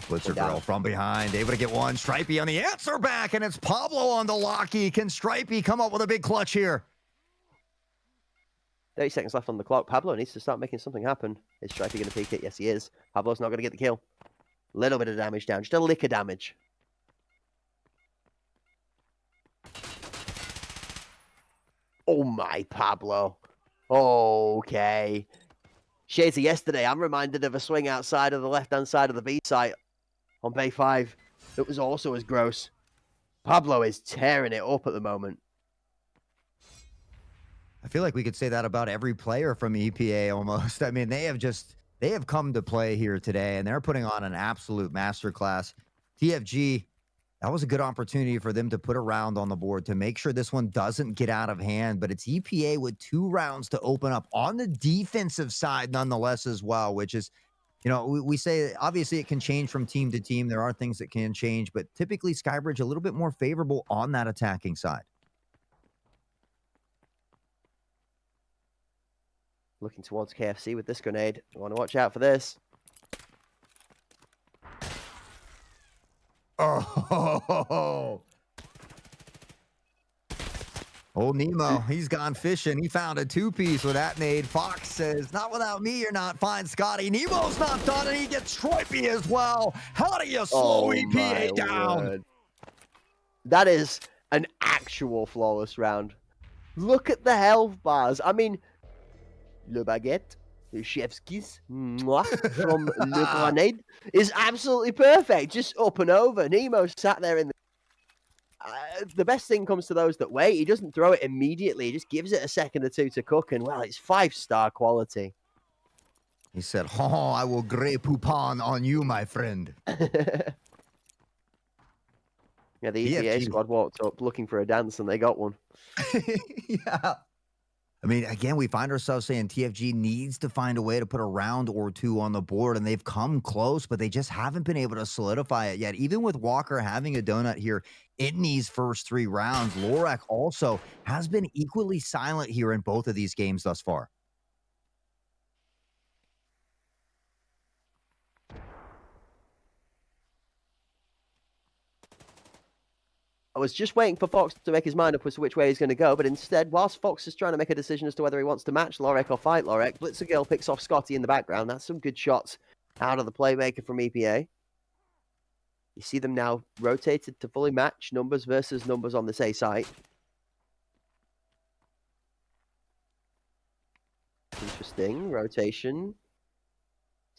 Blitzer Girl from behind, able to get one. Stripey on the answer back, and it's Pablo on the Lockie. Can Stripey come up with a big clutch here? 30 seconds left on the clock. Pablo needs to start making something happen. Is Stripey going to peek it? Yes, he is. Pablo's not going to get the kill. Little bit of damage down, just a lick of damage. Oh my, Pablo. Okay. Shades of yesterday, I'm reminded of a swing outside of the left-hand side of the B site on Bay 5. It was also as gross. Pablo is tearing it up at the moment. I feel like we could say that about every player from EPA almost. I mean, they have come to play here today, and they're putting on an absolute masterclass. TFG, that was a good opportunity for them to put a round on the board to make sure this one doesn't get out of hand, but it's EPA with 2 rounds to open up on the defensive side nonetheless as well, which is, you know, we say obviously it can change from team to team. There are things that can change, but typically Skybridge a little bit more favorable on that attacking side. Looking towards KFC with this grenade. You want to watch out for this. Oh, old Nemo, he's gone fishing. He found a 2-piece with that nade. Fox says, not without me, you're not fine, Scotty. Nemo's not done, and he gets Stripey as well. How do you slow EPA down? Word. That is an actual flawless round. Look at the health bars. I mean, Le Baguette, the chef's kiss, from Le Grenade, is absolutely perfect. Just up and over. Nemo sat there in the best thing comes to those that wait. He doesn't throw it immediately. He just gives it a second or two to cook, and well, it's 5-star quality. He said, oh, I will Grey Poupon on you, my friend. Yeah, the EPA squad walked up looking for a dance, and they got one. Yeah. I mean, again, we find ourselves saying TFG needs to find a way to put a round or 2 on the board, and they've come close, but they just haven't been able to solidify it yet. Even with Walker having a donut here in these first 3 rounds, Lorak also has been equally silent here in both of these games thus far. I was just waiting for Fox to make his mind up as to which way he's going to go, but instead, whilst Fox is trying to make a decision as to whether he wants to match Lorek or fight Lorek, Blitzer Girl picks off Scotty in the background. That's some good shots out of the playmaker from EPA. You see them now rotated to fully match numbers versus numbers on this A site. Interesting rotation.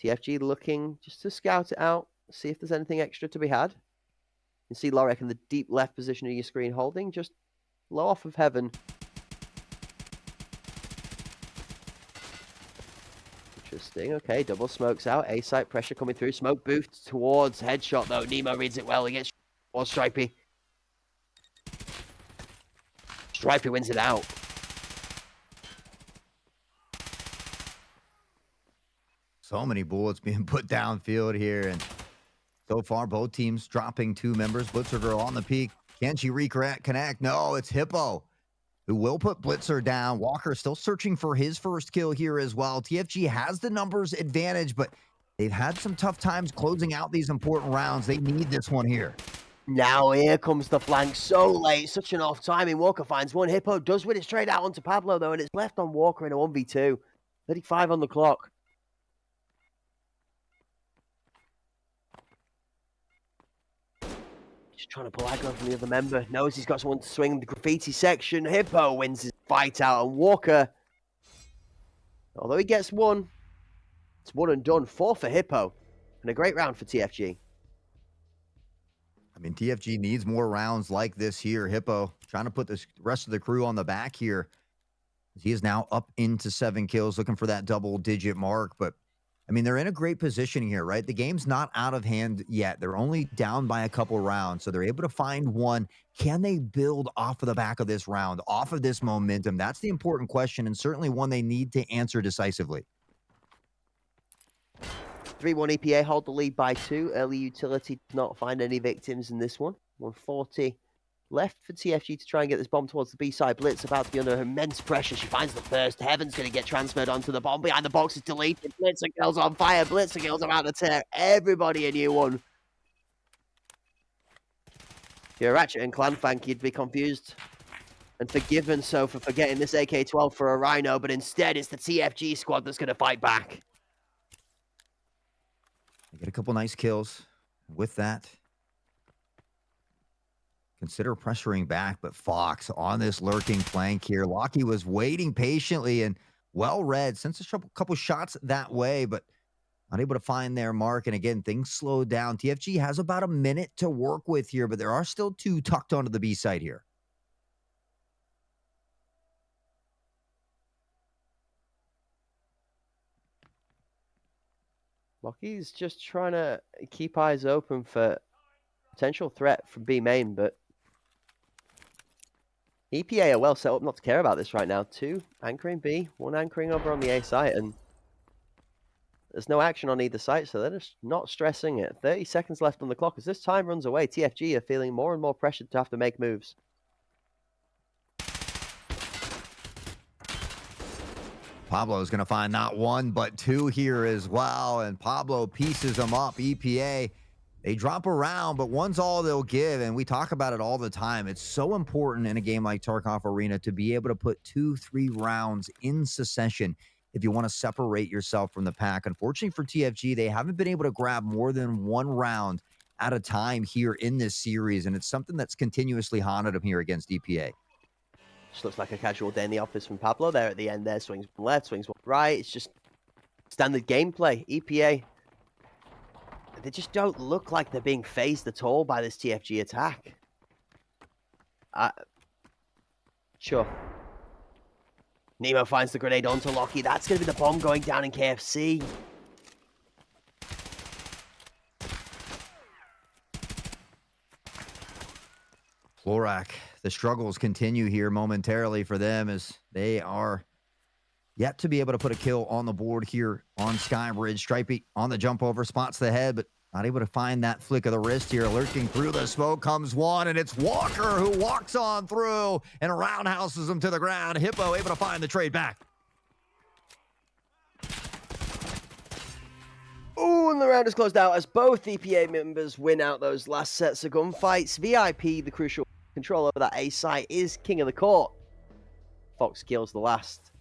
TFG looking just to scout it out, see if there's anything extra to be had. You can see Lorek in the deep left position of your screen, holding just low off of heaven. Interesting. Okay, double smokes out. A-site pressure coming through. Smoke boost towards headshot, though. Nemo reads it well. He gets towards Stripey. Stripey wins it out. So many bullets being put downfield here, and so far both teams dropping 2 members. Blitzer Girl on the peak. Can she reconnect? No, it's Hpl who will put Blitzer down. Walker still searching for his first kill here as well. TFG has the numbers advantage, but they've had some tough times closing out these important rounds. They need this one here. Now here comes the flank. So late. Such an off timing. Walker finds one. Hpl does win it straight out onto Pablo, though, and it's left on Walker in a 1v2. 35 on the clock. Just trying to pull aggro from the other member. Knows he's got someone to swing the graffiti section. Hpl wins his fight out, and Walker, although he gets one, it's one and done. 4 for Hpl, and a great round for TFG. I mean, TFG needs more rounds like this here. Hpl trying to put the rest of the crew on the back here. He is now up into 7 kills, looking for that double-digit mark. But, I mean, they're in a great position here, right? The game's not out of hand yet. They're only down by a couple rounds, so they're able to find one. Can they build off of the back of this round, off of this momentum? That's the important question, and certainly one they need to answer decisively. 3-1 EPA hold the lead by 2. Early utility did not find any victims in this one. 140 left for TFG to try and get this bomb towards the B-side. Blitz about to be under immense pressure. She finds the first. Heaven's going to get transferred onto the bomb. Behind the box is deleted. Blitzer Girl's on fire. Blitzer Girl's about to tear everybody a new one. If you're a Ratchet and Clan fan, you'd be confused and forgiven so for forgetting this AK-12 for a Rhino, but instead it's the TFG squad that's going to fight back. They get a couple nice kills. With that, consider pressuring back, but Fox on this lurking flank here. Lockie was waiting patiently and well read. Sends a couple shots that way, but not able to find their mark. And again, things slowed down. TFG has about a minute to work with here, but there are still 2 tucked onto the B side here. Lockie's just trying to keep eyes open for potential threat from B main, but EPA are well set up not to care about this right now. 2 anchoring B, 1 anchoring over on the A site, and there's no action on either site, so they're just not stressing it. 30 seconds left on the clock. As this time runs away, TFG are feeling more and more pressured to have to make moves. Pablo is going to find not 1, but 2 here as well. And Pablo pieces them up. EPA, they drop around, but one's all they'll give. And we talk about it all the time. It's so important in a game like Tarkov Arena to be able to put 2-3 rounds in succession if you want to separate yourself from the pack. Unfortunately for TFG, they haven't been able to grab more than 1 round at a time here in this series. And it's something that's continuously haunted them here against EPA. Just looks like a casual day in the office from Pablo there at the end there. Swings one left, swings one right. It's just standard gameplay. EPA, they just don't look like they're being phased at all by this TFG attack. Sure. Nemo finds the grenade onto Lockie. That's going to be the bomb going down in KFC. Florak, the struggles continue here momentarily for them as they are yet to be able to put a kill on the board here on Skybridge. Stripey on the jump over, spots the head, but not able to find that flick of the wrist here. Lurking through the smoke comes one, and it's Walker who walks on through and roundhouses him to the ground. Hpl able to find the trade back. Ooh, and the round is closed out as both EPA members win out those last sets of gunfights. VIP, the crucial control over that A site, is king of the court. Fox kills the last.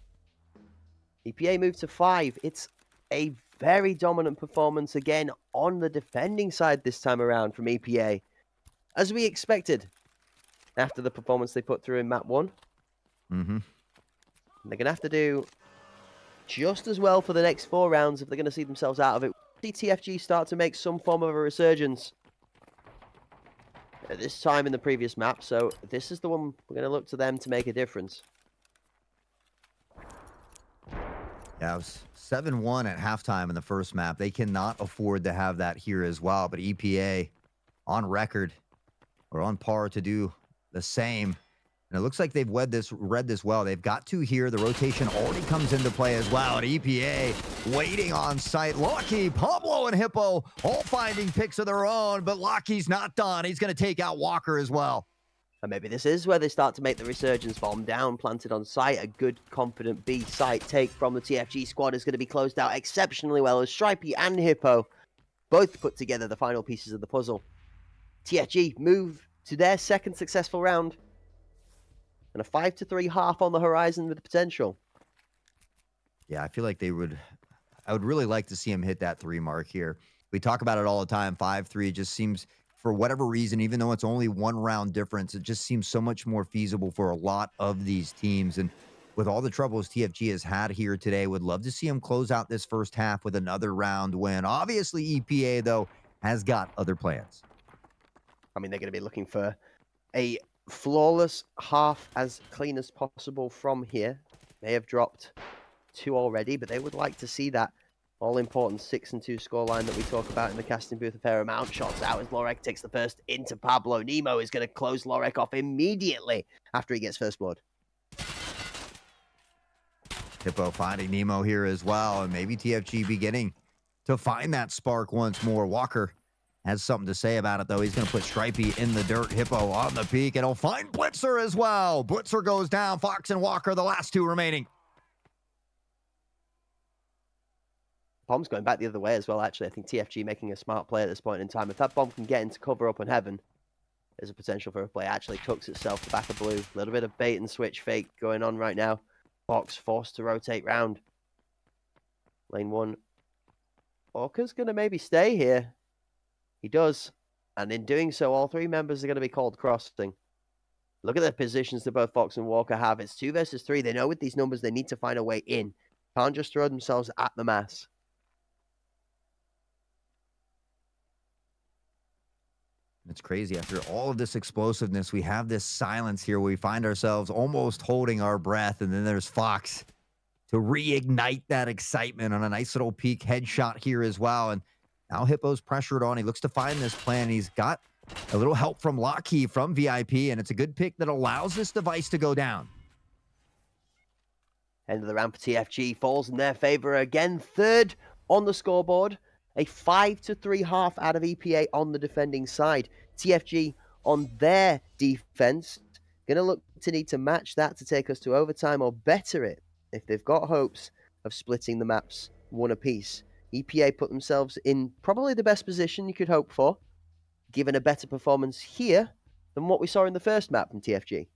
EPA move to 5. It's a very dominant performance again on the defending side this time around from EPA, as we expected after the performance they put through in map 1. Mm-hmm. They're going to have to do just as well for the next 4 rounds if they're going to see themselves out of it. See TFG start to make some form of a resurgence at this time in the previous map, so this is the one we're going to look to them to make a difference. Yeah, it was 7-1 at halftime in the first map. They cannot afford to have that here as well, but EPA on record or on par to do the same. And it looks like they've read this well. They've got 2 here. The rotation already comes into play as well. And EPA waiting on site. Lucky, Pablo, and Hpl all finding picks of their own, but Lucky's not done. He's going to take out Walker as well. And maybe this is where they start to make the resurgence. Bomb down, planted on site. A good, confident B site take from the TFG squad is going to be closed out exceptionally well as Stripey and Hpl both put together the final pieces of the puzzle. TFG move to their second successful round. And a 5-3 half on the horizon with the potential. Yeah, I feel like I would really like to see him hit that 3 mark here. We talk about it all the time. 5-3 just seems, for whatever reason, even though it's only 1 round difference, it just seems so much more feasible for a lot of these teams. And with all the troubles TFG has had here today, would love to see him close out this first half with another round win. Obviously, EPA, though, has got other plans. I mean, they're going to be looking for a flawless half as clean as possible from here. They have dropped 2 already, but they would like to see that all-important 6-2 scoreline that we talk about in the casting booth a fair amount. Shots out as Lorek takes the first into Pablo. Nemo is going to close Lorek off immediately after he gets first blood. Hpl finding Nemo here as well, and maybe TFG beginning to find that spark once more. Walker has something to say about it, though. He's going to put Stripey in the dirt. Hpl on the peak, and he'll find Blitzer as well. Blitzer goes down. Fox and Walker, the last 2 remaining. Bomb's going back the other way as well, actually. I think TFG making a smart play at this point in time. If that bomb can get into cover up on Heaven, there's a potential for a play. Actually tucks itself to back of Blue. A little bit of bait and switch fake going on right now. Fox forced to rotate round. Lane 1. Orca's going to maybe stay here. He does. And in doing so, all 3 members are going to be called crossing. Look at the positions that both Fox and Walker have. It's 2 versus 3. They know with these numbers they need to find a way in. Can't just throw themselves at the mass. It's crazy. After all of this explosiveness, we have this silence here where we find ourselves almost holding our breath. And then there's Fox to reignite that excitement on a nice little peak headshot here as well. And now Hippo's pressured on. He looks to find this plan. He's got a little help from Lockheed from VIP, and it's a good pick that allows this device to go down. End of the round for TFG falls in their favor again. 3rd on the scoreboard. A 5-3 half out of EPA on the defending side. TFG on their defense. Going to look to need to match that to take us to overtime or better it if they've got hopes of splitting the maps 1 apiece. EPA put themselves in probably the best position you could hope for, given a better performance here than what we saw in the first map from TFG.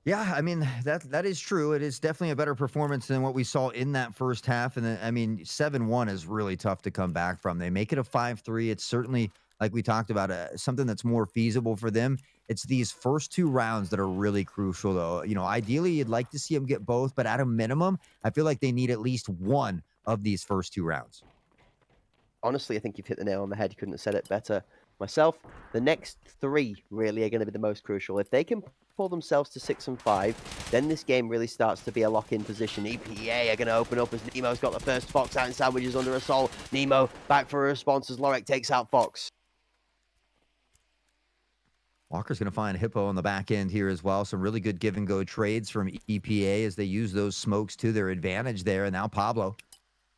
Yeah, I mean, that is true. It is definitely a better performance than what we saw in that first half. And I mean, 7-1 is really tough to come back from. They make it a 5-3. It's certainly, like we talked about, something that's more feasible for them. It's these first 2 rounds that are really crucial, though. You know, ideally, you'd like to see them get both, but at a minimum, I feel like they need at least 1 of these first 2 rounds. Honestly, I think you've hit the nail on the head. You couldn't have said it better myself. The next 3 really are going to be the most crucial. If they can pull themselves to 6-5, then this game really starts to be a lock-in position. EPA are going to open up as Nemo's got the first Fox out and Sandwiches under assault. Nemo back for a response as Lorek takes out Fox. Walker's going to find Hpl on the back end here as well. Some really good give-and-go trades from EPA as they use those smokes to their advantage there. And now Pablo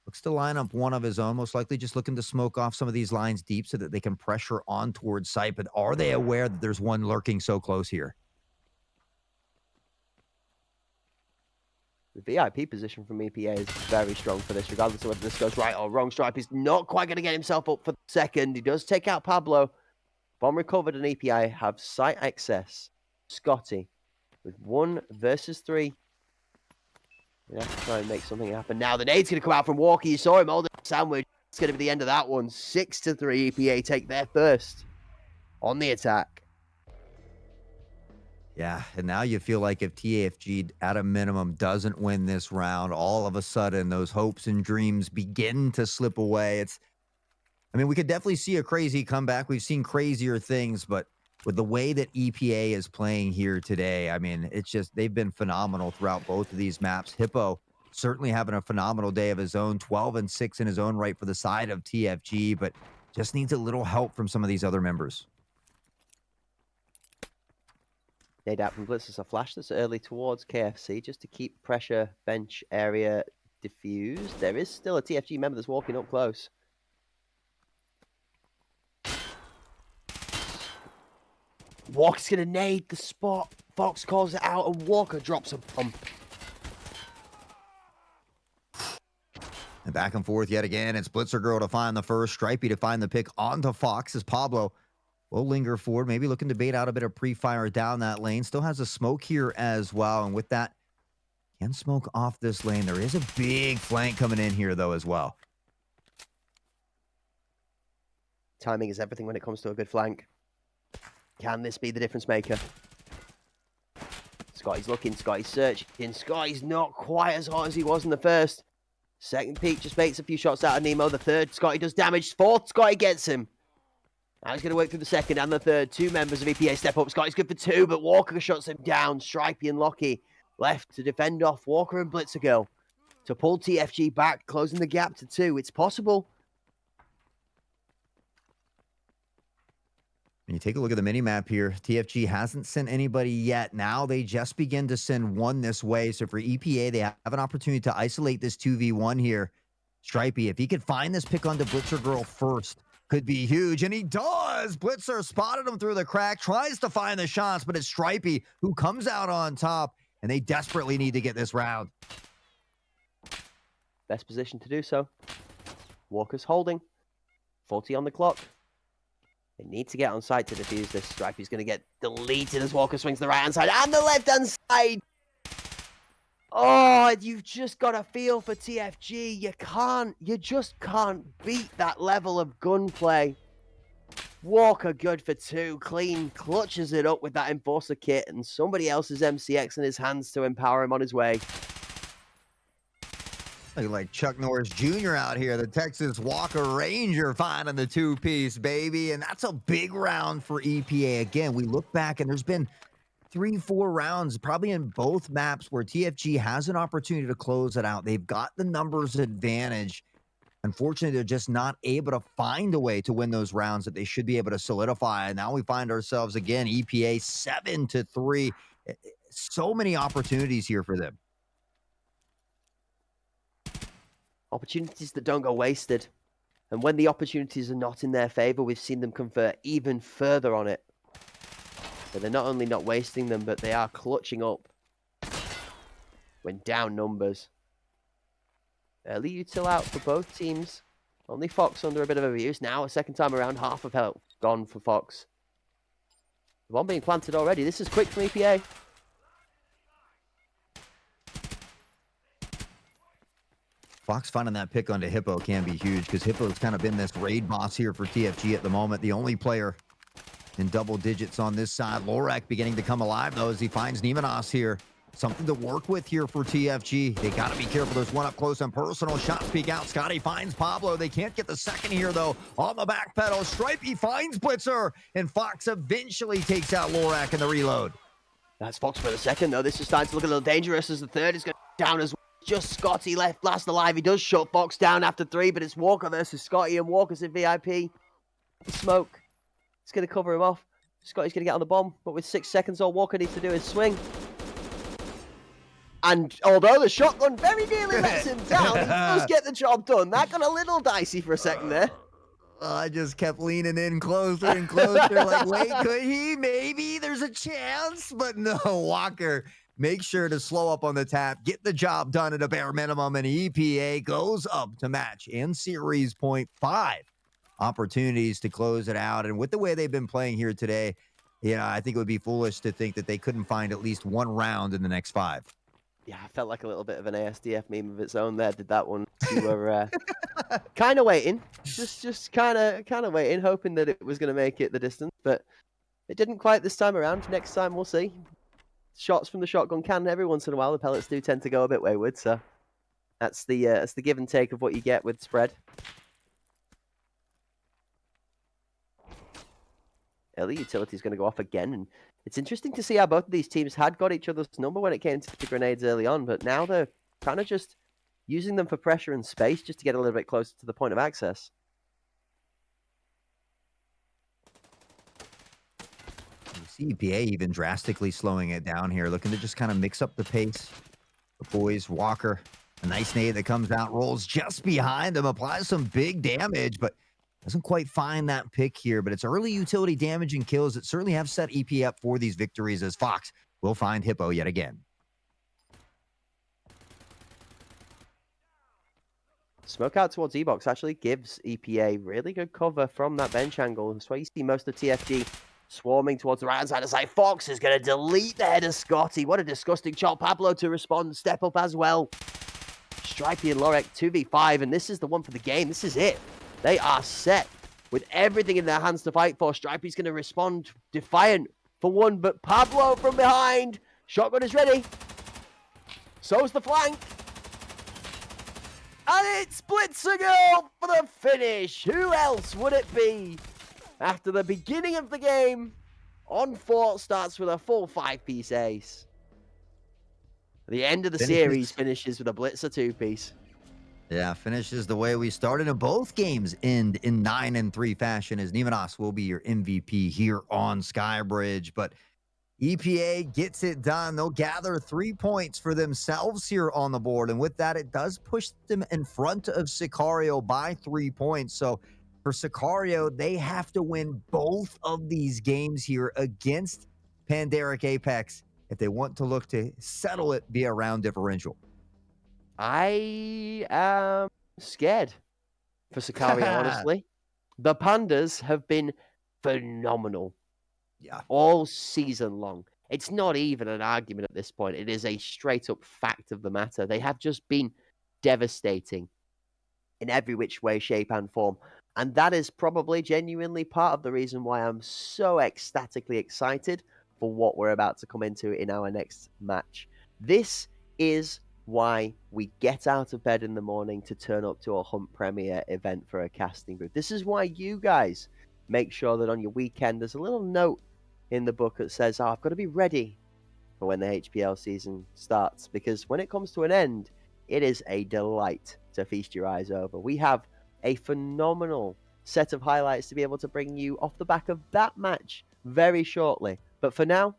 looks to line up one of his own, most likely just looking to smoke off some of these lines deep so that they can pressure on towards site. But are they aware that there's one lurking so close here? The VIP position from EPA is very strong for this, regardless of whether this goes right or wrong. Stripe is not quite going to get himself up for the second. He does take out Pablo. Bomb recovered and EPI have site access. Scotty with 1 versus 3. We have to try and make something happen. Now the nade's going to come out from Walker. You saw him hold a sandwich. It's going to be the end of that one. 6-3 EPA take their first on the attack. Yeah, and now you feel like if TFG at a minimum doesn't win this round, all of a sudden those hopes and dreams begin to slip away. I mean, we could definitely see a crazy comeback. We've seen crazier things, but with the way that EPA is playing here today, I mean, it's just they've been phenomenal throughout both of these maps. Hippo certainly having a phenomenal day of his own, 12-6 in his own right for the side of TFG, but just needs a little help from some of these other members. Nade out from Blitzers a flash that's early towards KFC just to keep pressure bench area diffused. There is still a TFG member that's walking up close. Walker's going to nade the spot. Fox calls it out and Walker drops a bomb. And back and forth yet again. It's Blitzer Girl to find the first. Stripey to find the pick onto Fox as Pablo will linger forward. Maybe looking to bait out a bit of pre-fire down that lane. Still has a smoke here as well. And with that, can smoke off this lane. There is a big flank coming in here, though, as well. Timing is everything when it comes to a good flank. Can this be the difference maker? Scotty's looking, Scotty's searching. Scotty's not quite as hot as he was in the first. Second peak just makes a few shots out of Nemo. The third, Scotty does damage. Fourth, Scotty gets him. Now he's going to work through the second and the third. Two members of EPA step up. Scotty's good for two, but Walker shuts him down. Stripey and Lockie left to defend off Walker and Blitzer Girl to pull TFG back, closing the gap to 2. It's possible. When you take a look at the mini-map here, TFG hasn't sent anybody yet. Now they just begin to send one this way. So for EPA, they have an opportunity to isolate this 2v1 here. Stripey, if he could find this pick onto Blitzer Girl first, could be huge. And he does! Blitzer spotted him through the crack, tries to find the shots, but it's Stripey who comes out on top, and they desperately need to get this round. Best position to do so. Walker's holding. 40 on the clock. They need to get on site to defuse this. Stripey's going to get deleted as Walker swings the right-hand side and the left-hand side. Oh, you've just got a feel for TFG. You just can't beat that level of gunplay. Walker good for 2. Clean clutches it up with that Enforcer kit and somebody else's MCX in his hands to empower him on his way. Look like Chuck Norris Jr. out here, the Texas Walker Ranger finding the 2-piece, baby. And that's a big round for EPA. Again, we look back and there's been 3-4 rounds, probably in both maps, where TFG has an opportunity to close it out. They've got the numbers advantage. Unfortunately, they're just not able to find a way to win those rounds that they should be able to solidify. And now we find ourselves again, EPA 7-3. So many opportunities here for them. Opportunities that don't go wasted. And when the opportunities are not in their favor, we've seen them convert even further on it. So they're not only not wasting them, but they are clutching up when down numbers. Early util out for both teams. Only Fox under a bit of abuse. Now, a second time around, half of health gone for Fox. The one being planted already. This is quick from EPA. Fox finding that pick onto Hippo can be huge because Hippo's kind of been this raid boss here for TFG at the moment. The only player in double digits on this side. Lorak beginning to come alive, though, as he finds Nemenos here. Something to work with here for TFG. They got to be careful. There's one up close and personal. Shots peek out. Scotty finds Pablo. They can't get the second here, though. On the back pedal, Stripey finds Blitzer, and Fox eventually takes out Lorak in the reload. That's Fox for the second, though. This is starting to look a little dangerous as the third is going down as well. Just Scotty left last alive. He does shut Fox down after 3, but it's Walker versus Scotty, and Walker's in VIP. The smoke. It's going to cover him off. Scotty's going to get on the bomb, but with 6 seconds, all Walker needs to do is swing. And although the shotgun very nearly lets him down, he does get the job done. That got a little dicey for a second there. I just kept leaning in closer and closer, like, wait, could he? Maybe there's a chance, but no, Walker. Make sure to slow up on the tap, get the job done at a bare minimum, and EPA goes up to match in series point 5. Opportunities to close it out. And with the way they've been playing here today, I think it would be foolish to think that they couldn't find at least one round in the next 5. Yeah, I felt like a little bit of an ASDF meme of its own there. Did that one? You were kind of waiting, just kind of waiting, hoping that it was going to make it the distance, but it didn't quite this time around. Next time we'll see. shots from the shotgun can. Every once in a while, the pellets do tend to go a bit wayward, so that's the give and take of what you get with spread. Early utility is going to go off again, and it's interesting to see how both of these teams had got each other's number when it came to the grenades early on, but now they're kind of just using them for pressure and space just to get a little bit closer to the point of access. You see EPA even drastically slowing it down here, looking to just kind of mix up the pace. The boys, Walker, a nice nade that comes out, rolls just behind him, applies some big damage, but doesn't quite find that pick here. But it's early utility damage and kills that certainly have set EP up for these victories, as Fox will find Hpl yet again. Smoke out towards E-Box actually gives EPA really good cover from that bench angle. That's why you see most of TFG swarming towards the right-hand side of the side. Fox is going to delete the head of Scotty. What a disgusting shot. Pablo to respond, step up as well. Stripey and Lorek 2v5, and this is the one for the game. This is it. They are set with everything in their hands to fight for. Stripey's going to respond defiant for one, but Pablo from behind. Shotgun is ready. So's the flank. And it splits a goal for the finish. Who else would it be? After the beginning of the game, On Fort starts with a full 5-piece ace. The end of the series finishes with a Blitzer 2-piece. Yeah, finishes the way we started, and both games end in 9-3 fashion, as Nimanos will be your MVP here on Skybridge. But EPA gets it done. They'll gather 3 points for themselves here on the board, and with that, it does push them in front of Sicario by 3 points. So for Sicario, they have to win both of these games here against Pandaric Apex if they want to look to settle it via round differential. I am scared for Sicario, honestly. The Pandas have been phenomenal. Yeah. All season long. It's not even an argument at this point. It is a straight up fact of the matter. They have just been devastating in every which way, shape, and form. And that is probably genuinely part of the reason why I'm so ecstatically excited for what we're about to come into in our next match. This is why we get out of bed in the morning to turn up to a Hunt Premier event for a casting booth. This is why you guys make sure that on your weekend there's a little note in the book that says, oh, I've got to be ready for when the HPL season starts, because when it comes to an end, it is a delight to feast your eyes over. We have a phenomenal set of highlights to be able to bring you off the back of that match very shortly. But for now,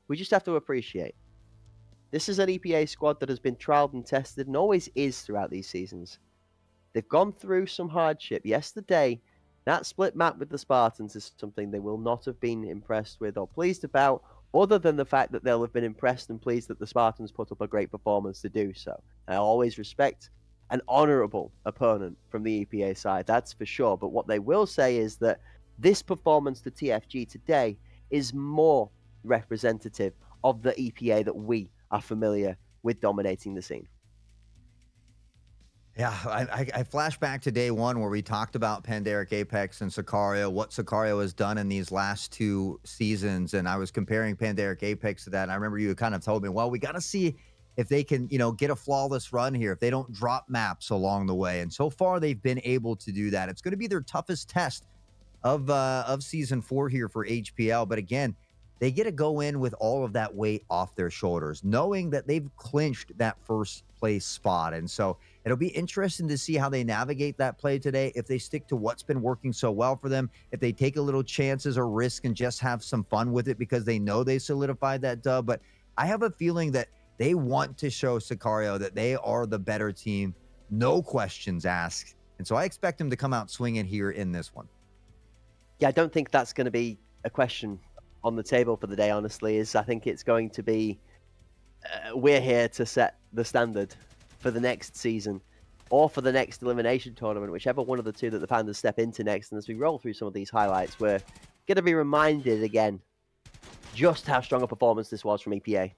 we just have to appreciate this is an EPA squad that has been trialed and tested and always is throughout these seasons. They've gone through some hardship. Yesterday, that split map with the Spartans is something they will not have been impressed with or pleased about, other than the fact that they'll have been impressed and pleased that the Spartans put up a great performance to do so. I always respect an honourable opponent from the EPA side, that's for sure. But what they will say is that this performance to TFG today is more representative of the EPA that we are familiar with dominating the scene. Yeah, I flash back to day one where we talked about Pandaric Apex and Sicario, what Sicario has done in these last 2 seasons, and I was comparing Pandaric Apex to that, and I remember you kind of told me, well, we got to see if they can, get a flawless run here, if they don't drop maps along the way, and so far they've been able to do that. It's going to be their toughest test of Season 4 here for HPL, but again, they get to go in with all of that weight off their shoulders, knowing that they've clinched that first place spot. And so it'll be interesting to see how they navigate that play today, if they stick to what's been working so well for them, if they take a little chances or risk and just have some fun with it because they know they solidified that dub. But I have a feeling that they want to show Sicario that they are the better team, no questions asked. And so I expect them to come out swinging here in this one. Yeah, I don't think that's going to be a question on the table for the day, honestly. I think it's going to be we're here to set the standard for the next season or for the next elimination tournament, whichever one of the two that the Pandas step into next. And as we roll through some of these highlights, we're going to be reminded again just how strong a performance this was from EPA.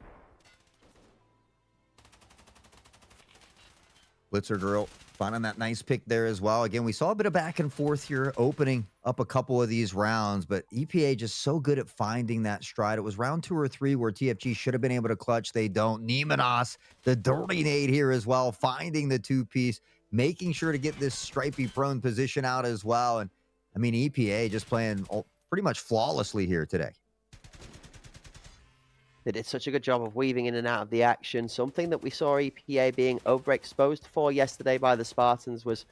Blitzer drill Finding that nice pick there as well. Again, we saw a bit of back and forth here, opening up a couple of these rounds, but EPA just so good at finding that stride. It was round 2 or 3 where TFG should have been able to clutch. They don't. Nemenos, the dirty nade here as well, finding the two-piece, making sure to get this stripey prone position out as well. And I mean, EPA just playing pretty much flawlessly here today. They did such a good job of weaving in and out of the action. Something that we saw EPA being overexposed for yesterday by the Spartans was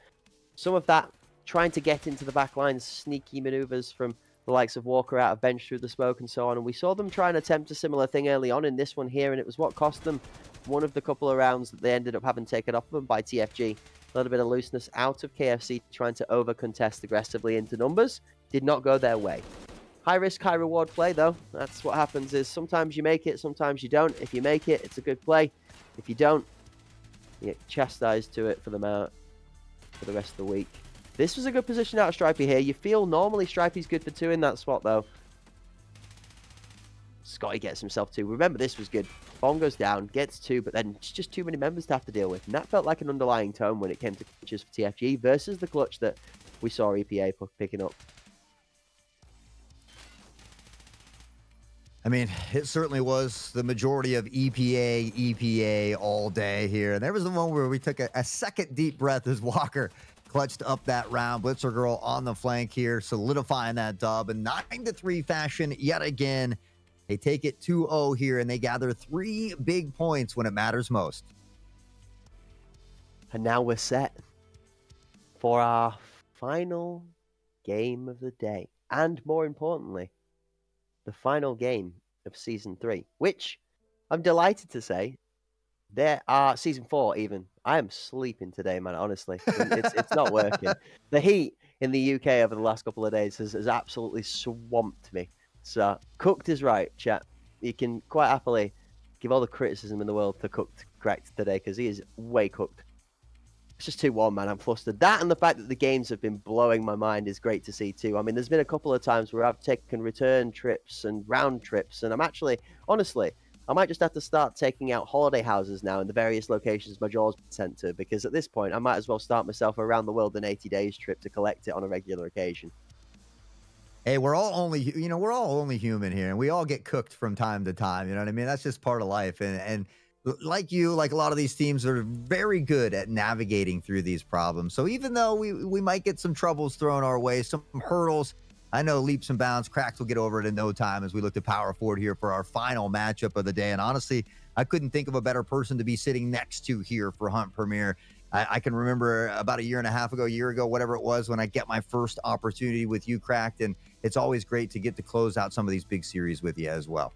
some of that trying to get into the back line, sneaky maneuvers from the likes of Walker out of bench through the smoke and so on. And we saw them try and attempt a similar thing early on in this one here, and it was what cost them one of the couple of rounds that they ended up having taken off of them by TFG. A little bit of looseness out of KFC trying to over-contest aggressively into numbers. Did not go their way. High risk, high reward play, though. That's what happens is sometimes you make it, sometimes you don't. If you make it, it's a good play. If you don't, you get chastised to it for the rest of the week. This was a good position out of Stripey here. You feel normally Stripey's good for 2 in that spot, though. Scotty gets himself 2. Remember, this was good. Bomb goes down, gets 2, but then it's just too many members to have to deal with. And that felt like an underlying tone when it came to clutches for TFG versus the clutch that we saw EPA picking up. I mean, it certainly was the majority of EPA all day here. And there was the one where we took a second deep breath as Walker clutched up that round. Blitzer Girl on the flank here, solidifying that dub. And 9-3 fashion yet again. They take it 2-0 here, and they gather 3 big points when it matters most. And now we're set for our final game of the day. And more importantly, the final game of Season 3, which I'm delighted to say, there are Season 4 even. I am sleeping today, man, honestly. It's not working. The heat in the UK over the last couple of days has absolutely swamped me. So, cooked is right, chat. You can quite happily give all the criticism in the world to Cooked correct today, because he is way cooked. It's just 2-1, man. I'm flustered. That and the fact that the games have been blowing my mind is great to see too. I mean, there's been a couple of times where I've taken return trips and round trips, and I'm actually, honestly, I might just have to start taking out holiday houses now in the various locations my jaw's been sent to, because at this point, I might as well start myself around the world in 80 days trip to collect it on a regular occasion. Hey, we're all only human here, and we all get cooked from time to time. You know what I mean? That's just part of life. And like you, like a lot of these teams are very good at navigating through these problems. So even though we might get some troubles thrown our way, some hurdles, I know leaps and bounds, Cracks will get over it in no time as we look to power forward here for our final matchup of the day. And honestly, I couldn't think of a better person to be sitting next to here for Hunt Premier. I can remember about a year ago, whatever it was, when I get my first opportunity with you, Cracked, and it's always great to get to close out some of these big series with you as well.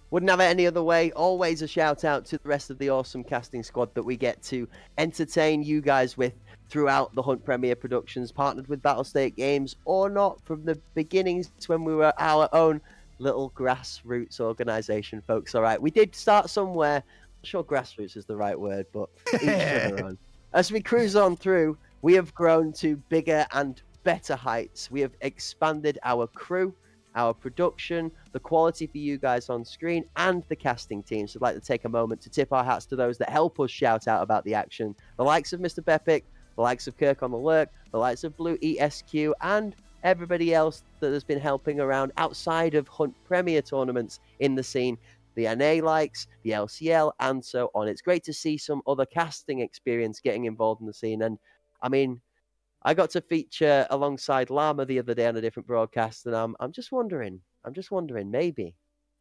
Wouldn't have it any other way. Always a shout out to the rest of the awesome casting squad that we get to entertain you guys with throughout the Hunt Premier Productions, partnered with Battlestate Games or not, from the beginnings when we were our own little grassroots organization, folks. All right, we did start somewhere. I'm sure grassroots is the right word, but each to their own. As we cruise on through, we have grown to bigger and better heights. We have expanded our crew, our production, the quality for you guys on screen, and the casting team. So I'd like to take a moment to tip our hats to those that help us shout out about the action. The likes of Mr. Bepic, the likes of Kirk on the Lurk, the likes of Blue ESQ, and everybody else that has been helping around outside of Hunt Premier tournaments in the scene. The NA likes, the LCL, and so on. It's great to see some other casting experience getting involved in the scene. And I mean, I got to feature alongside Llama the other day on a different broadcast, and I'm just wondering,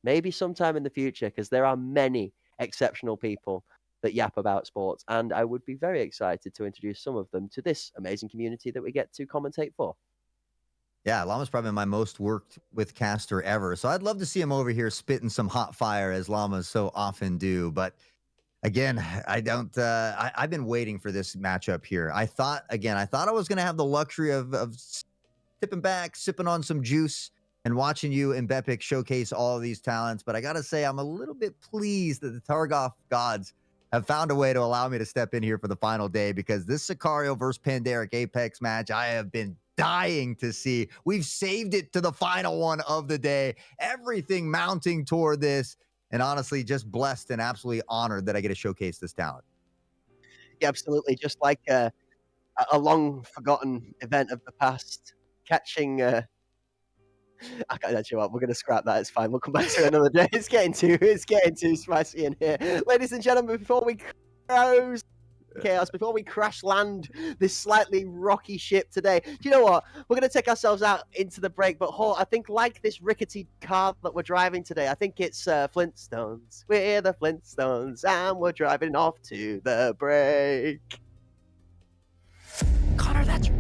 maybe sometime in the future, because there are many exceptional people that yap about sports, and I would be very excited to introduce some of them to this amazing community that we get to commentate for. Yeah, Llama's probably my most worked with caster ever. So I'd love to see him over here spitting some hot fire as Llamas so often do. But again, I've been waiting for this matchup here. I thought I was going to have the luxury of tipping back, sipping on some juice, and watching you and Bepic showcase all of these talents. But I got to say, I'm a little bit pleased that the Tarkov gods have found a way to allow me to step in here for the final day, because this Sicario versus Pandaric Apex match, I have been dying to see. We've saved it to the final one of the day. Everything mounting toward this. And honestly, just blessed and absolutely honored that I get to showcase this talent. Yeah, absolutely. Just like a long forgotten event of the past, catching. I can't actually what we're gonna scrap that. It's fine. We'll come back to it another day. It's getting too spicy in here, ladies and gentlemen. Before we close chaos, before we crash land this slightly rocky ship today, do you know what? We're going to take ourselves out into the break, but I think like this rickety car that we're driving today, I think it's Flintstones. We're the Flintstones and we're driving off to the break. Connor, that's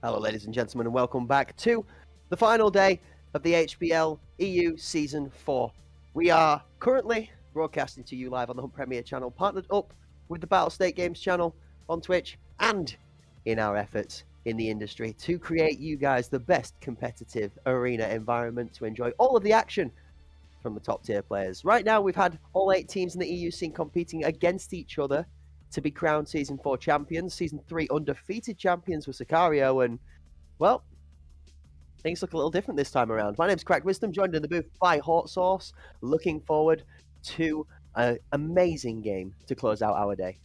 Hello, ladies and gentlemen, and welcome back to the final day of the HPL EU Season 4. We are currently broadcasting to you live on the Hunt Premier channel, partnered up with the Battle State Games channel on Twitch, and in our efforts in the industry to create you guys the best competitive arena environment to enjoy all of the action from the top tier players. Right now, we've had all 8 teams in the EU scene competing against each other to be crowned Season 4 champions. Season 3 undefeated champions with Sicario, and, well, things look a little different this time around. My name's Cracked Wisdom, joined in the booth by Hot Sauce. Looking forward to an amazing game to close out our day.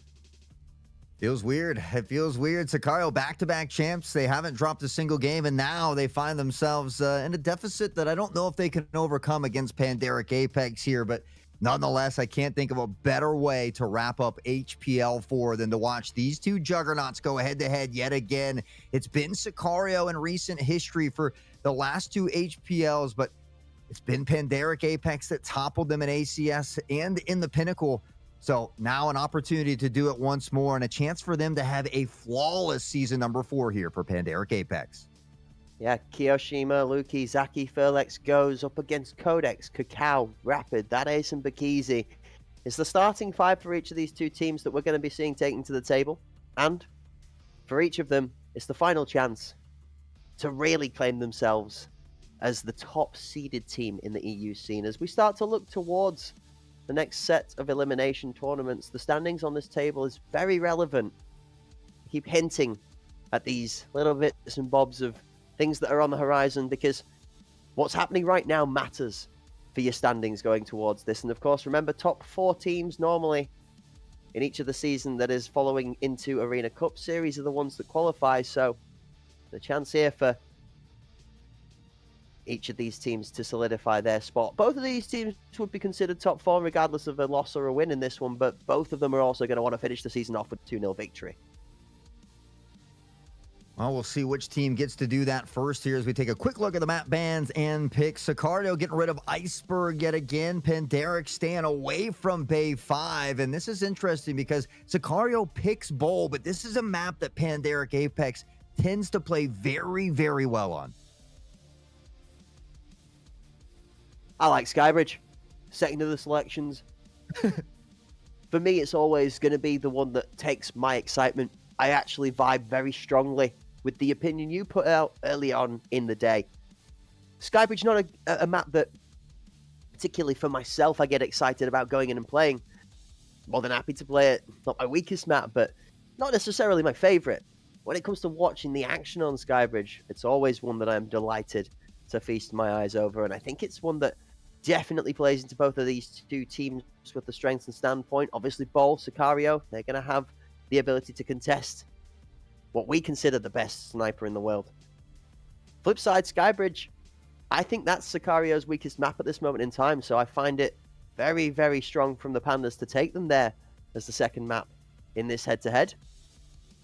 Feels weird. It feels weird. Sicario back-to-back champs. They haven't dropped a single game, and now they find themselves in a deficit that I don't know if they can overcome against Pandaric Apex here, but nonetheless, I can't think of a better way to wrap up HPL 4 than to watch these two juggernauts go head-to-head yet again. It's been Sicario in recent history for the last 2 HPLs, but it's been Pandaric Apex that toppled them in ACS and in the Pinnacle. So now an opportunity to do it once more and a chance for them to have a flawless season number 4 here for Pandaric Apex. Yeah, Kiyoshima, Luki, Zaki, Furlex goes up against Codex, Cacao, Rapid, that Ace and Bakizi. It's the starting 5 for each of these 2 teams that we're going to be seeing taken to the table. And for each of them, it's the final chance to really claim themselves as the top seeded team in the EU scene. As we start to look towards the next set of elimination tournaments, the standings on this table is very relevant. I keep hinting at these little bits and bobs of things that are on the horizon, because what's happening right now matters for your standings going towards this. And of course, remember, top 4 teams normally in each of the season that is following into Arena Cup Series are the ones that qualify. So the chance here for each of these teams to solidify their spot. Both of these teams would be considered top 4 regardless of a loss or a win in this one, but both of them are also going to want to finish the season off with 2-0 victory. Well, we'll see which team gets to do that first here as we take a quick look at the map bans and picks. Sicario getting rid of Iceberg yet again. Pandaric staying away from Bay 5. And this is interesting because Sicario picks Bowl, but this is a map that Pandaric Apex tends to play very, very well on. I like Skybridge. Second of the selections. For me, it's always going to be the one that takes my excitement. I actually vibe very strongly with the opinion you put out early on in the day. Skybridge, not a map that, particularly for myself, I get excited about going in and playing. More than happy to play it. Not my weakest map, but not necessarily my favorite. When it comes to watching the action on Skybridge, it's always one that I'm delighted to feast my eyes over. And I think it's one that definitely plays into both of these 2 teams with the strengths and standpoint. Obviously, Ball, Sicario, they're going to have the ability to contest what we consider the best sniper in the world. Flip side, Skybridge, I think that's Sicario's weakest map at this moment in time, so I find it very, very strong from the Pandas to take them there as the second map in this head-to-head.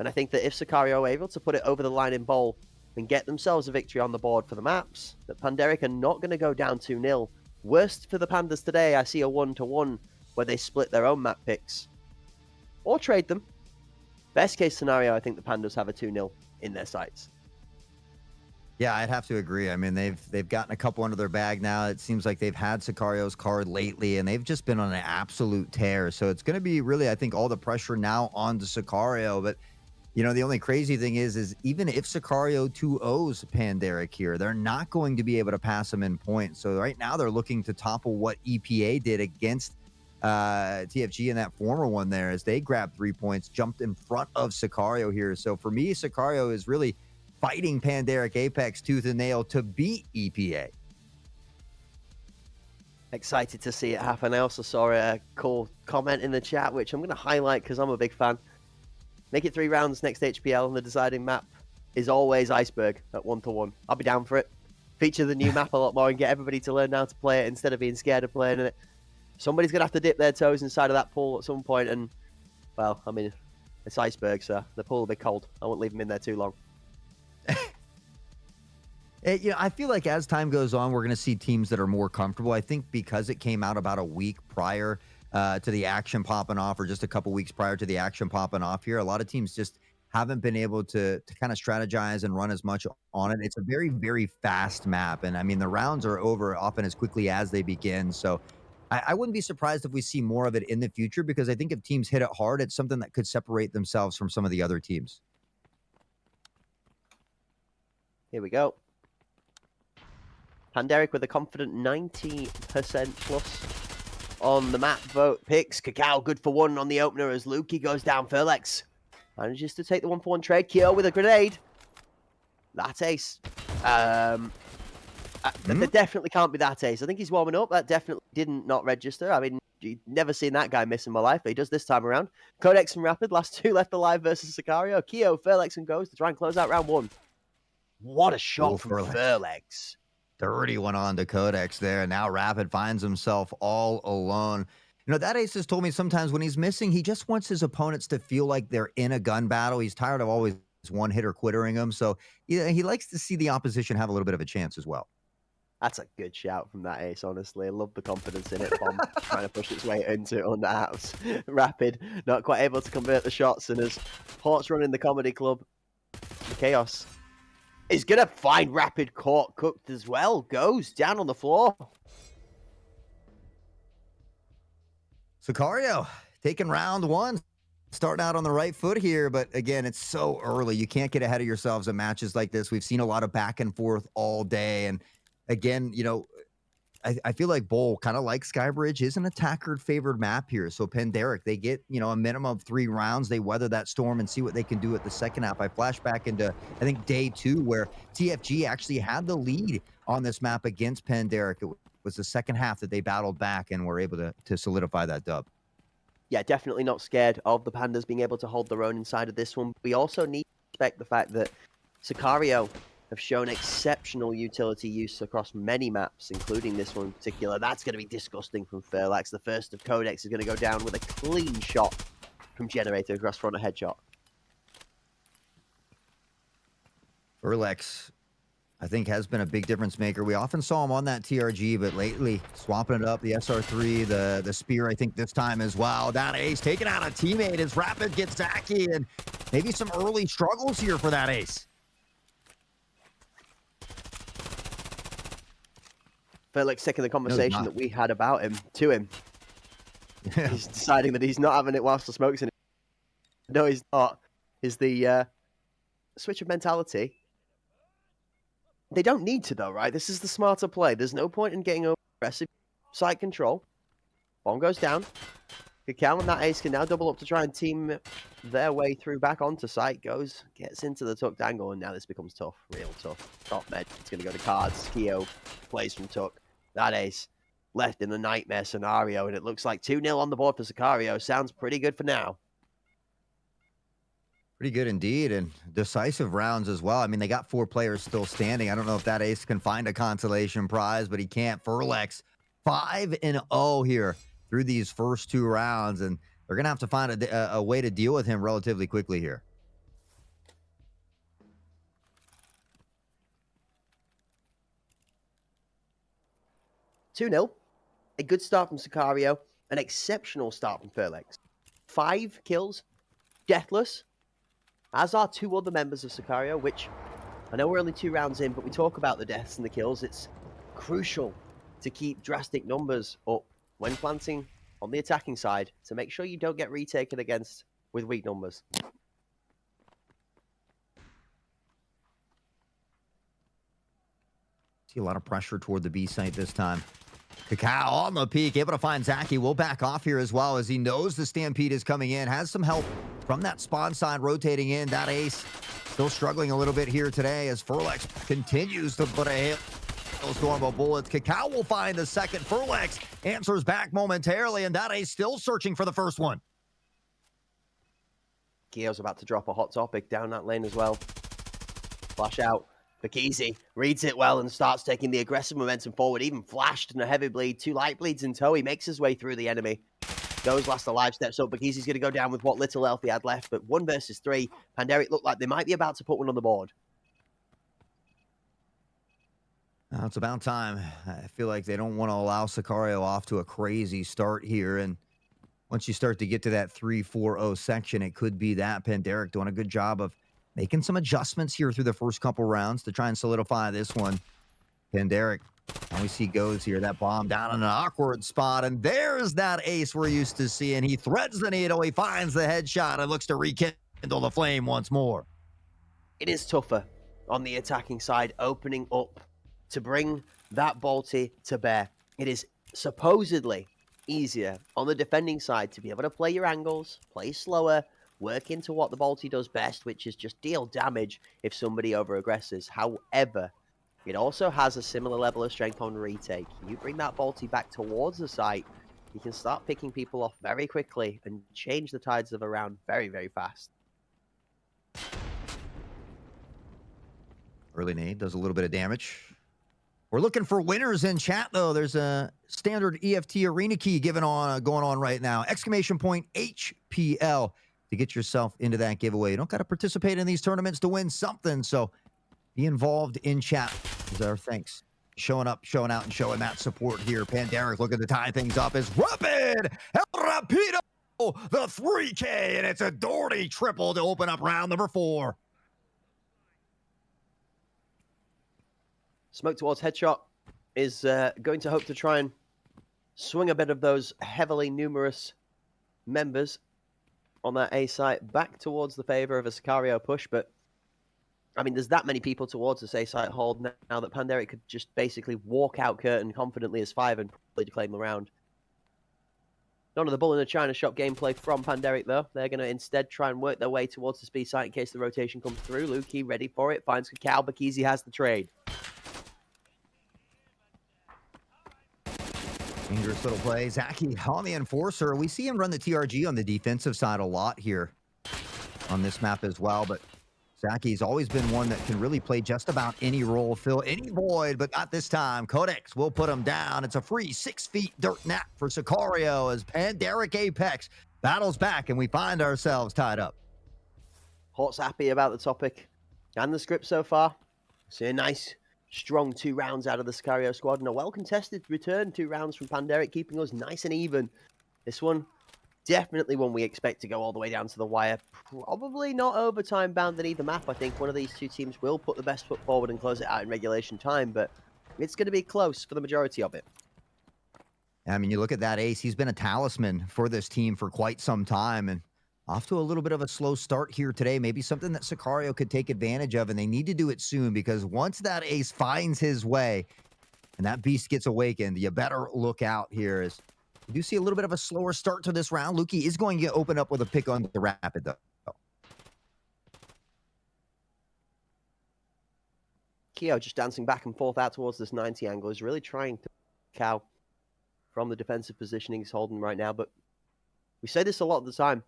And I think that if Sicario are able to put it over the line in Bowl and get themselves a victory on the board for the maps, that Pandaric are not going to go down 2-0. Worst for the Pandas today, I see a 1-1 where they split their own map picks. Or trade them. Best case scenario, I think the Pandas have a 2-0 in their sights. Yeah, I'd have to agree. I mean, they've gotten a couple under their bag now. It seems like they've had Sicario's card lately, and they've just been on an absolute tear. So it's going to be really, I think, all the pressure now onto Sicario. But, you know, the only crazy thing is even if Sicario 2-0s Pandaric here, they're not going to be able to pass them in points. So right now they're looking to topple what EPA did against TFG in that former one there, as they grabbed 3 points, jumped in front of Sicario here. So for me, Sicario is really fighting Pandaric Apex tooth and nail to beat EPA. Excited to see it happen. I also saw a cool comment in the chat, which I'm going to highlight because I'm a big fan. Make it 3 rounds next HPL, and the deciding map is always Iceberg at 1-1. I'll be down for it. Feature the new map a lot more and get everybody to learn how to play it instead of being scared of playing it. Somebody's going to have to dip their toes inside of that pool at some point, and, well, I mean, it's Iceberg, so the pool will be cold. I won't leave them in there too long. You know, I feel like as time goes on, we're going to see teams that are more comfortable. I think because it came out about a week prior to the action popping off, or just a couple weeks prior to the action popping off here, a lot of teams just haven't been able to kind of strategize and run as much on it. It's a very, very fast map. And I mean, the rounds are over often as quickly as they begin. So I wouldn't be surprised if we see more of it in the future because I think if teams hit it hard, it's something that could separate themselves from some of the other teams. Here we go. Panderic with a confident 90% plus on the map vote picks. Cacao good for one on the opener as Lukey goes down. Furlex manages to take the 1-for-1 trade. Keo with a grenade. That ace. There definitely can't be that ace. I think he's warming up. That definitely didn't not register. I mean, you've never seen that guy miss in my life, but he does this time around. Codex and Rapid, last two left alive versus Sicario. Keo, Furlex, and Goes to try and close out round one. What a shot from Furlex. 30 went on to Codex there. Now Rapid finds himself all alone. You know, that ace has told me sometimes when he's missing, he just wants his opponents to feel like they're in a gun battle. He's tired of always one hitter quittering him. So yeah, he likes to see the opposition have a little bit of a chance as well. That's a good shout from that ace, honestly. I love the confidence in it. Bomb trying to push its way into under house. Rapid, not quite able to convert the shots. And as Port's running the comedy club, the chaos is going to find Rapid caught cooked as well. Goes down on the floor. Sicario taking round one. Starting out on the right foot here, but again, it's so early. You can't get ahead of yourselves in matches like this. We've seen a lot of back and forth all day. And again, you know, I feel like Bowl, kind of like Skybridge, is an attacker-favored map here. So Panderic, they get, you know, a minimum of 3 rounds. They weather that storm and see what they can do at the second half. I flash back into, I think, day 2, where TFG actually had the lead on this map against Panderic. It was the second half that they battled back and were able to solidify that dub. Yeah, definitely not scared of the Pandas being able to hold their own inside of this one. We also need to respect the fact that Sicario have shown exceptional utility use across many maps, including this one in particular. That's going to be disgusting from Furlex. The first of Codex is going to go down with a clean shot from Generator across front, a headshot. Furlex, I think, has been a big difference maker. We often saw him on that TRG, but lately swapping it up, the SR3, the Spear, I think this time as well. That ace taking out a teammate as Rapid gets Zaki, and maybe some early struggles here for that ace. Furlex taking the conversation that we had about him to him. Yeah. He's deciding that he's not having it whilst the smoke's in it. No, he's not. Is the switch of mentality. They don't need to, though, right? This is the smarter play. There's no point in getting over aggressive site control. Bomb goes down. Cacao and that ace can now double up to try and team their way through back onto site. Goes, gets into the tucked angle, and now this becomes tough. Real tough. Top med. It's going to go to cards. Keo plays from tuck. That ace left in the nightmare scenario, and it looks like 2-0 on the board for Sicario. Sounds pretty good for now. Pretty good indeed, and decisive rounds as well. I mean, they got 4 players still standing. I don't know if that ace can find a consolation prize, but he can't. Furlex, 5-0 here through these first 2 rounds, and they're going to have to find a way to deal with him relatively quickly here. $2-0. A good start from Sicario. An exceptional start from Furlex. 5 kills. Deathless. As are 2 other members of Sicario, which I know we're only 2 rounds in, but we talk about the deaths and the kills. It's crucial to keep drastic numbers up when planting on the attacking side to make sure you don't get retaken against with weak numbers. See a lot of pressure toward the B site this time. Cacao on the peak, able to find Zaki. Will back off here as well as he knows the Stampede is coming in. Has some help from that spawn side rotating in. That ace still struggling a little bit here today as Furlex continues to put a hit. Storm of bullets. Cacao will find the second. Furlex answers back momentarily, and that ace still searching for the first one. Keo's about to drop a hot topic down that lane as well. Flash out. Bakizi reads it well and starts taking the aggressive momentum forward. Even flashed and a heavy bleed. 2 light bleeds in tow. He makes his way through the enemy. Goes last alive, steps up. Bakizi's going to go down with what little health he had left. But 1 versus 3. Panderic looked like they might be about to put one on the board. Now it's about time. I feel like they don't want to allow Sicario off to a crazy start here. And Once you start to get to that 3-4-0 section, it could be that. Panderic doing a good job of making some adjustments here through the first couple rounds to try and solidify this one. Panderic, now we see goes here. That bomb down in an awkward spot, and there's that ace we're used to seeing. He threads the needle, he finds the headshot, and looks to rekindle the flame once more. It is tougher on the attacking side, opening up to bring that Balti to bear. It is supposedly easier on the defending side to be able to play your angles, play slower, work into what the Balti does best, which is just deal damage if somebody over-aggresses. However, it also has a similar level of strength on retake. You bring that Balti back towards the site, you can start picking people off very quickly and change the tides of a round very, very fast. Early nade does a little bit of damage. We're looking for winners in chat, though. There's a standard EFT arena key going on right now. Exclamation point HPL to get yourself into that giveaway. You don't got to participate in these tournaments to win something, so be involved in chat. Is our thanks. Showing up, showing out, and showing that support here. Panderic looking to tie things up is Rapid El Rapido, the 3K, and it's a Doherty triple to open up round number 4. Smoke towards headshot is going to hope to try and swing a bit of those heavily numerous members on that A site back towards the favor of a Sicario push, but I mean, there's that many people towards this A site hold now that Panderic could just basically walk out curtain confidently as 5 and probably claim the round. None of the bull in the China shop gameplay from Panderic, though. They're going to instead try and work their way towards the speed site in case the rotation comes through. Lukey ready for it, finds Cacao, Bakizi has the trade. Dangerous little play. Zaki on the enforcer. We see him run the TRG on the defensive side a lot here on this map as well, but Zaki's always been one that can really play just about any role, fill any void, but not this time. Codex will put him down. It's a free 6 feet dirt nap for Sicario as Panderic Apex battles back, and we find ourselves tied up. Hort's happy about the topic and the script so far. See a nice strong 2 rounds out of the Sicario squad and a well-contested return 2 rounds from Panderic, keeping us nice and even. This one, definitely one we expect to go all the way down to the wire. Probably not overtime bound in either map. I think one of these 2 teams will put the best foot forward and close it out in regulation time, but it's going to be close for the majority of it. I mean, you look at that ace. He's been a talisman for this team for quite some time, and off to a little bit of a slow start here today. Maybe something that Sicario could take advantage of, and they need to do it soon because once that ace finds his way and that beast gets awakened, you better look out here. As we do see a little bit of a slower start to this round. Lukey is going to open up with a pick on the Rapid, though. Keo just dancing back and forth out towards this 90 angle is really trying to cow from the defensive positioning he's holding right now, but we say this a lot of the time.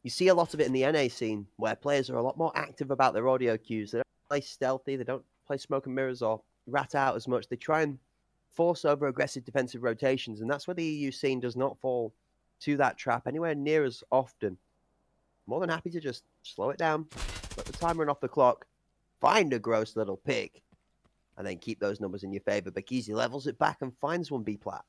You see a lot of it in the NA scene, where players are a lot more active about their audio cues. They don't play stealthy, they don't play smoke and mirrors or rat out as much. They try and force over aggressive defensive rotations, and that's where the EU scene does not fall to that trap anywhere near as often. More than happy to just slow it down, let the time run off the clock, find a gross little pick, and then keep those numbers in your favor. Bakizi levels it back and finds one B-plat.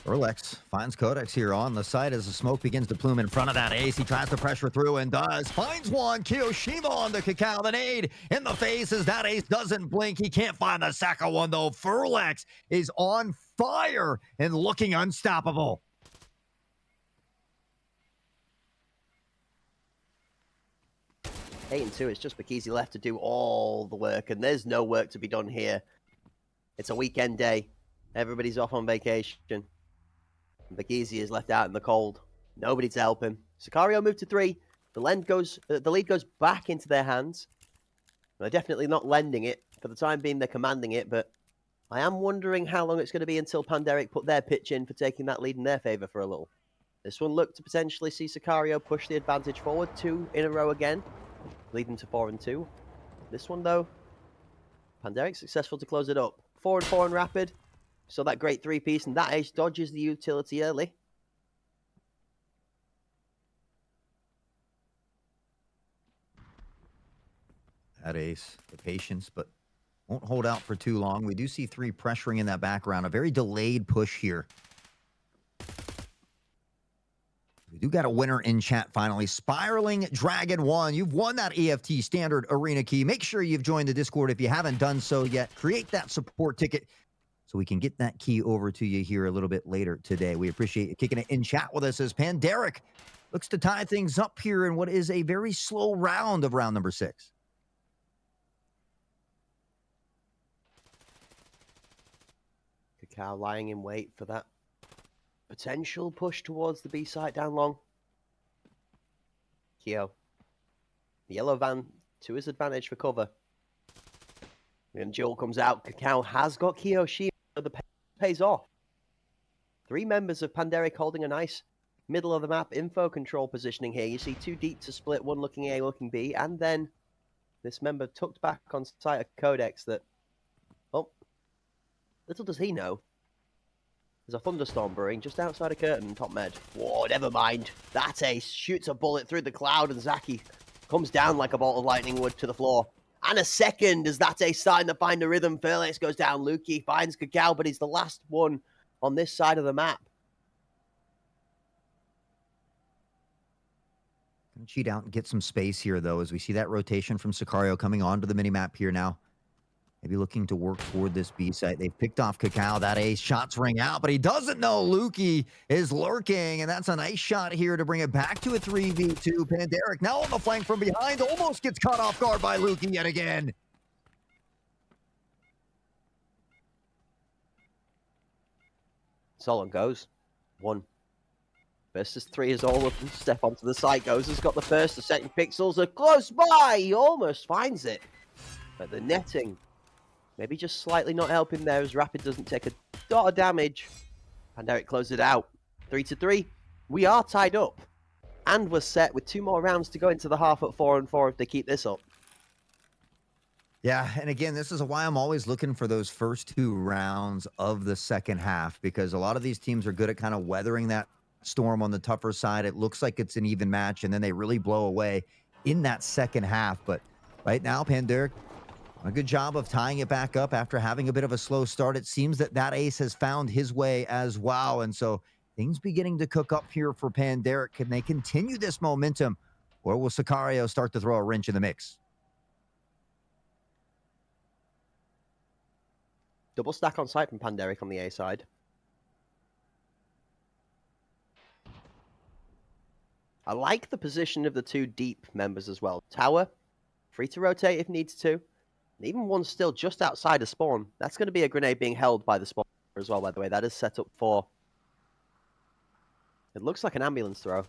Urlex finds Codex here on the site as the smoke begins to plume in front of that ace. He tries to pressure through and does. Finds one. Kiyoshima on the Cacao. The nade in the face as that ace doesn't blink. He can't find the second one, though. Furlex is on fire and looking unstoppable. Eight and 2, it's just Bakizi left to do all the work, and there's no work to be done here. It's a weekend day. Everybody's off on vacation. Bakizi is left out in the cold. Nobody to help him. Sicario moved to 3. The lead goes back into their hands. They're definitely not lending it. For the time being, they're commanding it, but I am wondering how long it's going to be until Panderic put their pitch in for taking that lead in their favor for a little. This one looked to potentially see Sicario push the advantage forward 2 in a row again, leading to 4 and 2. This one, though, Panderic successful to close it up. 4 and 4 in Rapid. So that great 3-piece, and that ace dodges the utility early. That ace, the patience, but won't hold out for too long. We do see 3 pressuring in that background. A very delayed push here You got a winner in chat finally. Spiraling Dragon 1. You've won that EFT Standard Arena key. Make sure you've joined the Discord if you haven't done so yet. Create that support ticket so we can get that key over to you here a little bit later today. We appreciate you kicking it in chat with us as Panderic looks to tie things up here in what is a very slow round of round number 6. Cacao lying in wait for that potential push towards the B site down long. Keo. The yellow van to his advantage for cover. And Joel comes out. Cacao has got Keo shield. The pays off. 3 members of Panderic holding a nice middle of the map info control positioning here. You see 2 deep to split, 1 looking A, looking B, and then this member tucked back on site of Codex that, oh, little does he know, there's a thunderstorm brewing just outside of Curtain, top med. Whoa, never mind. That ace shoots a bullet through the cloud, and Zaki comes down like a bolt of lightning would to the floor. And a second as that ace starting to find a rhythm. Felix goes down. Lukey finds Cacao, but he's the last one on this side of the map. Gonna cheat out and get some space here, though, as we see that rotation from Sicario coming onto the mini-map here now. Maybe looking to work toward this B site. They've picked off Cacao. That ace shots ring out, but he doesn't know Lukey is lurking, and that's a nice shot here to bring it back to a 3v2. Panderic now on the flank from behind, almost gets caught off guard by Lukey yet again. Solon goes. 1 versus 3 is all of them. Step onto the site. Goes has got the first. The second pixels are close by. He almost finds it. But the netting maybe just slightly not helping there as Rapid doesn't take a dot of damage. And Eric closes it out. 3-3. We are tied up. And we're set with 2 more rounds to go into the half at 4-4 if they keep this up. Yeah, and again, this is why I'm always looking for those first 2 rounds of the second half, because a lot of these teams are good at kind of weathering that storm on the tougher side. It looks like it's an even match, and then they really blow away in that second half. But right now, Panderic, a good job of tying it back up after having a bit of a slow start. It seems that that ace has found his way as well, and so things beginning to cook up here for Panderic. Can they continue this momentum, or will Sicario start to throw a wrench in the mix? Double stack on site from Panderic on the A side. I like the position of the 2 deep members as well. Tower, free to rotate if needs to. And even one still just outside of spawn. That's going to be a grenade being held by the spawn as well, by the way. That is set up for... It looks like an ambulance throw.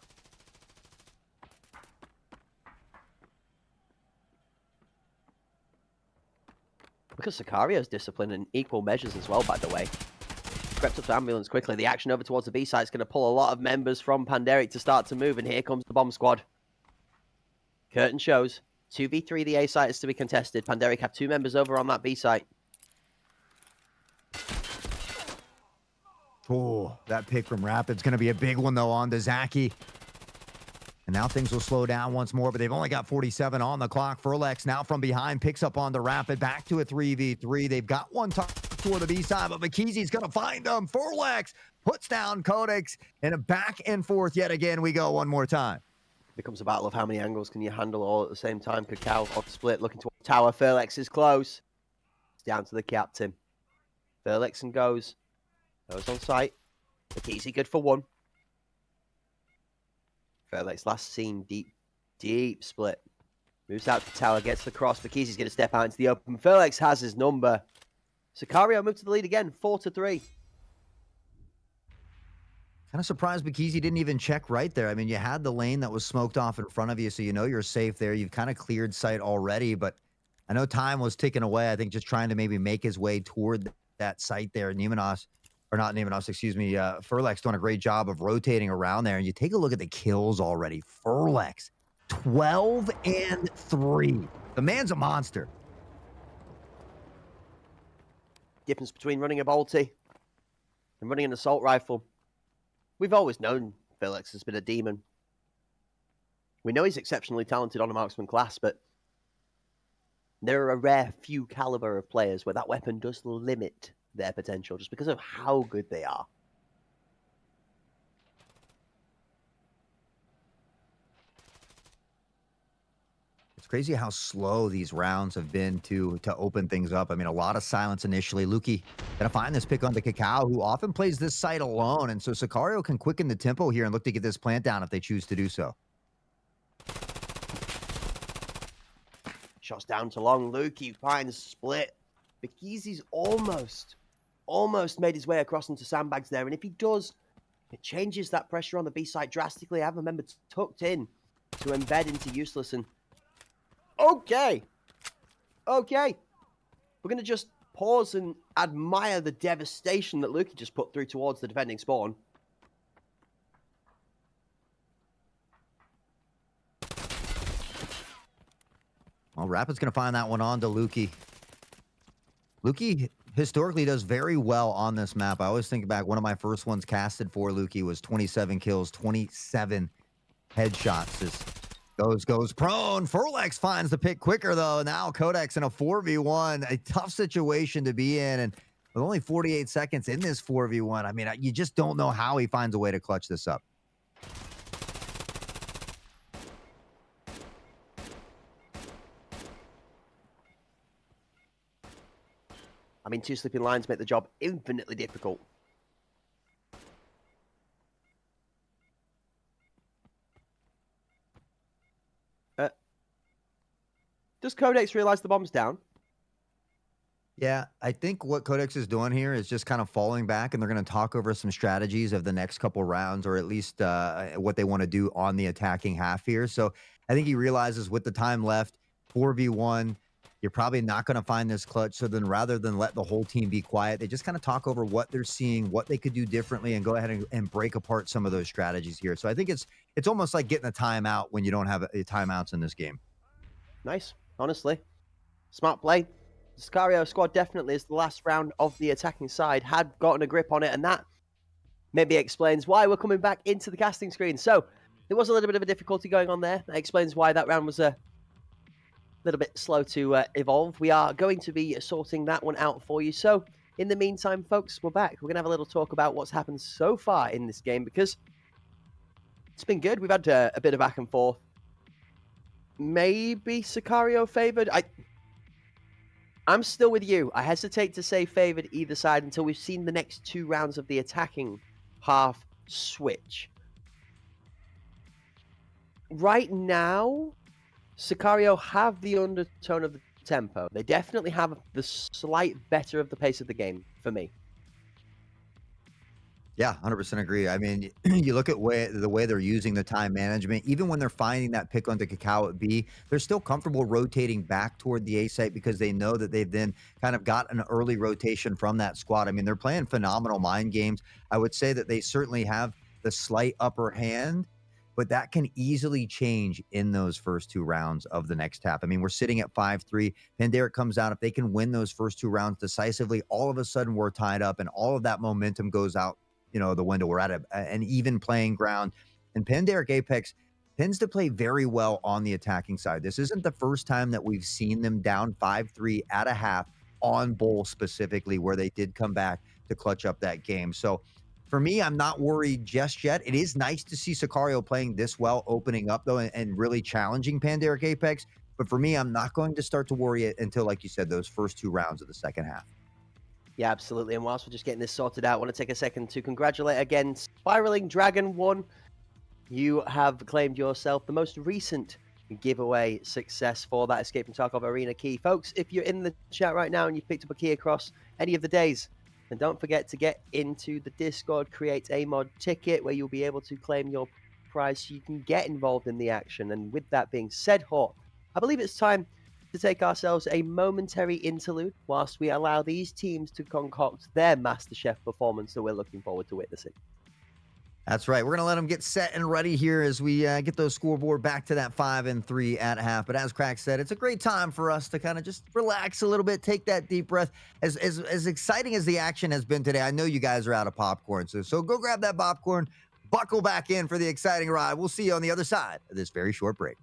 Look at Sicario's discipline in equal measures as well, by the way. Crept up to ambulance quickly. The action over towards the B side is going to pull a lot of members from Panderic to start to move, and here comes the bomb squad. Curtain shows 2v3 the A site is to be contested. Panderic have 2 members over on that B site. Oh, that pick from Rapid's going to be a big one, though, on to Zaki. And now things will slow down once more, but they've only got 47 on the clock. Furlex now from behind picks up on the Rapid, back to a 3v3. They've got one toward the B side, but McKeezy's going to find them. Furlex puts down Codex, and a back and forth yet again we go one more time. Becomes a battle of how many angles can you handle all at the same time. Cacao off split, looking towards tower. Furlex is close. It's down to the captain. Furlex and goes on site. McKeezy good for 1. Furlex last seen deep split. Moves out to tower, gets the cross. McKeezy's going to step out into the open. Furlex has his number. Sicario moved to the lead again, 4-3. Kind of surprised McKeezy didn't even check right there. I mean, you had the lane that was smoked off in front of you, so you know you're safe there. You've kind of cleared sight already, but I know time was ticking away. I think just trying to maybe make his way toward that site there. Furlex doing a great job of rotating around there. And you take a look at the kills already. Furlex, 12-3. The man's a monster. Difference between running a bolty and running an assault rifle. We've always known Furlex has been a demon. We know he's exceptionally talented on a marksman class, but there are a rare few caliber of players where that weapon does limit their potential just because of how good they are. crazy how slow these rounds have been to open things up. I mean, a lot of silence initially. Luki gonna find this pick on the Cacao, who often plays this site alone, and so Sicario can quicken the tempo here and look to get this plant down if they choose to do so. Shots down to long. Lukey finds split. Bikizi's almost made his way across into sandbags there, and if he does, it changes that pressure on the B side drastically. I have a member tucked in to embed into Useless, and okay. We're going to just pause and admire the devastation that Lukey just put through towards the defending spawn. Well, Rapid's going to find that one on to Lukey. Lukey historically does very well on this map. I always think back, one of my first ones casted for Lukey was 27 kills, 27 headshots. This goes prone. Furlex finds the pick quicker, though. Now Codex in a 4v1. A tough situation to be in. And with only 48 seconds in this 4v1, I mean, you just don't know how he finds a way to clutch this up. I mean, 2 sleeping lines make the job infinitely difficult. Does Codex realize the bomb's down? Yeah, I think what Codex is doing here is just kind of falling back, and they're going to talk over some strategies of the next couple rounds, or at least what they want to do on the attacking half here. So I think he realizes with the time left, 4v1, you're probably not going to find this clutch. So then rather than let the whole team be quiet, they just kind of talk over what they're seeing, what they could do differently, and go ahead and break apart some of those strategies here. So I think it's almost like getting a timeout when you don't have timeouts in this game. Nice, honestly. Smart play. The Sicario squad definitely, as the last round of the attacking side, had gotten a grip on it, and that maybe explains why we're coming back into the casting screen. So there was a little bit of a difficulty going on there. That explains why that round was a little bit slow to evolve. We are going to be sorting that one out for you. So in the meantime, folks, we're back. We're going to have a little talk about what's happened so far in this game, because it's been good. We've had a bit of back and forth. Maybe Sicario favored. I'm still with you. I hesitate to say favored either side until we've seen the next 2 rounds of the attacking half switch. Right now, Sicario have the undertone of the tempo. They definitely have the slight better of the pace of the game for me. Yeah, 100% agree. I mean, you look at the way they're using the time management, even when they're finding that pick onto Cacao at B, they're still comfortable rotating back toward the A site because they know that they've then kind of got an early rotation from that squad. I mean, they're playing phenomenal mind games. I would say that they certainly have the slight upper hand, but that can easily change in those first 2 rounds of the next half. I mean, we're sitting at 5-3. Pandaric comes out. If they can win those first 2 rounds decisively, all of a sudden we're tied up and all of that momentum goes out the window. We're at an even playing ground. And Pandaric Apex tends to play very well on the attacking side. This isn't the first time that we've seen them down 5-3 at a half on Bull specifically, where they did come back to clutch up that game. So for me, I'm not worried just yet. It is nice to see Sicario playing this well, opening up though, and really challenging Pandaric Apex. But for me, I'm not going to start to worry it until, like you said, those first 2 rounds of the second half. Yeah, absolutely. And whilst we're just getting this sorted out, I want to take a second to congratulate again Spiraling Dragon 1. You have claimed yourself the most recent giveaway success for that Escape from Tarkov Arena key. Folks, if you're in the chat right now and you've picked up a key across any of the days, then don't forget to get into the Discord, create a mod ticket where you'll be able to claim your prize so you can get involved in the action. And with that being said, Hawk, I believe it's time to take ourselves a momentary interlude whilst we allow these teams to concoct their MasterChef performance that we're looking forward to witnessing. That's right. We're going to let them get set and ready here as we get those scoreboard back to that 5-3 at half. But as Crack said, it's a great time for us to kind of just relax a little bit, take that deep breath. As exciting as the action has been today, I know you guys are out of popcorn. So go grab that popcorn, buckle back in for the exciting ride. We'll see you on the other side of this very short break.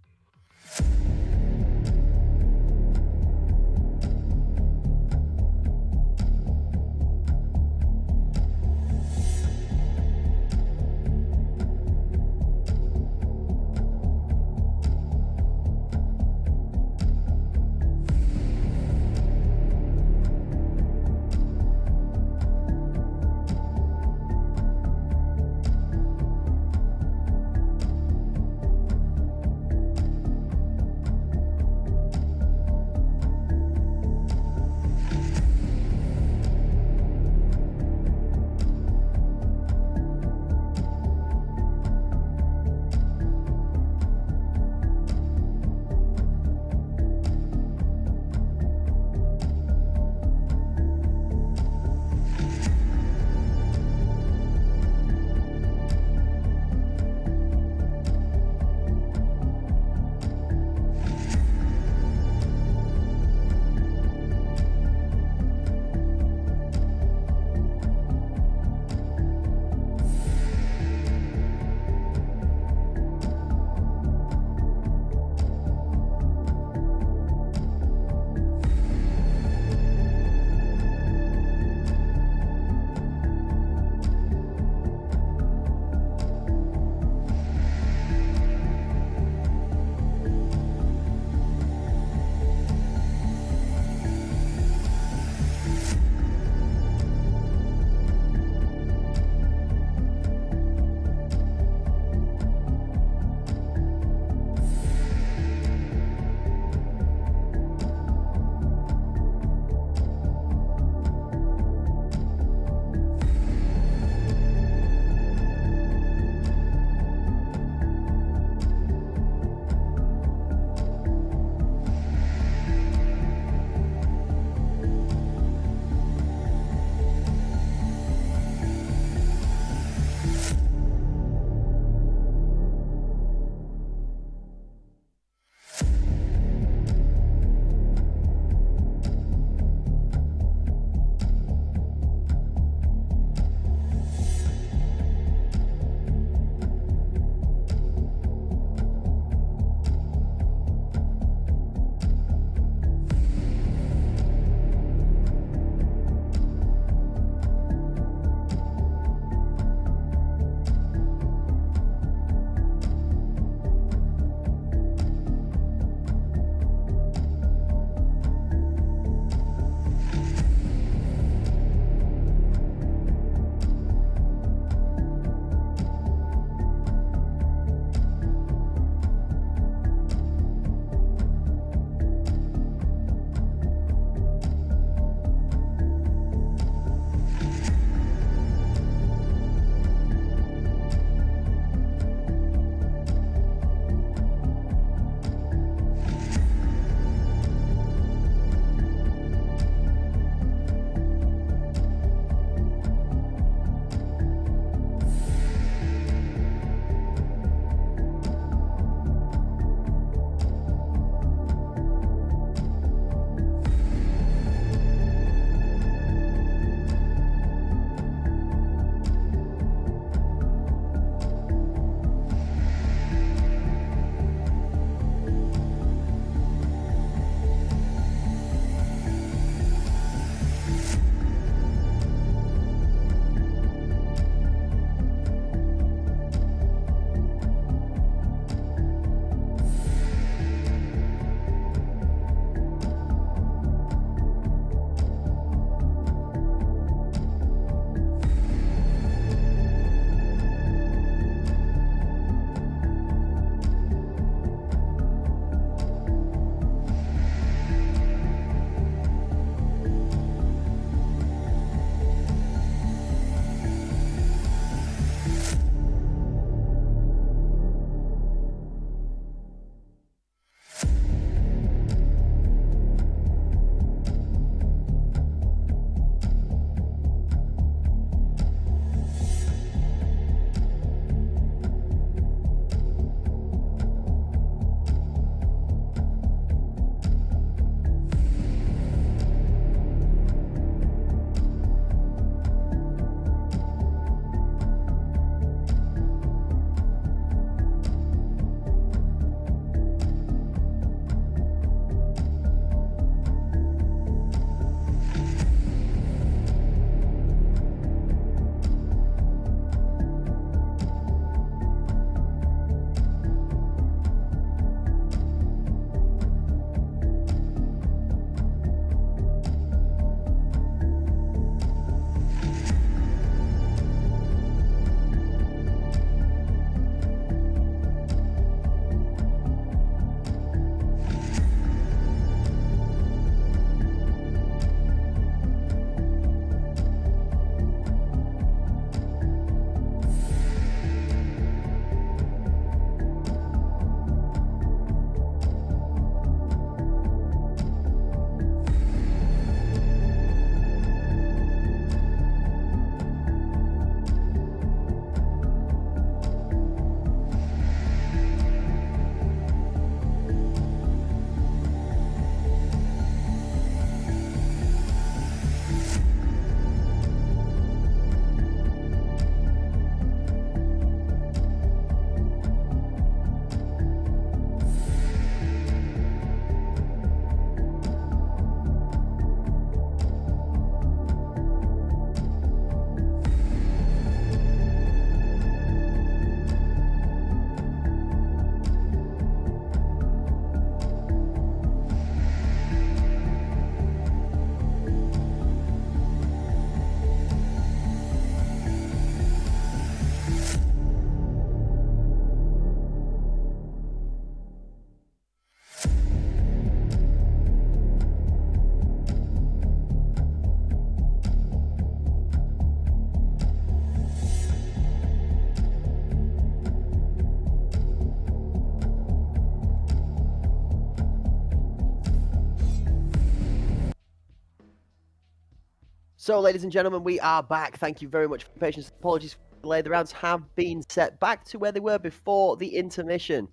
So, ladies and gentlemen, we are back. Thank you very much for your patience. Apologies for the delay. The rounds have been set back to where they were before the intermission.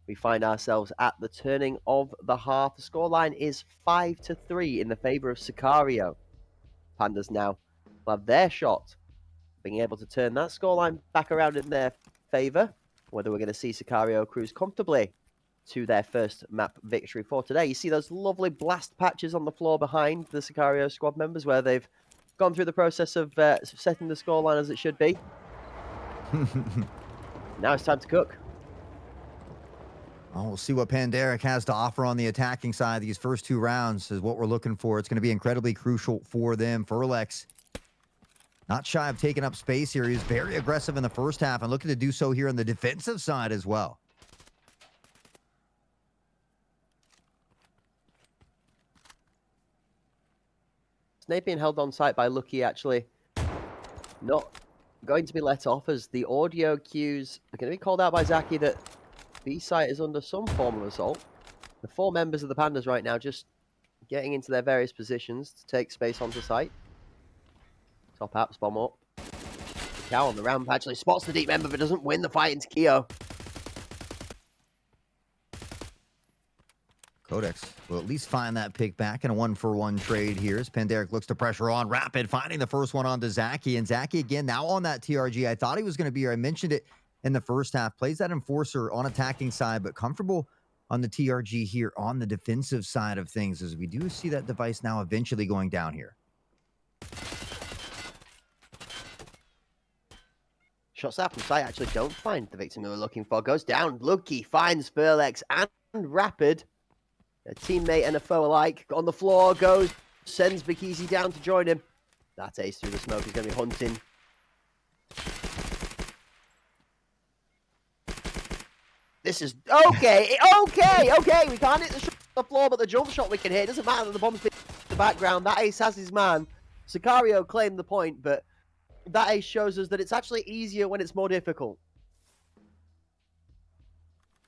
We find ourselves at the turning of the half. The scoreline is 5-3 in the favour of Sicario. Pandas now will have their shot, being able to turn that scoreline back around in their favour. Whether we're going to see Sicario cruise comfortably to their first map victory for today. You see those lovely blast patches on the floor behind the Sicario squad members where they've gone through the process of setting the scoreline as it should be. Now it's time to cook. Well, we'll see what Panderic has to offer on the attacking side. These first 2 rounds is what we're looking for. It's going to be incredibly crucial for them. Furlex, not shy of taking up space here. He's very aggressive in the first half and looking to do so here on the defensive side as well. Snape being held on site by Lucky, actually not going to be let off, as the audio cues are going to be called out by Zaki that B-site is under some form of assault. The 4 members of the Pandas right now just getting into their various positions to take space onto site. Top apps bomb up. Cow on the ramp actually spots the deep member but doesn't win the fight into Keo. Codex will at least find that pick back in a 1-for-1 trade here as Panderic looks to pressure on. Rapid finding the first one onto Zaki, and Zaki again now on that TRG. I thought he was going to be here. I mentioned it in the first half. Plays that enforcer on attacking side, but comfortable on the TRG here on the defensive side of things, as we do see that device now eventually going down here. Shots out from site actually don't find the victim we were looking for. Goes down. Lucky finds Furlex and Rapid. A teammate and a foe alike. On the floor goes, sends Bikisi down to join him. That ace through the smoke is going to be hunting. This is okay. Okay. We can't hit the shot on the floor, but the jump shot we can hit. It doesn't matter that the bomb's been in the background. That ace has his man. Sicario claimed the point, but that ace shows us that it's actually easier when it's more difficult.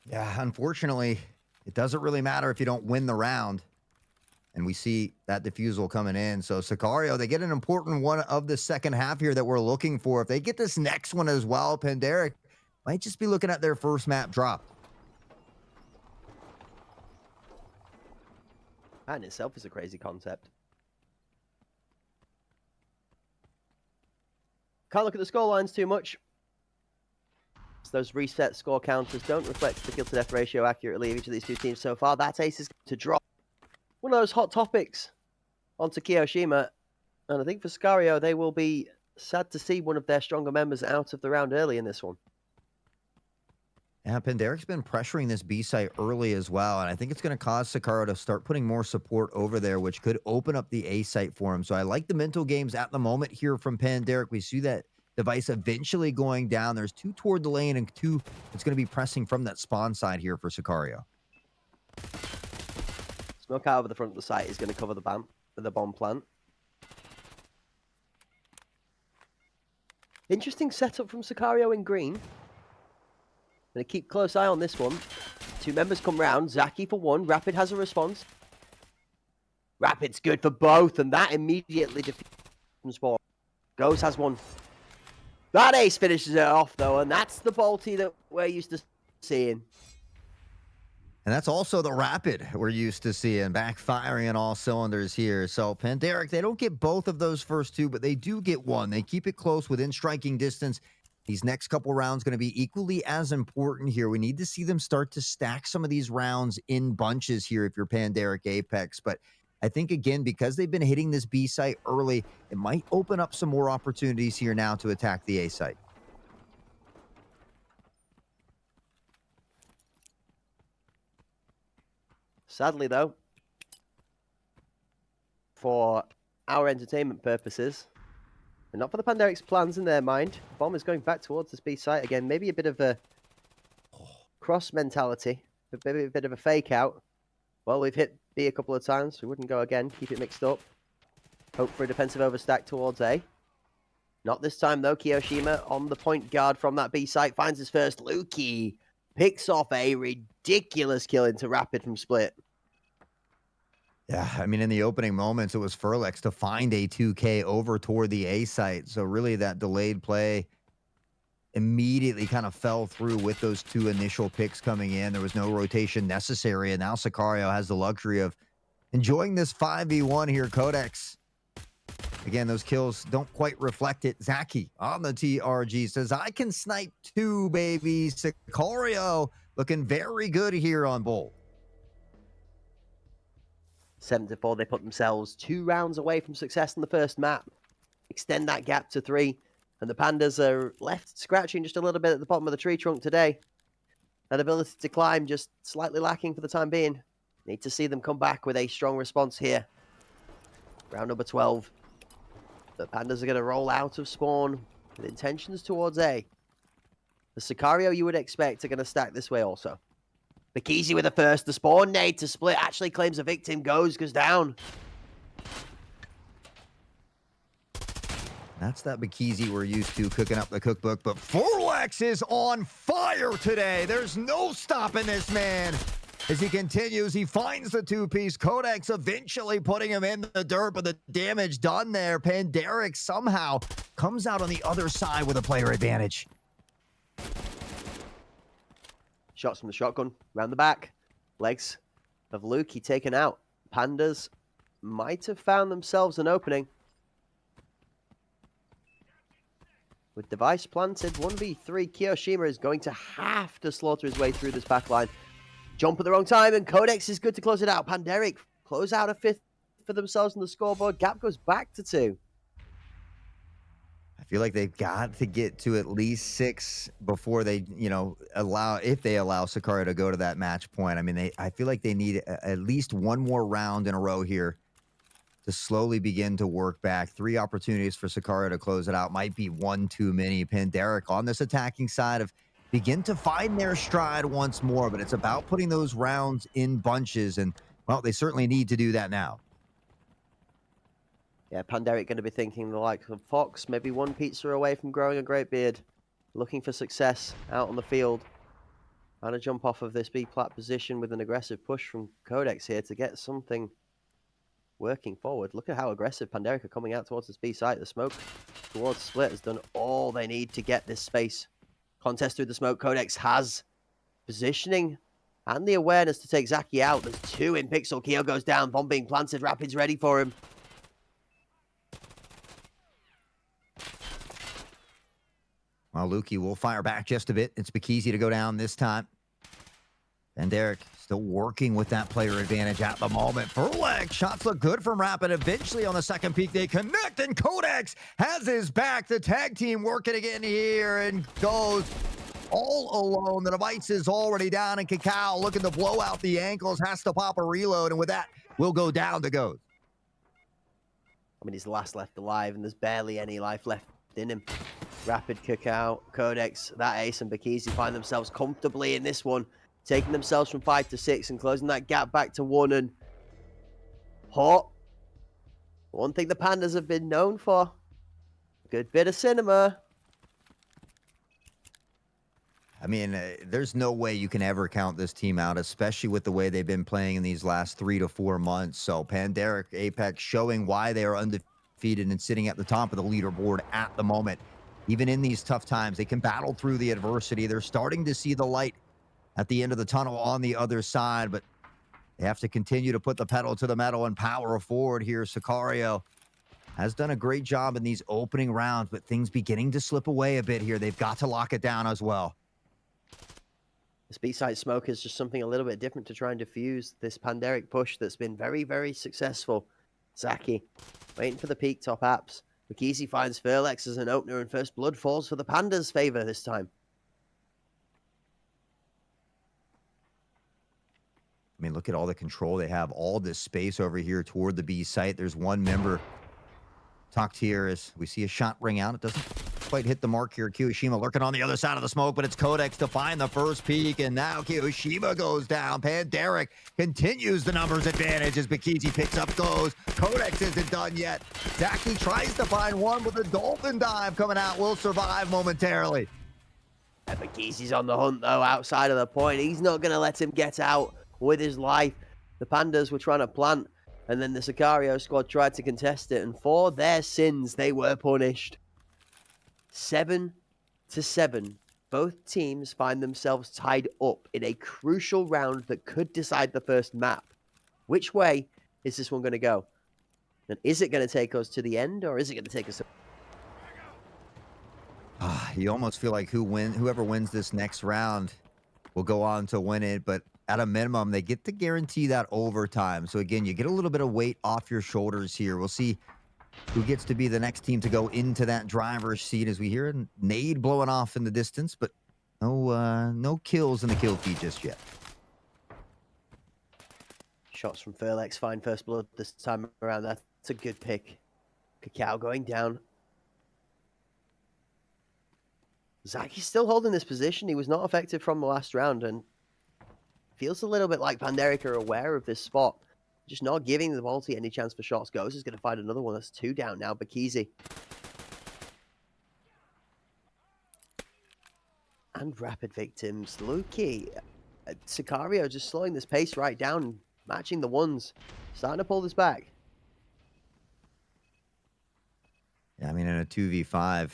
Yeah, unfortunately, it doesn't really matter if you don't win the round. And we see that defusal coming in. So Sicario, they get an important one of the second half here that we're looking for. If they get this next one as well, Panderic might just be looking at their first map drop. That in itself is a crazy concept. Can't look at the score lines too much. Those reset score counters don't reflect the kill-to-death ratio accurately of each of these 2 teams so far. That ace is to drop one of those hot topics onto Kiyoshima. And I think for Sicario, they will be sad to see one of their stronger members out of the round early in this one. Yeah, Panderic's been pressuring this B site early as well, and I think it's going to cause Sicario to start putting more support over there, which could open up the A site for him. So I like the mental games at the moment here from Panderic. We see that device eventually going down. There's 2 toward the lane and 2 that's going to be pressing from that spawn side here for Sicario. Smoke out over the front of the site is going to cover the bomb plant. Interesting setup from Sicario in green. Going to keep close eye on this one. 2 members come round. Zaki for 1. Rapid has a response. Rapid's good for both, and that immediately defeats from spawn. Ghost has 1. That ace finishes it off, though, and that's the Bolty that we're used to seeing. And that's also the Rapid we're used to seeing, backfiring on all cylinders here. So Panderic, they don't get both of those first 2, but they do get 1. They keep it close within striking distance. These next couple rounds going to be equally as important here. We need to see them start to stack some of these rounds in bunches here if you're Panderic Apex. But I think, again, because they've been hitting this B site early, it might open up some more opportunities here now to attack the A site. Sadly, though, for our entertainment purposes, and not for the Panderic's plans in their mind, bomb is going back towards this B site again. Maybe a bit of a cross mentality, maybe a bit of a fake out. Well, we've hit B a couple of times. We wouldn't go again. Keep it mixed up. Hope for a defensive overstack towards A. Not this time, though. Kiyoshima on the point guard from that B site finds his first. Luki picks off a ridiculous kill into Rapid from Split. Yeah, I mean, in the opening moments, it was Furlex to find a 2K over toward the A site. So really that delayed play immediately kind of fell through with those two initial picks coming in. There was no rotation necessary. And now Sicario has the luxury of enjoying this 5v1 here. Codex. Again, those kills don't quite reflect it. Zaki on the TRG says, I can snipe too, baby. Sicario looking very good here on Bolt. 7-4, they put themselves 2 rounds away from success in the first map. Extend that gap to 3. And the Pandas are left scratching just a little bit at the bottom of the tree trunk today. That ability to climb just slightly lacking for the time being. Need to see them come back with a strong response here. Round number 12. The Pandas are going to roll out of spawn with intentions towards A. The Sicario you would expect are going to stack this way also. Bikizi with the first. The spawn nade to split actually claims a victim. Goes down. That's that Bikizi we're used to cooking up the cookbook, but Furlex is on fire today. There's no stopping this man. As he continues, he finds the two-piece. Codex eventually putting him in the dirt, but the damage done there. Panderic somehow comes out on the other side with a player advantage. Shots from the shotgun, round the back. Legs of Lukey taken out. Pandas might have found themselves an opening. With device planted, 1v3, Kiyoshima is going to have to slaughter his way through this backline. Jump at the wrong time, and Codex is good to close it out. Panderic close out a 5th for themselves on the scoreboard. Gap goes back to 2. I feel like they've got to get to at least 6 before they, if they allow Sicario to go to that match point. I mean, I feel like they need at least one more round in a row here to slowly begin to work back. 3 opportunities for Sicario to close it out. Might be one too many. Panderic on this attacking side of begin to find their stride once more, but it's about putting those rounds in bunches, and, well, they certainly need to do that now. Yeah, Panderic going to be thinking the likes of Fox, maybe one pizza away from growing a great beard. Looking for success out on the field. Trying to jump off of this B-plat position with an aggressive push from Codex here to get something working forward. Look at how aggressive Panderic are coming out towards this B site. The smoke towards Split has done all they need to get this space. Contest through the smoke. Codex has positioning and the awareness to take Zaki out. There's 2 in Pixel. Keo goes down. Bomb being planted. Rapid's ready for him. Well, Lukey will fire back just a bit. It's Bikizi to go down this time. Panderic still working with that player advantage at the moment. Furlex, shots look good from Rapid. Eventually on the second peak, they connect, and Codex has his back. The tag team working again here and goes all alone. The device is already down, and Cacao looking to blow out the ankles, has to pop a reload, and with that, will go down to Ghost. I mean, he's the last left alive, and there's barely any life left in him. Rapid kick out. Codex, that ace, and Bikizi find themselves comfortably in this one, taking themselves from 5 to 6 and closing that gap back to 1. And hot. One thing the Pandas have been known for. A good bit of cinema. I mean, there's no way you can ever count this team out, especially with the way they've been playing in these last 3 to 4 months. So Panderic, Apex showing why they are undefeated and sitting at the top of the leaderboard at the moment. Even in these tough times, they can battle through the adversity. They're starting to see the light at the end of the tunnel on the other side, but they have to continue to put the pedal to the metal and power forward here. Sicario has done a great job in these opening rounds, but things beginning to slip away a bit here. They've got to lock it down as well. This B-side smoke is just something a little bit different to try and diffuse this Panderic push that's been very, very successful. Zaki waiting for the peak top apps. Bikizi finds Furlex as an opener, and first blood falls for the Pandas' favor this time. I mean, look at all the control they have, all this space over here toward the B site. There's one member tucked here as we see a shot ring out. It doesn't quite hit the mark here. Kiyoshima lurking on the other side of the smoke, but it's Codex to find the first peak, and now Kiyoshima goes down. Panderic continues the numbers advantage as Bikizi picks up goes. Codex isn't done yet. Zaki tries to find one, but the Dolphin Dive coming out will survive momentarily. And Bikizi's on the hunt, though, outside of the point. He's not going to let him get out with his life. The Pandas were trying to plant And then the Sicario squad tried to contest it, and for their sins, they were punished. 7-7. Both teams find themselves tied up in a crucial round that could decide the first map. Which way is this one going to go? And is it going to take us to the end, or is it going to take us to... You almost feel like whoever wins this next round will go on to win it, but at a minimum, they get to guarantee that overtime. So again, you get a little bit of weight off your shoulders here. We'll see who gets to be the next team to go into that driver's seat as we hear a nade blowing off in the distance, but no kills in the kill feed just yet. Shots from Furlex find first blood this time around. That's a good pick. Hpl going down. Zaki's still holding this position. He was not effective from the last round, and feels a little bit like Panderic are aware of this spot. Just not giving the multi any chance for shots. Ghost is going to find another one. That's 2 down now. Bakizi. And rapid victims. Luki. Sicario just slowing this pace right down. Matching the ones. Starting to pull this back. Yeah, I mean, in a 2v5,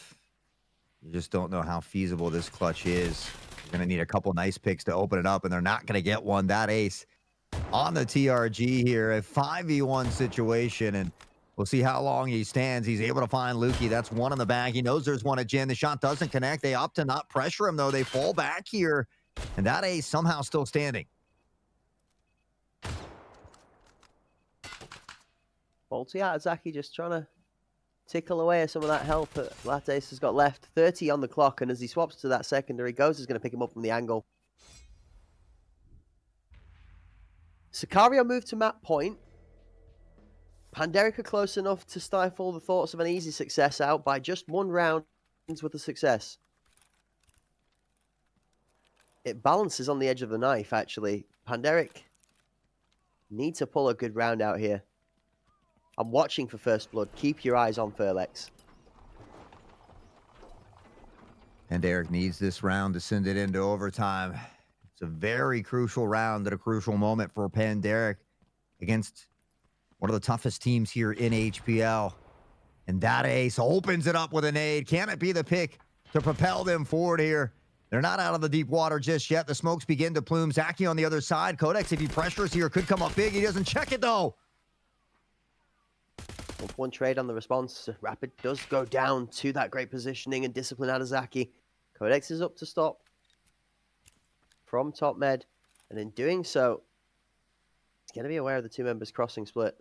you just don't know how feasible this clutch is. You're going to need a couple nice picks to open it up, and they're not going to get one. That ace on the TRG here, a 5v1 situation, and we'll see how long he stands. He's able to find Luki. That's one in the bag. He knows there's one at Jin. The shot doesn't connect. They opt to not pressure him, though. They fall back here, and that ace somehow still standing. Multi out. Zaki just trying to tickle away at some of that health that Lattes has got left. 30 on the clock, and as he swaps to that secondary, Ghost is going to pick him up from the angle. Sicario moved to map point. Panderic are close enough to stifle the thoughts of an easy success out by just 1 round with a success. It balances on the edge of the knife, actually. Panderic need to pull a good round out here. I'm watching for first blood. Keep your eyes on Furlex. And Eric needs this round to send it into overtime. It's a very crucial round at a crucial moment for Panderic against one of the toughest teams here in HPL. And that ace opens it up with a nade. Can it be the pick to propel them forward here? They're not out of the deep water just yet. The smokes begin to plume. Zaki on the other side. Codex, if he pressures here, could come up big. He doesn't check it, though. One trade on the response. Rapid does go down to that great positioning and discipline out of Zaki. Codex is up to stop from top med, and in doing so, he's going to be aware of the 2 members crossing split.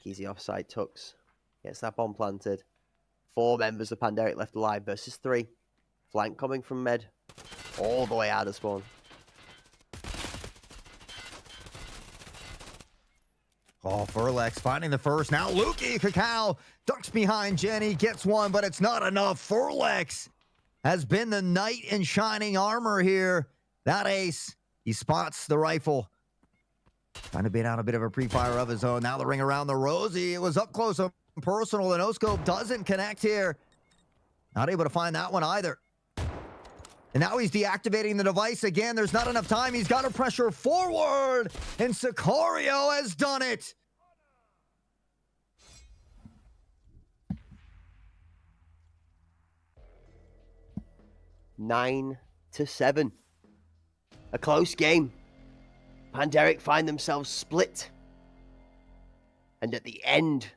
Easy offside Tux. Gets that bomb planted. 4 members of Panderic left alive versus 3. Flank coming from med. All the way out of spawn. Oh, Furlex finding the first. Now Luki Hpl ducks behind Jenny, gets one, but it's not enough. Furlex has been the knight in shining armor here. That ace, he spots the rifle. Trying to bait out a bit of a pre-fire of his own. Now the ring around the Rosie. It was up close and personal. The no-scope doesn't connect here. Not able to find that one either. And now he's deactivating the device again. There's not enough time. He's got to pressure forward. And Sicario has done it. Nine to 7. A close game. Panderic find themselves split. And at the end,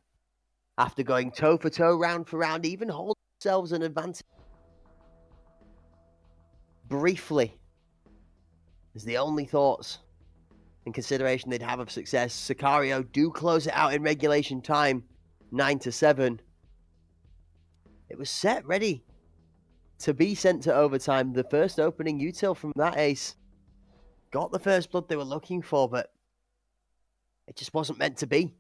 after going toe for toe, round for round, even hold themselves an advantage. Briefly, as the only thoughts and consideration they'd have of success, Sicario do close it out in regulation time, 9 to 7. It was set ready to be sent to overtime. The first opening util from that ace got the first blood they were looking for, but it just wasn't meant to be.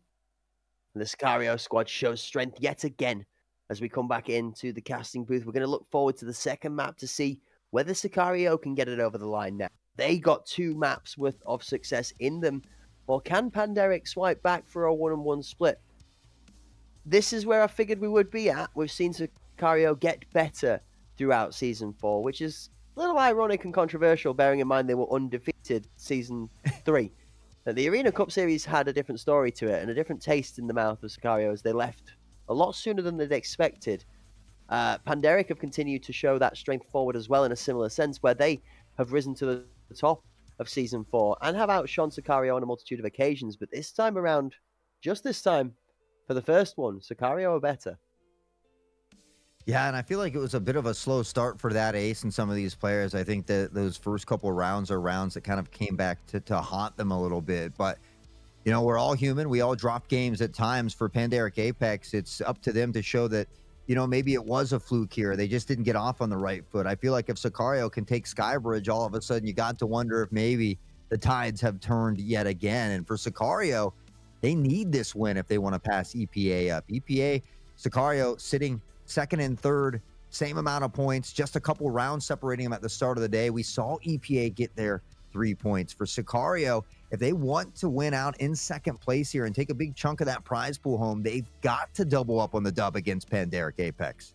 And the Sicario squad shows strength yet again as we come back into the casting booth. We're going to look forward to the second map to see whether Sicario can get it over the line now. They got 2 maps worth of success in them, or can Panderic swipe back for a 1-on-1 split? This is where I figured we would be at. We've seen Sicario get better throughout Season 4, which is a little ironic and controversial, bearing in mind they were undefeated Season 3. The Arena Cup Series had a different story to it and a different taste in the mouth of Sicario as they left a lot sooner than they'd expected. Panderic have continued to show that strength forward as well in a similar sense, where they have risen to the top of Season 4 and have outshone Sicario on a multitude of occasions. But this time around, just this time, for the first one, Sicario are better. Yeah, and I feel like it was a bit of a slow start for that ace and some of these players. I think that those first couple of rounds are rounds that kind of came back to haunt them a little bit. But, you know, we're all human. We all drop games at times. For Panderic Apex, it's up to them to show that, you know, maybe it was a fluke here. They just didn't get off on the right foot. I feel like if Sicario can take Skybridge, all of a sudden you got to wonder if maybe the tides have turned yet again. And for Sicario, they need this win if they want to pass EPA up. EPA, Sicario sitting second and third, same amount of points, just a couple rounds separating them at the start of the day. We saw EPA get their 3 points. For Sicario, if they want to win out in second place here and take a big chunk of that prize pool home, they've got to double up on the dub against Panderic Apex.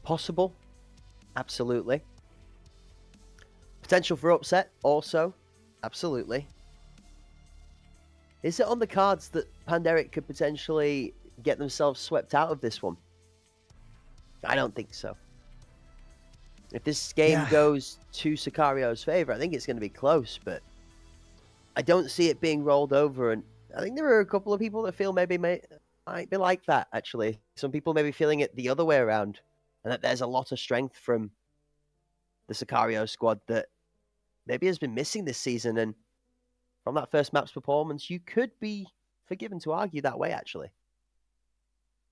Possible. Absolutely. Potential for upset also. Absolutely. Is it on the cards that Panderic could potentially get themselves swept out of this one? I don't think so. If this game goes to Sicario's favor, I think it's going to be close, but I don't see it being rolled over. And I think there are a couple of people that feel maybe might be like that, actually. Some people may be feeling it the other way around, and that there's a lot of strength from the Sicario squad that maybe has been missing this season. And from that first map's performance, you could be forgiven to argue that way, actually.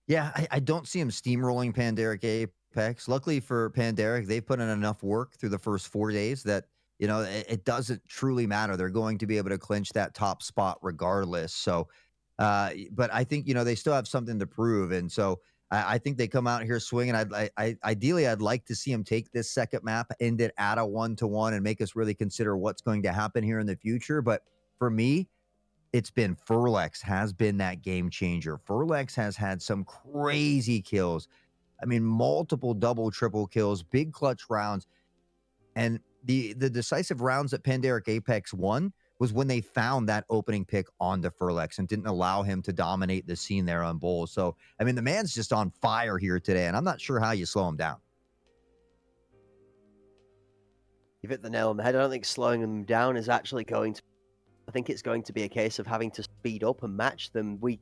Yeah, I don't see him steamrolling Panderic Apex. Luckily for Panderic, they've put in enough work through the first 4 days that, you know, it doesn't truly matter. They're going to be able to clinch that top spot regardless. So, but I think, you know, they still have something to prove. And so I think they come out here swinging. Ideally, I'd like to see them take this second map, end it at a 1-1 and make us really consider what's going to happen here in the future. But for me, it's been Furlex has been that game changer. Furlex has had some crazy kills. I mean, multiple double, triple kills, big clutch rounds. And the decisive rounds that Panderic Apex won was when they found that opening pick onto Furlex and didn't allow him to dominate the scene there on Bull. So, I mean, the man's just on fire here today, and I'm not sure how you slow him down. You've hit the nail on the head. I don't think slowing them down is actually going to... I think it's going to be a case of having to speed up and match them. We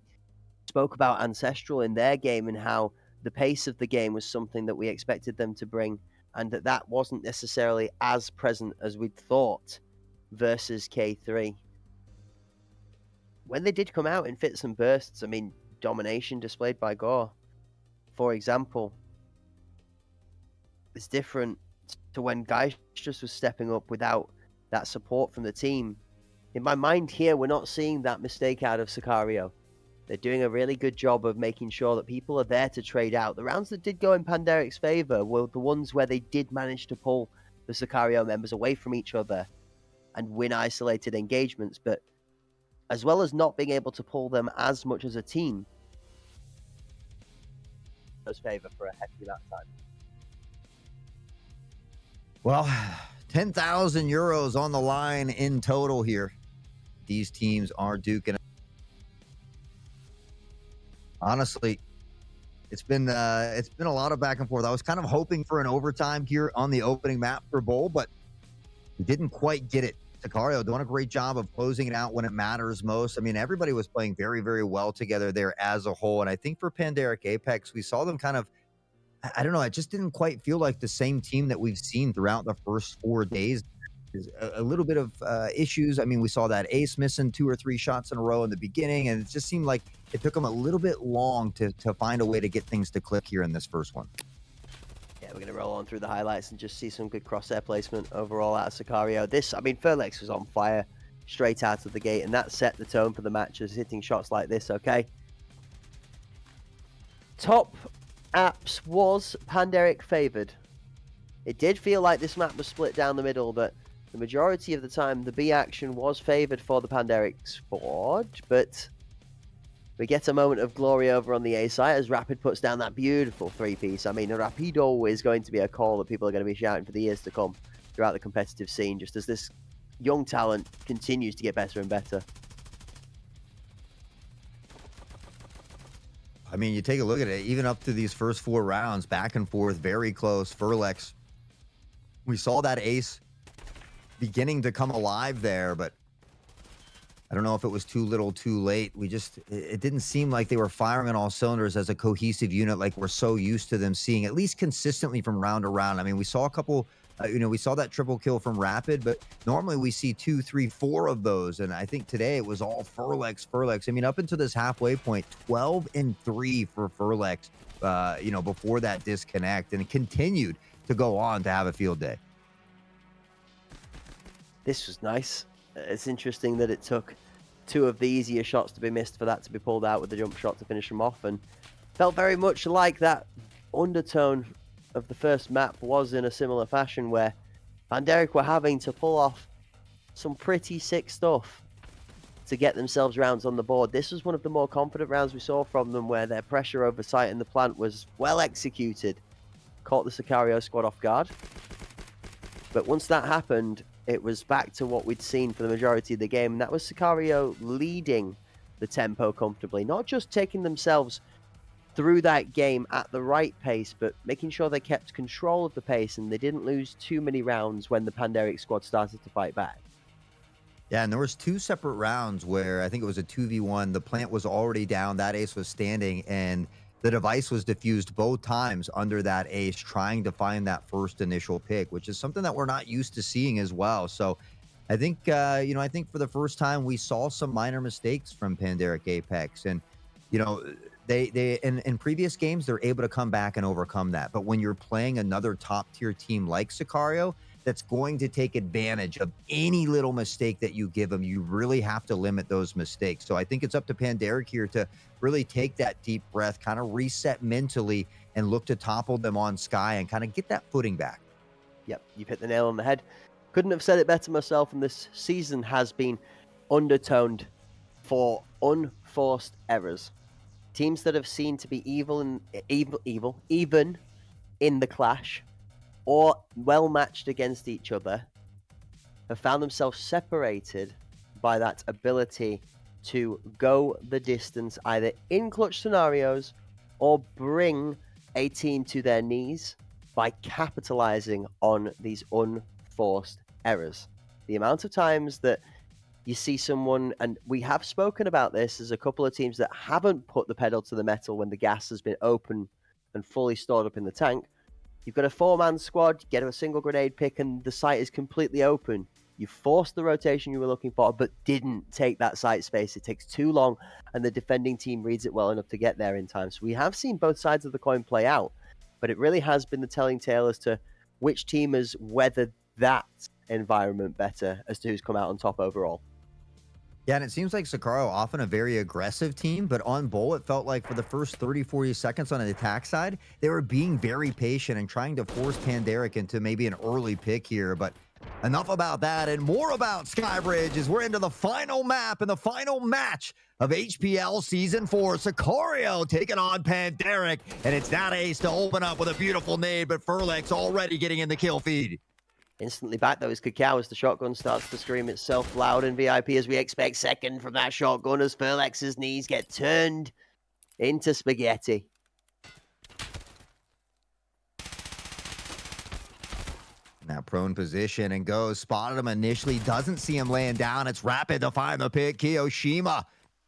spoke about Ancestral in their game and how the pace of the game was something that we expected them to bring, and that wasn't necessarily as present as we'd thought versus K3. When they did come out in fits and bursts, I mean, domination displayed by Gore, for example, it's different to when Guy just was stepping up without that support from the team. In my mind here, we're not seeing that mistake out of Sicario. They're doing a really good job of making sure that people are there to trade out. The rounds that did go in Panderic's favor were the ones where they did manage to pull the Sicario members away from each other and win isolated engagements, but as well as not being able to pull them as much as a team, does favor for a hefty amount of time. Well, 10,000 euros on the line in total here. These teams are duking. Honestly, it's been a lot of back and forth. I was kind of hoping for an overtime here on the opening map for Bowl, but we didn't quite get it. Sicario doing a great job of closing it out when it matters most. I mean, everybody was playing very, very well together there as a whole. And I think for Panderic Apex, we saw them kind of, I don't know, it just didn't quite feel like the same team that we've seen throughout the first 4 days. A little bit of issues. I mean, we saw that ace missing 2 or 3 shots in a row in the beginning, and it just seemed like it took them a little bit long to find a way to get things to click here in this first one. Yeah, we're going to roll on through the highlights and just see some good crosshair placement overall out of Sicario. This, I mean, Furlex was on fire straight out of the gate, and that set the tone for the match as hitting shots like this, okay? Top apps was Panderic favored. It did feel like this map was split down the middle, but the majority of the time, the B action was favored for the Panderic squad, but we get a moment of glory over on the A side as Rapid puts down that beautiful 3-piece. I mean, Rapido is going to be a call that people are going to be shouting for the years to come throughout the competitive scene, just as this young talent continues to get better and better. I mean, you take a look at it, even up to these first 4 rounds, back and forth, very close. Furlex, we saw that ace beginning to come alive there, but I don't know if it was too little, too late. It didn't seem like they were firing on all cylinders as a cohesive unit like we're so used to them seeing, at least consistently from round to round. I mean, we saw a couple, we saw that triple kill from Rapid, but normally we see 2, 3, 4 of those. And I think today it was all Furlex. I mean, up until this halfway point, 12-3 for Furlex, before that disconnect, and it continued to go on to have a field day. This was nice. It's interesting that it took 2 of the easier shots to be missed for that to be pulled out with the jump shot to finish them off, and felt very much like that undertone of the first map was in a similar fashion, where Panderic were having to pull off some pretty sick stuff to get themselves rounds on the board. This was one of the more confident rounds we saw from them, where their pressure over site in the plant was well executed, caught the Sicario squad off guard. But once that happened, it was back to what we'd seen for the majority of the game, and that was Sicario leading the tempo comfortably, not just taking themselves through that game at the right pace, but making sure they kept control of the pace and they didn't lose too many rounds when the Panderic squad started to fight back. Yeah, and there was 2 separate rounds where I think it was a 2v1. The plant was already down, that ace was standing, and the device was diffused both times under that ace, trying to find that first initial pick, which is something that we're not used to seeing as well. So I think, I think for the first time we saw some minor mistakes from Panderic Apex, and they in previous games they're able to come back and overcome that. But when you're playing another top tier team like Sicario, that's going to take advantage of any little mistake that you give them, you really have to limit those mistakes. So I think it's up to Panderic here to really take that deep breath, kind of reset mentally, and look to topple them on Sky and kind of get that footing back. Yep, you've hit the nail on the head. Couldn't have said it better myself, and this season has been undertoned for unforced errors. Teams that have seemed to be even in the clash or well matched against each other have found themselves separated by that ability to go the distance, either in clutch scenarios or bring a team to their knees by capitalizing on these unforced errors. The amount of times that you see someone, and we have spoken about this, as a couple of teams that haven't put the pedal to the metal when the gas has been open and fully stored up in the tank. You've got a 4-man squad, get a single grenade pick, and the site is completely open. You forced the rotation you were looking for, but didn't take that site space. It takes too long, and the defending team reads it well enough to get there in time. So we have seen both sides of the coin play out, but it really has been the telling tale as to which team has weathered that environment better as to who's come out on top overall. Yeah, and it seems like Sicario often a very aggressive team, but on Bull, it felt like for the first 30, 40 seconds on the attack side, they were being very patient and trying to force Panderic into maybe an early pick here. But enough about that and more about Skybridge as we're into the final map and the final match of HPL Season 4. Sicario taking on Panderic, and it's that ace to open up with a beautiful nade, but Furlex already getting in the kill feed. Instantly back though is Cacao as the shotgun starts to scream itself loud in VIP, as we expect second from that shotgun as Furlex's knees get turned into spaghetti. Now prone position and goes, spotted him initially, doesn't see him laying down. It's Rapid to find the pick. Kiyoshima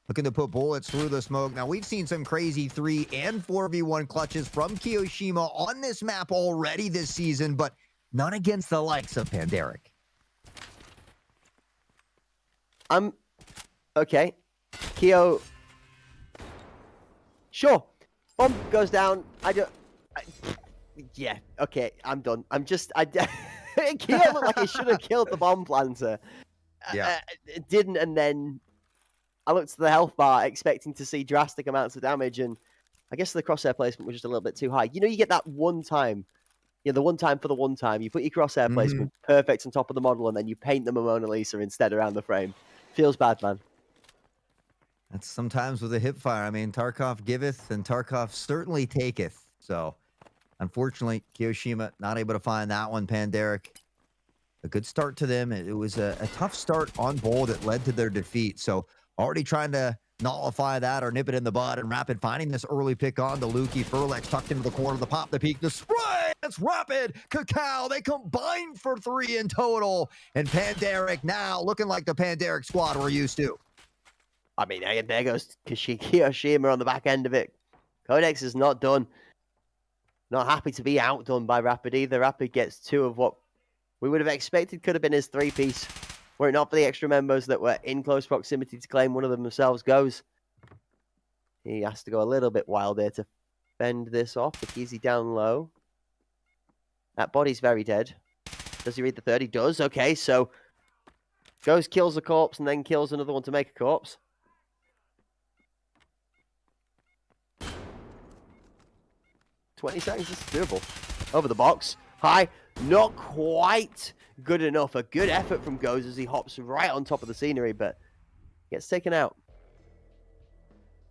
looking to put bullets through the smoke. Now we've seen some crazy 3 and 4v1 clutches from Kiyoshima on this map already this season, but none against the likes of Panderic. Okay. Kyo. Sure. Bomb goes down. Yeah, okay, I'm done. Kyo looked like he should have killed the bomb planter. Yeah. It didn't, and then I looked at the health bar expecting to see drastic amounts of damage, and I guess the crosshair placement was just a little bit too high. You know, you get that one time. Yeah, the one time for the one time. You put your crosshair placement perfect on top of the model, and then you paint them a Mona Lisa instead around the frame. Feels bad, man. That's sometimes with a hip fire. I mean, Tarkov giveth, and Tarkov certainly taketh. So, unfortunately, Kiyoshima not able to find that one. Panderic a good start to them. It was a tough start on bowl that led to their defeat. So already trying to nullify that or nip it in the bud, and Rapid finding this early pick on the Lukey. Furlex tucked into the corner, the pop, the peak, the spray. It's Rapid. Cacao, they combine for 3 in total. And Pandaric now looking like the Pandaric squad we're used to. I mean, there goes Kiyoshima on the back end of it. Codex is not done. Not happy to be outdone by Rapid either. Rapid gets 2 of what we would have expected could have been his 3-piece. Were it not for the extra members that were in close proximity to claim one of them themselves goes. He has to go a little bit wild there to fend this off. Easy down low. That body's very dead. Does he read the 3rd? He does. Okay, so goes, kills a corpse, and then kills another one to make a corpse. $20 seconds, this is doable. Over the box. High. Not quite good enough. A good effort from Goes as he hops right on top of the scenery, but gets taken out.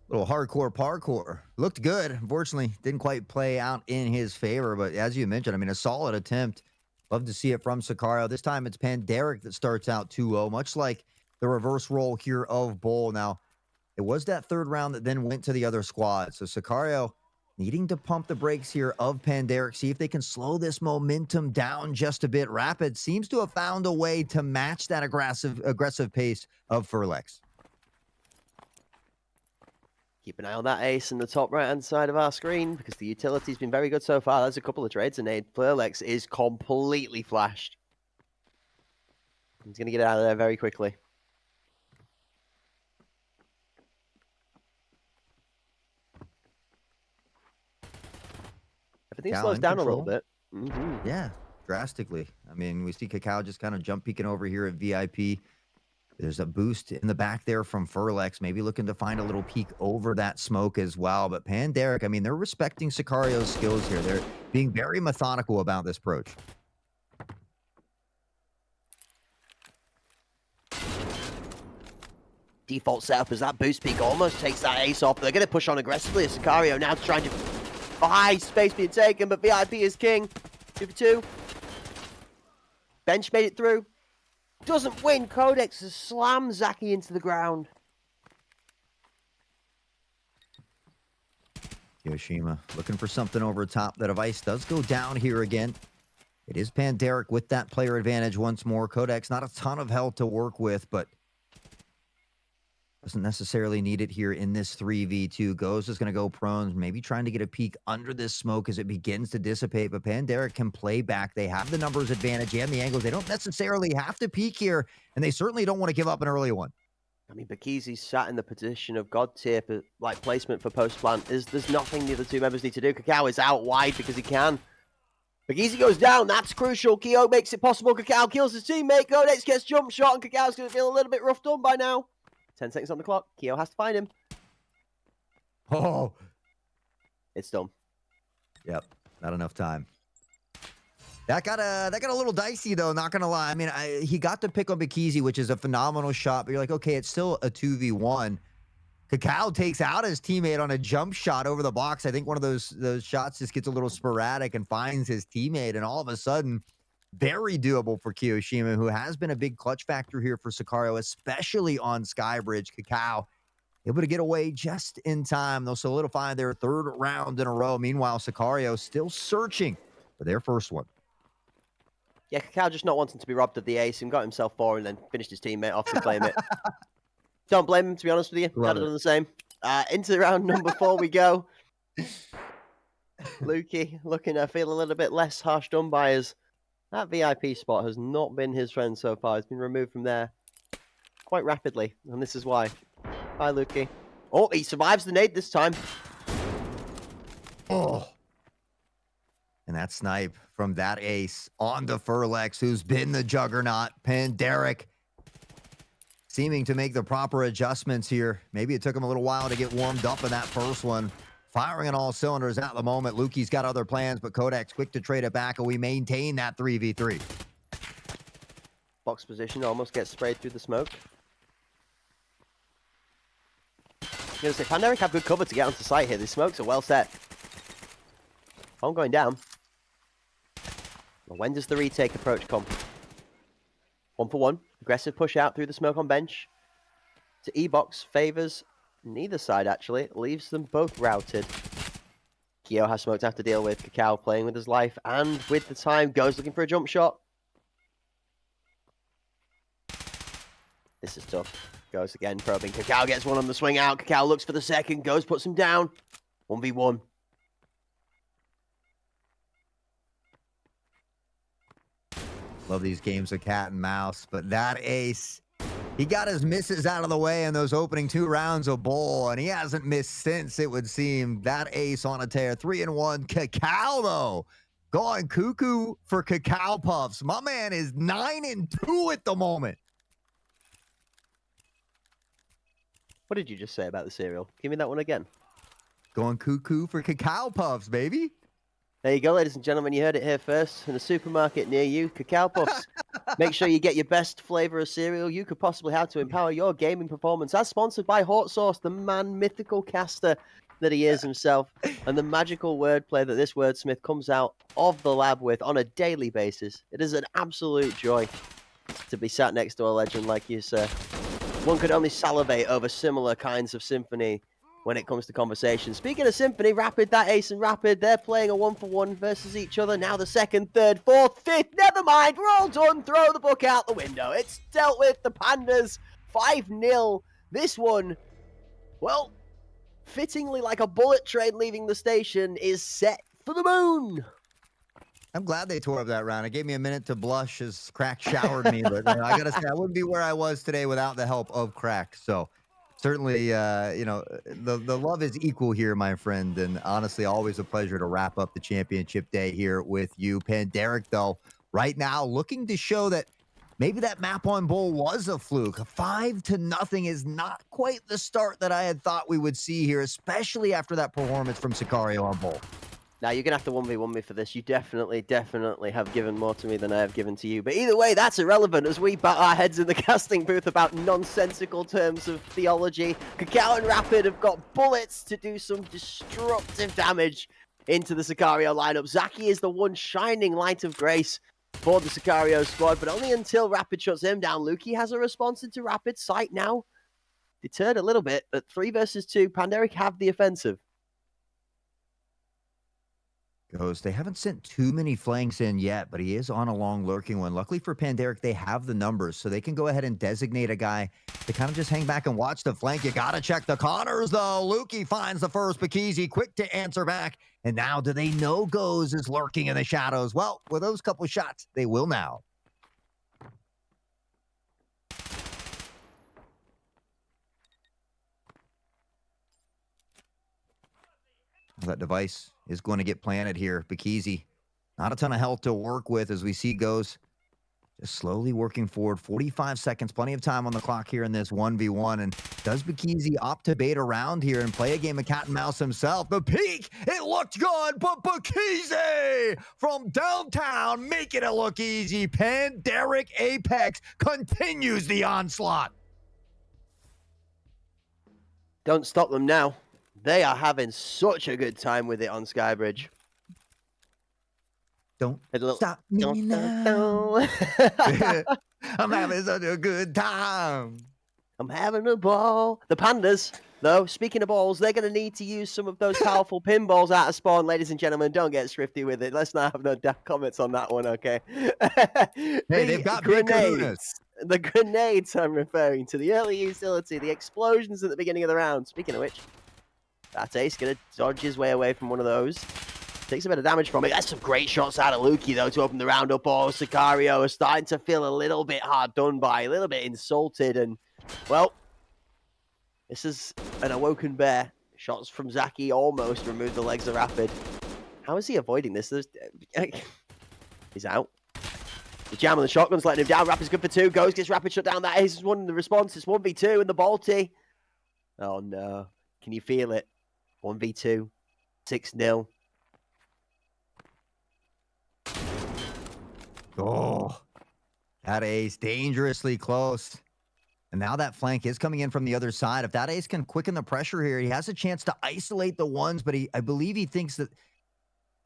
Little hardcore parkour. Looked good. Unfortunately, didn't quite play out in his favor, but as you mentioned, I mean, a solid attempt. Love to see it from Sicario. This time it's Pandaric that starts out 2-0, much like the reverse role here of Bull. Now, it was that 3rd round that then went to the other squad. So Sicario needing to pump the brakes here of Pandaric, see if they can slow this momentum down just a bit. Rapid seems to have found a way to match that aggressive pace of Furlex. Keep an eye on that ace in the top right-hand side of our screen because the utility's been very good so far. There's a couple of trades in aid. Furlex is completely flashed. He's going to get out of there very quickly. Everything slows down a little bit. Yeah, drastically. I mean, we see Cacao just kind of jump peeking over here at VIP. There's a boost in the back there from Furlex, maybe looking to find a little peek over that smoke as well. But Pandaric, I mean, they're respecting Sicario's skills here. They're being very methodical about this approach. Default setup as that boost peak almost takes that ace off. They're going to push on aggressively as Sicario now trying to... high space being taken, but VIP is king. 2 for 2. Bench made it through. Doesn't win. Codex has slammed Zaki into the ground. Yoshima looking for something over top. The device does go down here again. It is Pandaric with that player advantage once more. Codex, not a ton of health to work with, but doesn't necessarily need it here in this 3v2. Goes is going to go prone, maybe trying to get a peek under this smoke as it begins to dissipate, but Pandaric can play back. They have the numbers advantage and the angles. They don't necessarily have to peek here, and they certainly don't want to give up an early one. I mean, Bakizi's sat in the position of God tier, like placement for post plant. There's nothing the other 2 members need to do. Cacao is out wide because he can. Bakizi goes down. That's crucial. Kyo makes it possible. Cacao kills his teammate. Codex gets jump shot, and Cacao's going to feel a little bit roughed on by now. 10 seconds on the clock. Kyo has to find him. Oh, it's done. Yep, not enough time. That got a little dicey though. Not gonna lie. I mean, he got the pick on Bakizi, which is a phenomenal shot. But you're like, okay, it's still a 2v1. Cacao takes out his teammate on a jump shot over the box. I think one of those shots just gets a little sporadic and finds his teammate, and all of a sudden, very doable for Kiyoshima, who has been a big clutch factor here for Sicario, especially on Skybridge. Cacao able to get away just in time. They'll solidify their 3rd round in a row. Meanwhile, Sicario still searching for their first one. Yeah, Cacao just not wanting to be robbed of the ace and got himself 4 and then finished his teammate off to claim it. Don't blame him, to be honest with you. I'd have done the same. Into round number 4 we go. Lukey looking to feel a little bit less harsh done by us. That VIP spot has not been his friend so far. It's been removed from there quite rapidly, and this is why. Bye, Lukey. Oh, he survives the nade this time. Oh. And that snipe from that ace on the Furlex, who's been the juggernaut. Pandaric seeming to make the proper adjustments here. Maybe it took him a little while to get warmed up in that first one. Firing on all cylinders at the moment. Lukey's got other plans, but Codex quick to trade it back, and we maintain that 3v3. Box position almost gets sprayed through the smoke. I'm going to say, Pandaric have good cover to get onto site here. These smokes are well set. I'm going down. Well, when does the retake approach come? 1 for 1. Aggressive push out through the smoke on bench. To E-box. Favors neither side, actually. Leaves them both routed. Hpl Eu has smoke to have to deal with. Kakao playing with his life and with the time. Goes looking for a jump shot. This is tough. Goes again, probing. Kakao gets one on the swing out. Kakao looks for the second. Goes, puts him down. 1v1. Love these games of cat and mouse, but that ace, he got his misses out of the way in those opening 2 rounds of bowl, and he hasn't missed since, it would seem. That ace on a tear. 3-1. Kakao, though, going cuckoo for Cacao Puffs. My man is 9-2 at the moment. What did you just say about the cereal? Give me that one again. Going cuckoo for Cacao Puffs, baby. There you go, ladies and gentlemen. You heard it here first. In a supermarket near you, Cacao Puffs. Make sure you get your best flavor of cereal you could possibly have to empower your gaming performance. As sponsored by Hot Sauce, the man mythical caster that he is himself, and the magical wordplay that this wordsmith comes out of the lab with on a daily basis. It is an absolute joy to be sat next to a legend like you, sir. One could only salivate over similar kinds of symphony when it comes to conversation. Speaking of symphony, Rapid, that ace and Rapid, they're playing a 1-for-1 versus each other. Now the second, third, fourth, fifth, never mind, we're all done. Throw the book out the window. It's dealt with. The Pandas, 5-0. This one, well, fittingly like a bullet train leaving the station, is set for the moon. I'm glad they tore up that round. It gave me a minute to blush as Crack showered me, but I got to say, I wouldn't be where I was today without the help of Crack. So certainly, the love is equal here, my friend. And honestly, always a pleasure to wrap up the championship day here with you. Panderic, though, right now looking to show that maybe that map on Bull was a fluke. 5-0 is not quite the start that I had thought we would see here, especially after that performance from Sicario on Bull. Now, you're going to have to 1v1 me for this. You definitely have given more to me than I have given to you. But either way, that's irrelevant as we bat our heads in the casting booth about nonsensical terms of theology. Cacao and Rapid have got bullets to do some destructive damage into the Sicario lineup. Zaki is the one shining light of grace for the Sicario squad, but only until Rapid shuts him down. Lukey has a response into Rapid's sight now. Deterred a little bit, but 3 versus 2, Panderic have the offensive. They haven't sent too many flanks in yet, but he is on a long lurking one. Luckily for Panderic, they have the numbers, so they can go ahead and designate a guy to kind of just hang back and watch the flank. You got to check the Connors, though. Lukey finds the first. Bakizi quick to answer back. And now do they know Goes is lurking in the shadows? Well, with those couple shots, they will now. That device is going to get planted here. Bakizi, not a ton of health to work with as we see Goes just slowly working forward. 45 seconds, plenty of time on the clock here in this 1v1. And does Bakizi opt to bait around here and play a game of cat and mouse himself? The peak, it looked good, but Bakizi from downtown making it look easy. Panderic Apex continues the onslaught. Don't stop them now. They are having such a good time with it on Skybridge. Don't stop me now. I'm having such a good time. I'm having a ball. The Pandas, though, speaking of balls, they're going to need to use some of those powerful pinballs out of spawn, ladies and gentlemen. Don't get thrifty with it. Let's not have no comments on that one, okay? Hey, they've got grenades. The grenades I'm referring to, the early utility, the explosions at the beginning of the round. Speaking of which, that ace going to dodge his way away from one of those. Takes a bit of damage from it. That's some great shots out of Lukey, though, to open the round up. Oh, Sicario is starting to feel a little bit hard done by, a little bit insulted. And, well, this is an awoken bear. Shots from Zaki almost removed the legs of Rapid. How is he avoiding this? He's out. The jam on the shotgun's letting him down. Rapid's good for 2. Goes, gets Rapid shut down. That ace is one in the response. It's 1v2 in the Balti. Oh, no. Can you feel it? 1v2. 6-0. Oh, that ace dangerously close. And now that flank is coming in from the other side. If that ace can quicken the pressure here, he has a chance to isolate the ones, but I believe he thinks that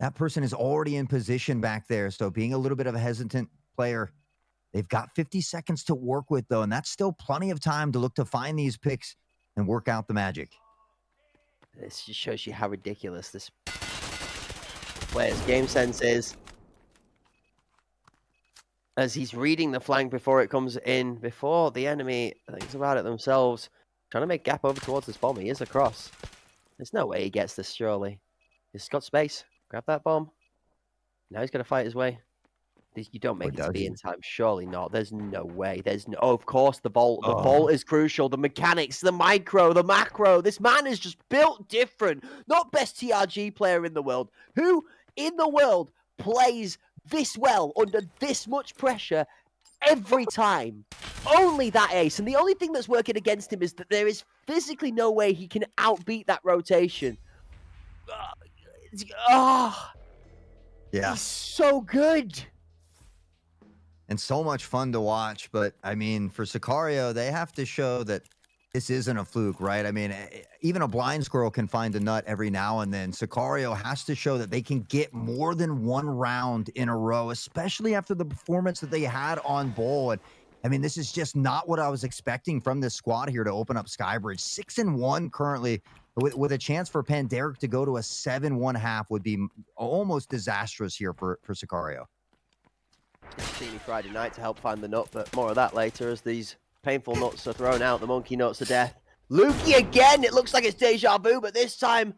that person is already in position back there. So being a little bit of a hesitant player, They've got 50 seconds to work with, though, and that's still plenty of time to look to find these picks and work out the magic. This just shows you how ridiculous this player's game sense is. As he's reading the flank before it comes in, before the enemy thinks about it themselves, trying to make gap over towards this bomb. He is across. There's no way he gets this, surely. He's got space. Grab that bomb. Now he's going to fight his way. You don't make it to be in time. Surely not. There's no way. There's no... Oh, of course, the bolt. The bolt is crucial. The mechanics, the micro, the macro. This man is just built different. Not best TRG player in the world. Who in the world plays this well under this much pressure every time? Only that ace. And the only thing that's working against him is that there is physically no way he can outbeat that rotation. Yeah. He's so good. And so much fun to watch. But, I mean, for Sicario, they have to show that this isn't a fluke, right? I mean, even a blind squirrel can find a nut every now and then. Sicario has to show that they can get more than one round in a row, especially after the performance that they had on Bull. And, I mean, this is just not what I was expecting from this squad here to open up Skybridge. 6-1 currently, with a chance for Panderic to go to a 7-1 half would be almost disastrous here for Sicario. See me Friday night to help find the nut, but more of that later as these painful nuts are thrown out, the monkey nuts to death. Lukey again! It looks like it's deja vu, but this time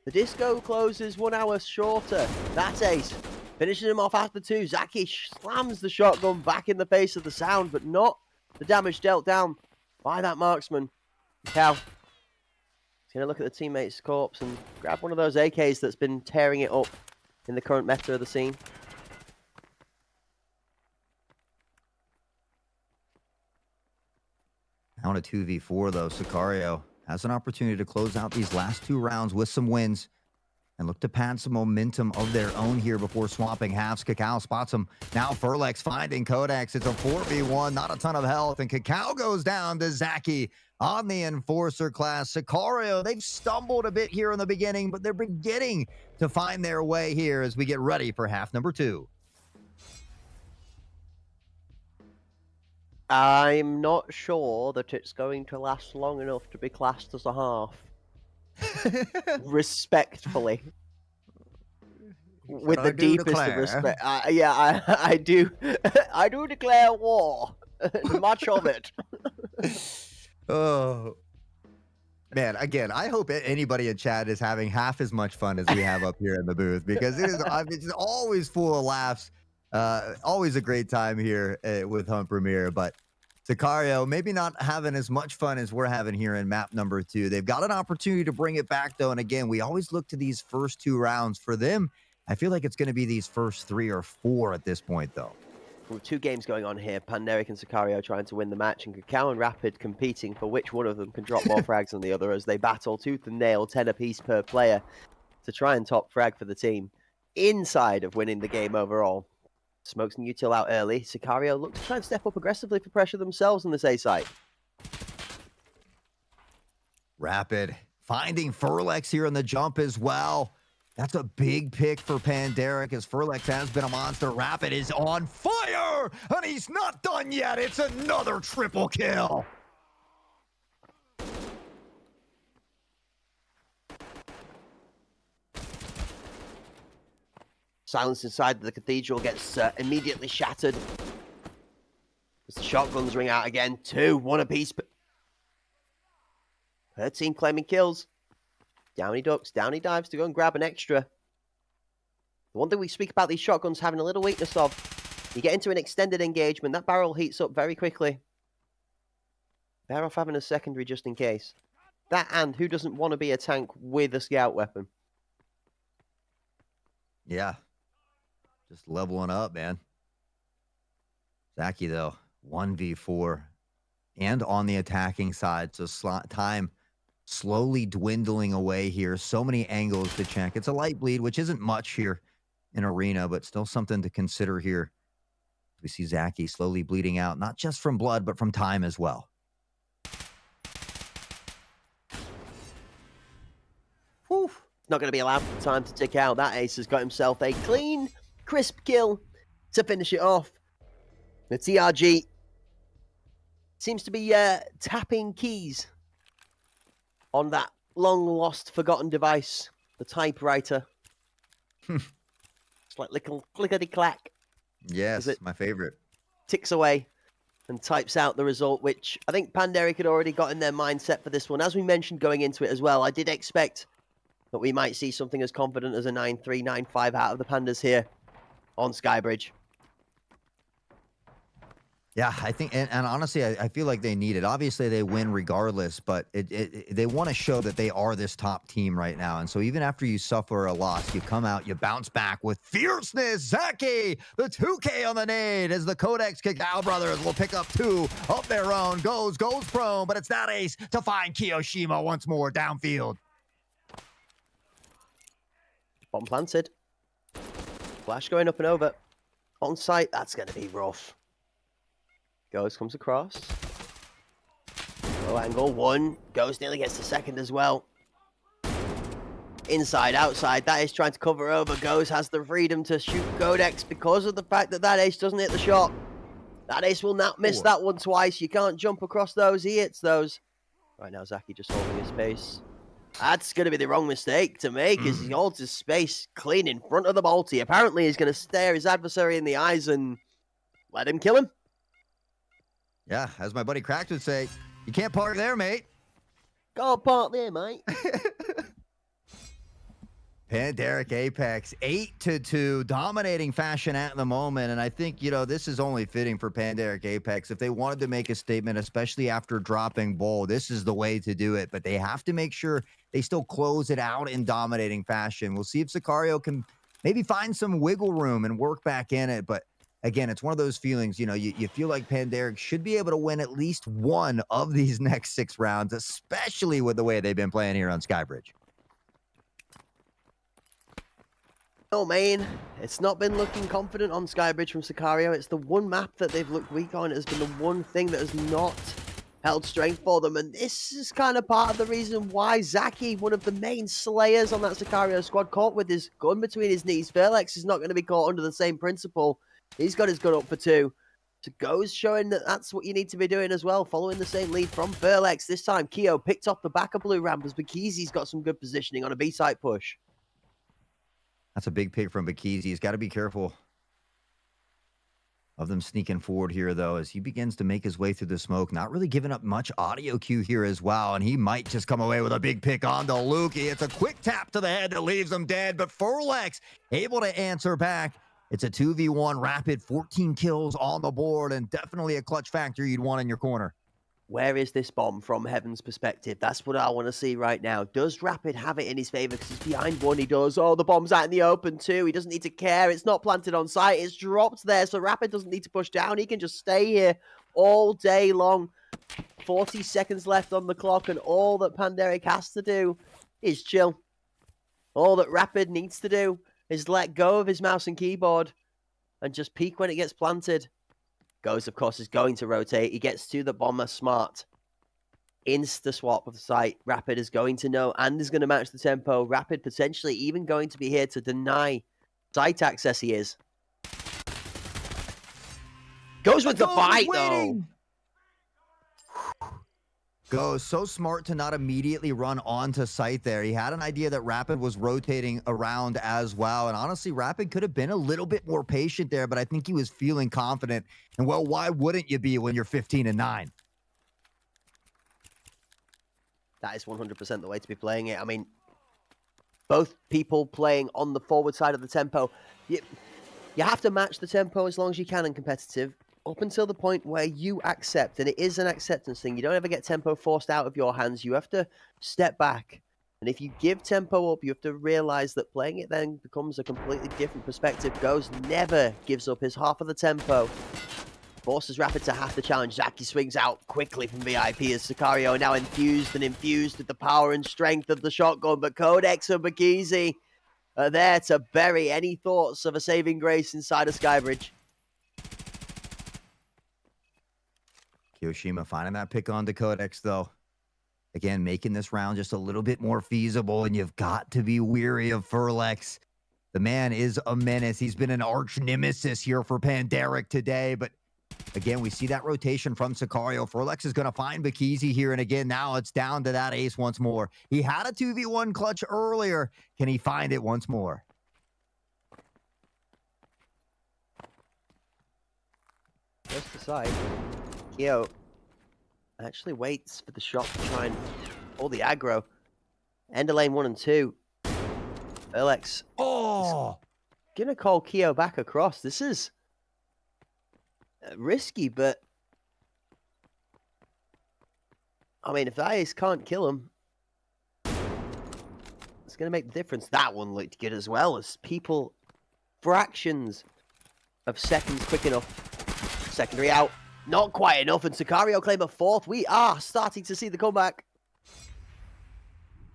the disco closes 1 hour shorter. That's ace. Finishing him off after 2. Zaki slams the shotgun back in the face of the sound, but not the damage dealt down by that marksman. Cal. He's going to look at the teammate's corpse and grab one of those AKs that's been tearing it up in the current meta of the scene. Now in a 2v4, though, Sicario has an opportunity to close out these last 2 rounds with some wins and look to pad some momentum of their own here before swapping halves. Cacao spots him. Now Furlex finding Codex. It's a 4v1, not a ton of health, and Cacao goes down to Zaki on the Enforcer class. Sicario, they've stumbled a bit here in the beginning, but they're beginning to find their way here as we get ready for half number 2. I'm not sure that it's going to last long enough to be classed as a half. Respectfully. With the deepest of respect. I do. I do declare war. Much of it. Oh. Man, again, I hope anybody in chat is having half as much fun as we have up here in the booth, because it is it's always full of laughs. Always a great time here with Hunt Premier, but Sicario maybe not having as much fun as we're having here in map number 2. They've got an opportunity to bring it back, though, and again, we always look to these first 2 rounds. For them, I feel like it's going to be these first 3 or 4 at this point, though. With 2 games going on here, Panderic and Sicario trying to win the match, and Cacao and Rapid competing for which one of them can drop more frags than the other as they battle tooth and nail, 10 apiece per player, to try and top frag for the team inside of winning the game overall. Smokes and Util out early. Sicario look to try and step up aggressively for pressure themselves on this A site. Rapid finding Furlex here in the jump as well. That's a big pick for Panderic, as Furlex has been a monster. Rapid is on fire, and he's not done yet. It's another triple kill. Silence inside the cathedral gets immediately shattered. As the shotguns ring out again. 2, 1 apiece. Her team claiming kills. Down he ducks, down he dives to go and grab an extra. The one thing we speak about these shotguns having a little weakness of, you get into an extended engagement, that barrel heats up very quickly. Better off having a secondary just in case. That, and who doesn't want to be a tank with a scout weapon? Yeah. Just leveling up, man. Zaki, though, 1v4 and on the attacking side. So time slowly dwindling away here. So many angles to check. It's a light bleed, which isn't much here in Arena, but still something to consider here. We see Zaki slowly bleeding out, not just from blood, but from time as well. Whew. Not going to be allowed for time to tick out. That ace has got himself a clean, crisp kill to finish it off. The TRG seems to be tapping keys on that long-lost, forgotten device, the typewriter. It's like little clickety-clack. Yes, it my favorite. ticks away and types out the result, which I think Panderic had already got in their mindset for this one. As we mentioned going into it as well, I did expect that we might see something as confident as a 9-3, 9-5 out of the Pandas here on Skybridge. Yeah, I think, and honestly, I feel like they need it. Obviously, they win regardless, but they want to show that they are this top team right now. And so even after you suffer a loss, you come out, you bounce back with fierceness. Zaki, the 2K on the nade as the Codex Cacao brothers will pick up 2 of their own. Goes prone, but it's not ace to find Kiyoshima once more downfield. Bomb planted. Flash going up and over. On site, that's going to be rough. Ghost comes across. Low angle, 1. Ghost nearly gets the second as well. Inside, outside, that is trying to cover over. Ghost has the freedom to shoot Codex because of the fact that that ace doesn't hit the shot. That ace will not miss that one twice. You can't jump across those. He hits those. Right now, Zaki just holding his space. That's going to be the wrong mistake to make, as he holds his space clean in front of the Balti. Apparently, he's going to stare his adversary in the eyes and let him kill him. Yeah, as my buddy Cracked would say, you can't park there, mate. Go park there, mate. Panderic Apex 8-2, dominating fashion at the moment. And I think, this is only fitting for Panderic Apex. If they wanted to make a statement, especially after dropping Bull, this is the way to do it. But they have to make sure they still close it out in dominating fashion. We'll see if Sicario can maybe find some wiggle room and work back in it. But again, it's one of those feelings, you feel like Panderic should be able to win at least one of these next 6 rounds, especially with the way they've been playing here on Skybridge. Oh, man, it's not been looking confident on Skybridge from Sicario. It's the one map that they've looked weak on. It has been the one thing that has not held strength for them. And this is kind of part of the reason why Zaki, one of the main slayers on that Sicario squad, caught with his gun between his knees. Furlex is not going to be caught under the same principle. He's got his gun up for 2. So goes showing that that's what you need to be doing as well, following the same lead from Furlex. This time, Keo picked off the back of blue ramp as Bikizi's got some good positioning on a B-side push. That's a big pick from Bikizi. He's got to be careful of them sneaking forward here, though, as he begins to make his way through the smoke. Not really giving up much audio cue here as well, and he might just come away with a big pick onto Lukey. It's a quick tap to the head that leaves him dead, but Furlex able to answer back. It's a 2v1 Rapid, 14 kills on the board, and definitely a clutch factor you'd want in your corner. Where is this bomb from Heaven's perspective? That's what I want to see right now. Does Rapid have it in his favor? Because he's behind 1. He does. Oh, the bomb's out in the open too. He doesn't need to care. It's not planted on site. It's dropped there. So Rapid doesn't need to push down. He can just stay here all day long. 40 seconds left on the clock. And all that Panderic has to do is chill. All that Rapid needs to do is let go of his mouse and keyboard and just peek when it gets planted. Goes, of course, is going to rotate. He gets to the bomber smart. Insta swap of the site. Rapid is going to know and is going to match the tempo. Rapid potentially even going to be here to deny site access. He is. Goes with the fight, though. Goes so smart to not immediately run onto site there. He had an idea that Rapid was rotating around as well. And honestly, Rapid could have been a little bit more patient there, but I think he was feeling confident. And well, why wouldn't you be when you're 15-9? That is 100% the way to be playing it. I mean, both people playing on the forward side of the tempo. You have to match the tempo as long as you can in competitive, up until the point where you accept, and it is an acceptance thing. You don't ever get tempo forced out of your hands. You have to step back. And if you give tempo up, you have to realize that playing it then becomes a completely different perspective. Goes never gives up his half of the tempo. Forces Rapid to have to challenge. Zaki swings out quickly from VIP as Sicario now infused with the power and strength of the shotgun. But Codex and Bikizi are there to bury any thoughts of a saving grace inside of Skybridge. Kiyoshima finding that pick on to Codex, though. Again, making this round just a little bit more feasible, and you've got to be weary of Furlex. The man is a menace. He's been an arch nemesis here for Panderic today, but Again, we see that rotation from Sicario. Furlex is going to find Bikizi here. And again, now it's down to that ace once more. He had a 2v1 clutch earlier. Can he find it once more? Just aside, Keo actually waits for the shot to try and pull the aggro. End of lane 1 and 2. Furlex gonna call Keo back across. This is risky, but I mean, if the ace can't kill him, it's gonna make the difference. That one looked good as well, as people fractions of seconds quick enough. Secondary out, not quite enough, and Sicario claim a fourth. We are starting to see the comeback.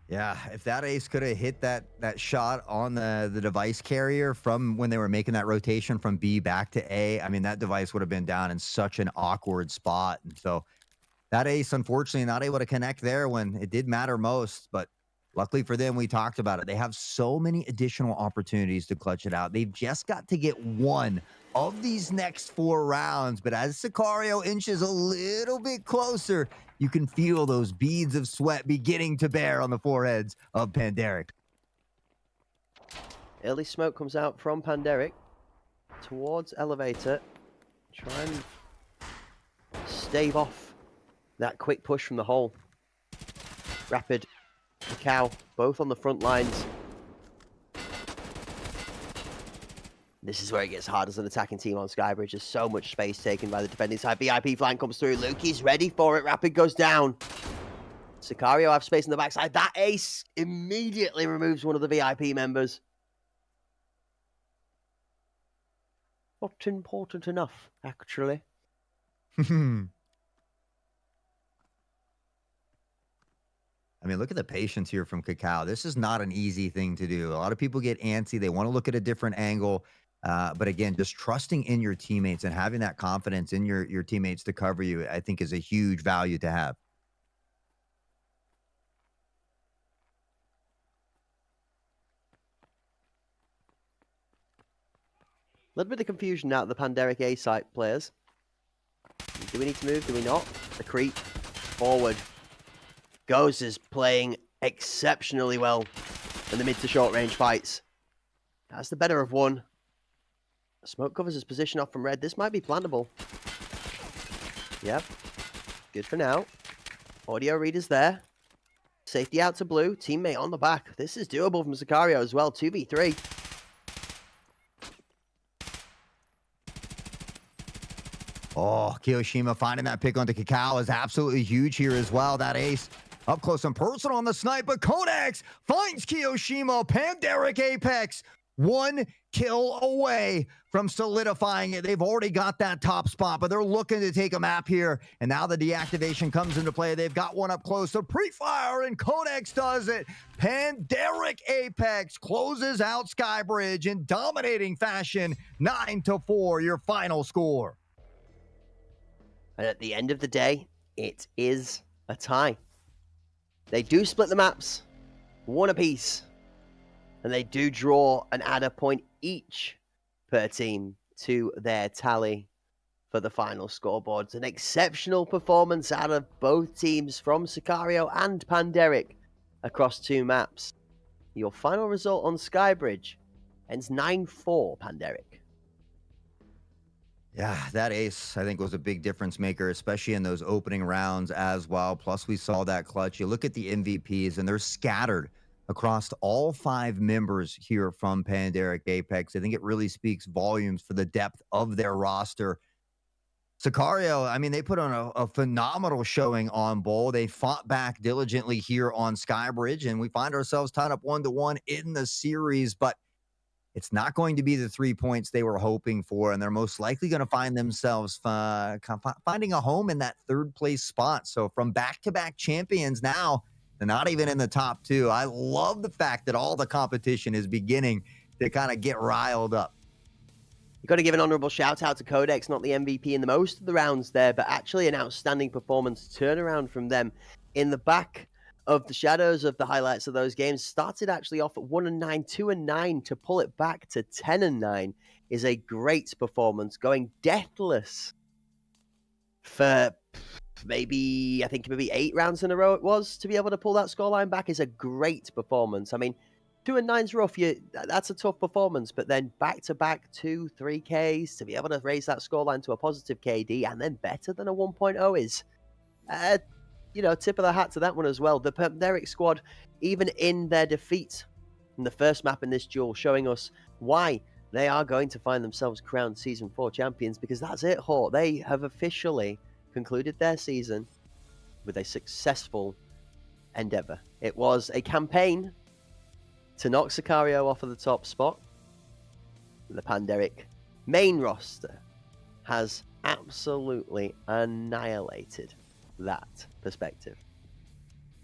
Yeah, if that ace could have hit that shot on the device carrier from when they were making that rotation from B back to A, I mean, that device would have been down in such an awkward spot. And so that ace, unfortunately, not able to connect there when it did matter most. But luckily for them, we talked about it. They have so many additional opportunities to clutch it out. They've just got to get one of these next 4 rounds. But as Sicario inches a little bit closer, you can feel those beads of sweat beginning to bear on the foreheads of Panderic. Early smoke comes out from Panderic towards Elevator. Try and stave off that quick push from the hole. Rapid, Cow, both on the front lines. This is where it gets hard as an attacking team on Skybridge. There's so much space taken by the defending side. VIP flank comes through. Lukey's ready for it. Rapid goes down. Sicario have space in the backside. That ace immediately removes one of the VIP members. Not important enough, actually. I mean, look at the patience here from Cacao. This is not an easy thing to do. A lot of people get antsy. They want to look at a different angle. But again, just trusting in your teammates and having that confidence in your teammates to cover you, I think is a huge value to have. A little bit of confusion out of the Panderic A site players. Do we need to move? Do we not? The creep forward. Ghost is playing exceptionally well in the mid to short range fights. That's the better of one. Smoke covers his position off from red. This might be plantable. Yep. Good for now. Audio reader's there. Safety out to blue. Teammate on the back. This is doable from Sicario as well. 2v3. Oh, Kiyoshima finding that pick onto Cacao is absolutely huge here as well. That ace up close and personal on the snipe, but Konex finds Kiyoshima. Panderic Apex, 1 kill away from solidifying it. They've already got that top spot, but they're looking to take a map here. And now the deactivation comes into play. They've got one up close. The pre-fire, and Konex does it. Panderic Apex closes out Skybridge in dominating fashion. 9-4, your final score. And at the end of the day, it is a tie. They do split the maps, 1 apiece. And they do draw and add a point each per team to their tally for the final scoreboards. An exceptional performance out of both teams from Sicario and Panderic across 2 maps. Your final result on Skybridge ends 9-4 Panderic. Yeah, that ace, I think, was a big difference maker, especially in those opening rounds as well. Plus, we saw that clutch. You look at the MVPs, and they're scattered across all 5 members here from Panderic Apex. I think it really speaks volumes for the depth of their roster. Sicario, I mean, they put on a phenomenal showing on Bowl. They fought back diligently here on Skybridge, and we find ourselves tied up 1-1 in the series, but it's not going to be the 3 points they were hoping for, and they're most likely going to find themselves finding a home in that 3rd place spot. So from back-to-back champions now, they're not even in the top 2. I love the fact that all the competition is beginning to kind of get riled up. You've got to give an honourable shout out to Codex, not the MVP in the most of the rounds there, but actually an outstanding performance turnaround from them in the back of the shadows of the highlights of those games. Started actually off at 1-9, 2-9 to pull it back to 10-9 is a great performance, going deathless for maybe, I think maybe 8 rounds in a row it was, to be able to pull that scoreline back is a great performance. I mean, 2 and 9's rough. That's a tough performance, but then back-to-back 2, 3Ks to be able to raise that scoreline to a positive KD and then better than a 1.0 is, tip of the hat to that one as well. The Panderic squad, even in their defeat in the first map in this duel, showing us why they are going to find themselves crowned Season 4 champions, because that's it, Hort. They have officially concluded their season with a successful endeavor. It was a campaign to knock Sicario off of the top spot. The Panderic main roster has absolutely annihilated that perspective.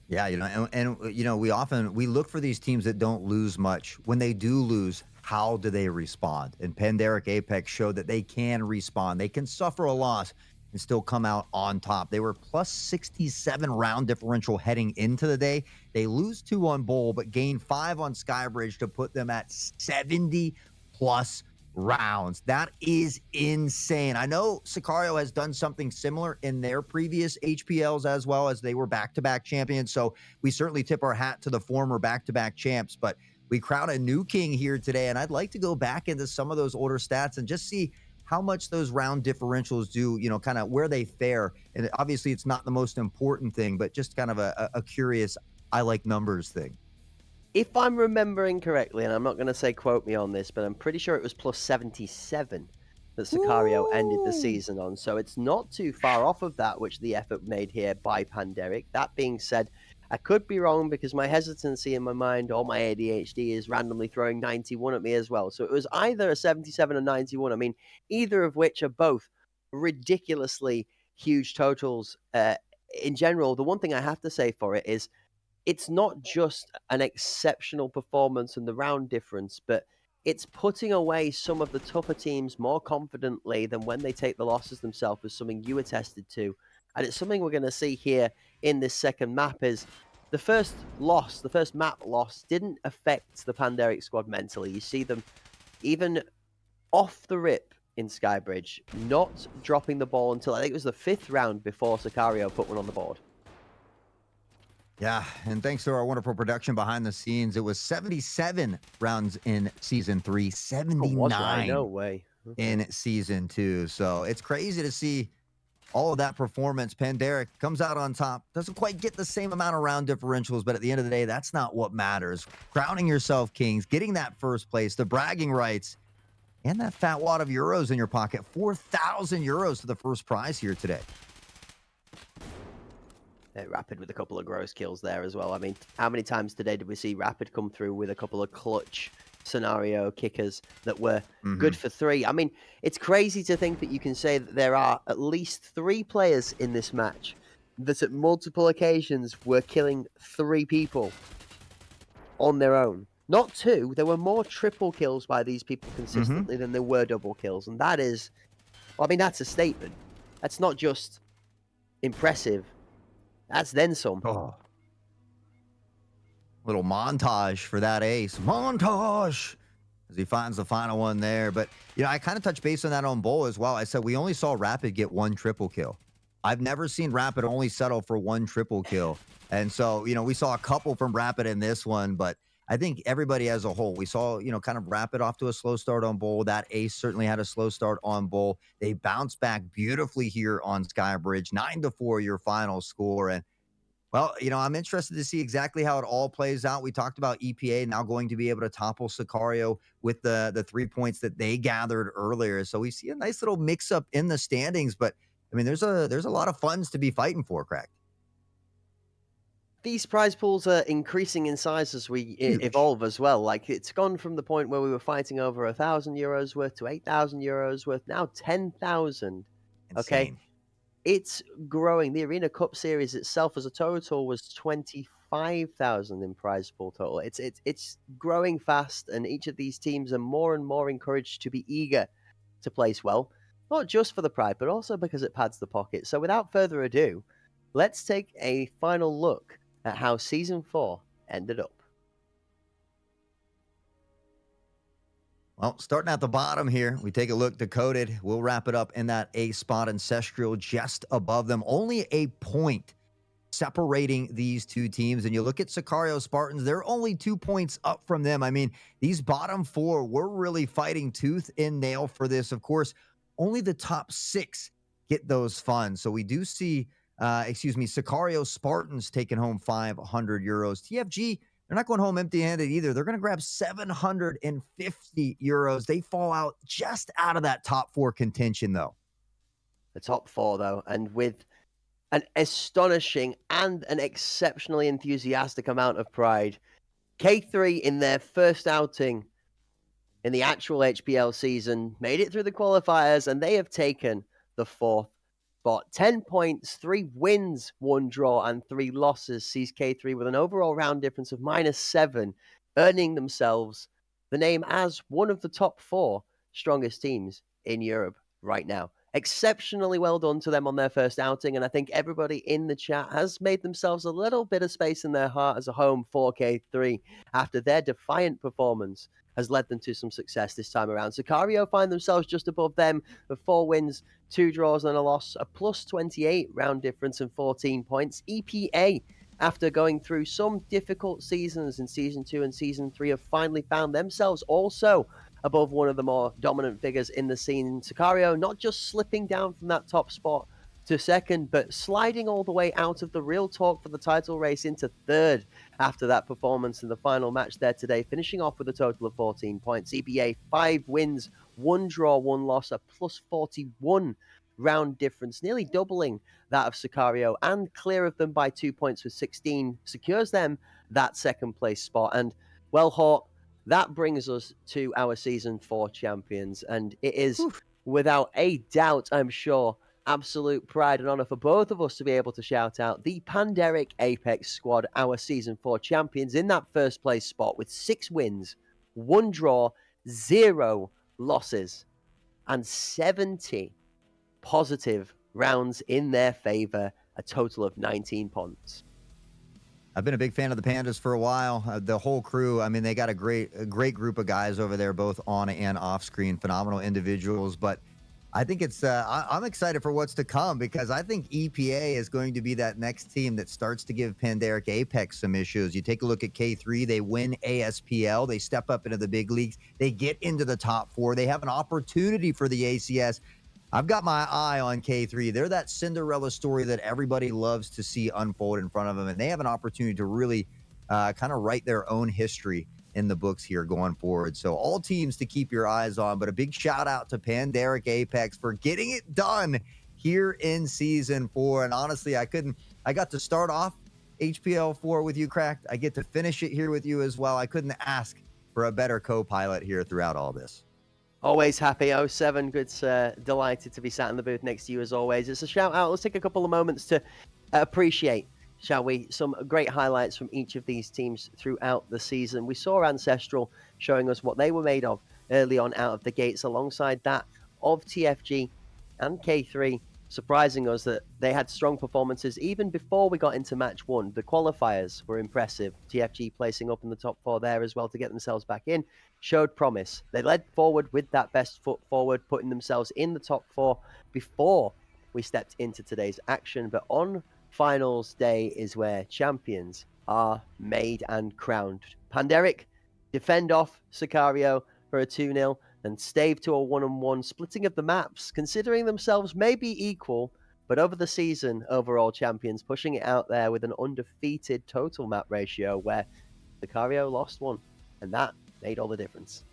Yeah, we look for these teams that don't lose much. When they do lose, how do they respond? And Panderic Apex showed that they can respond. They can suffer a loss and still come out on top. They were plus 67 round differential heading into the day. They lose 2 on Bowl, but gain 5 on Skybridge to put them at 70 plus rounds. That is insane. I know Sicario has done something similar in their previous HPLs as well, as they were back-to-back champions. So we certainly tip our hat to the former back-to-back champs, but we crown a new king here today. And I'd like to go back into some of those older stats and just see how much those round differentials do, kind of where they fare. And obviously it's not the most important thing, but just kind of a curious, I like numbers thing. If I'm remembering correctly, and I'm not going to say quote me on this, but I'm pretty sure it was plus 77 that Sicario ended the season on. So it's not too far off of that, which the effort made here by Panderic. That being said, I could be wrong because my hesitancy in my mind or my ADHD is randomly throwing 91 at me as well. So it was either a 77 or 91. I mean, either of which are both ridiculously huge totals. In general, the one thing I have to say for it is it's not just an exceptional performance and the round difference, but it's putting away some of the tougher teams more confidently than when they take the losses themselves, is something you attested to. And it's something we're going to see here in this second map. Is the first map loss didn't affect the Panderic squad mentally. You see them even off the rip in Skybridge, not dropping the ball until I think it was the 5th round before Sicario put one on the board. Yeah, and thanks to our wonderful production behind the scenes, it was 77 rounds in Season 3, 79 no way. Okay. in Season 2. So it's crazy to see all of that performance. Panderic comes out on top, doesn't quite get the same amount of round differentials, but at the end of the day, that's not what matters. Crowning yourself kings, getting that first place, the bragging rights, and that fat wad of euros in your pocket. 4,000 euros to the first prize here today. Rapid with a couple of gross kills there as well. I mean, how many times today did we see Rapid come through with a couple of clutch scenario kickers that were good for 3? I mean, it's crazy to think that you can say that there are at least 3 players in this match that at multiple occasions were killing 3 people on their own. Not 2. There were more triple kills by these people consistently than there were double kills. And that is, well, I mean, that's a statement. That's not just impressive. That's then some. Oh. Little montage for that ace. Montage! As he finds the final one there. But, I kind of touched base on that on Bull as well. I said we only saw Rapid get 1 triple kill. I've never seen Rapid only settle for 1 triple kill. And so, we saw a couple from Rapid in this one, but I think everybody as a whole, we saw, kind of Rapid off to a slow start on Bull. That ace certainly had a slow start on Bull. They bounced back beautifully here on Skybridge. 9-4 your final score. And, well, I'm interested to see exactly how it all plays out. We talked about EPA now going to be able to topple Sicario with the 3 points that they gathered earlier. So we see a nice little mix up in the standings, but I mean, there's a lot of funds to be fighting for, Cracked. These prize pools are increasing in size as we evolve as well. Like, it's gone from the point where we were fighting over 1,000 euros worth to 8,000 euros worth, now 10,000. Okay. It's growing. The Arena Cup series itself as a total was 25,000 in prize pool total. It's growing fast, and each of these teams are more and more encouraged to be eager to place well, not just for the pride, but also because it pads the pocket. So without further ado, let's take a final look at how Season 4 ended up. Well, starting at the bottom here, we take a look. Decoded. We'll wrap it up in that A spot. Ancestral just above them. Only a point separating these two teams. And you look at Sicario Spartans, they're only 2 points up from them. I mean, these bottom four, we're really fighting tooth and nail for this. Of course, only the top six get those funds. So we do see, Sicario Spartans taking home 500 euros. TFG, they're not going home empty handed either. They're going to grab 750 euros. They fall out just out of that top four contention, though. The top four, though, and with an astonishing and an exceptionally enthusiastic amount of pride. K3 in their first outing in the actual HPL season made it through the qualifiers, and they have taken the fourth spot. 10 points, 3 wins, 1 draw, and 3 losses sees K3 with an overall round difference of -7, earning themselves the name as one of the top 4 strongest teams in Europe right now. Exceptionally well done to them on their first outing, and I think everybody in the chat has made themselves a little bit of space in their heart as a home for K3 after their defiant performance has led them to some success this time around. Sicario find themselves just above them with 4 wins, 2 draws and a loss, a plus 28 round difference and 14 points. EPA, after going through some difficult seasons in Season 2 and Season 3, have finally found themselves also above one of the more dominant figures in the scene. Sicario not just slipping down from that top spot to second, but sliding all the way out of the real talk for the title race into third after that performance in the final match there today, finishing off with a total of 14 points. EPA, 5 wins, 1 draw, 1 loss, a plus 41 round difference, nearly doubling that of Sicario, and clear of them by 2 points with 16, secures them that second place spot. And well, Hawk, that brings us to our Season 4 champions, and it is without a doubt, I'm sure, absolute pride and honor for both of us to be able to shout out the Panderic Apex squad, our Season 4 champions, in that first place spot with 6 wins, 1 draw, 0 losses, and 70 positive rounds in their favor, a total of 19 points. I've been a big fan of the Pandas for a while. The whole crew, I mean, they got a great group of guys over there, both on and off screen, phenomenal individuals. But I think it's, I'm excited for what's to come, because I think EPA is going to be that next team that starts to give Panderic Apex some issues. You take a look at K3, they win ASPL, they step up into the big leagues, they get into the top 4, they have an opportunity for the ACS. I've got my eye on K3. They're that Cinderella story that everybody loves to see unfold in front of them, and they have an opportunity to really kind of write their own history in the books here going forward. So all teams to keep your eyes on, but a big shout out to Panderic Apex for getting it done here in Season 4. And honestly, I got to start off HPL 4 with you, Cracked. I get to finish it here with you as well. I couldn't ask for a better co-pilot here throughout all this. Always happy. 07, good, delighted to be sat in the booth next to you as always. It's a shout out. Let's take a couple of moments to appreciate, shall we, some great highlights from each of these teams throughout the season. We saw Ancestral showing us what they were made of early on out of the gates, alongside that of TFG and K3, surprising us that they had strong performances even before we got into match 1. The qualifiers were impressive. TFG placing up in the top 4 there as well to get themselves back in showed promise. They led forward with that best foot forward, putting themselves in the top 4 before we stepped into today's action. But on finals day is where champions are made and crowned. Panderic defend off Sicario for a 2-0 and stave to a 1-on-1, splitting of the maps, considering themselves maybe equal, but over the season, overall champions, pushing it out there with an undefeated total map ratio where Sicario lost 1, and that made all the difference.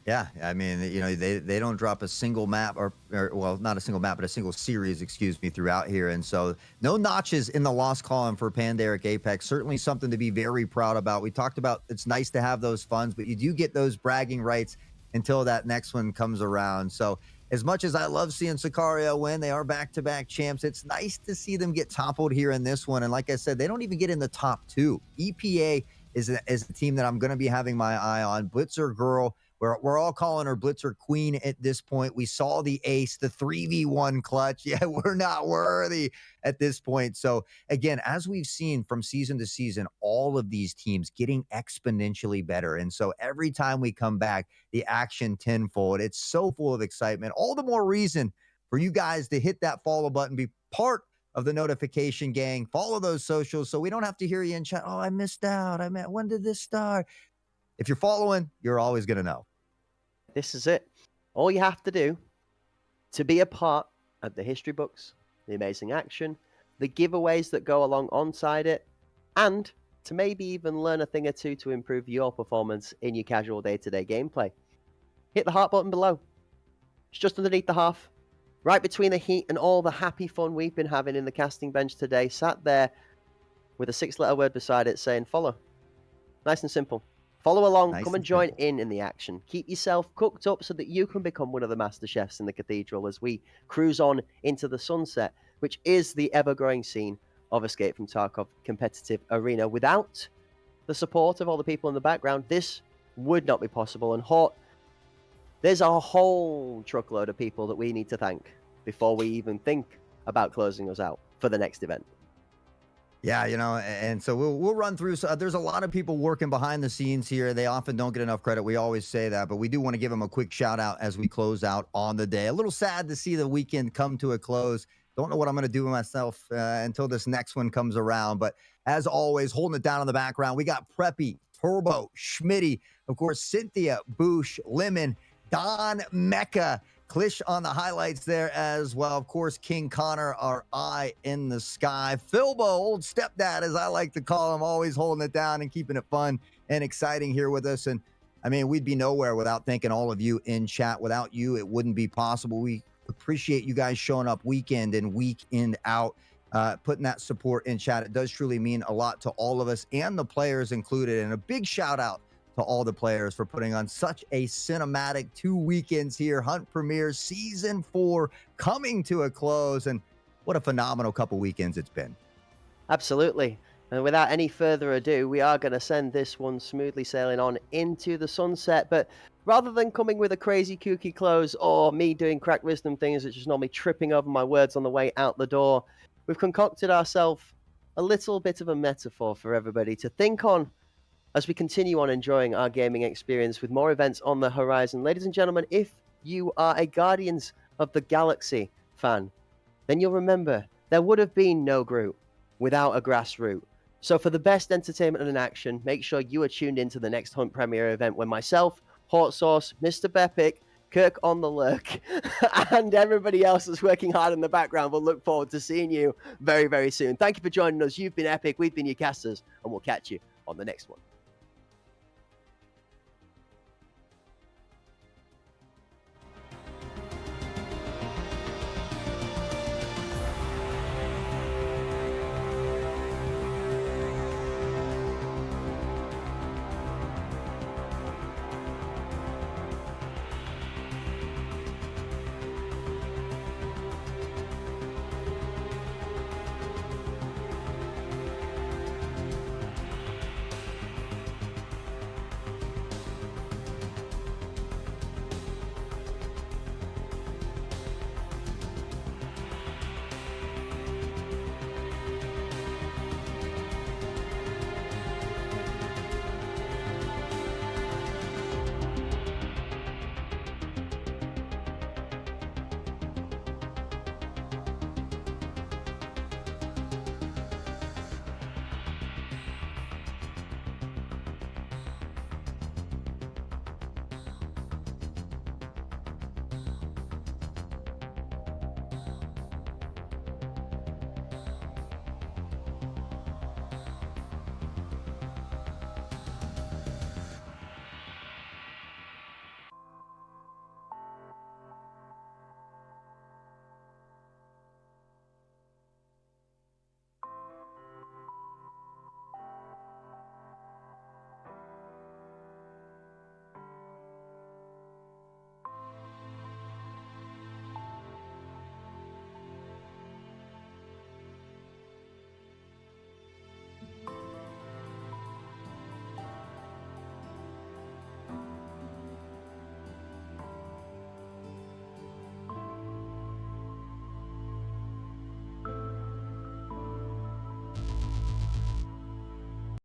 Yeah, I mean, you know, they don't drop a single map or well, not a single map, but a single series, excuse me, throughout here. And so no notches in the loss column for Panderic Apex. Certainly something to be very proud about. We talked about it's nice to have those funds, but you do get those bragging rights until that next one comes around. So as much as I love seeing Sicario win, they are back-to-back champs. It's nice to see them get toppled here in this one. And like I said, they don't even get in the top 2. EPA is a team that I'm going to be having my eye on. Blitzer Girl We're all calling her Blitzer Queen at this point. We saw the ace, the 3v1 clutch. Yeah, we're not worthy at this point. So again, as we've seen from season to season, all of these teams getting exponentially better. And so every time we come back, the action tenfold. It's so full of excitement. All the more reason for you guys to hit that follow button, be part of the notification gang, follow those socials so we don't have to hear you in chat. Oh, I missed out. When did this start? If you're following, you're always going to know. This is it. All you have to do to be a part of the history books, the amazing action, the giveaways that go along onside it, and to maybe even learn a thing or two to improve your performance in your casual day-to-day gameplay. Hit the heart button below. It's just underneath the half, right between the heat and all the happy fun we've been having in the casting bench today, sat there with a 6-letter word beside it saying follow. Nice and simple. Follow along, Nice come and and join simple. in the action. Keep yourself cooked up so that you can become one of the master chefs in the cathedral as we cruise on into the sunset, which is the ever-growing scene of Escape from Tarkov competitive arena. Without the support of all the people in the background, this would not be possible. And Hort, there's a whole truckload of people that we need to thank before we even think about closing us out for the next event. Yeah, and so we'll run through. So there's a lot of people working behind the scenes here. They often don't get enough credit. We always say that, but we do want to give them a quick shout out as we close out on the day. A little sad to see the weekend come to a close. Don't know what I'm going to do with myself until this next one comes around. But as always, holding it down in the background, we got Preppy, Turbo, Schmitty, of course, Cynthia, Boosh, Lemon, Don Mecca, Klish on the highlights there as well. Of course, King Connor, our eye in the sky. Philbo, old stepdad, as I like to call him, always holding it down and keeping it fun and exciting here with us. And I mean, we'd be nowhere without thanking all of you in chat. Without you, it wouldn't be possible. We appreciate you guys showing up week in and week in out, putting that support in chat. It does truly mean a lot to all of us and the players included. And a big shout out to all the players for putting on such a cinematic 2 weekends here. Hunt premieres season 4 coming to a close, and what a phenomenal couple weekends it's been. Absolutely. And without any further ado, we are going to send this one smoothly sailing on into the sunset. But rather than coming with a crazy kooky close or me doing crack wisdom things that just normally tripping over my words on the way out the door, we've concocted ourselves a little bit of a metaphor for everybody to think on as we continue on enjoying our gaming experience with more events on the horizon. Ladies and gentlemen, if you are a Guardians of the Galaxy fan, then you'll remember there would have been no Groot without a grassroots. So for the best entertainment and action, make sure you are tuned into the next Hunt premiere event when myself, Hot Sauce, Mr. Bepic, Kirk on the lurk, and everybody else that's working hard in the background will look forward to seeing you very, very soon. Thank you for joining us. You've been epic. We've been your casters, and we'll catch you on the next one.